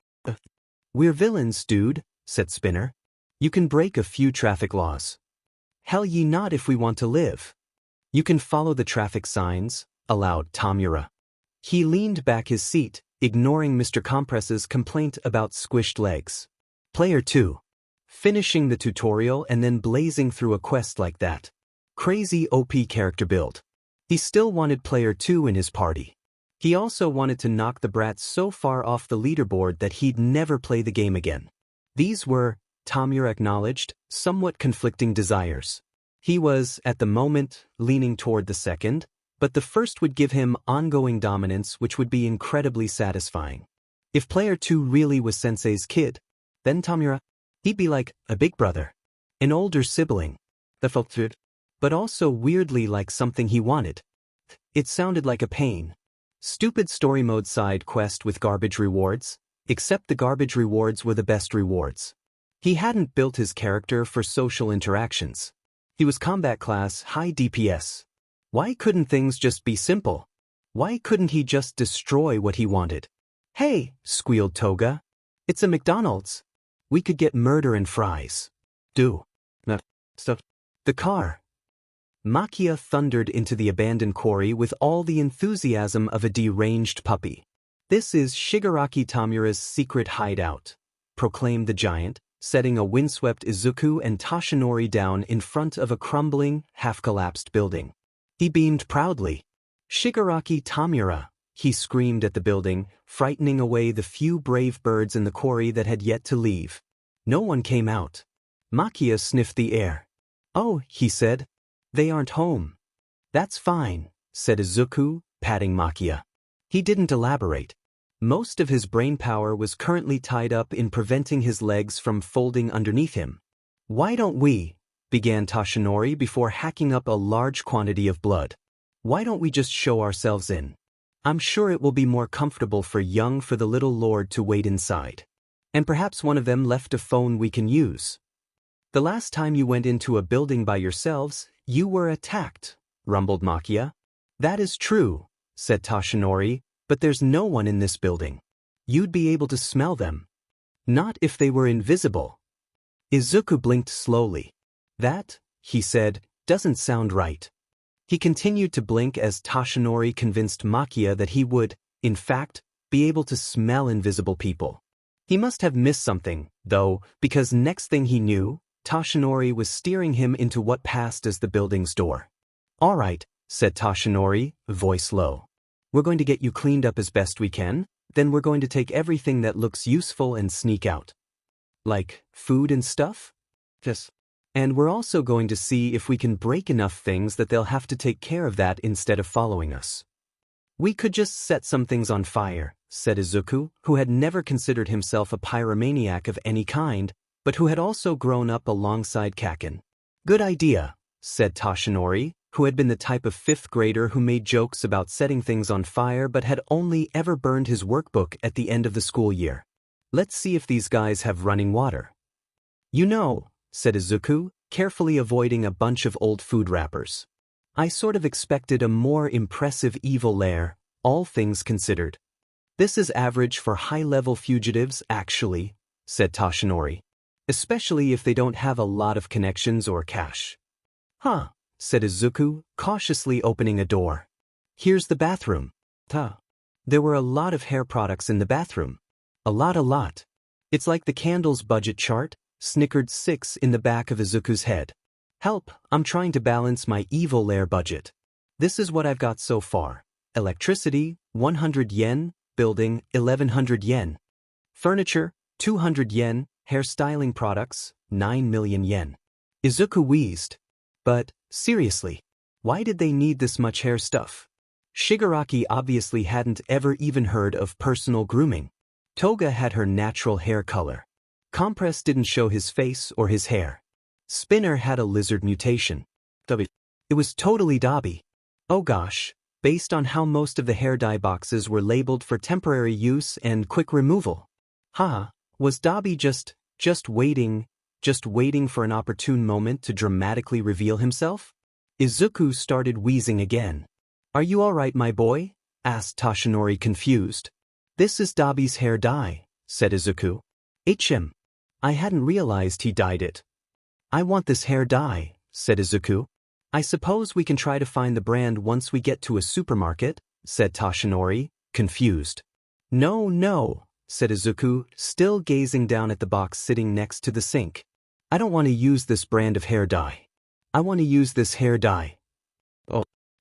We're villains, dude, said Spinner. You can break a few traffic laws. Hell ye not if we want to live. You can follow the traffic signs, allowed Tamura. He leaned back his seat, ignoring Mr. Compress's complaint about squished legs. Player 2. Finishing the tutorial and then blazing through a quest like that. Crazy OP character build. He still wanted Player 2 in his party. He also wanted to knock the brat so far off the leaderboard that he'd never play the game again. These were, Tamura acknowledged, somewhat conflicting desires. He was, at the moment, leaning toward the second, but the first would give him ongoing dominance which would be incredibly satisfying. If Player 2 really was Sensei's kid, then Tamura, he'd be like a big brother, an older sibling, but also weirdly like something he wanted. It sounded like a pain. Stupid story mode side quest with garbage rewards, except the garbage rewards were the best rewards. He hadn't built his character for social interactions. He was combat class high DPS. Why couldn't things just be simple? Why couldn't he just destroy what he wanted? Hey, squealed Toga. It's a McDonald's. We could get murder and fries. Stuff. The car. Makia thundered into the abandoned quarry with all the enthusiasm of a deranged puppy. This is Shigaraki Tamura's secret hideout, proclaimed the giant, setting a windswept Izuku and Toshinori down in front of a crumbling, half-collapsed building. He beamed proudly. Shigaraki Tamura, he screamed at the building, frightening away the few brave birds in the quarry that had yet to leave. No one came out. Makia sniffed the air. Oh, he said. They aren't home. That's fine, said Izuku, patting Makia. He didn't elaborate. Most of his brain power was currently tied up in preventing his legs from folding underneath him. Why don't we, began Toshinori before hacking up a large quantity of blood. Why don't we just show ourselves in? I'm sure it will be more comfortable for the little lord to wait inside. And perhaps one of them left a phone we can use. The last time you went into a building by yourselves, you were attacked, rumbled Makia. That is true, said Toshinori, but there's no one in this building. You'd be able to smell them. Not if they were invisible. Izuku blinked slowly. That, he said, doesn't sound right. He continued to blink as Toshinori convinced Makia that he would, in fact, be able to smell invisible people. He must have missed something, though, because next thing he knew, Toshinori was steering him into what passed as the building's door. All right, said Toshinori, voice low. We're going to get you cleaned up as best we can, then we're going to take everything that looks useful and sneak out. Like, food and stuff? Yes. And we're also going to see if we can break enough things that they'll have to take care of that instead of following us. We could just set some things on fire, said Izuku, who had never considered himself a pyromaniac of any kind, but who had also grown up alongside Kaken. Good idea, said Toshinori, who had been the type of fifth grader who made jokes about setting things on fire but had only ever burned his workbook at the end of the school year. Let's see if these guys have running water. You know, said Izuku, carefully avoiding a bunch of old food wrappers. I sort of expected a more impressive evil lair, all things considered. This is average for high-level fugitives, actually, said Toshinori. especially if they don't have a lot of connections or cash. Huh, said Izuku, cautiously opening a door. Here's the bathroom. There were a lot of hair products in the bathroom. A lot. It's like the candles budget chart, snickered Six in the back of Izuku's head. Help, I'm trying to balance my evil lair budget. This is what I've got so far. Electricity, 100 yen, building, 1100 yen. Furniture, 200 yen, hairstyling products, 9 million yen. Izuku wheezed. But, seriously, why did they need this much hair stuff? Shigaraki obviously hadn't ever even heard of personal grooming. Toga had her natural hair color. Compress didn't show his face or his hair. Spinner had a lizard mutation. It was totally Dabi. Oh gosh, based on how most of the hair dye boxes were labeled for temporary use and quick removal. Was Dabi just waiting for an opportune moment to dramatically reveal himself? Izuku started wheezing again. Are you alright, my boy? Asked Toshinori, confused. This is Dabi's hair dye, said Izuku. I hadn't realized he dyed it. I want this hair dye, said Izuku. I suppose we can try to find the brand once we get to a supermarket, said Toshinori, confused. No, said Izuku, still gazing down at the box sitting next to the sink. I don't want to use this brand of hair dye. I want to use this hair dye.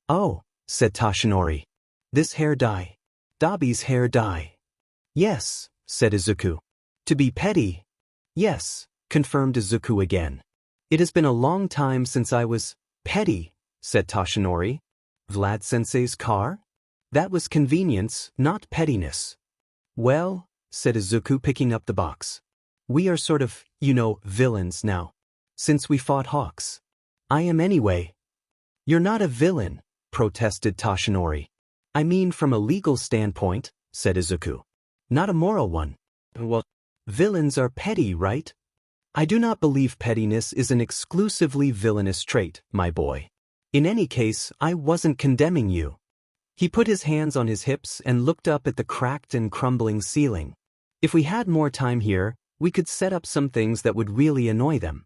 Oh, said Toshinori. This hair dye. Dabi's hair dye. Yes, said Izuku. To be petty. Yes, confirmed Izuku again. It has been a long time since I was petty, said Toshinori. Vlad-sensei's car? That was convenience, not pettiness. Well, said Izuku, picking up the box. We are sort of, villains now. Since we fought Hawks. I am anyway. You're not a villain, protested Toshinori. I mean from a legal standpoint, said Izuku. Not a moral one. Well, villains are petty, right? I do not believe pettiness is an exclusively villainous trait, my boy. In any case, I wasn't condemning you. He put his hands on his hips and looked up at the cracked and crumbling ceiling. If we had more time here, we could set up some things that would really annoy them.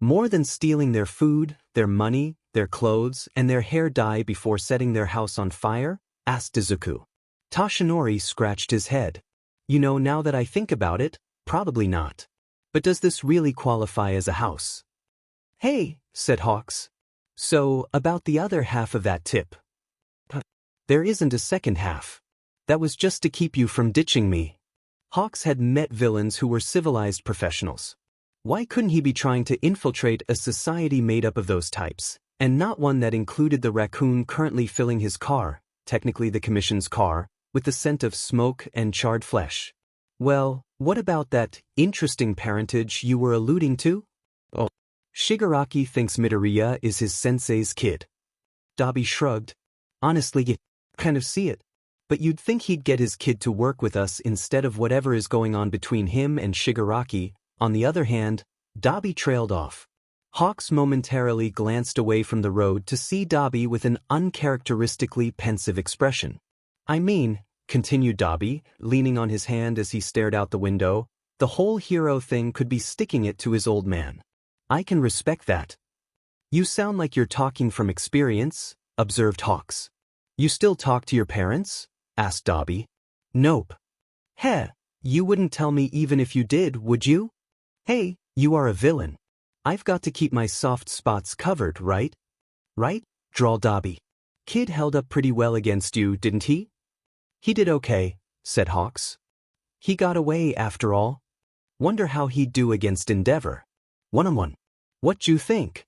More than stealing their food, their money, their clothes, and their hair dye before setting their house on fire? Asked Izuku. Toshinori scratched his head. Now that I think about it, probably not. But does this really qualify as a house? Hey, said Hawks. So, about the other half of that tip. There isn't a second half. That was just to keep you from ditching me. Hawks had met villains who were civilized professionals. Why couldn't he be trying to infiltrate a society made up of those types, and not one that included the raccoon currently filling his car, technically the commission's car, with the scent of smoke and charred flesh? Well, what about that interesting parentage you were alluding to? Oh, Shigaraki thinks Midoriya is his sensei's kid. Dabi shrugged. Honestly, you kind of see it. But you'd think he'd get his kid to work with us instead of whatever is going on between him and Shigaraki. On the other hand, Dabi trailed off. Hawks momentarily glanced away from the road to see Dabi with an uncharacteristically pensive expression. I mean, continued Dabi, leaning on his hand as he stared out the window, the whole hero thing could be sticking it to his old man. I can respect that. You sound like you're talking from experience, observed Hawks. You still talk to your parents? Asked Dabi. Nope. Heh, you wouldn't tell me even if you did, would you? Hey, you are a villain. I've got to keep my soft spots covered, right? Right? Drawled Dabi. Kid held up pretty well against you, didn't he? He did okay, said Hawks. He got away after all. Wonder how he'd do against Endeavor. One-on-one. What'd you think?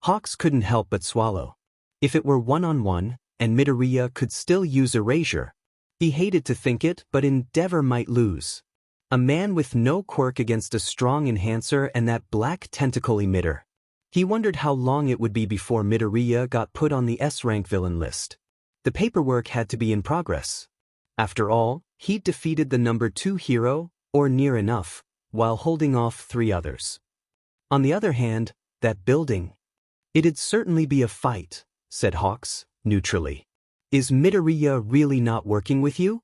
Hawks couldn't help but swallow. If it were one-on-one, and Midoriya could still use erasure. He hated to think it, but Endeavor might lose. A man with no quirk against a strong enhancer and that black tentacle emitter. He wondered how long it would be before Midoriya got put on the S-rank villain list. The paperwork had to be in progress. After all, he'd defeated the number 2 hero, or near enough, while holding off 3 others. On the other hand, that building. It'd certainly be a fight, said Hawks, neutrally. Is Midoriya really not working with you?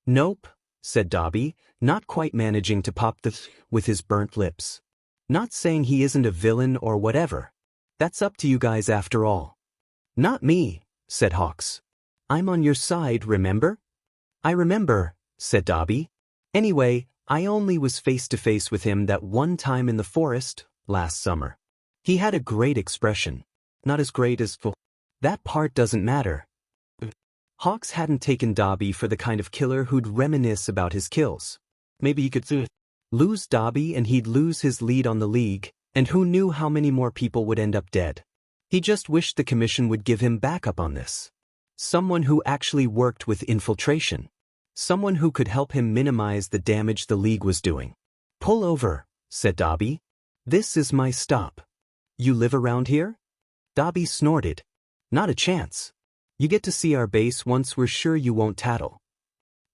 Nope, said Dabi, not quite managing to pop the with his burnt lips. Not saying he isn't a villain or whatever. That's up to you guys after all. Not me, said Hawks. I'm on your side, remember? I remember, said Dobby. Anyway, I only was face to face with him that one time in the forest, last summer. He had a great expression. Not as great as That part doesn't matter. Hawks hadn't taken Dobby for the kind of killer who'd reminisce about his kills. Maybe he could lose Dobby and he'd lose his lead on the league, and who knew how many more people would end up dead. He just wished the commission would give him backup on this. Someone who actually worked with infiltration. Someone who could help him minimize the damage the league was doing. Pull over, said Dobby. This is my stop. You live around here? Dobby snorted. Not a chance. You get to see our base once we're sure you won't tattle.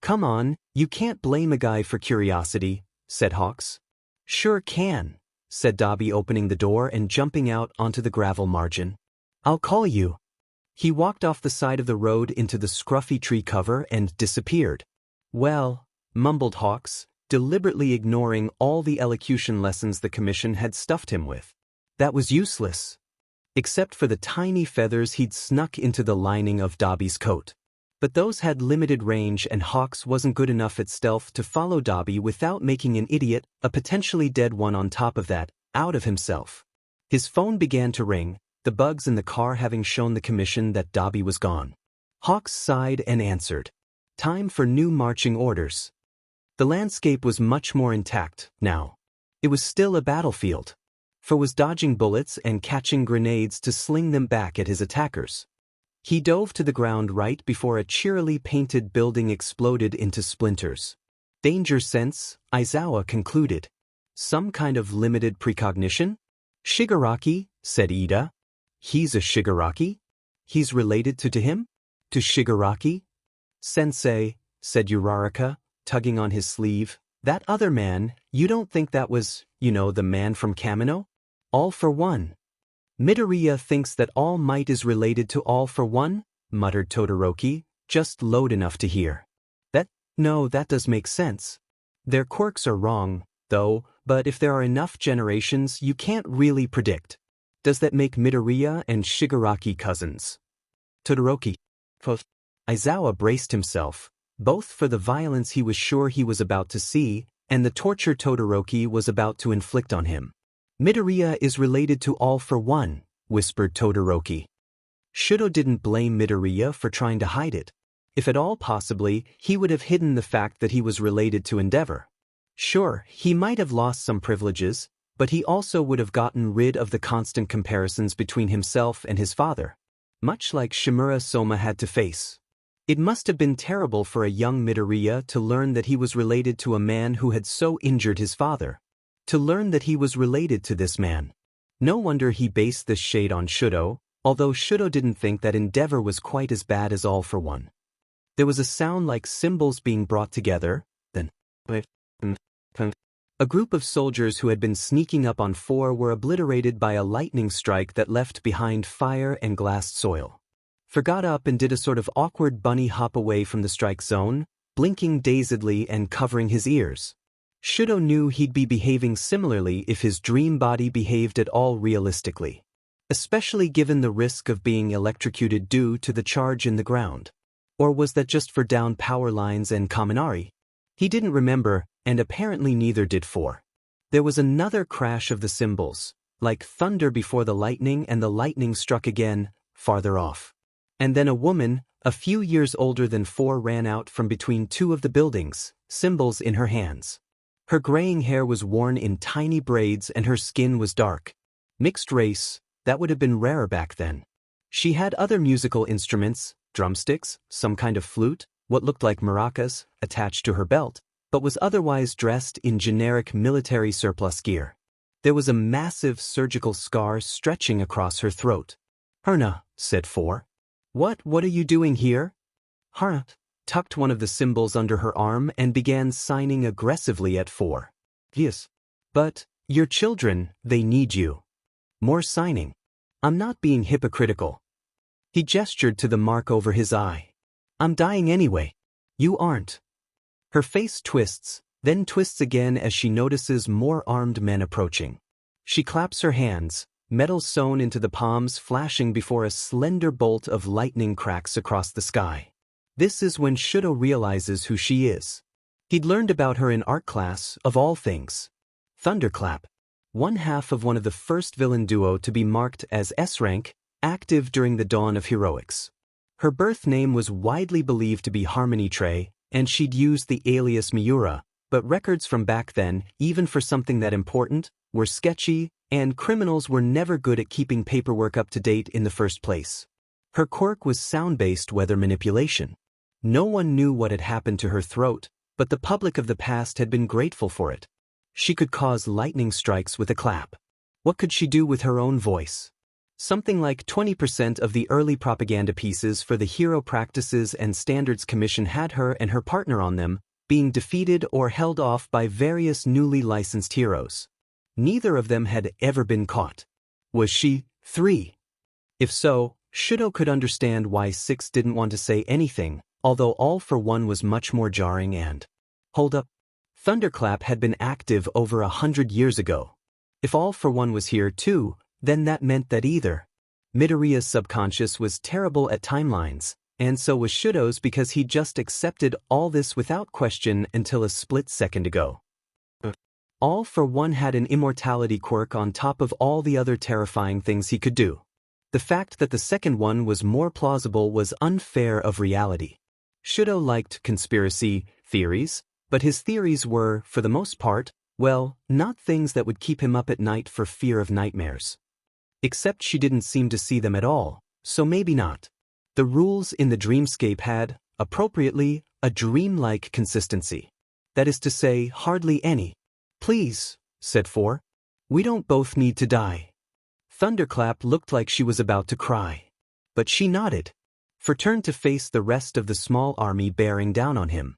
Come on, you can't blame a guy for curiosity, said Hawks. Sure can, said Dobby, opening the door and jumping out onto the gravel margin. I'll call you. He walked off the side of the road into the scruffy tree cover and disappeared. Well, mumbled Hawks, deliberately ignoring all the elocution lessons the commission had stuffed him with. That was useless. Except for the tiny feathers he'd snuck into the lining of Dobby's coat. But those had limited range and Hawks wasn't good enough at stealth to follow Dobby without making an idiot, a potentially dead one on top of that, out of himself. His phone began to ring, the bugs in the car having shown the commission that Dobby was gone. Hawks sighed and answered. Time for new marching orders. The landscape was much more intact now. It was still a battlefield. For was dodging bullets and catching grenades to sling them back at his attackers. He dove to the ground right before a cheerily painted building exploded into splinters. Danger sense, Aizawa concluded. Some kind of limited precognition? Shigaraki, said Ida. He's a Shigaraki? He's related to him? To Shigaraki? Sensei, said Uraraka, tugging on his sleeve. That other man, you don't think that was, the man from Kamino? All for One. Midoriya thinks that All Might is related to All for One, muttered Todoroki, just loud enough to hear. No, that does make sense. Their quirks are wrong, though, but if there are enough generations you can't really predict. Does that make Midoriya and Shigaraki cousins? Todoroki. Aizawa braced himself, both for the violence he was sure he was about to see, and the torture Todoroki was about to inflict on him. Midoriya is related to All for One, whispered Todoroki. Shudo didn't blame Midoriya for trying to hide it. If at all possibly, he would have hidden the fact that he was related to Endeavor. Sure, he might have lost some privileges, but he also would have gotten rid of the constant comparisons between himself and his father. Much like Shimura Soma had to face. It must have been terrible for a young Midoriya to learn that he was related to a man who had so injured his father. To learn that he was related to this man. No wonder he based this shade on Shudo, although Shudo didn't think that Endeavor was quite as bad as All for One. There was a sound like cymbals being brought together, then a group of soldiers who had been sneaking up on 4 were obliterated by a lightning strike that left behind fire and glassed soil. Got up and did a sort of awkward bunny hop away from the strike zone, blinking dazedly and covering his ears. Shudo knew he'd be behaving similarly if his dream body behaved at all realistically. Especially given the risk of being electrocuted due to the charge in the ground. Or was that just for down power lines and Kaminari? He didn't remember, and apparently neither did 4. There was another crash of the cymbals, like thunder before the lightning, and the lightning struck again, farther off. And then a woman, a few years older than 4, ran out from between 2 of the buildings, cymbals in her hands. Her graying hair was worn in tiny braids and her skin was dark. Mixed race, that would have been rarer back then. She had other musical instruments, drumsticks, some kind of flute, what looked like maracas, attached to her belt, but was otherwise dressed in generic military surplus gear. There was a massive surgical scar stretching across her throat. Herna, said 4. What are you doing here? Herna tucked one of the cymbals under her arm and began signing aggressively at 4. Yes. But, your children, they need you. More signing. I'm not being hypocritical. He gestured to the mark over his eye. I'm dying anyway. You aren't. Her face twists, then twists again as she notices more armed men approaching. She claps her hands, metal sewn into the palms flashing before a slender bolt of lightning cracks across the sky. This is when Shudo realizes who she is. He'd learned about her in art class, of all things. Thunderclap. One half of one of the first villain duo to be marked as S-rank, active during the dawn of heroics. Her birth name was widely believed to be Harmony Trey, and she'd used the alias Miura, but records from back then, even for something that important, were sketchy, and criminals were never good at keeping paperwork up to date in the first place. Her quirk was sound-based weather manipulation. No one knew what had happened to her throat, but the public of the past had been grateful for it. She could cause lightning strikes with a clap. What could she do with her own voice? Something like 20% of the early propaganda pieces for the Hero Practices and Standards Commission had her and her partner on them, being defeated or held off by various newly licensed heroes. Neither of them had ever been caught. Was she 3? If so, Shudo could understand why 6 didn't want to say anything, although All for One was much more jarring and… Hold up. Thunderclap had been active over 100 years ago. If All for One was here too, then that meant that either Midoriya's subconscious was terrible at timelines, and so was Shudo's because he just accepted all this without question until a split second ago. All for One had an immortality quirk on top of all the other terrifying things he could do. The fact that the second one was more plausible was unfair of reality. Shudo liked conspiracy theories, but his theories were, for the most part, well, not things that would keep him up at night for fear of nightmares. Except she didn't seem to see them at all, so maybe not. The rules in the dreamscape had, appropriately, a dreamlike consistency. That is to say, hardly any. Please, said 4. We don't both need to die. Thunderclap looked like she was about to cry. But she nodded. 4 turned to face the rest of the small army bearing down on him.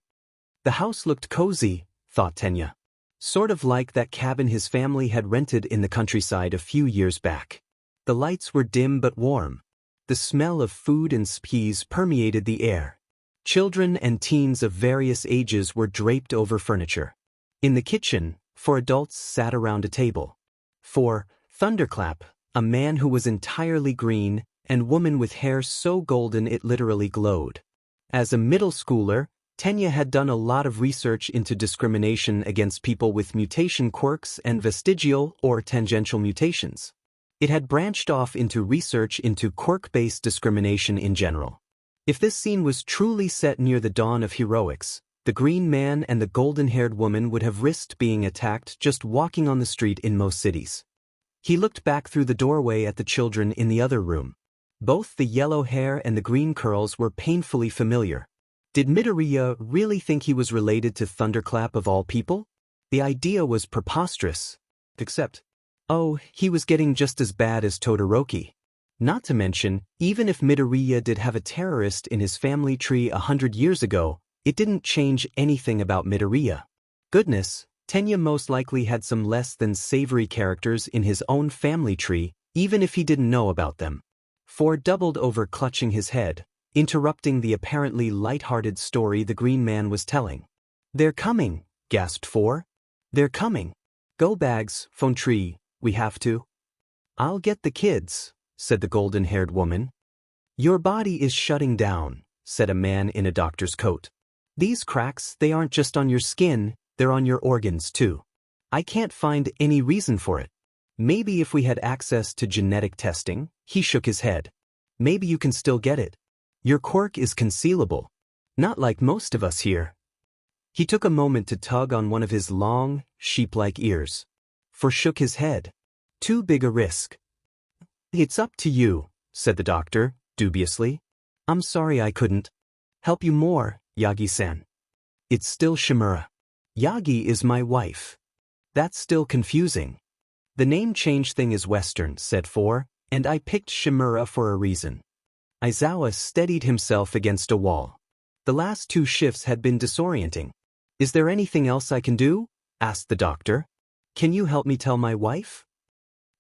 The house looked cozy, thought Tenya. Sort of like that cabin his family had rented in the countryside a few years back. The lights were dim but warm. The smell of food and spices permeated the air. Children and teens of various ages were draped over furniture. In the kitchen, 4 adults sat around a table. 4 Thunderclap, a man who was entirely green, and woman with hair so golden it literally glowed. As a middle schooler, Tenya had done a lot of research into discrimination against people with mutation quirks and vestigial or tangential mutations. It had branched off into research into quirk-based discrimination in general. If this scene was truly set near the dawn of heroics, the green man and the golden-haired woman would have risked being attacked just walking on the street in most cities. He looked back through the doorway at the children in the other room. Both the yellow hair and the green curls were painfully familiar. Did Midoriya really think he was related to Thunderclap of all people? The idea was preposterous. Except, oh, he was getting just as bad as Todoroki. Not to mention, even if Midoriya did have a terrorist in his family tree 100 years ago, it didn't change anything about Midoriya. Goodness, Tenya most likely had some less than savory characters in his own family tree, even if he didn't know about them. 4 doubled over clutching his head, interrupting the apparently light-hearted story the green man was telling. They're coming, gasped 4. They're coming. Go bags, phone tree, we have to. I'll get the kids, said the golden-haired woman. Your body is shutting down, said a man in a doctor's coat. These cracks, they aren't just on your skin, they're on your organs too. I can't find any reason for it. Maybe if we had access to genetic testing, he shook his head. Maybe you can still get it. Your quirk is concealable. Not like most of us here. He took a moment to tug on one of his long, sheep-like ears. 4 shook his head. Too big a risk. It's up to you, said the doctor, dubiously. I'm sorry I couldn't help you more, Yagi-san. It's still Shimura. Yagi is my wife. That's still confusing. The name change thing is Western, said 4, and I picked Shimura for a reason. Aizawa steadied himself against a wall. The last 2 shifts had been disorienting. Is there anything else I can do? Asked the doctor. Can you help me tell my wife?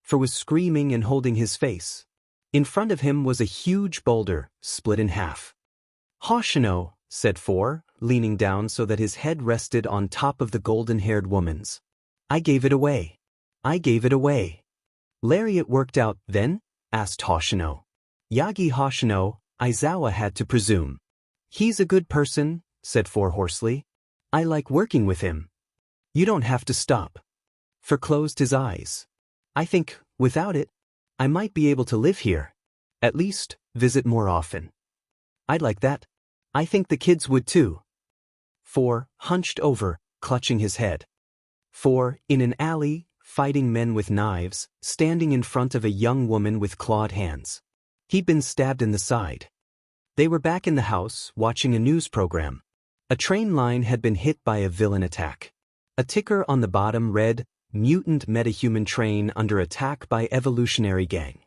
4 was screaming and holding his face. In front of him was a huge boulder, split in half. Hoshino, said 4, leaning down so that his head rested on top of the golden-haired woman's. I gave it away. I gave it away. Lariat worked out, then? Asked Hoshino. Yagi Hoshino, Aizawa had to presume. He's a good person, said Four hoarsely. I like working with him. You don't have to stop. Four closed his eyes. I think, without it, I might be able to live here. At least, visit more often. I'd like that. I think the kids would too. Four hunched over, clutching his head. Four, in an alley, fighting men with knives, standing in front of a young woman with clawed hands. He'd been stabbed in the side. They were back in the house, watching a news program. A train line had been hit by a villain attack. A ticker on the bottom read, Mutant Metahuman Train Under Attack by Evolutionary Gang.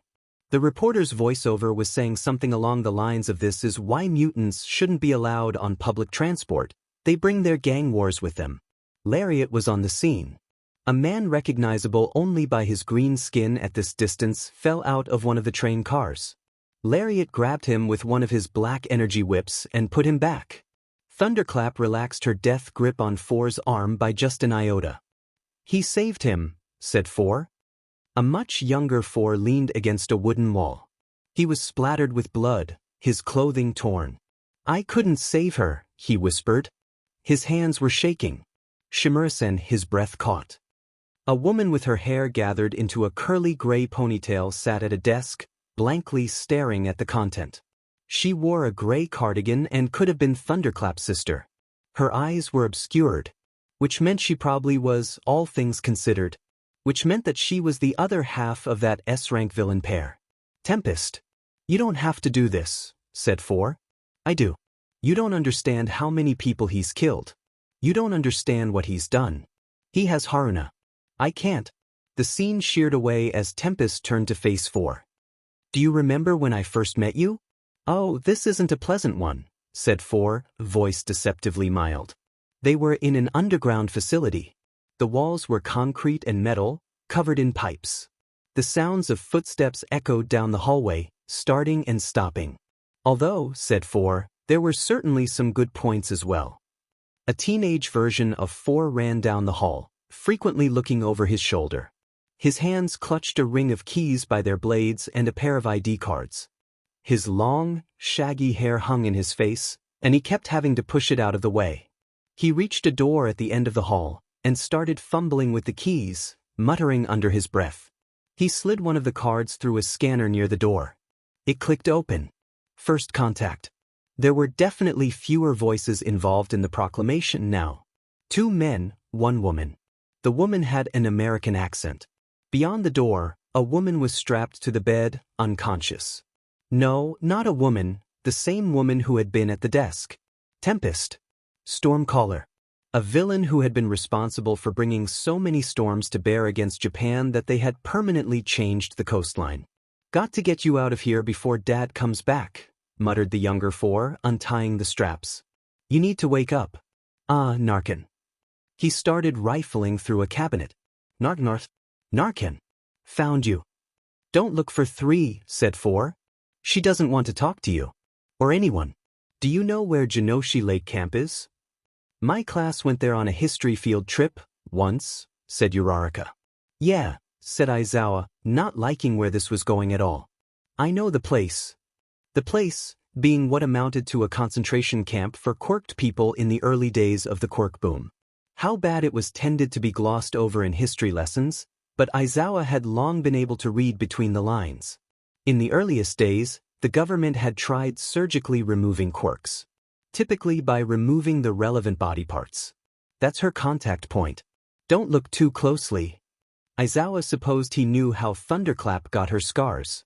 The reporter's voiceover was saying something along the lines of this is why mutants shouldn't be allowed on public transport, they bring their gang wars with them. Lariat was on the scene. A man recognizable only by his green skin at this distance fell out of one of the train cars. Lariat grabbed him with one of his black energy whips and put him back. Thunderclap relaxed her death grip on Four's arm by just an iota. He saved him, said Four. A much younger Four leaned against a wooden wall. He was splattered with blood, his clothing torn. I couldn't save her, he whispered. His hands were shaking. Shimura-sen, his breath caught. A woman with her hair gathered into a curly gray ponytail sat at a desk, blankly staring at the content. She wore a gray cardigan and could have been Thunderclap's sister. Her eyes were obscured, which meant she probably was, all things considered, which meant that she was the other half of that S-rank villain pair. Tempest. You don't have to do this, said Four. I do. You don't understand how many people he's killed. You don't understand what he's done. He has Haruna. I can't. The scene sheared away as Tempest turned to face Four. Do you remember when I first met you? Oh, this isn't a pleasant one, said Four, voice deceptively mild. They were in an underground facility. The walls were concrete and metal, covered in pipes. The sounds of footsteps echoed down the hallway, starting and stopping. Although, said Four, there were certainly some good points as well. A teenage version of Four ran down the hall, frequently looking over his shoulder. His hands clutched a ring of keys by their blades and a pair of ID cards. His long, shaggy hair hung in his face, and he kept having to push it out of the way. He reached a door at the end of the hall, and started fumbling with the keys, muttering under his breath. He slid one of the cards through a scanner near the door. It clicked open. First contact. There were definitely fewer voices involved in the proclamation now. 2 men, 1 woman. The woman had an American accent. Beyond the door, a woman was strapped to the bed, unconscious. No, not a woman, the same woman who had been at the desk. Tempest. Stormcaller. A villain who had been responsible for bringing so many storms to bear against Japan that they had permanently changed the coastline. Got to get you out of here before Dad comes back, muttered the younger Four, untying the straps. You need to wake up. Narcan. He started rifling through a cabinet. Narcan. Found you. Don't look for 3, said Four. She doesn't want to talk to you. Or anyone. Do you know where Jinoshi Lake Camp is? My class went there on a history field trip, once, said Uraraka. Yeah, said Aizawa, not liking where this was going at all. I know the place. The place, being what amounted to a concentration camp for quirked people in the early days of the quirk boom. How bad it was tended to be glossed over in history lessons, but Aizawa had long been able to read between the lines. In the earliest days, the government had tried surgically removing quirks. Typically by removing the relevant body parts. That's her contact point. Don't look too closely. Aizawa supposed he knew how Thunderclap got her scars.